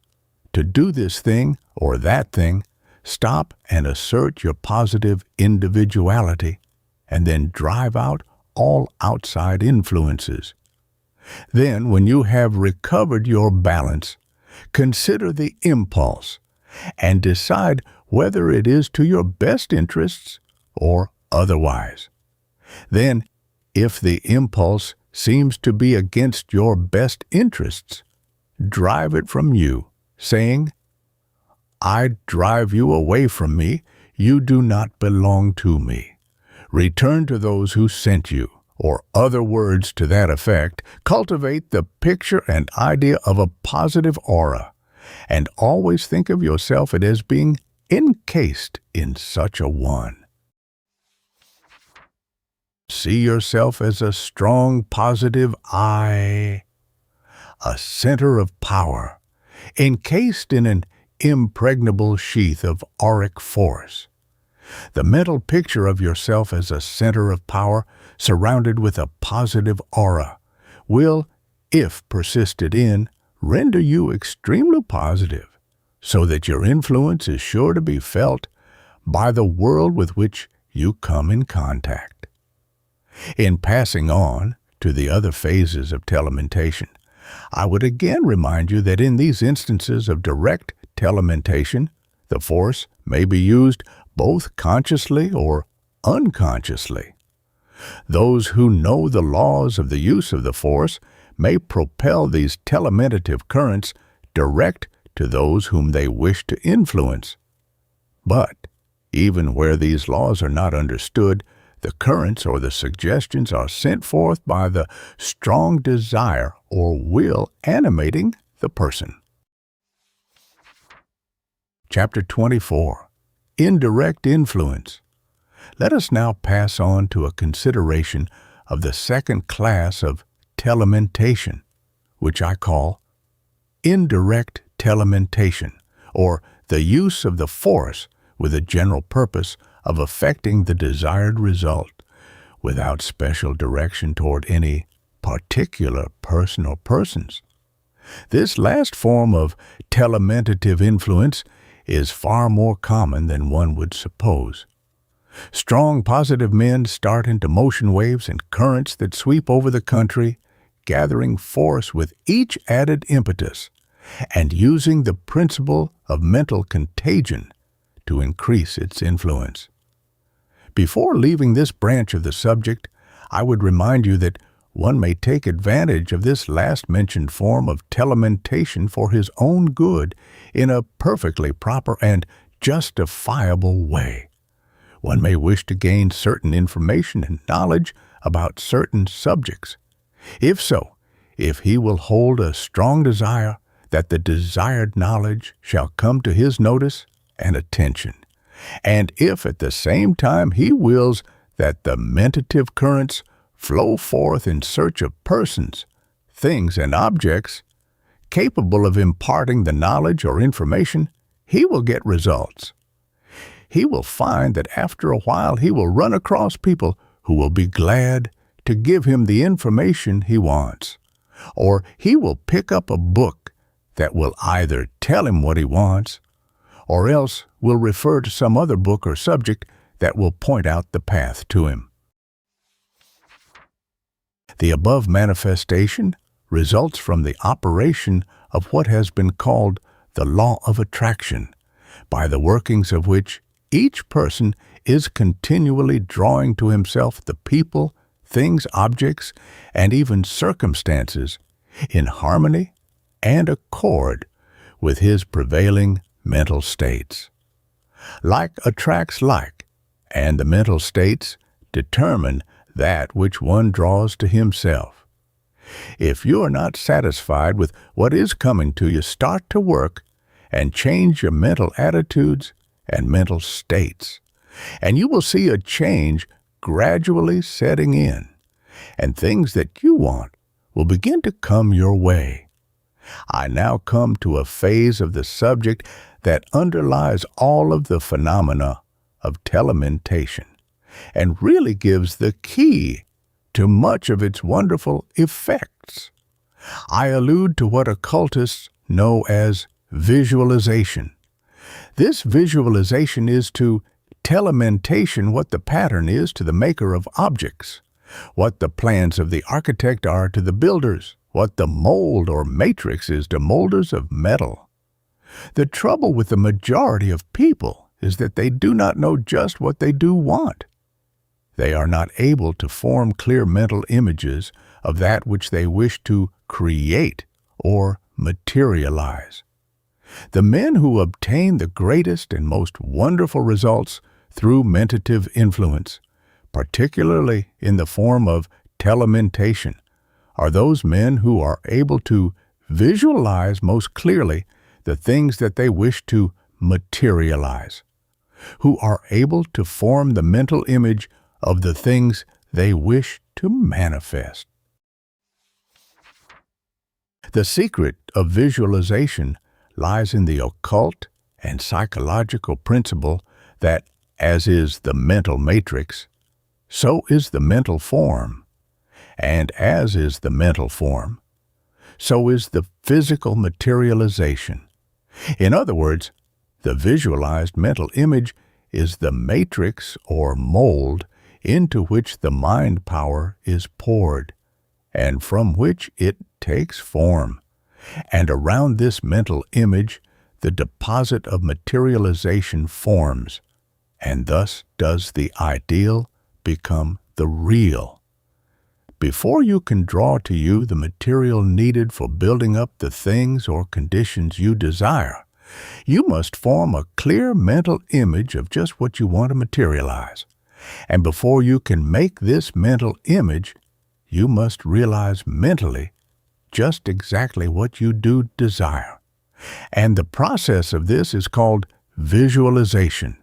S1: to do this thing or that thing, stop and assert your positive individuality, and then drive out all outside influences. Then, when you have recovered your balance, consider the impulse and decide whether it is to your best interests or otherwise. Then, if the impulse seems to be against your best interests, drive it from you, saying, I drive you away from me. You do not belong to me. Return to those who sent you, or other words to that effect. Cultivate the picture and idea of a positive aura, and always think of yourself as being encased in such a one. See yourself as a strong, positive I, a center of power, encased in an impregnable sheath of auric force. The mental picture of yourself as a center of power surrounded with a positive aura will, if persisted in, render you extremely positive, so that your influence is sure to be felt by the world with which you come in contact. In passing on to the other phases of telementation, I would again remind you that in these instances of direct telementation, the force may be used both consciously or unconsciously. Those who know the laws of the use of the force may propel these telementative currents direct to those whom they wish to influence. But even where these laws are not understood, the currents or the suggestions are sent forth by the strong desire or will animating the person. Chapter 24. Indirect Influence. Let us now pass on to a consideration of the second class of telementation, which I call indirect telementation, or the use of the force with a general purpose of effecting the desired result without special direction toward any particular person or persons. This last form of telementative influence is far more common than one would suppose. Strong positive men start into motion waves and currents that sweep over the country, gathering force with each added impetus, and using the principle of mental contagion to increase its influence. Before leaving this branch of the subject, I would remind you that one may take advantage of this last-mentioned form of telementation for his own good in a perfectly proper and justifiable way. One may wish to gain certain information and knowledge about certain subjects. If so, if he will hold a strong desire that the desired knowledge shall come to his notice and attention, and if at the same time he wills that the mentative currents flow forth in search of persons, things, and objects capable of imparting the knowledge or information, he will get results. He will find that after a while he will run across people who will be glad to give him the information he wants, or he will pick up a book that will either tell him what he wants, or else will refer to some other book or subject that will point out the path to him. The above manifestation results from the operation of what has been called the law of attraction, by the workings of which each person is continually drawing to himself the people, things, objects, and even circumstances in harmony and accord with his prevailing mental states. Like attracts like, and the mental states determine that which one draws to himself. If you are not satisfied with what is coming to you, start to work and change your mental attitudes and mental states, and you will see a change gradually setting in, and things that you want will begin to come your way. I now come to a phase of the subject that underlies all of the phenomena of telementation, and really gives the key to much of its wonderful effects. I allude to what occultists know as visualization. This visualization is to telementation what the pattern is to the maker of objects, what the plans of the architect are to the builders, what the mold or matrix is to molders of metal. The trouble with the majority of people is that they do not know just what they do want. They are not able to form clear mental images of that which they wish to create or materialize. The men who obtain the greatest and most wonderful results through mentative influence, particularly in the form of telementation, are those men who are able to visualize most clearly the things that they wish to materialize, who are able to form the mental image of the things they wish to manifest. The secret of visualization lies in the occult and psychological principle that, as is the mental matrix, so is the mental form, and as is the mental form, so is the physical materialization. In other words, the visualized mental image is the matrix or mold into which the mind power is poured, and from which it takes form. And around this mental image, the deposit of materialization forms, and thus does the ideal become the real. Before you can draw to you the material needed for building up the things or conditions you desire, you must form a clear mental image of just what you want to materialize. And before you can make this mental image, you must realize mentally just exactly what you do desire. And the process of this is called visualization.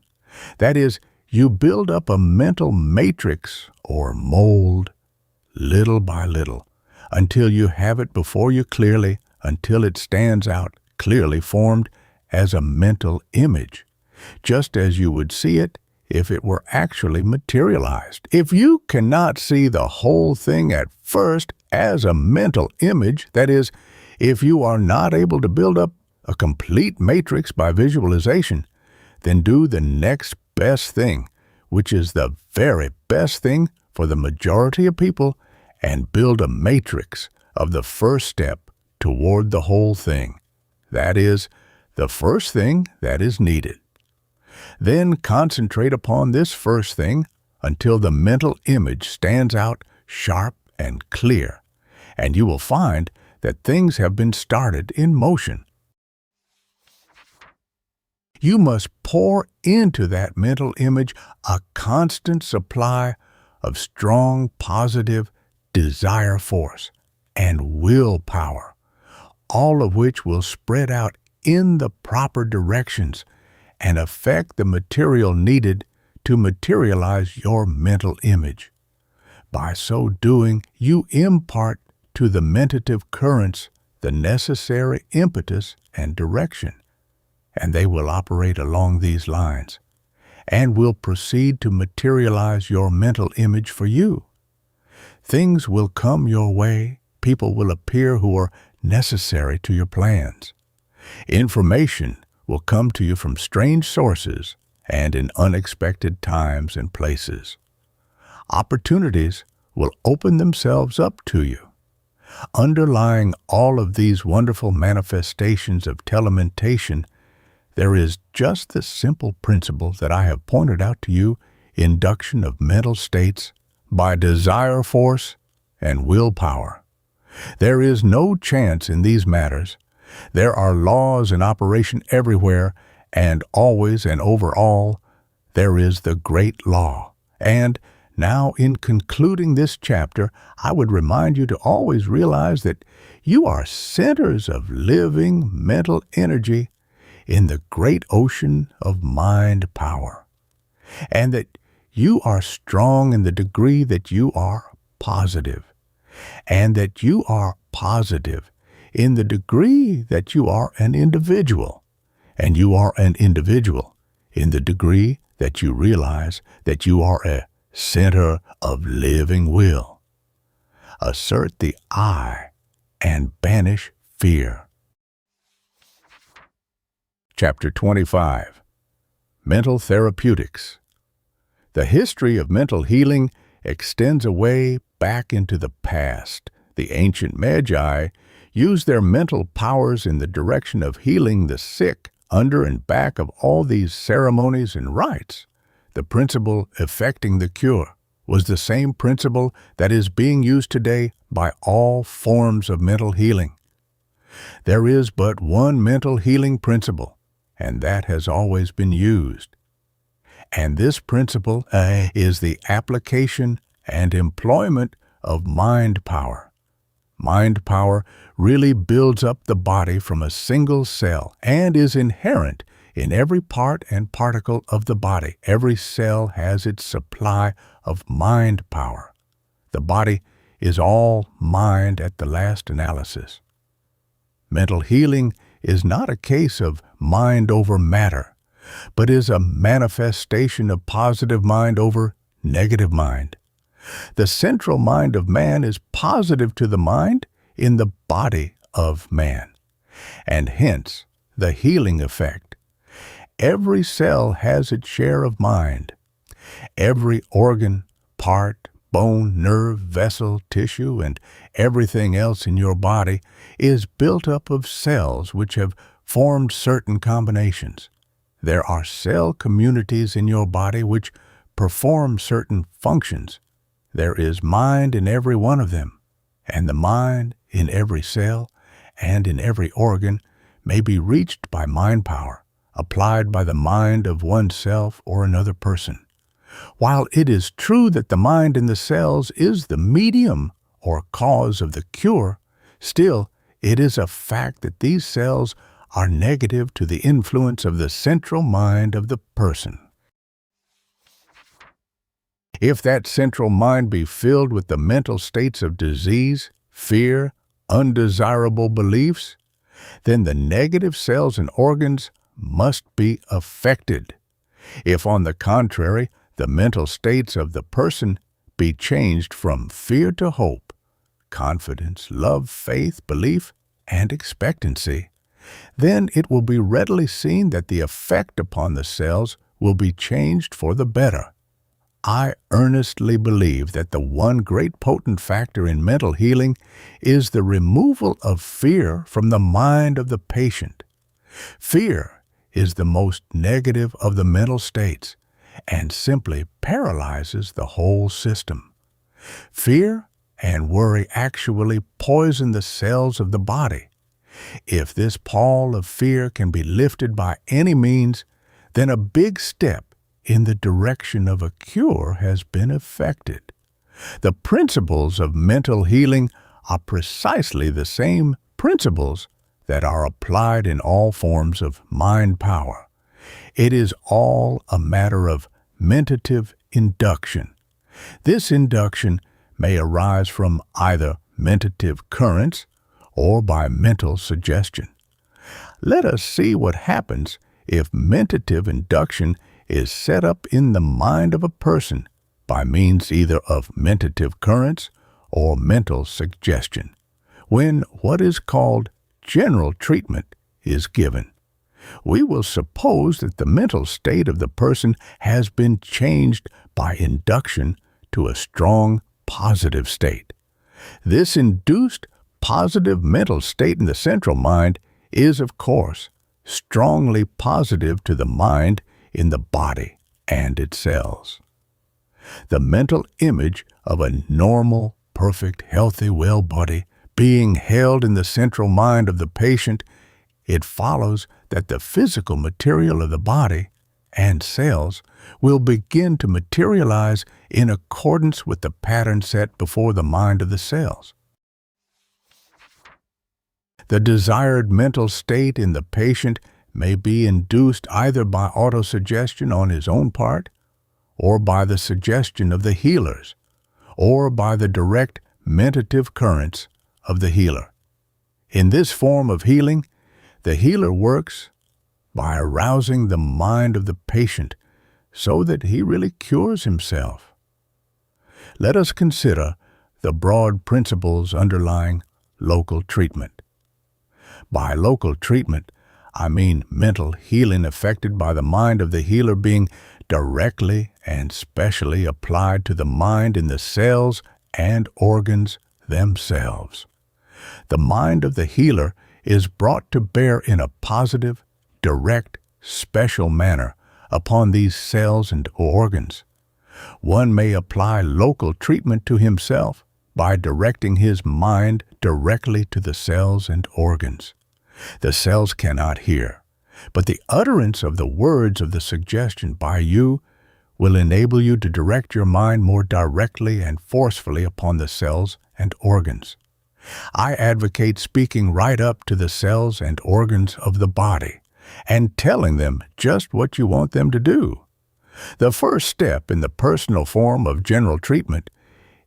S1: That is, you build up a mental matrix or mold little by little until you have it before you clearly, until it stands out clearly formed as a mental image, just as you would see it if it were actually materialized. If you cannot see the whole thing at first as a mental image, that is, if you are not able to build up a complete matrix by visualization, then do the next best thing, which is the very best thing for the majority of people, and build a matrix of the first step toward the whole thing. That is, the first thing that is needed. Then concentrate upon this first thing until the mental image stands out sharp and clear, and you will find that things have been started in motion. You must pour into that mental image a constant supply of strong, positive desire force and willpower, all of which will spread out in the proper directions and affect the material needed to materialize your mental image. By so doing, you impart to the mentative currents the necessary impetus and direction, and they will operate along these lines, and will proceed to materialize your mental image for you. Things will come your way, people will appear who are necessary to your plans. Information will come to you from strange sources, and in unexpected times and places. Opportunities will open themselves up to you. Underlying all of these wonderful manifestations of telementation, there is just the simple principle that I have pointed out to you: induction of mental states by desire force and willpower. There is no chance in these matters. There are laws in operation everywhere, and always and over all, there is the great law. And now, in concluding this chapter, I would remind you to always realize that you are centers of living mental energy in the great ocean of mind power, and that you are strong in the degree that you are positive, and that you are positive in the degree that you are an individual, and you are an individual in the degree that you realize that you are a center of living will. Assert the I and banish fear. Chapter 25. Mental Therapeutics. The history of mental healing extends away back into the past. The ancient Magi used their mental powers in the direction of healing the sick under and back of all these ceremonies and rites. The principle effecting the cure was the same principle that is being used today by all forms of mental healing. There is but one mental healing principle, and that has always been used. And this principle is the application and employment of mind power. Mind power really builds up the body from a single cell and is inherent in every part and particle of the body. Every cell has its supply of mind power. The body is all mind at the last analysis. Mental healing is not a case of mind over matter, but is a manifestation of positive mind over negative mind. The central mind of man is positive to the mind in the body of man, and hence the healing effect. Every cell has its share of mind. Every organ, part, bone, nerve, vessel, tissue, and everything else in your body is built up of cells which have formed certain combinations. There are cell communities in your body which perform certain functions. There is mind in every one of them, and the mind in every cell and in every organ may be reached by mind power, applied by the mind of oneself or another person. While it is true that the mind in the cells is the medium or cause of the cure, still it is a fact that these cells are negative to the influence of the central mind of the person. If that central mind be filled with the mental states of disease, fear, undesirable beliefs, then the negative cells and organs must be affected. If, on the contrary, the mental states of the person be changed from fear to hope, confidence, love, faith, belief, and expectancy, then it will be readily seen that the effect upon the cells will be changed for the better. I earnestly believe that the one great potent factor in mental healing is the removal of fear from the mind of the patient. Fear is the most negative of the mental states and simply paralyzes the whole system. Fear and worry actually poison the cells of the body. If this pall of fear can be lifted by any means, then a big step in the direction of a cure has been effected. The principles of mental healing are precisely the same principles that are applied in all forms of mind power. It is all a matter of mentative induction. This induction may arise from either mentative currents or by mental suggestion. Let us see what happens if mentative induction is set up in the mind of a person by means either of mentative currents or mental suggestion, when what is called general treatment is given. We will suppose that the mental state of the person has been changed by induction to a strong positive state. This induced positive mental state in the central mind is, of course, strongly positive to the mind in the body and its cells. The mental image of a normal, perfect, healthy, well body being held in the central mind of the patient, it follows that the physical material of the body and cells will begin to materialize in accordance with the pattern set before the mind of the cells. The desired mental state in the patient may be induced either by autosuggestion on his own part, or by the suggestion of the healers, or by the direct mentative currents of the healer. In this form of healing, the healer works by arousing the mind of the patient so that he really cures himself. Let us consider the broad principles underlying local treatment. By local treatment, I mean mental healing effected by the mind of the healer being directly and specially applied to the mind in the cells and organs themselves. The mind of the healer is brought to bear in a positive, direct, special manner upon these cells and organs. One may apply local treatment to himself by directing his mind directly to the cells and organs. The cells cannot hear, but the utterance of the words of the suggestion by you will enable you to direct your mind more directly and forcefully upon the cells and organs. I advocate speaking right up to the cells and organs of the body and telling them just what you want them to do. The first step in the personal form of general treatment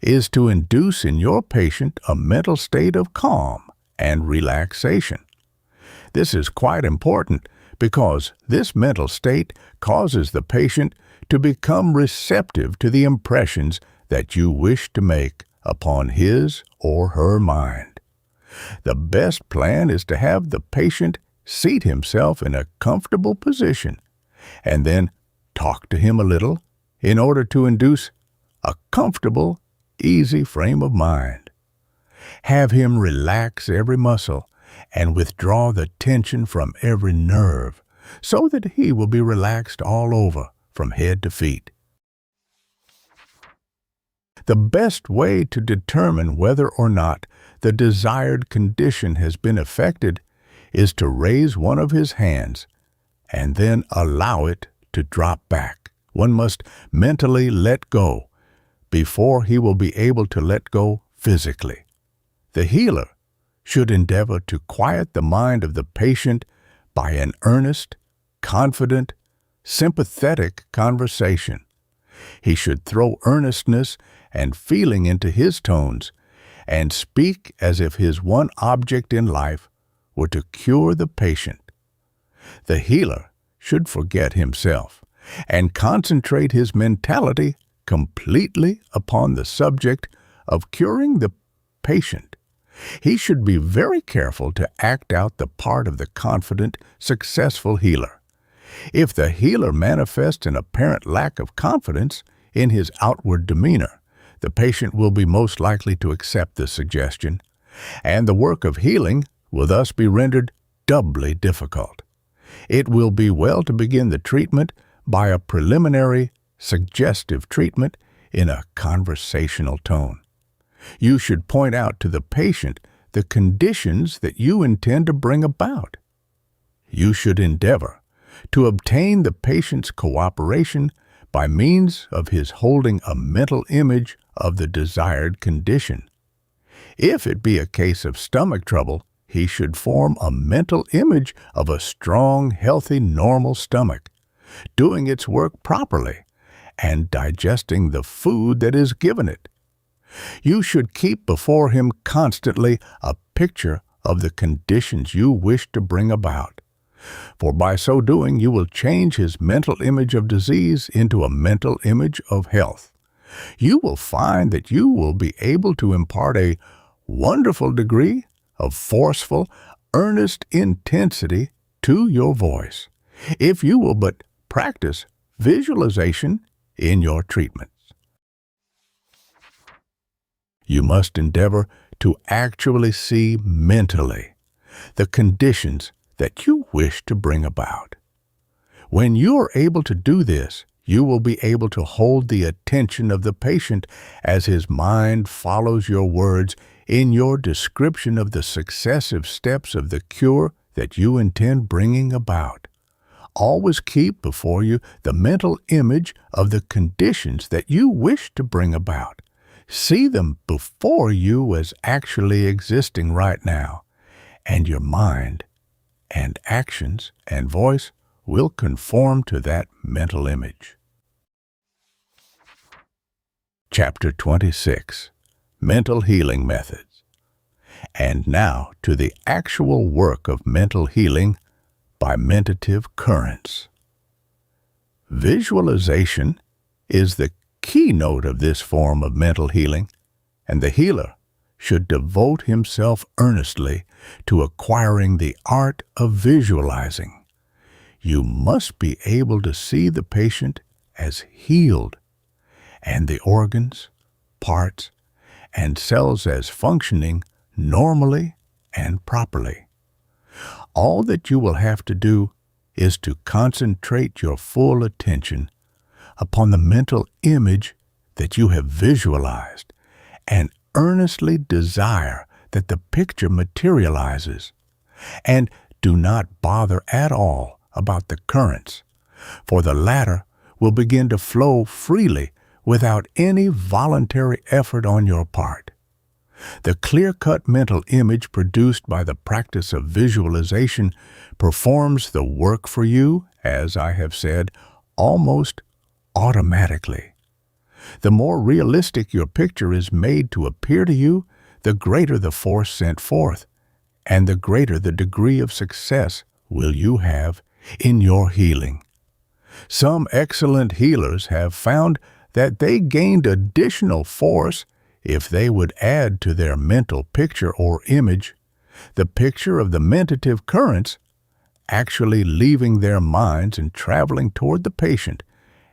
S1: is to induce in your patient a mental state of calm and relaxation. This is quite important because this mental state causes the patient to become receptive to the impressions that you wish to make upon his or her mind. The best plan is to have the patient seat himself in a comfortable position and then talk to him a little in order to induce a comfortable, easy frame of mind. Have him relax every muscle and withdraw the tension from every nerve so that he will be relaxed all over from head to feet. The best way to determine whether or not the desired condition has been effected is to raise one of his hands and then allow it to drop back. One must mentally let go before he will be able to let go physically. The healer should endeavor to quiet the mind of the patient by an earnest, confident, sympathetic conversation. He should throw earnestness and feeling into his tones and speak as if his one object in life were to cure the patient. The healer should forget himself and concentrate his mentality completely upon the subject of curing the patient. He should be very careful to act out the part of the confident, successful healer. If the healer manifests an apparent lack of confidence in his outward demeanor, the patient will be most likely to accept the suggestion, and the work of healing will thus be rendered doubly difficult. It will be well to begin the treatment by a preliminary, suggestive treatment in a conversational tone. You should point out to the patient the conditions that you intend to bring about. You should endeavor to obtain the patient's cooperation by means of his holding a mental image of the desired condition. If it be a case of stomach trouble, he should form a mental image of a strong, healthy, normal stomach, doing its work properly and digesting the food that is given it. You should keep before him constantly a picture of the conditions you wish to bring about, for by so doing you will change his mental image of disease into a mental image of health. You will find that you will be able to impart a wonderful degree of forceful, earnest intensity to your voice, if you will but practice visualization in your treatments. You must endeavor to actually see mentally the conditions that you wish to bring about. When you are able to do this, you will be able to hold the attention of the patient as his mind follows your words in your description of the successive steps of the cure that you intend bringing about. Always keep before you the mental image of the conditions that you wish to bring about. See them before you as actually existing right now, and your mind and actions and voice will conform to that mental image. Chapter 26. Mental Healing Methods. And now to the actual work of mental healing by mentative currents. Visualization is the keynote of this form of mental healing, and the healer should devote himself earnestly to acquiring the art of visualizing. You must be able to see the patient as healed, and the organs, parts, and cells as functioning normally and properly. All that you will have to do is to concentrate your full attention upon the mental image that you have visualized and earnestly desire that the picture materializes. And do not bother at all about the currents, for the latter will begin to flow freely without any voluntary effort on your part. The clear-cut mental image produced by the practice of visualization performs the work for you, as I have said, almost automatically. The more realistic your picture is made to appear to you, the greater the force sent forth, and the greater the degree of success will you have in your healing. Some excellent healers have found that they gained additional force if they would add to their mental picture or image the picture of the mentative currents actually leaving their minds and traveling toward the patient,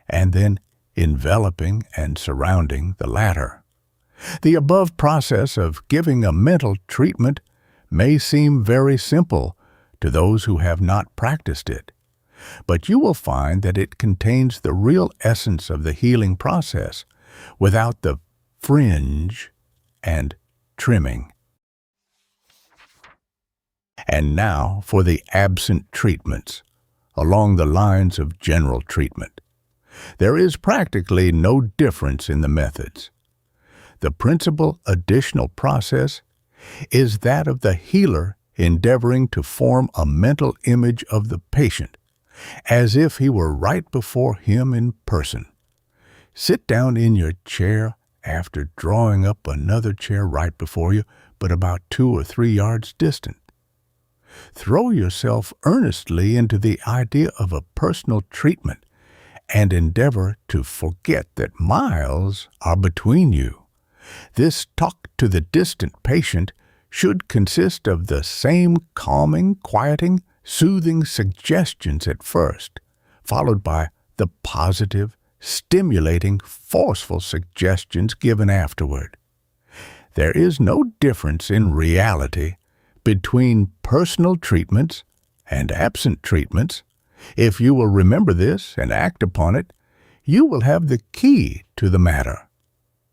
S1: and then enveloping and surrounding the latter. The above process of giving a mental treatment may seem very simple to those who have not practiced it, but you will find that it contains the real essence of the healing process without the fringe and trimming. And now for the absent treatments, along the lines of general treatment. There is practically no difference in the methods. The principal additional process is that of the healer endeavoring to form a mental image of the patient, as if he were right before him in person. Sit down in your chair after drawing up another chair right before you, but about 2 or 3 yards distant. Throw yourself earnestly into the idea of a personal treatment and endeavor to forget that miles are between you. This talk to the distant patient should consist of the same calming, quieting, soothing suggestions at first, followed by the positive, stimulating, forceful suggestions given afterward. There is no difference in reality between personal treatments and absent treatments. If you will remember this and act upon it, you will have the key to the matter.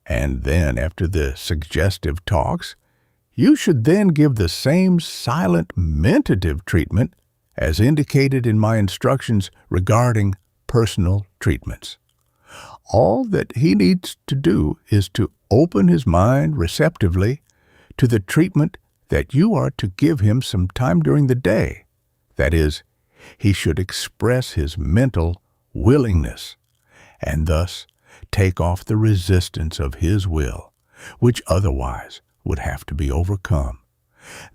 S1: And then, after the suggestive talks, you should then give the same silent mentative treatment as indicated in my instructions regarding personal treatments. All that he needs to do is to open his mind receptively to the treatment that you are to give him some time during the day. That is, he should express his mental willingness, and thus take off the resistance of his will, which otherwise would have to be overcome.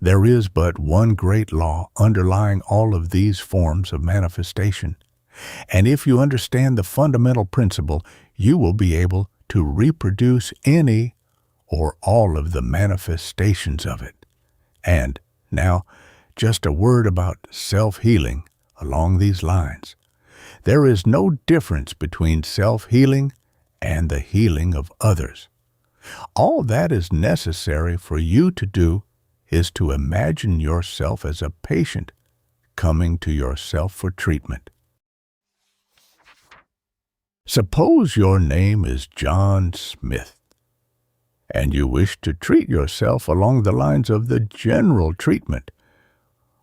S1: There is but one great law underlying all of these forms of manifestation, and if you understand the fundamental principle, you will be able to reproduce any or all of the manifestations of it. And now, just a word about self-healing along these lines. There is no difference between self-healing and the healing of others. All that is necessary for you to do is to imagine yourself as a patient coming to yourself for treatment. Suppose your name is John Smith, and you wish to treat yourself along the lines of the general treatment.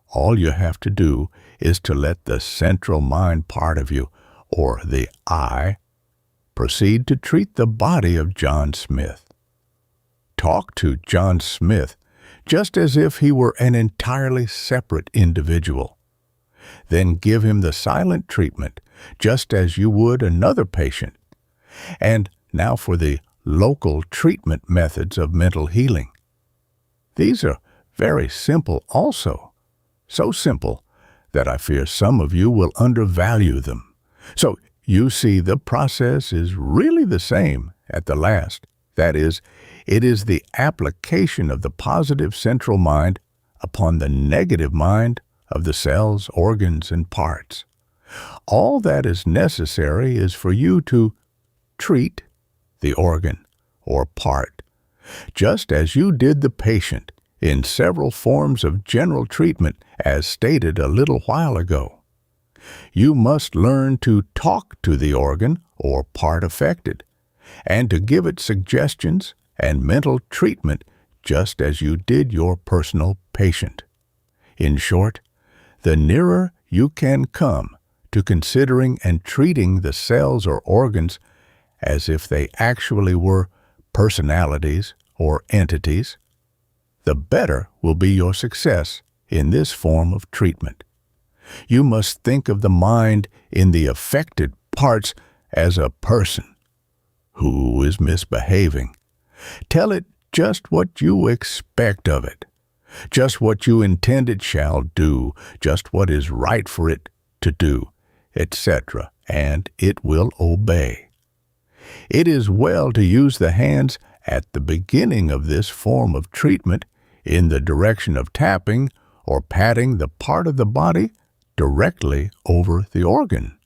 S1: All you have to do is to let the central mind part of you, or the I, proceed to treat the body of John Smith. Talk to John Smith just as if he were an entirely separate individual. Then give him the silent treatment just as you would another patient. And now for the local treatment methods of mental healing. These are very simple also. So simple that I fear some of you will undervalue them. So you see, the process is really the same at the last. That is, it is the application of the positive central mind upon the negative mind of the cells, organs, and parts. All that is necessary is for you to treat the organ or part, just as you did the patient in several forms of general treatment, as stated a little while ago. You must learn to talk to the organ or part affected, and to give it suggestions and mental treatment just as you did your personal patient. In short, the nearer you can come to considering and treating the cells or organs as if they actually were personalities or entities, the better will be your success in this form of treatment. You must think of the mind in the affected parts as a person who is misbehaving. Tell it just what you expect of it, just what you intend it shall do, just what is right for it to do, etc., and it will obey. It is well to use the hands at the beginning of this form of treatment in the direction of tapping or patting the part of the body directly over the organ.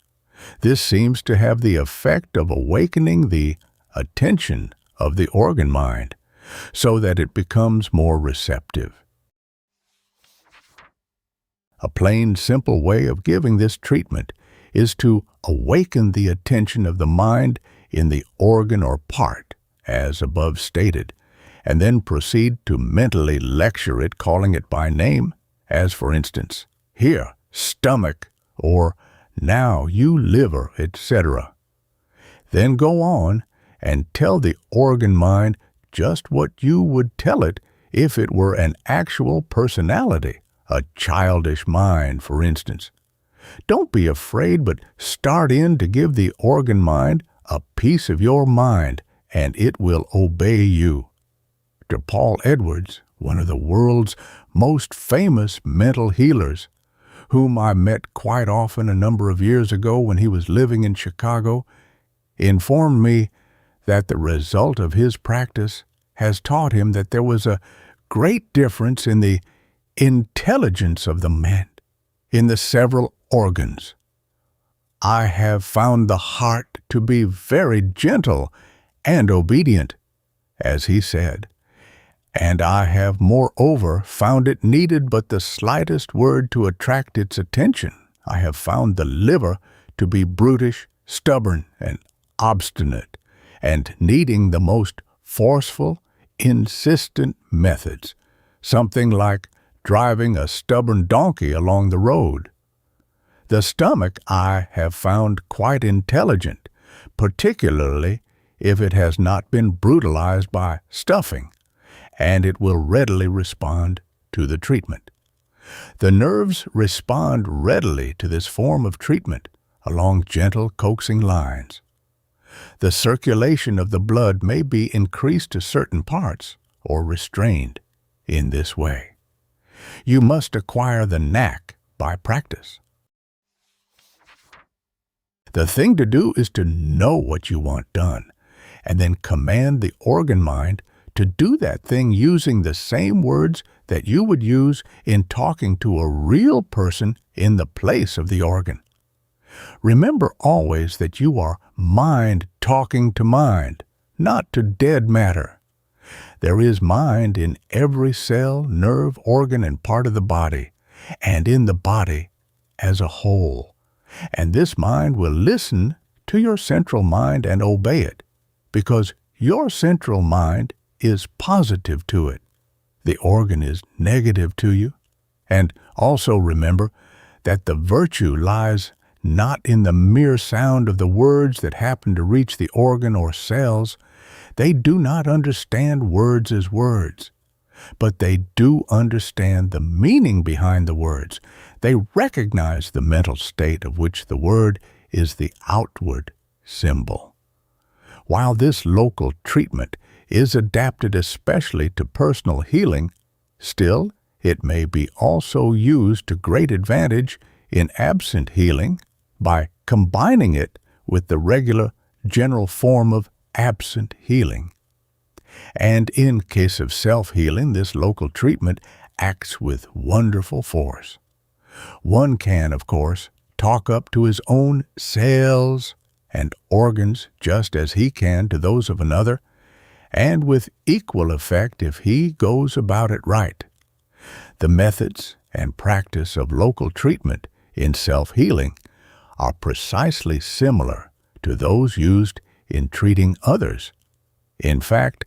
S1: This seems to have the effect of awakening the attention of the organ mind so that it becomes more receptive. A plain, simple way of giving this treatment is to awaken the attention of the mind in the organ or part, as above stated, and then proceed to mentally lecture it, calling it by name, as for instance, here, stomach, or now, you liver, etc. Then go on and tell the organ mind just what you would tell it if it were an actual personality, a childish mind, for instance. Don't be afraid, but start in to give the organ mind a piece of your mind, and it will obey you. Dr. Paul Edwards, one of the world's most famous mental healers, whom I met quite often a number of years ago when he was living in Chicago, informed me that the result of his practice has taught him that there was a great difference in the intelligence of the man, in the several organs. I have found the heart to be very gentle and obedient, as he said, and I have moreover found it needed but the slightest word to attract its attention. I have found the liver to be brutish, stubborn, and obstinate, and needing the most forceful, insistent methods, something like driving a stubborn donkey along the road. The stomach I have found quite intelligent, particularly if it has not been brutalized by stuffing, and it will readily respond to the treatment. The nerves respond readily to this form of treatment along gentle, coaxing lines. The circulation of the blood may be increased to certain parts or restrained in this way. You must acquire the knack by practice. The thing to do is to know what you want done, and then command the organ mind to do that thing using the same words that you would use in talking to a real person in the place of the organ. Remember always that you are mind talking to mind, not to dead matter. There is mind in every cell, nerve, organ, and part of the body, and in the body as a whole. And this mind will listen to your central mind and obey it, because your central mind is positive to it. The organ is negative to you. And also remember that the virtue lies not in the mere sound of the words that happen to reach the organ or cells. They do not understand words as words, but they do understand the meaning behind the words. They recognize the mental state of which the word is the outward symbol. While this local treatment is adapted especially to personal healing, still it may be also used to great advantage in absent healing by combining it with the regular general form of absent healing. And in case of self-healing, this local treatment acts with wonderful force. One can, of course, talk up to his own cells and organs just as he can to those of another, and with equal effect if he goes about it right. The methods and practice of local treatment in self-healing are precisely similar to those used in treating others. In fact,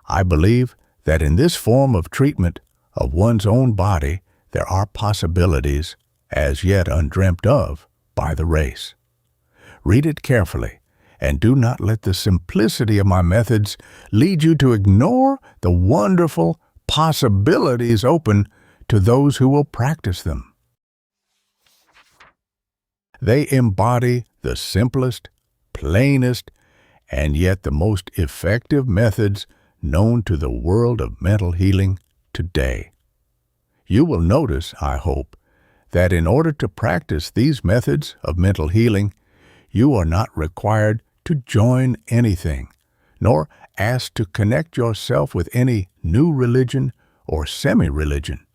S1: I believe that in this form of treatment of one's own body, there are possibilities as yet undreamt of by the race. Read it carefully, and do not let the simplicity of my methods lead you to ignore the wonderful possibilities open to those who will practice them. They embody the simplest, plainest, and yet the most effective methods known to the world of mental healing today. You will notice, I hope, that in order to practice these methods of mental healing, you are not required to join anything, nor asked to connect yourself with any new religion or semi-religion.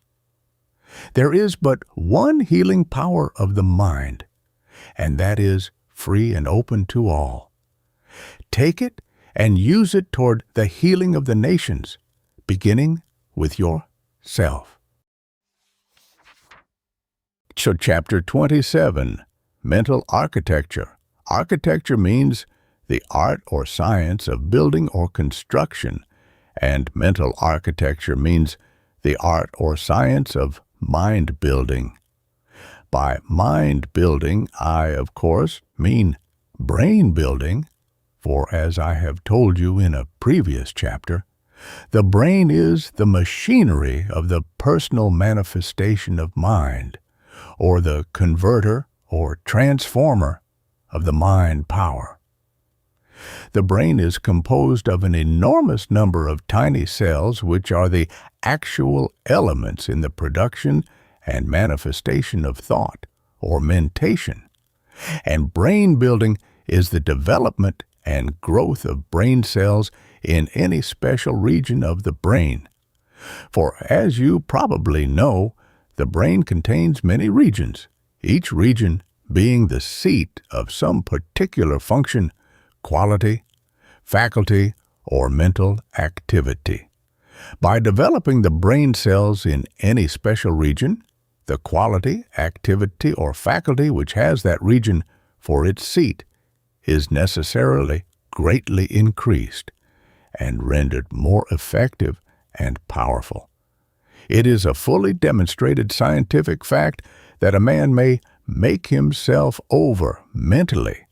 S1: There is but one healing power of the mind, and that is free and open to all. Take it and use it toward the healing of the nations, beginning with yourself. So Chapter 27, Mental Architecture. Architecture means the art or science of building or construction, and mental architecture means the art or science of mind building. By mind building, I, of course, mean brain building, for as I have told you in a previous chapter, the brain is the machinery of the personal manifestation of mind, or the converter or transformer of the mind power. The brain is composed of an enormous number of tiny cells which are the actual elements in the production and manifestation of thought, or mentation. And brain building is the development and growth of brain cells in any special region of the brain. For as you probably know, the brain contains many regions, each region being the seat of some particular function, quality, faculty, or mental activity. By developing the brain cells in any special region, the quality, activity, or faculty which has that region for its seat is necessarily greatly increased and rendered more effective and powerful. It is a fully demonstrated scientific fact that a man may make himself over mentally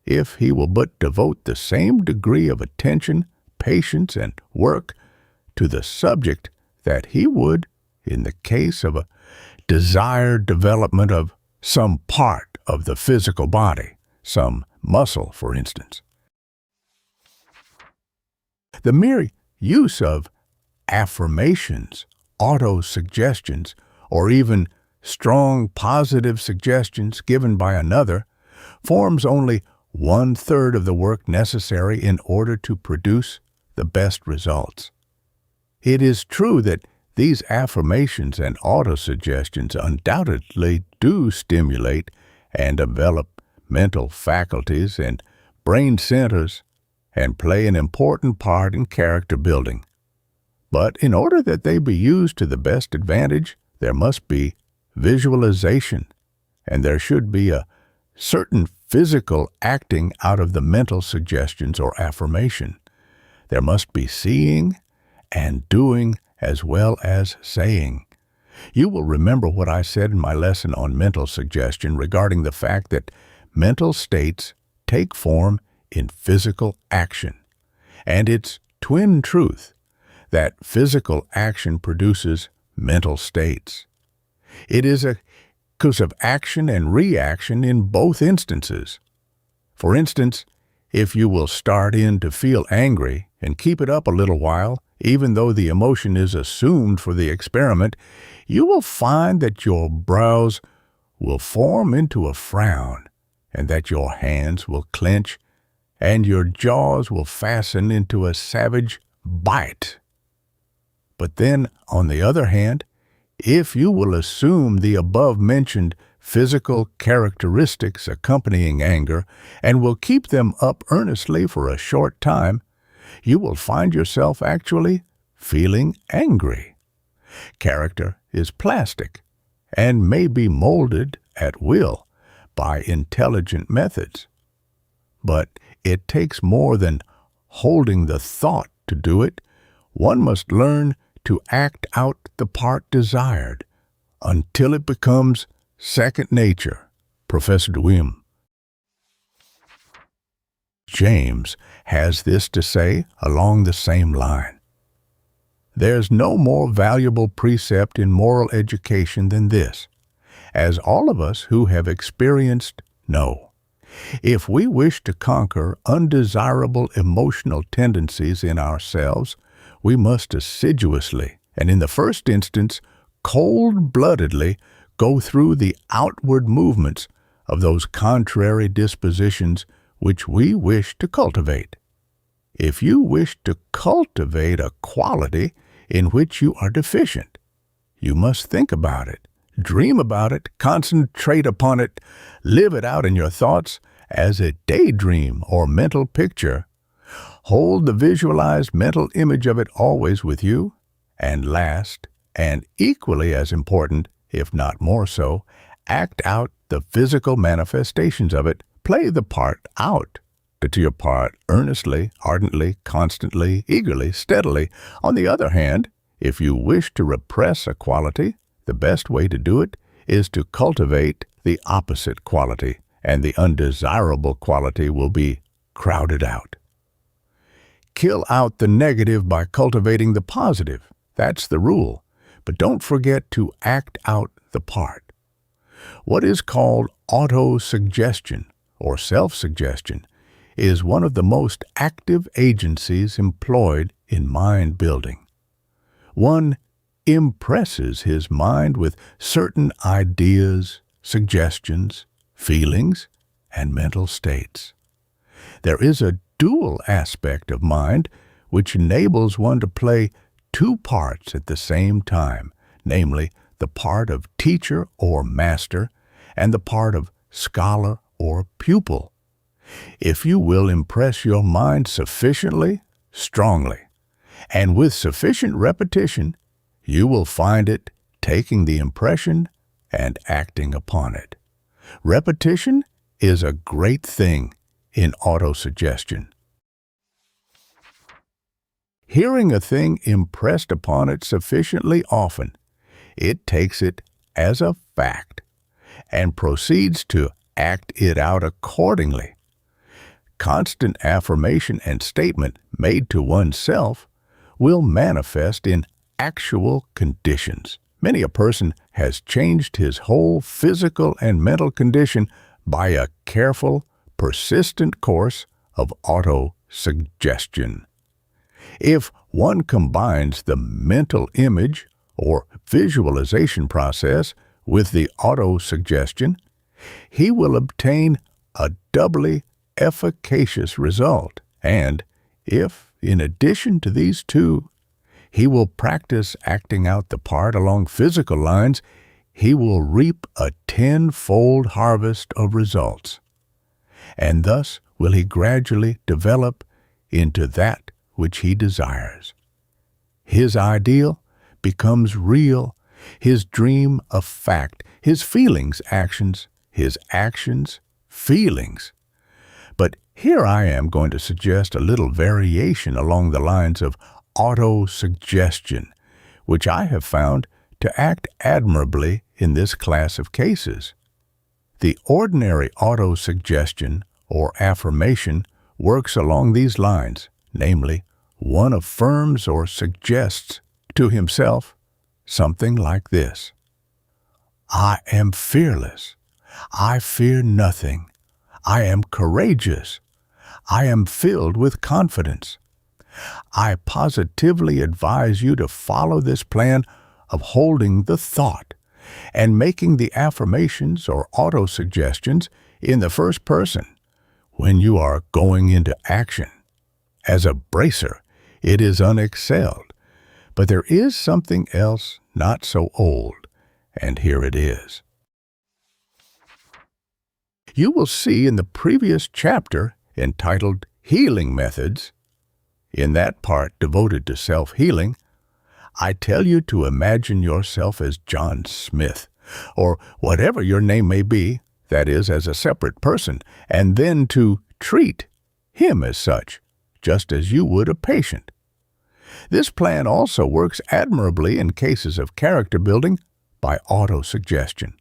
S1: if he will but devote the same degree of attention, patience, and work to the subject that he would in the case of a desired development of some part of the physical body, some muscle, for instance. The mere use of affirmations, auto-suggestions, or even strong positive suggestions given by another forms only 1/3 of the work necessary in order to produce the best results. It is true that these affirmations and autosuggestions undoubtedly do stimulate and develop mental faculties and brain centers and play an important part in character building. But in order that they be used to the best advantage, there must be visualization, and there should be a certain physical acting out of the mental suggestions or affirmation. There must be seeing and doing as well as saying. You will remember what I said in my lesson on mental suggestion regarding the fact that mental states take form in physical action, and it's twin truth that physical action produces mental states. It is a cause of action and reaction in both instances. For instance, if you will start in to feel angry and keep it up a little while, even though the emotion is assumed for the experiment, you will find that your brows will form into a frown, and that your hands will clench, and your jaws will fasten into a savage bite. But then, on the other hand, if you will assume the above-mentioned physical characteristics accompanying anger and will keep them up earnestly for a short time, you will find yourself actually feeling angry. Character is plastic and may be molded at will by intelligent methods. But it takes more than holding the thought to do it. One must learn to act out the part desired until it becomes second nature. Professor DeWim. James has this to say along the same line. There's no more valuable precept in moral education than this, as all of us who have experienced know. If we wish to conquer undesirable emotional tendencies in ourselves, we must assiduously, and in the first instance, cold-bloodedly, go through the outward movements of those contrary dispositions which we wish to cultivate. If you wish to cultivate a quality in which you are deficient, you must think about it, dream about it, concentrate upon it, live it out in your thoughts as a daydream or mental picture. Hold the visualized mental image of it always with you, and last, and equally as important, if not more so, act out the physical manifestations of it. Play the part out. Do your part earnestly, ardently, constantly, eagerly, steadily. On the other hand, if you wish to repress a quality, the best way to do it is to cultivate the opposite quality, and the undesirable quality will be crowded out. Kill out the negative by cultivating the positive. That's the rule. But don't forget to act out the part. What is called autosuggestion or self-suggestion is one of the most active agencies employed in mind building. One impresses his mind with certain ideas, suggestions, feelings, and mental states. There is a dual aspect of mind which enables one to play two parts at the same time, namely the part of teacher or master and the part of scholar or pupil. If you will impress your mind sufficiently, strongly, and with sufficient repetition, you will find it taking the impression and acting upon it. Repetition is a great thing in autosuggestion. Hearing a thing impressed upon it sufficiently often, it takes it as a fact and proceeds to act it out accordingly. Constant affirmation and statement made to oneself will manifest in actual conditions. Many a person has changed his whole physical and mental condition by a careful, persistent course of autosuggestion. If one combines the mental image or visualization process with the autosuggestion, he will obtain a doubly efficacious result. And if, in addition to these two, he will practice acting out the part along physical lines, he will reap a tenfold harvest of results. And thus will he gradually develop into that which he desires. His ideal becomes real, his dream a fact, his feelings actions, his actions feelings. But here I am going to suggest a little variation along the lines of auto-suggestion, which I have found to act admirably in this class of cases. The ordinary auto-suggestion or affirmation works along these lines, namely, one affirms or suggests to himself something like this: I am fearless. I fear nothing. I am courageous. I am filled with confidence. I positively advise you to follow this plan of holding the thought and making the affirmations or auto-suggestions in the first person when you are going into action. As a bracer, it is unexcelled, but there is something else not so old, and here it is. You will see in the previous chapter entitled Healing Methods, in that part devoted to self-healing, I tell you to imagine yourself as John Smith, or whatever your name may be, that is, as a separate person, and then to treat him as such, just as you would a patient. This plan also works admirably in cases of character building by auto-suggestion.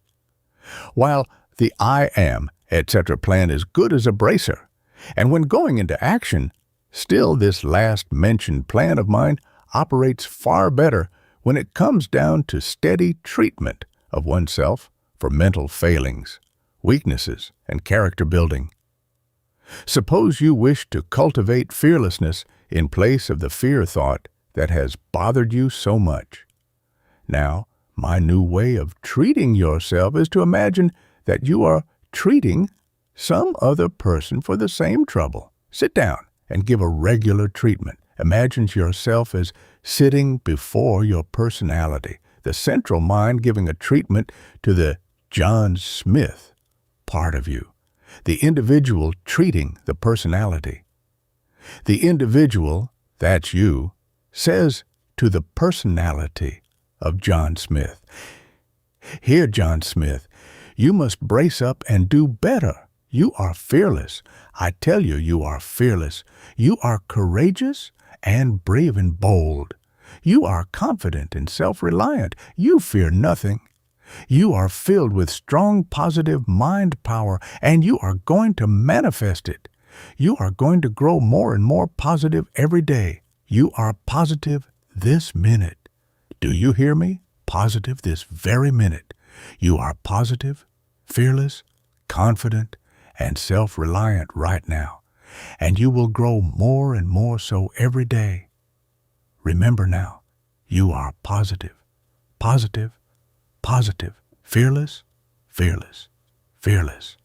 S1: While the I am, etc. plan is good as a bracer, and when going into action, still this last mentioned plan of mine operates far better when it comes down to steady treatment of oneself for mental failings, weaknesses, and character building. Suppose you wish to cultivate fearlessness in place of the fear thought that has bothered you so much. Now, my new way of treating yourself is to imagine that you are treating some other person for the same trouble. Sit down and give a regular treatment. Imagine yourself as sitting before your personality, the central mind giving a treatment to the John Smith part of you, the individual treating the personality. The individual, that's you, says to the personality of John Smith, "Here, John Smith, you must brace up and do better. You are fearless. I tell you, you are fearless. You are courageous and brave and bold. You are confident and self-reliant. You fear nothing. You are filled with strong positive mind power, and you are going to manifest it. You are going to grow more and more positive every day. You are positive this minute. Do you hear me? Positive this very minute. You are positive, fearless, confident, and self-reliant right now, and you will grow more and more so every day. Remember now, you are positive, positive, positive, fearless, fearless, fearless."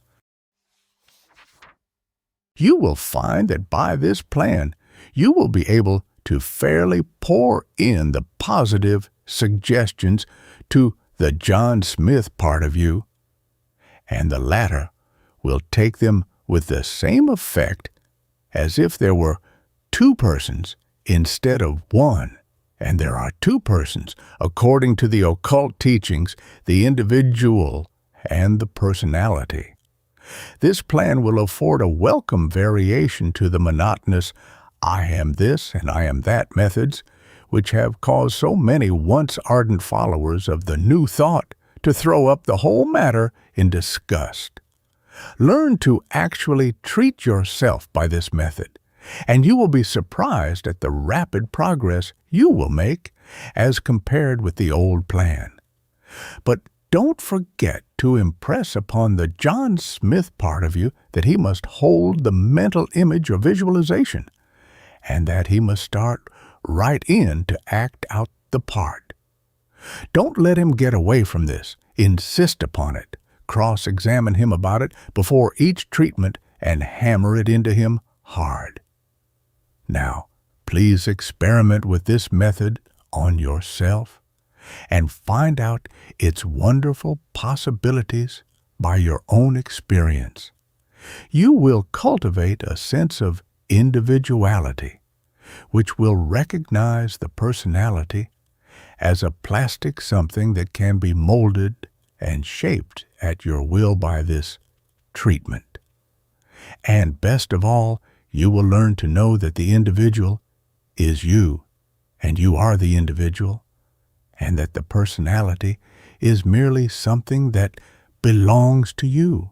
S1: You will find that by this plan, you will be able to fairly pour in the positive suggestions to the John Smith part of you, and the latter will take them with the same effect as if there were two persons instead of one. And there are two persons, according to the occult teachings, the individual and the personality. This plan will afford a welcome variation to the monotonous I am this and I am that methods, which have caused so many once ardent followers of the new thought to throw up the whole matter in disgust. Learn to actually treat yourself by this method, and you will be surprised at the rapid progress you will make as compared with the old plan. But don't forget to impress upon the John Smith part of you that he must hold the mental image or visualization, and that he must start right in to act out the part. Don't let him get away from this. Insist upon it. Cross-examine him about it before each treatment and hammer it into him hard. Now, please experiment with this method on yourself and find out its wonderful possibilities by your own experience. You will cultivate a sense of individuality, which will recognize the personality as a plastic something that can be molded and shaped at your will by this treatment. And best of all, you will learn to know that the individual is you, and you are the individual, and that the personality is merely something that belongs to you.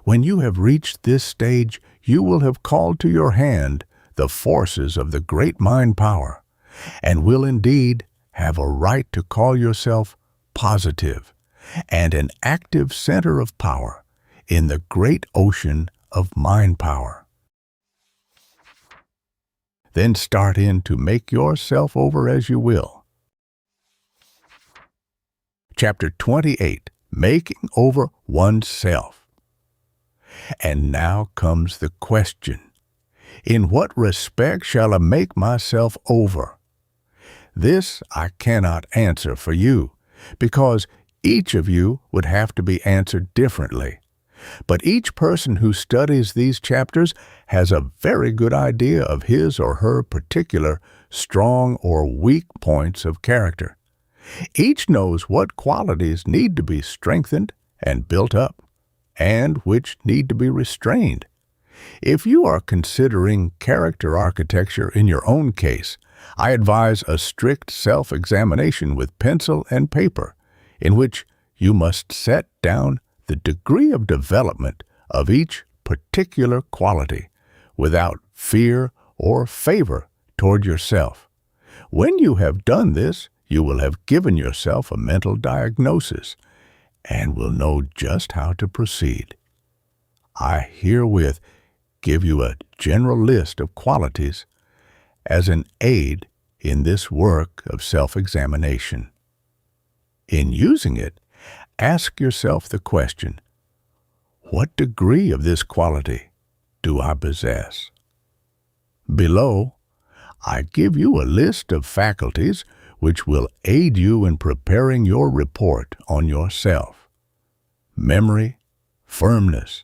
S1: When you have reached this stage, you will have called to your hand the forces of the great mind power, and will indeed have a right to call yourself positive and an active center of power in the great ocean of mind power. Then start in to make yourself over as you will. Chapter 28, Making Over Oneself. And now comes the question, in what respect shall I make myself over? This I cannot answer for you, because each of you would have to be answered differently. But each person who studies these chapters has a very good idea of his or her particular strong or weak points of character. Each knows what qualities need to be strengthened and built up, and which need to be restrained. If you are considering character architecture in your own case, I advise a strict self-examination with pencil and paper, in which you must set down the degree of development of each particular quality without fear or favor toward yourself. When you have done this, you will have given yourself a mental diagnosis and will know just how to proceed. I herewith give you a general list of qualities as an aid in this work of self-examination. In using it, ask yourself the question, what degree of this quality do I possess? Below, I give you a list of faculties which will aid you in preparing your report on yourself. Memory, firmness,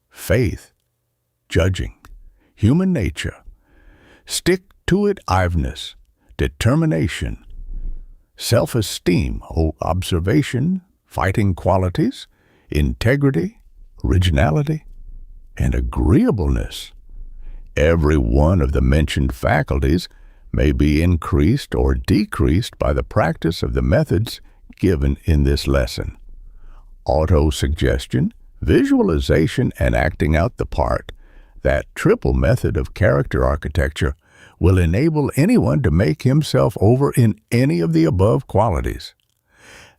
S1: faith, judging, human nature, stick-to-it-iveness, determination, self-esteem, observation, fighting qualities, integrity, originality, and agreeableness. Every one of the mentioned faculties may be increased or decreased by the practice of the methods given in this lesson. Auto-suggestion, visualization, and acting out the part, that triple method of character architecture, will enable anyone to make himself over in any of the above qualities.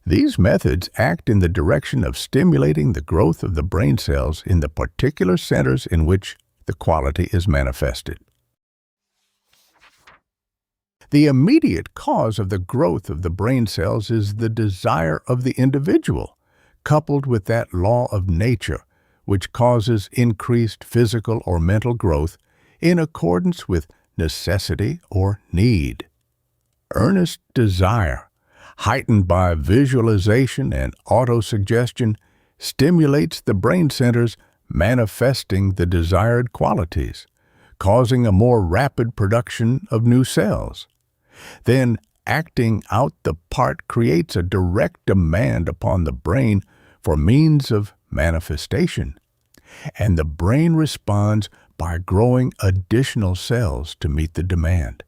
S1: These methods act in the direction of stimulating the growth of the brain cells in the particular centers in which the quality is manifested. The immediate cause of the growth of the brain cells is the desire of the individual, coupled with that law of nature, which causes increased physical or mental growth in accordance with necessity or need. Earnest desire, heightened by visualization and autosuggestion, stimulates the brain centers manifesting the desired qualities, causing a more rapid production of new cells. Then, acting out the part creates a direct demand upon the brain for means of manifestation, and the brain responds by growing additional cells to meet the demand.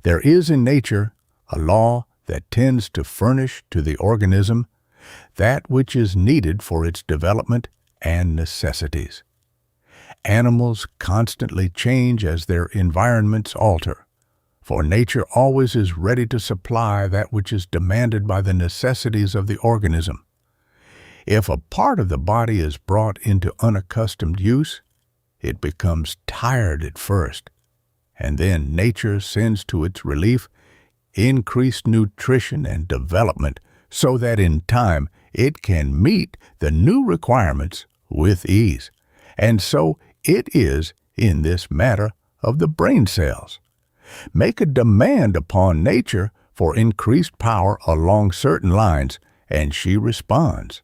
S1: There is in nature a law that tends to furnish to the organism that which is needed for its development and necessities. Animals constantly change as their environments alter, for nature always is ready to supply that which is demanded by the necessities of the organism. If a part of the body is brought into unaccustomed use, it becomes tired at first, and then nature sends to its relief increased nutrition and development so that in time it can meet the new requirements with ease. And so it is in this matter of the brain cells. Make a demand upon nature for increased power along certain lines, and she responds.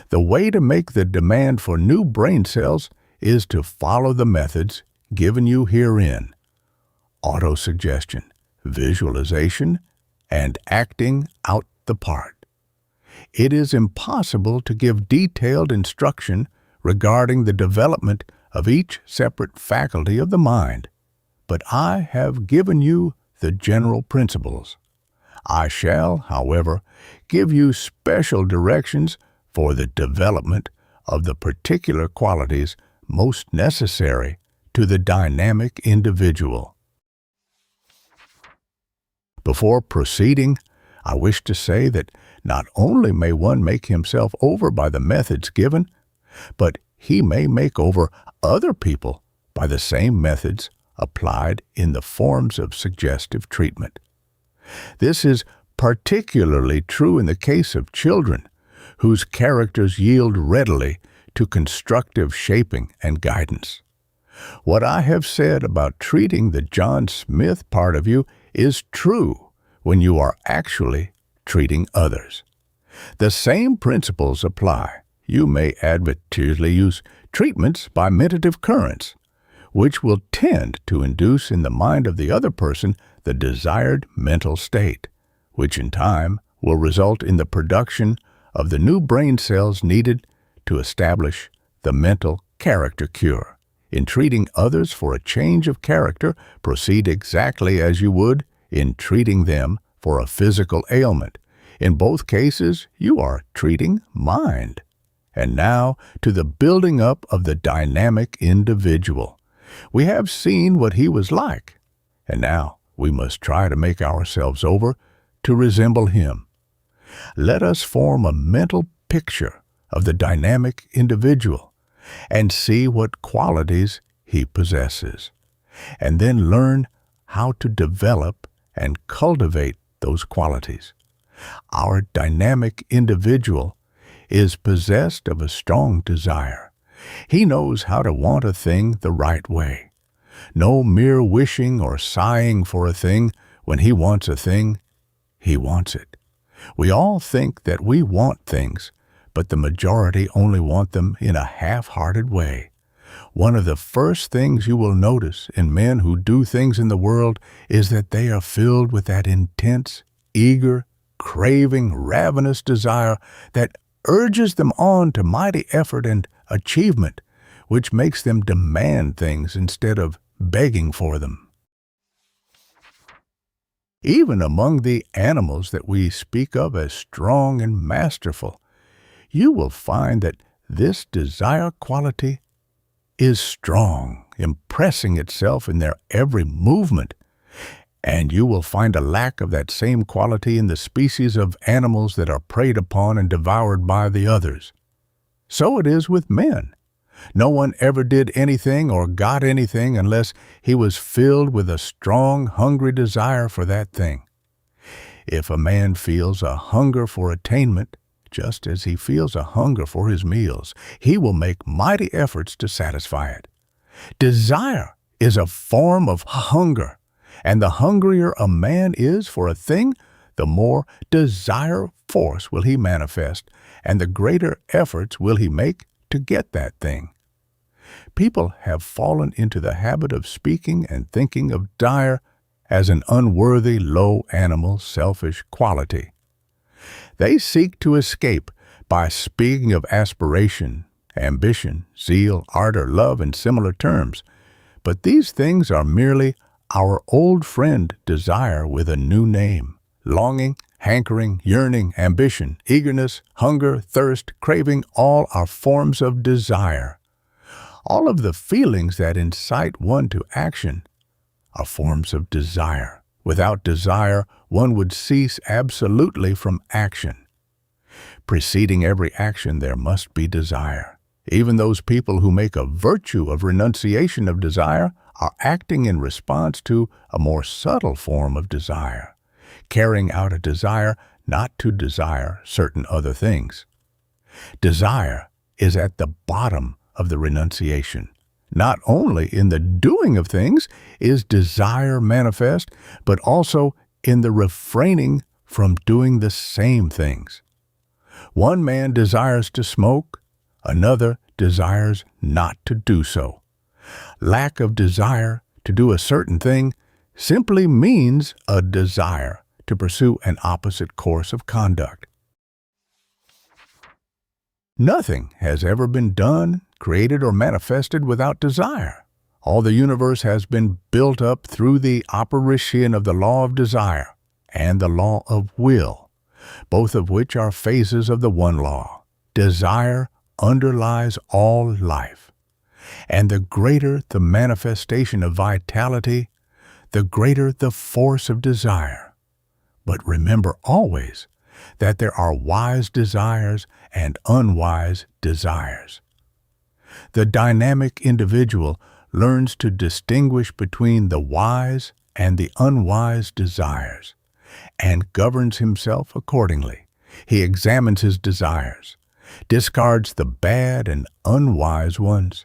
S1: The way to make the demand for new brain cells is to follow the methods given you herein: autosuggestion, visualization, and acting out the part. It is impossible to give detailed instruction regarding the development of each separate faculty of the mind, but I have given you the general principles. I shall, however, give you special directions for the development of the particular qualities most necessary to the dynamic individual. Before proceeding, I wish to say that not only may one make himself over by the methods given, but he may make over other people by the same methods applied in the forms of suggestive treatment. This is particularly true in the case of children, whose characters yield readily to constructive shaping and guidance. What I have said about treating the John Smith part of you is true when you are actually treating others. The same principles apply. You may advantageously use treatments by mentative currents, which will tend to induce in the mind of the other person the desired mental state, which in time will result in the production of the new brain cells needed to establish the mental character cure. In treating others for a change of character, proceed exactly as you would in treating them for a physical ailment. In both cases, you are treating mind. And now to the building up of the dynamic individual. We have seen what he was like, and now we must try to make ourselves over to resemble him. Let us form a mental picture of the dynamic individual and see what qualities he possesses, and then learn how to develop and cultivate those qualities. Our dynamic individual is possessed of a strong desire. He knows how to want a thing the right way. No mere wishing or sighing for a thing. When he wants a thing, he wants it. We all think that we want things, but the majority only want them in a half-hearted way. One of the first things you will notice in men who do things in the world is that they are filled with that intense, eager, craving, ravenous desire that urges them on to mighty effort and achievement, which makes them demand things instead of begging for them. Even among the animals that we speak of as strong and masterful, you will find that this desire quality is strong, impressing itself in their every movement, and you will find a lack of that same quality in the species of animals that are preyed upon and devoured by the others. So it is with men. No one ever did anything or got anything unless he was filled with a strong, hungry desire for that thing. If a man feels a hunger for attainment, just as he feels a hunger for his meals, he will make mighty efforts to satisfy it. Desire is a form of hunger, and the hungrier a man is for a thing, the more desire force will he manifest, and the greater efforts will he make to get that thing. People have fallen into the habit of speaking and thinking of desire as an unworthy, low animal, selfish quality. They seek to escape by speaking of aspiration, ambition, zeal, ardor, love, and similar terms, but these things are merely our old friend desire with a new name. Longing, hankering, yearning, ambition, eagerness, hunger, thirst, craving, all are forms of desire. All of the feelings that incite one to action are forms of desire. Without desire, one would cease absolutely from action. Preceding every action, there must be desire. Even those people who make a virtue of renunciation of desire are acting in response to a more subtle form of desire, carrying out a desire not to desire certain other things. Desire is at the bottom of the renunciation, Not only in the doing of things is desire manifest, but also in the refraining from doing the same things. One man desires to smoke, another desires not to do so. Lack of desire to do a certain thing simply means a desire to pursue an opposite course of conduct. Nothing has ever been done, created, or manifested without desire. All the universe has been built up through the operation of the law of desire and the law of will, both of which are phases of the one law. Desire underlies all life, and the greater the manifestation of vitality, the greater the force of desire. But remember always that there are wise desires and unwise desires. The dynamic individual learns to distinguish between the wise and the unwise desires, and governs himself accordingly. He examines his desires, discards the bad and unwise ones,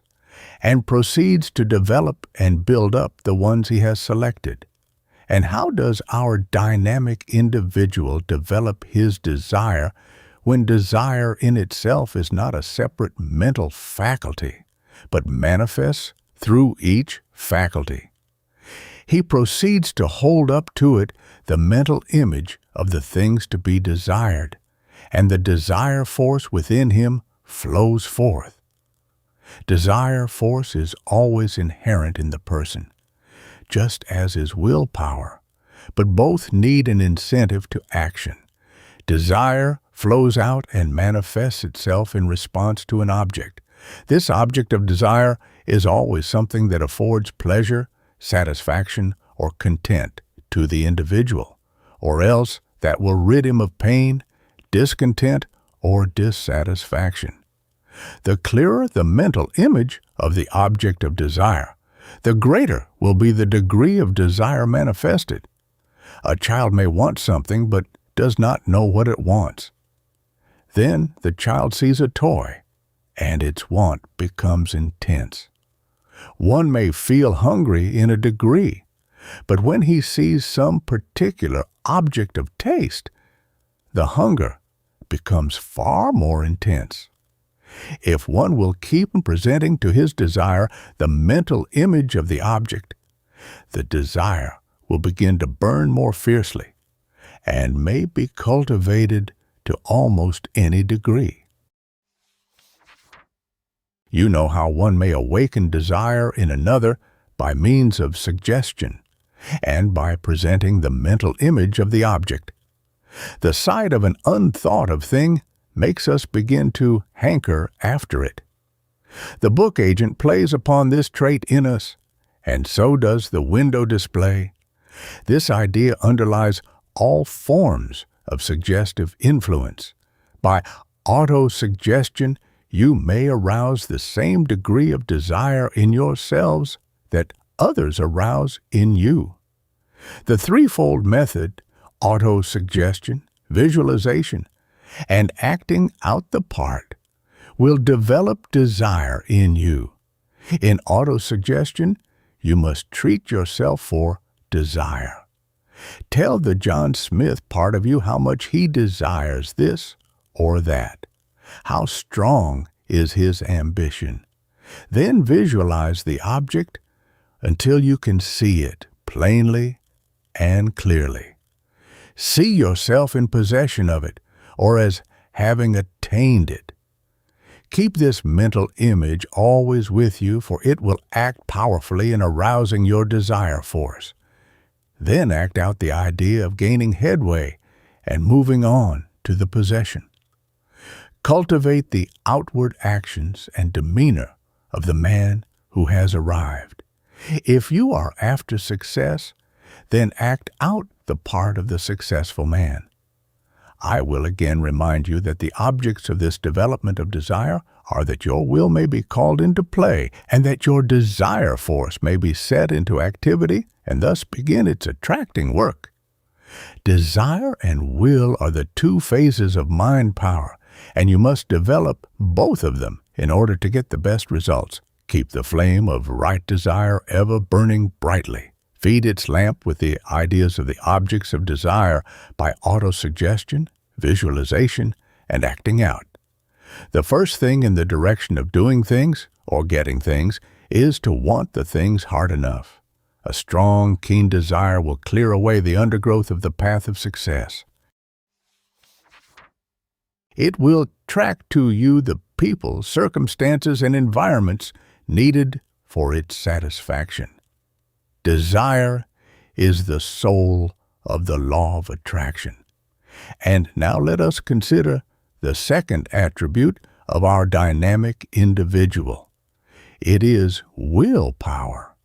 S1: and proceeds to develop and build up the ones he has selected. And how does our dynamic individual develop his desire when desire in itself is not a separate mental faculty, but manifests through each faculty? He proceeds to hold up to it the mental image of the things to be desired, and the desire force within him flows forth. Desire force is always inherent in the person, just as is willpower, but both need an incentive to action. Desire flows out and manifests itself in response to an object. This object of desire is always something that affords pleasure, satisfaction, or content to the individual, or else that will rid him of pain, discontent, or dissatisfaction. The clearer the mental image of the object of desire, the greater will be the degree of desire manifested. A child may want something but does not know what it wants. Then the child sees a toy, and its want becomes intense. One may feel hungry in a degree, but when he sees some particular object of taste, the hunger becomes far more intense. If one will keep presenting to his desire the mental image of the object, the desire will begin to burn more fiercely and may be cultivated to almost any degree. You know how one may awaken desire in another by means of suggestion and by presenting the mental image of the object. The sight of an unthought of thing makes us begin to hanker after it. The book agent plays upon this trait in us, and so does the window display. This idea underlies all forms of suggestive influence. By auto-suggestion, you may arouse the same degree of desire in yourselves that others arouse in you. The threefold method, auto-suggestion, visualization, and acting out the part, will develop desire in you. In auto-suggestion, you must treat yourself for desire. Tell the John Smith part of you how much he desires this or that. How strong is his ambition. Then visualize the object until you can see it plainly and clearly. See yourself in possession of it, or as having attained it. Keep this mental image always with you, for it will act powerfully in arousing your desire force. Then act out the idea of gaining headway and moving on to the possession. Cultivate the outward actions and demeanor of the man who has arrived. If you are after success, then act out the part of the successful man. I will again remind you that the objects of this development of desire are that your will may be called into play, and that your desire force may be set into activity and thus begin its attracting work. Desire and will are the two phases of mind power, and you must develop both of them in order to get the best results. Keep the flame of right desire ever burning brightly. Feed its lamp with the ideas of the objects of desire by autosuggestion, visualization, and acting out. The first thing in the direction of doing things or getting things is to want the things hard enough. A strong, keen desire will clear away the undergrowth of the path of success. It will attract to you the people, circumstances, and environments needed for its satisfaction. Desire is the soul of the law of attraction. And now let us consider the second attribute of our dynamic individual. It is willpower.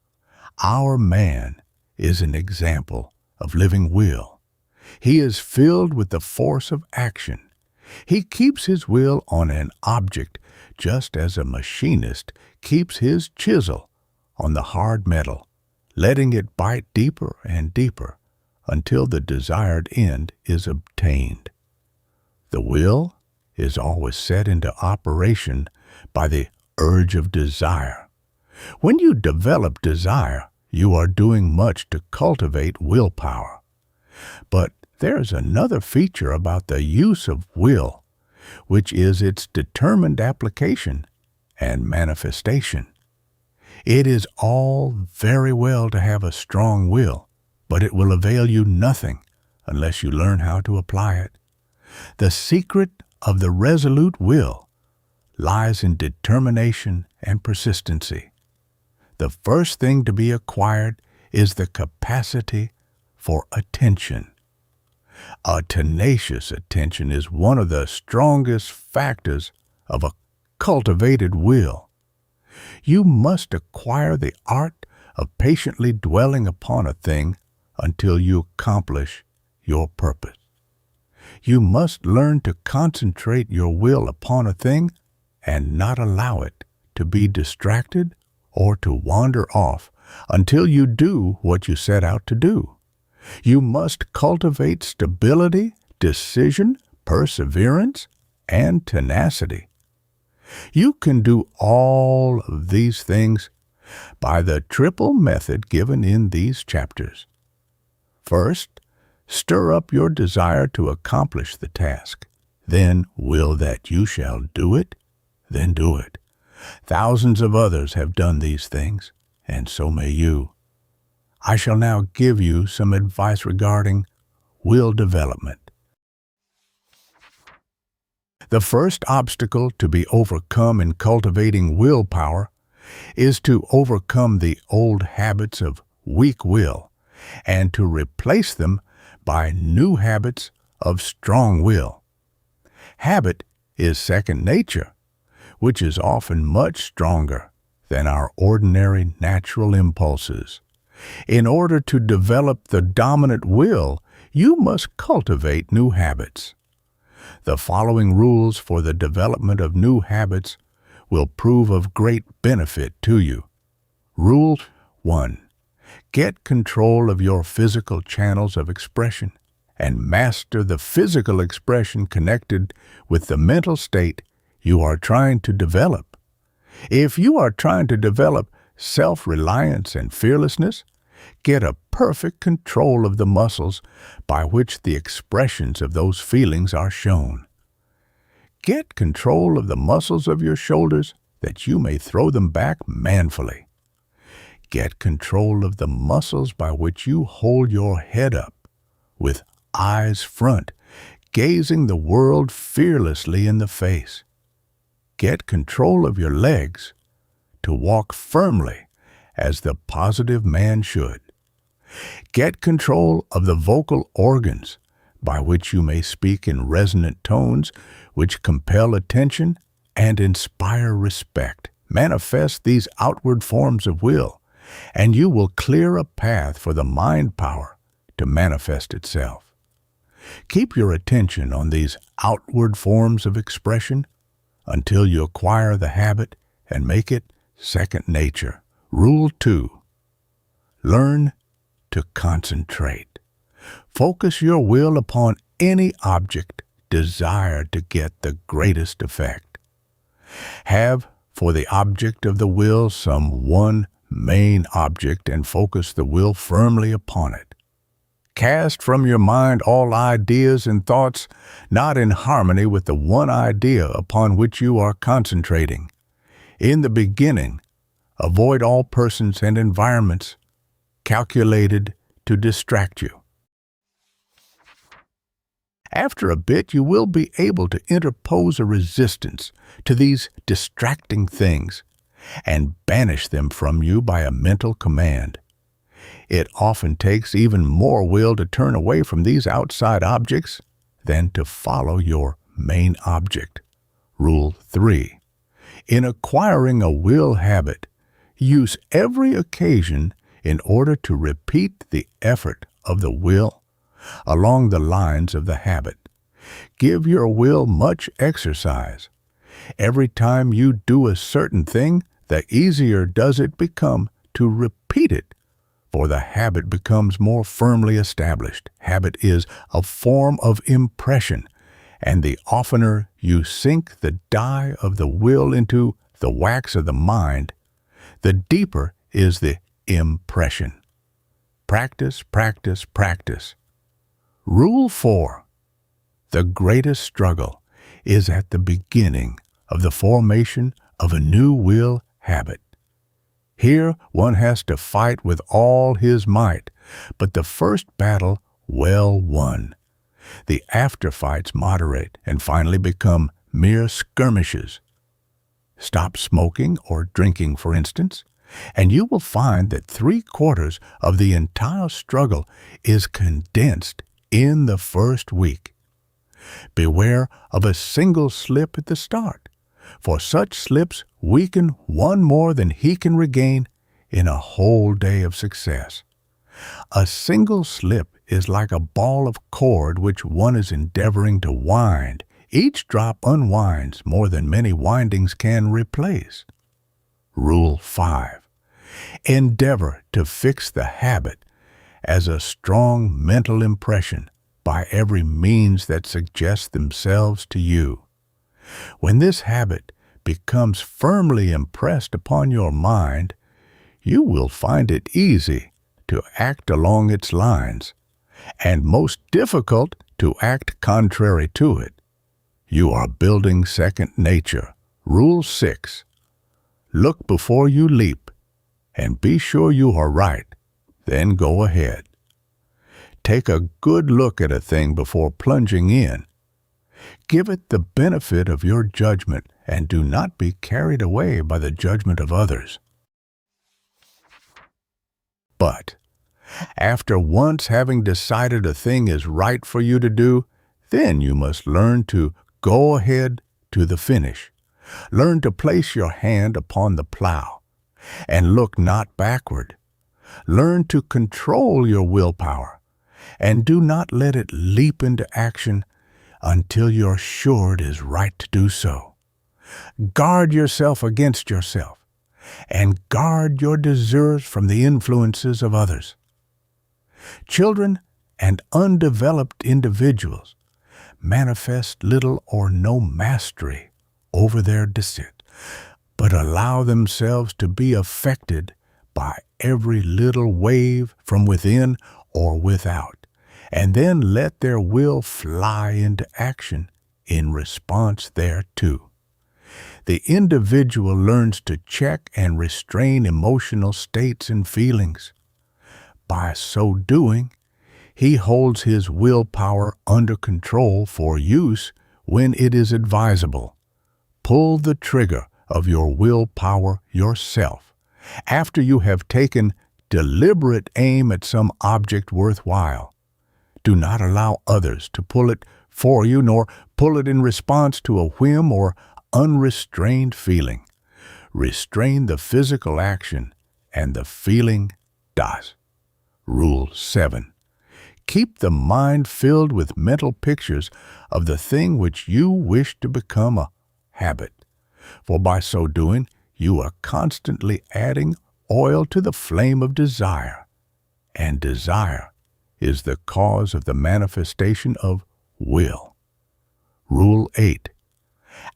S1: Our man is an example of living will. He is filled with the force of action. He keeps his will on an object just as a machinist keeps his chisel on the hard metal, letting it bite deeper and deeper until the desired end is obtained. The will is always set into operation by the urge of desire. When you develop desire, you are doing much to cultivate willpower. But there's another feature about the use of will, which is its determined application and manifestation. It is all very well to have a strong will, but it will avail you nothing unless you learn how to apply it. The secret of the resolute will lies in determination and persistency. The first thing to be acquired is the capacity for attention. A tenacious attention is one of the strongest factors of a cultivated will. You must acquire the art of patiently dwelling upon a thing until you accomplish your purpose. You must learn to concentrate your will upon a thing and not allow it to be distracted or to wander off until you do what you set out to do. You must cultivate stability, decision, perseverance, and tenacity. You can do all of these things by the triple method given in these chapters. First, stir up your desire to accomplish the task. Then will that you shall do it, then do it. Thousands of others have done these things, and so may you. I shall now give you some advice regarding will development. The first obstacle to be overcome in cultivating willpower is to overcome the old habits of weak will and to replace them by new habits of strong will. Habit is second nature, which is often much stronger than our ordinary natural impulses. In order to develop the dominant will, you must cultivate new habits. The following rules for the development of new habits will prove of great benefit to you. Rule 1. Get control of your physical channels of expression and master the physical expression connected with the mental state you are trying to develop. If you are trying to develop self-reliance and fearlessness, get a perfect control of the muscles by which the expressions of those feelings are shown. Get control of the muscles of your shoulders that you may throw them back manfully. Get control of the muscles by which you hold your head up, with eyes front, gazing the world fearlessly in the face. Get control of your legs to walk firmly as the positive man should. Get control of the vocal organs by which you may speak in resonant tones which compel attention and inspire respect. Manifest these outward forms of will, and you will clear a path for the mind power to manifest itself. Keep your attention on these outward forms of expression until you acquire the habit and make it second nature. Rule 2. Learn to concentrate. Focus your will upon any object desired to get the greatest effect. Have for the object of the will some one main object and focus the will firmly upon it. Cast from your mind all ideas and thoughts not in harmony with the one idea upon which you are concentrating. In the beginning, avoid all persons and environments calculated to distract you. After a bit, you will be able to interpose a resistance to these distracting things and banish them from you by a mental command. It often takes even more will to turn away from these outside objects than to follow your main object. Rule 3. In acquiring a will habit, use every occasion in order to repeat the effort of the will along the lines of the habit. Give your will much exercise. Every time you do a certain thing, the easier does it become to repeat it, for the habit becomes more firmly established. Habit is a form of impression, and the oftener you sink the dye of the will into the wax of the mind, the deeper is the impression. Practice, practice, practice. Rule 4. The greatest struggle is at the beginning of the formation of a new will habit. Here one has to fight with all his might, but the first battle well won. The after-fights moderate and finally become mere skirmishes. Stop smoking or drinking, for instance, and you will find that 3/4 of the entire struggle is condensed in the first week. Beware of a single slip at the start, for such slips weaken one more than he can regain in a whole day of success. A single slip is like a ball of cord which one is endeavoring to wind. Each drop unwinds more than many windings can replace. Rule 5. Endeavor to fix the habit as a strong mental impression by every means that suggest themselves to you. When this habit becomes firmly impressed upon your mind, you will find it easy to act along its lines, and most difficult to act contrary to it. You are building second nature. Rule 6. Look before you leap, and be sure you are right, then go ahead. Take a good look at a thing before plunging in. Give it the benefit of your judgment, and do not be carried away by the judgment of others. But after once having decided a thing is right for you to do, then you must learn to go ahead to the finish. Learn to place your hand upon the plow and look not backward. Learn to control your willpower, and do not let it leap into action until you're sure it is right to do so. Guard yourself against yourself, and guard your desires from the influences of others. Children and undeveloped individuals manifest little or no mastery over their descent, but allow themselves to be affected by every little wave from within or without, and then let their will fly into action in response thereto. The individual learns to check and restrain emotional states and feelings. By so doing, he holds his willpower under control for use when it is advisable. Pull the trigger of your willpower yourself after you have taken deliberate aim at some object worthwhile. Do not allow others to pull it for you, nor pull it in response to a whim or unrestrained feeling. Restrain the physical action, and the feeling does. Rule 7. Keep the mind filled with mental pictures of the thing which you wish to become a habit, for by so doing you are constantly adding oil to the flame of desire, and desire is the cause of the manifestation of will. Rule 8.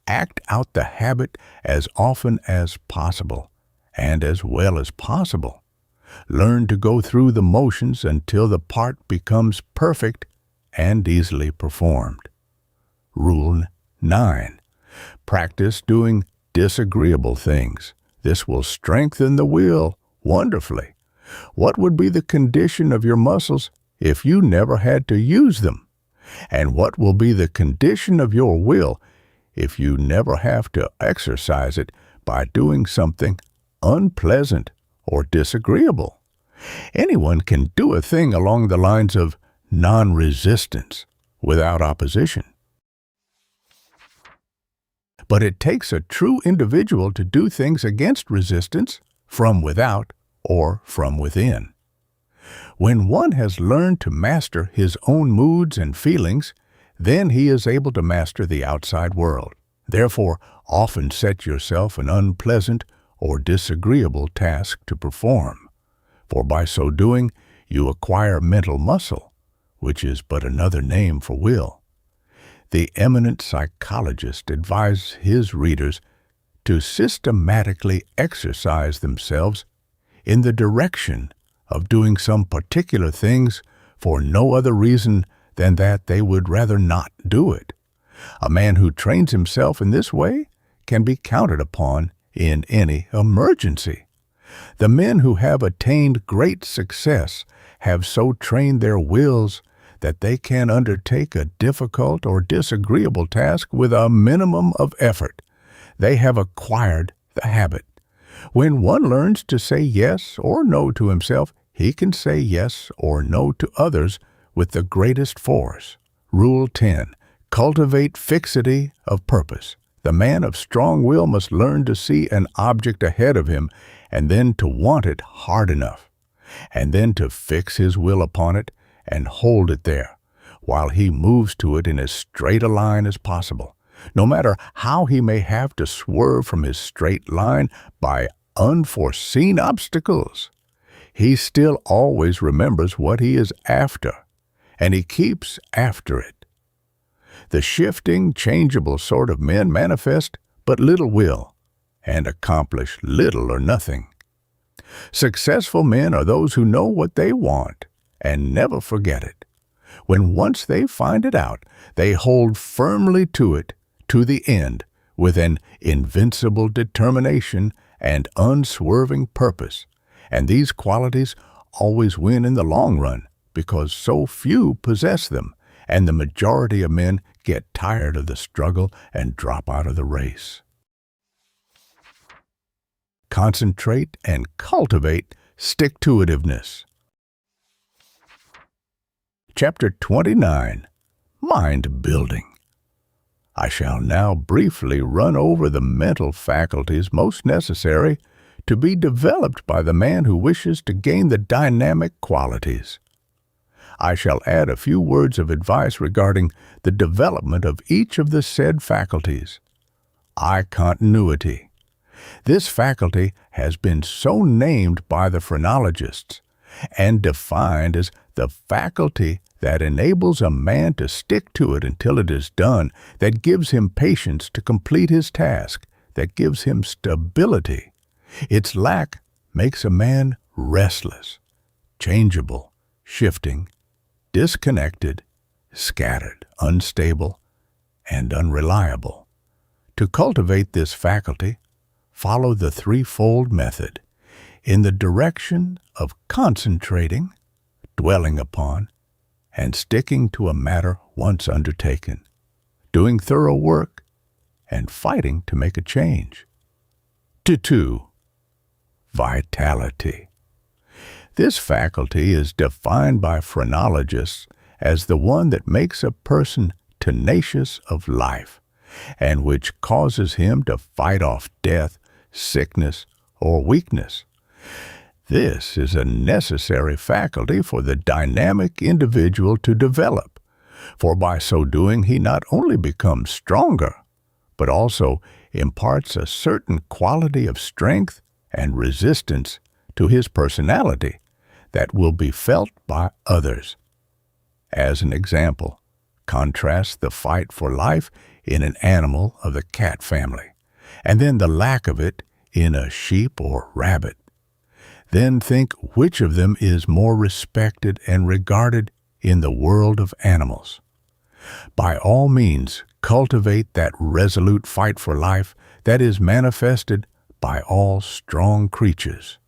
S1: Act out the habit as often as possible and as well as possible. Learn to go through the motions until the part becomes perfect and easily performed. Rule 9. Practice doing disagreeable things. This will strengthen the will wonderfully. What would be the condition of your muscles if you never had to use them? And what will be the condition of your will if you never have to exercise it by doing something unpleasant or disagreeable? Anyone can do a thing along the lines of non-resistance without opposition. But it takes a true individual to do things against resistance from without or from within. When one has learned to master his own moods and feelings, then he is able to master the outside world. Therefore, often set yourself an unpleasant or disagreeable task to perform, for by so doing you acquire mental muscle, which is but another name for will. The eminent psychologist advised his readers to systematically exercise themselves in the direction of doing some particular things for no other reason than that they would rather not do it. A man who trains himself in this way can be counted upon in any emergency. The men who have attained great success have so trained their wills that they can undertake a difficult or disagreeable task with a minimum of effort. They have acquired the habit. When one learns to say yes or no to himself, he can say yes or no to others with the greatest force. Rule 10. Cultivate fixity of purpose. The man of strong will must learn to see an object ahead of him and then to want it hard enough, and then to fix his will upon it and hold it there, while he moves to it in as straight a line as possible. No matter how he may have to swerve from his straight line by unforeseen obstacles, he still always remembers what he is after, and he keeps after it. The shifting, changeable sort of men manifest but little will and accomplish little or nothing. Successful men are those who know what they want and never forget it. When once they find it out, they hold firmly to it to the end with an invincible determination and unswerving purpose. And these qualities always win in the long run because so few possess them, and the majority of men get tired of the struggle and drop out of the race. Concentrate and cultivate stick-to-itiveness. Chapter 29. Mind Building. I shall now briefly run over the mental faculties most necessary to be developed by the man who wishes to gain the dynamic qualities. I shall add a few words of advice regarding the development of each of the said faculties. Eye continuity. This faculty has been so named by the phrenologists and defined as the faculty that enables a man to stick to it until it is done, that gives him patience to complete his task, that gives him stability. Its lack makes a man restless, changeable, shifting, disconnected, scattered, unstable, and unreliable. To cultivate this faculty, follow the threefold method in the direction of concentrating, dwelling upon, and sticking to a matter once undertaken, doing thorough work, and fighting to make a change. 2. Vitality. This faculty is defined by phrenologists as the one that makes a person tenacious of life, and which causes him to fight off death, sickness, or weakness. This is a necessary faculty for the dynamic individual to develop, for by so doing he not only becomes stronger, but also imparts a certain quality of strength and resistance to his personality that will be felt by others. As an example, contrast the fight for life in an animal of the cat family, and then the lack of it in a sheep or rabbit. Then think which of them is more respected and regarded in the world of animals. By all means, cultivate that resolute fight for life that is manifested by all strong creatures.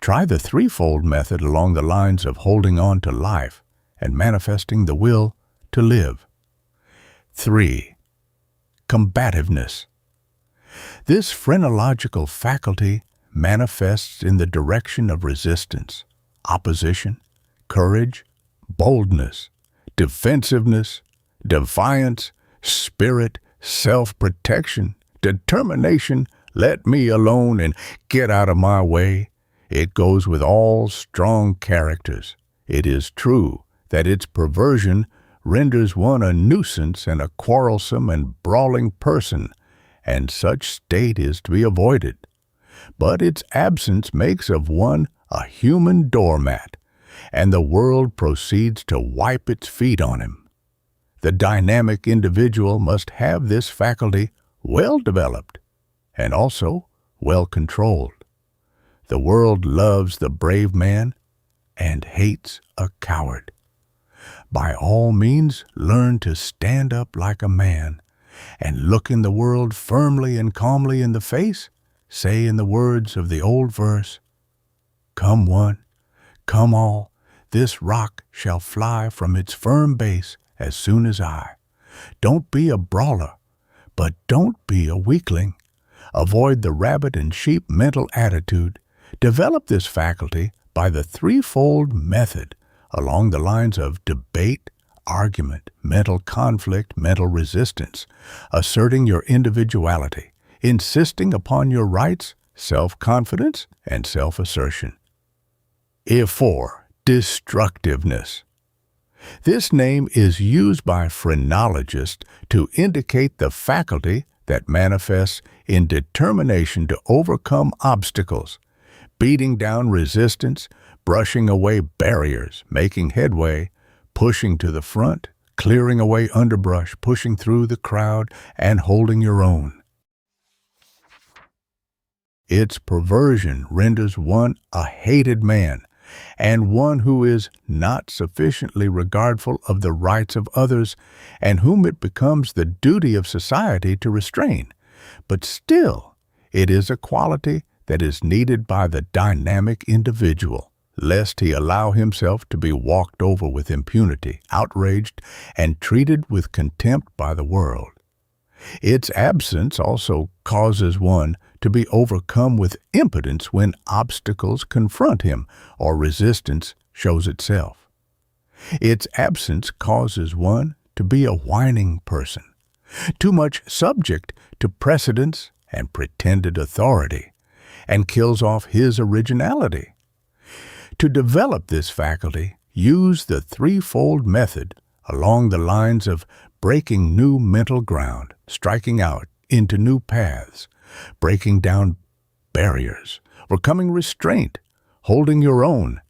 S1: Try the threefold method along the lines of holding on to life and manifesting the will to live. 3. Combativeness. This phrenological faculty manifests in the direction of resistance, opposition, courage, boldness, defensiveness, defiance, spirit, self-protection, determination, let me alone and get out of my way. It goes with all strong characters. It is true that its perversion renders one a nuisance and a quarrelsome and brawling person, and such state is to be avoided. But its absence makes of one a human doormat, and the world proceeds to wipe its feet on him. The dynamic individual must have this faculty well developed and also well controlled. The world loves the brave man and hates a coward. By all means, learn to stand up like a man and look in the world firmly and calmly in the face. Say in the words of the old verse, "Come one, come all, this rock shall fly from its firm base as soon as I." Don't be a brawler, but don't be a weakling. Avoid the rabbit and sheep mental attitude. Develop this faculty by the threefold method along the lines of debate, argument, mental conflict, mental resistance, asserting your individuality, insisting upon your rights, self-confidence, and self-assertion. 4. Destructiveness. This name is used by phrenologists to indicate the faculty that manifests in determination to overcome obstacles, beating down resistance, brushing away barriers, making headway, pushing to the front, clearing away underbrush, pushing through the crowd, and holding your own. Its perversion renders one a hated man, and one who is not sufficiently regardful of the rights of others, and whom it becomes the duty of society to restrain. But still, it is a quality that is needed by the dynamic individual, lest he allow himself to be walked over with impunity, outraged, and treated with contempt by the world. Its absence also causes one to be overcome with impotence when obstacles confront him or resistance shows itself. Its absence causes one to be a whining person, too much subject to precedence and pretended authority, and kills off his originality. To develop this faculty, use the threefold method along the lines of breaking new mental ground, striking out into new paths, breaking down barriers, overcoming restraint, holding your own,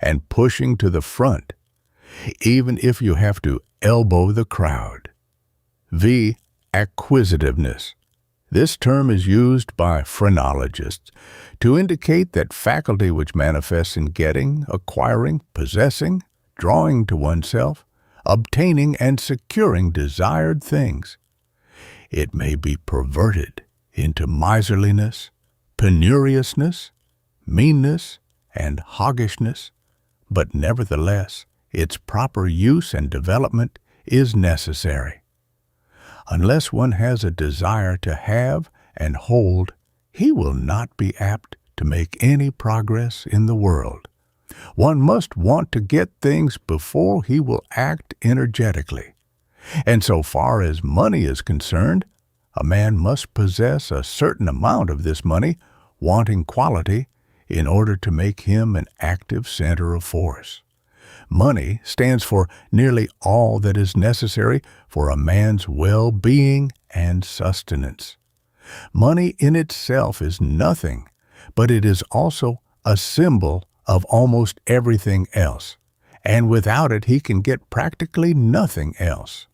S1: and pushing to the front, even if you have to elbow the crowd. V. Acquisitiveness. This term is used by phrenologists to indicate that faculty which manifests in getting, acquiring, possessing, drawing to oneself, obtaining and securing desired things. It may be perverted into miserliness, penuriousness, meanness, and hoggishness, but nevertheless, its proper use and development is necessary. Unless one has a desire to have and hold, he will not be apt to make any progress in the world. One must want to get things before he will act energetically. And so far as money is concerned, a man must possess a certain amount of this money, wanting quality, in order to make him an active center of force. Money stands for nearly all that is necessary for a man's well-being and sustenance. Money in itself is nothing, but it is also a symbol of almost everything else, and without it he can get practically nothing else.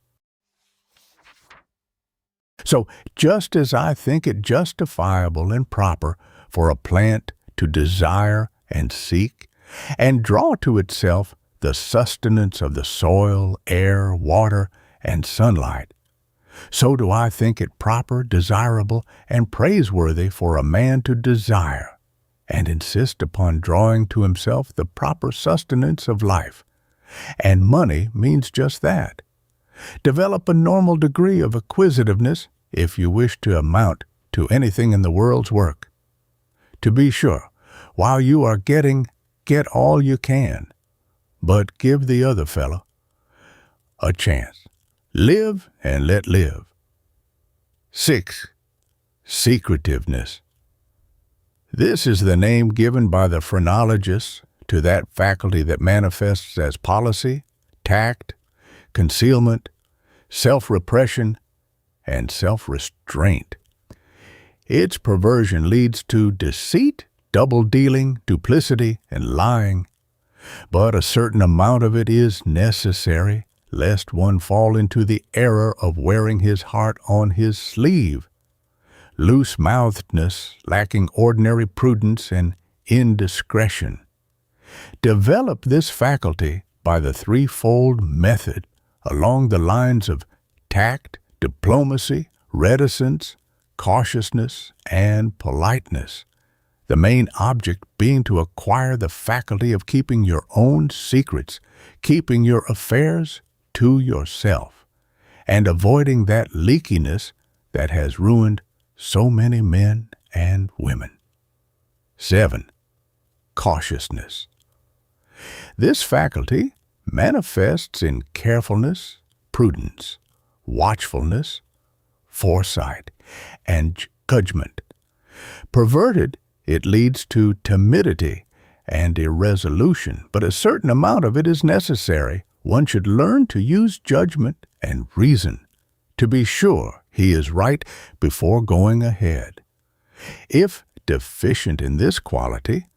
S1: So just as I think it justifiable and proper for a plant to desire and seek and draw to itself the sustenance of the soil, air, water, and sunlight, so do I think it proper, desirable, and praiseworthy for a man to desire and insist upon drawing to himself the proper sustenance of life. And money means just that. Develop a normal degree of acquisitiveness if you wish to amount to anything in the world's work. To be sure, while you are getting, get all you can, but give the other fellow a chance. Live and let live. 6. Secretiveness. This is the name given by the phrenologists to that faculty that manifests as policy, tact, concealment, self-repression, and self-restraint. Its perversion leads to deceit, double-dealing, duplicity, and lying. But a certain amount of it is necessary, lest one fall into the error of wearing his heart on his sleeve. Loose-mouthedness, lacking ordinary prudence and indiscretion. Develop this faculty by the threefold method along the lines of tact, diplomacy, reticence, cautiousness, and politeness, the main object being to acquire the faculty of keeping your own secrets, keeping your affairs to yourself, and avoiding that leakiness that has ruined so many men and women. 7. Cautiousness. This faculty manifests in carefulness, prudence, watchfulness, foresight, and judgment. Perverted, it leads to timidity and irresolution, but a certain amount of it is necessary. One should learn to use judgment and reason to be sure he is right before going ahead. If deficient in this quality,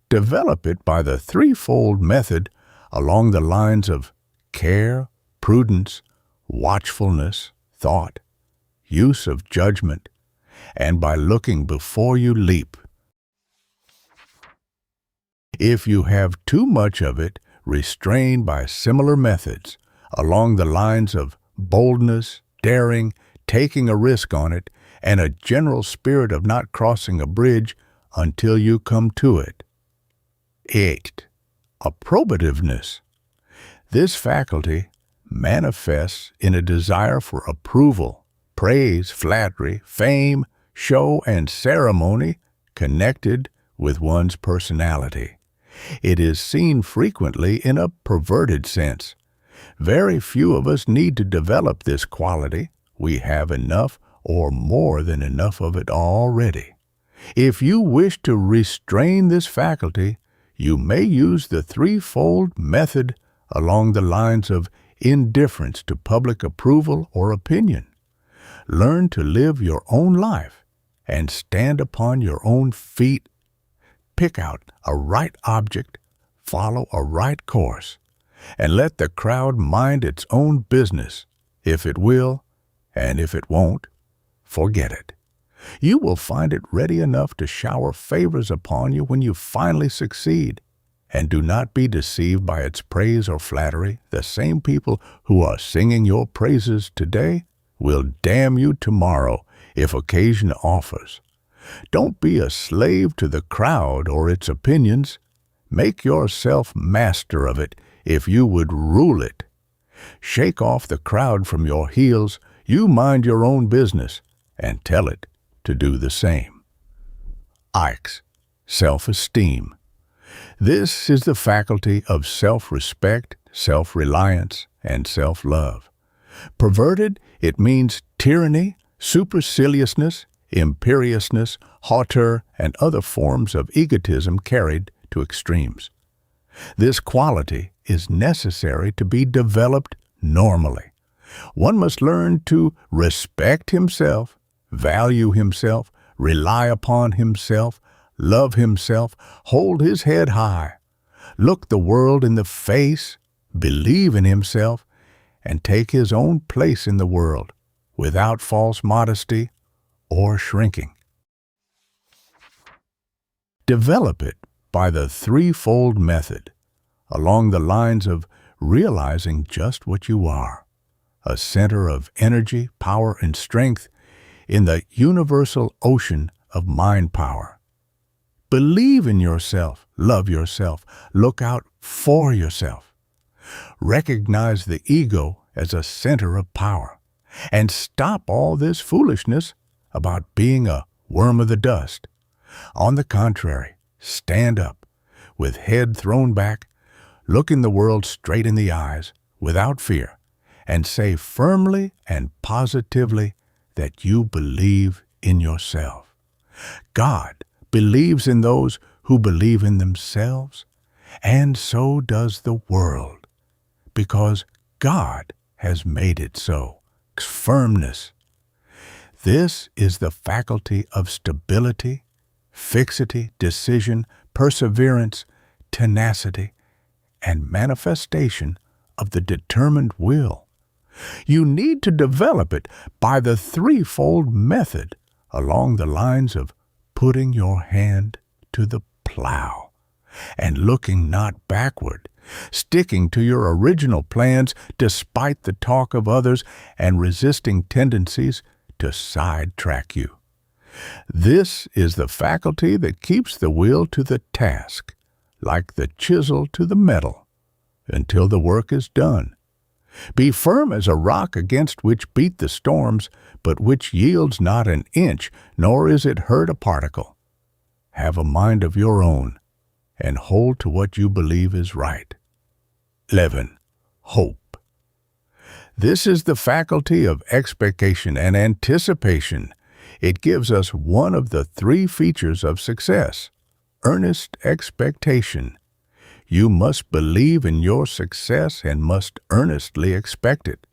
S1: develop it by the threefold method along the lines of care, prudence, watchfulness, thought, use of judgment, and by looking before you leap. If you have too much of it, restrain by similar methods along the lines of boldness, daring, taking a risk on it, and a general spirit of not crossing a bridge until you come to it. 8. Approbativeness. This faculty manifests in a desire for approval, praise, flattery, fame, show, and ceremony connected with one's personality. It is seen frequently in a perverted sense. Very few of us need to develop this quality. We have enough or more than enough of it already. If you wish to restrain this faculty, you may use the threefold method along the lines of indifference to public approval or opinion. Learn to live your own life and stand upon your own feet. Pick out a right object, follow a right course, and let the crowd mind its own business. If it will, and if it won't, forget it. You will find it ready enough to shower favors upon you when you finally succeed. And do not be deceived by its praise or flattery. The same people who are singing your praises today will damn you tomorrow if occasion offers. Don't be a slave to the crowd or its opinions. Make yourself master of it if you would rule it. Shake off the crowd from your heels. You mind your own business and tell it to do the same. Ix, self-esteem. This is the faculty of self-respect, self-reliance, and self-love. Perverted, it means tyranny, superciliousness, imperiousness, hauteur, and other forms of egotism carried to extremes. This quality is necessary to be developed normally. One must learn to respect himself, value himself, rely upon himself, love himself, hold his head high, look the world in the face, believe in himself, and take his own place in the world without false modesty or shrinking. Develop it by the threefold method, along the lines of realizing just what you are, a center of energy, power, and strength in the universal ocean of mind power. Believe in yourself, love yourself, look out for yourself. Recognize the ego as a center of power, and stop all this foolishness about being a worm of the dust. On the contrary, stand up, with head thrown back, looking the world straight in the eyes, without fear, and say firmly and positively that you believe in yourself. God believes in those who believe in themselves, and so does the world, because God has made it so. Firmness. This is the faculty of stability, fixity, decision, perseverance, tenacity, and manifestation of the determined will. You need to develop it by the threefold method, along the lines of putting your hand to the plow and looking not backward, sticking to your original plans despite the talk of others and resisting tendencies to sidetrack you. This is the faculty that keeps the will to the task, like the chisel to the metal, until the work is done. Be firm as a rock against which beat the storms, but which yields not an inch, nor is it hurt a particle. Have a mind of your own, and hold to what you believe is right. 11. Hope. This is the faculty of expectation and anticipation. It gives us one of the three features of success: earnest expectation. You must believe in your success and must earnestly expect it.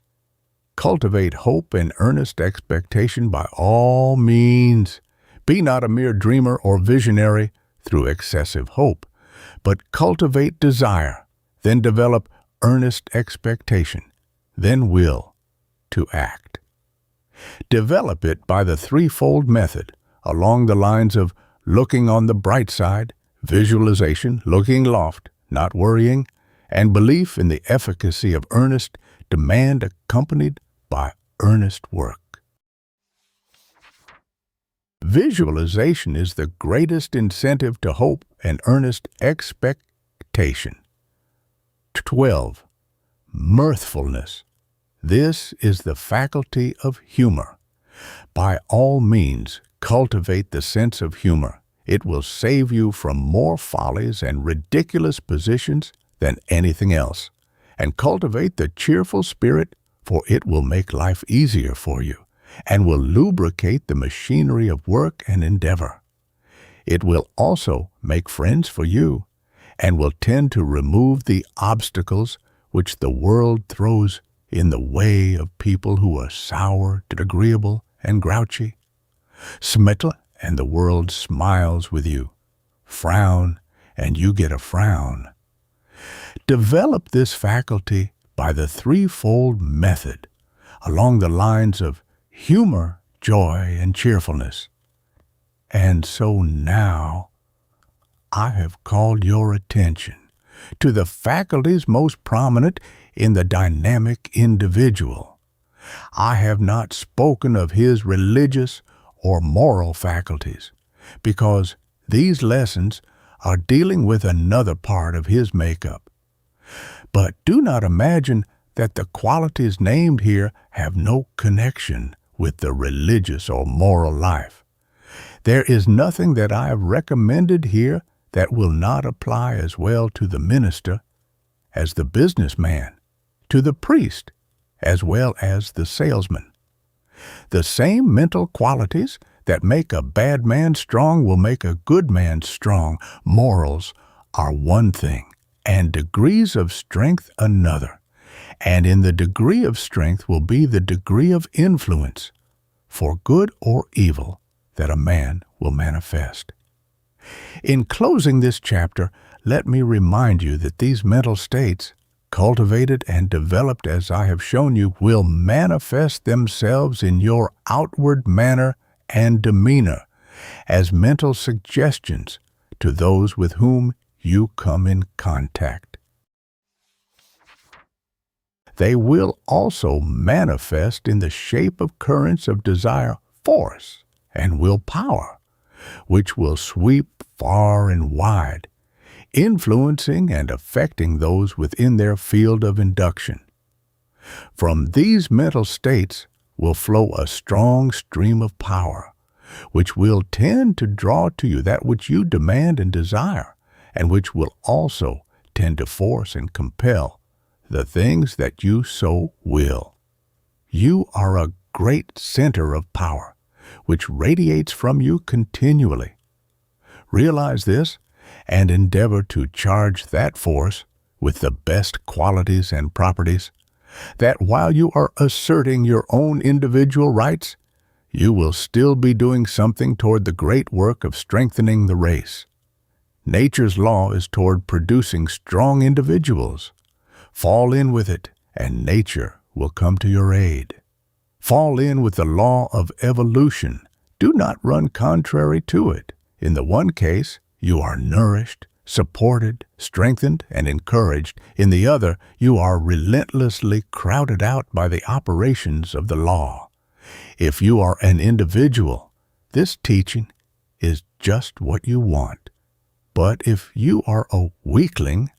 S1: Cultivate hope and earnest expectation by all means. Be not a mere dreamer or visionary through excessive hope, but cultivate desire, then develop earnest expectation, then will to act. Develop it by the threefold method, along the lines of looking on the bright side, visualization, looking aloft, not worrying, and belief in the efficacy of earnest demand accompanied by earnest work. Visualization is the greatest incentive to hope and earnest expectation. 12. Mirthfulness. This is the faculty of humor. By all means, cultivate the sense of humor. It will save you from more follies and ridiculous positions than anything else. And cultivate the cheerful spirit, for it will make life easier for you and will lubricate the machinery of work and endeavor. It will also make friends for you and will tend to remove the obstacles which the world throws in the way of people who are sour, disagreeable, and grouchy. Smile, and the world smiles with you. Frown, and you get a frown. Develop this faculty by the threefold method, along the lines of humor, joy, and cheerfulness. And so now, I have called your attention to the faculties most prominent in the dynamic individual. I have not spoken of his religious or moral faculties, because these lessons are dealing with another part of his makeup. But do not imagine that the qualities named here have no connection with the religious or moral life. There is nothing that I have recommended here that will not apply as well to the minister as the businessman, to the priest as well as the salesman. The same mental qualities that make a bad man strong will make a good man strong. Morals are one thing, and degrees of strength another. And in the degree of strength will be the degree of influence, for good or evil, that a man will manifest. In closing this chapter, let me remind you that these mental states cultivated and developed as I have shown you, will manifest themselves in your outward manner and demeanor as mental suggestions to those with whom you come in contact. They will also manifest in the shape of currents of desire, force, and willpower, which will sweep far and wide, influencing and affecting those within their field of induction. From these mental states will flow a strong stream of power, which will tend to draw to you that which you demand and desire, and which will also tend to force and compel the things that you so will. You are a great center of power, which radiates from you continually. Realize this and endeavor to charge that force with the best qualities and properties, that while you are asserting your own individual rights, you will still be doing something toward the great work of strengthening the race. Nature's law is toward producing strong individuals. Fall in with it, and nature will come to your aid. Fall in with the law of evolution. Do not run contrary to it. In the one case, you are nourished, supported, strengthened, and encouraged. In the other, you are relentlessly crowded out by the operations of the law. If you are an individual, this teaching is just what you want. But if you are a weakling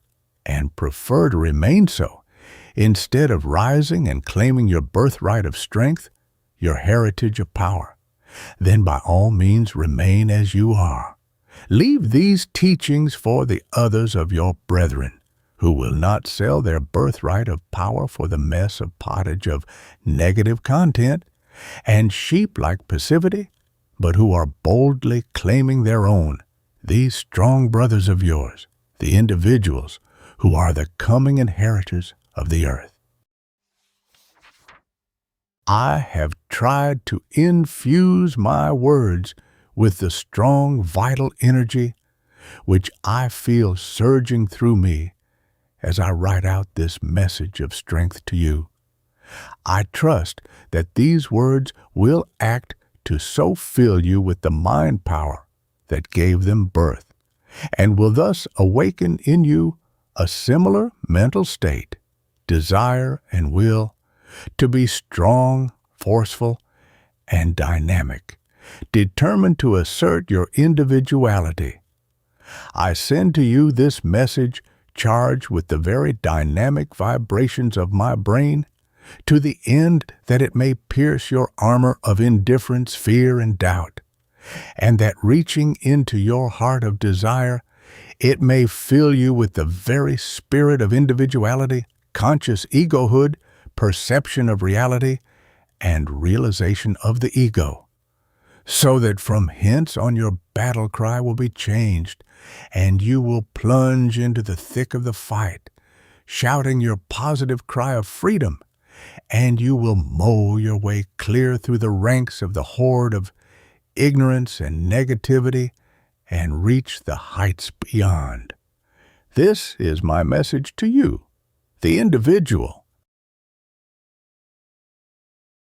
S1: and prefer to remain so, instead of rising and claiming your birthright of strength, your heritage of power, then by all means remain as you are. Leave these teachings for the others of your brethren, who will not sell their birthright of power for the mess of pottage of negative content and sheep-like passivity, but who are boldly claiming their own, these strong brothers of yours, the individuals who are the coming inheritors of the earth. I have tried to infuse my words with the strong vital energy which I feel surging through me as I write out this message of strength to you. I trust that these words will act to so fill you with the mind power that gave them birth, and will thus awaken in you a similar mental state, desire and will, to be strong, forceful, and dynamic, determined to assert your individuality. I send to you this message charged with the very dynamic vibrations of my brain, to the end that it may pierce your armor of indifference, fear, and doubt, and that reaching into your heart of desire, it may fill you with the very spirit of individuality, conscious egohood, perception of reality, and realization of the ego, so that from hence on your battle cry will be changed, and you will plunge into the thick of the fight, shouting your positive cry of freedom, and you will mow your way clear through the ranks of the horde of ignorance and negativity and reach the heights beyond. This is my message to you, the individual,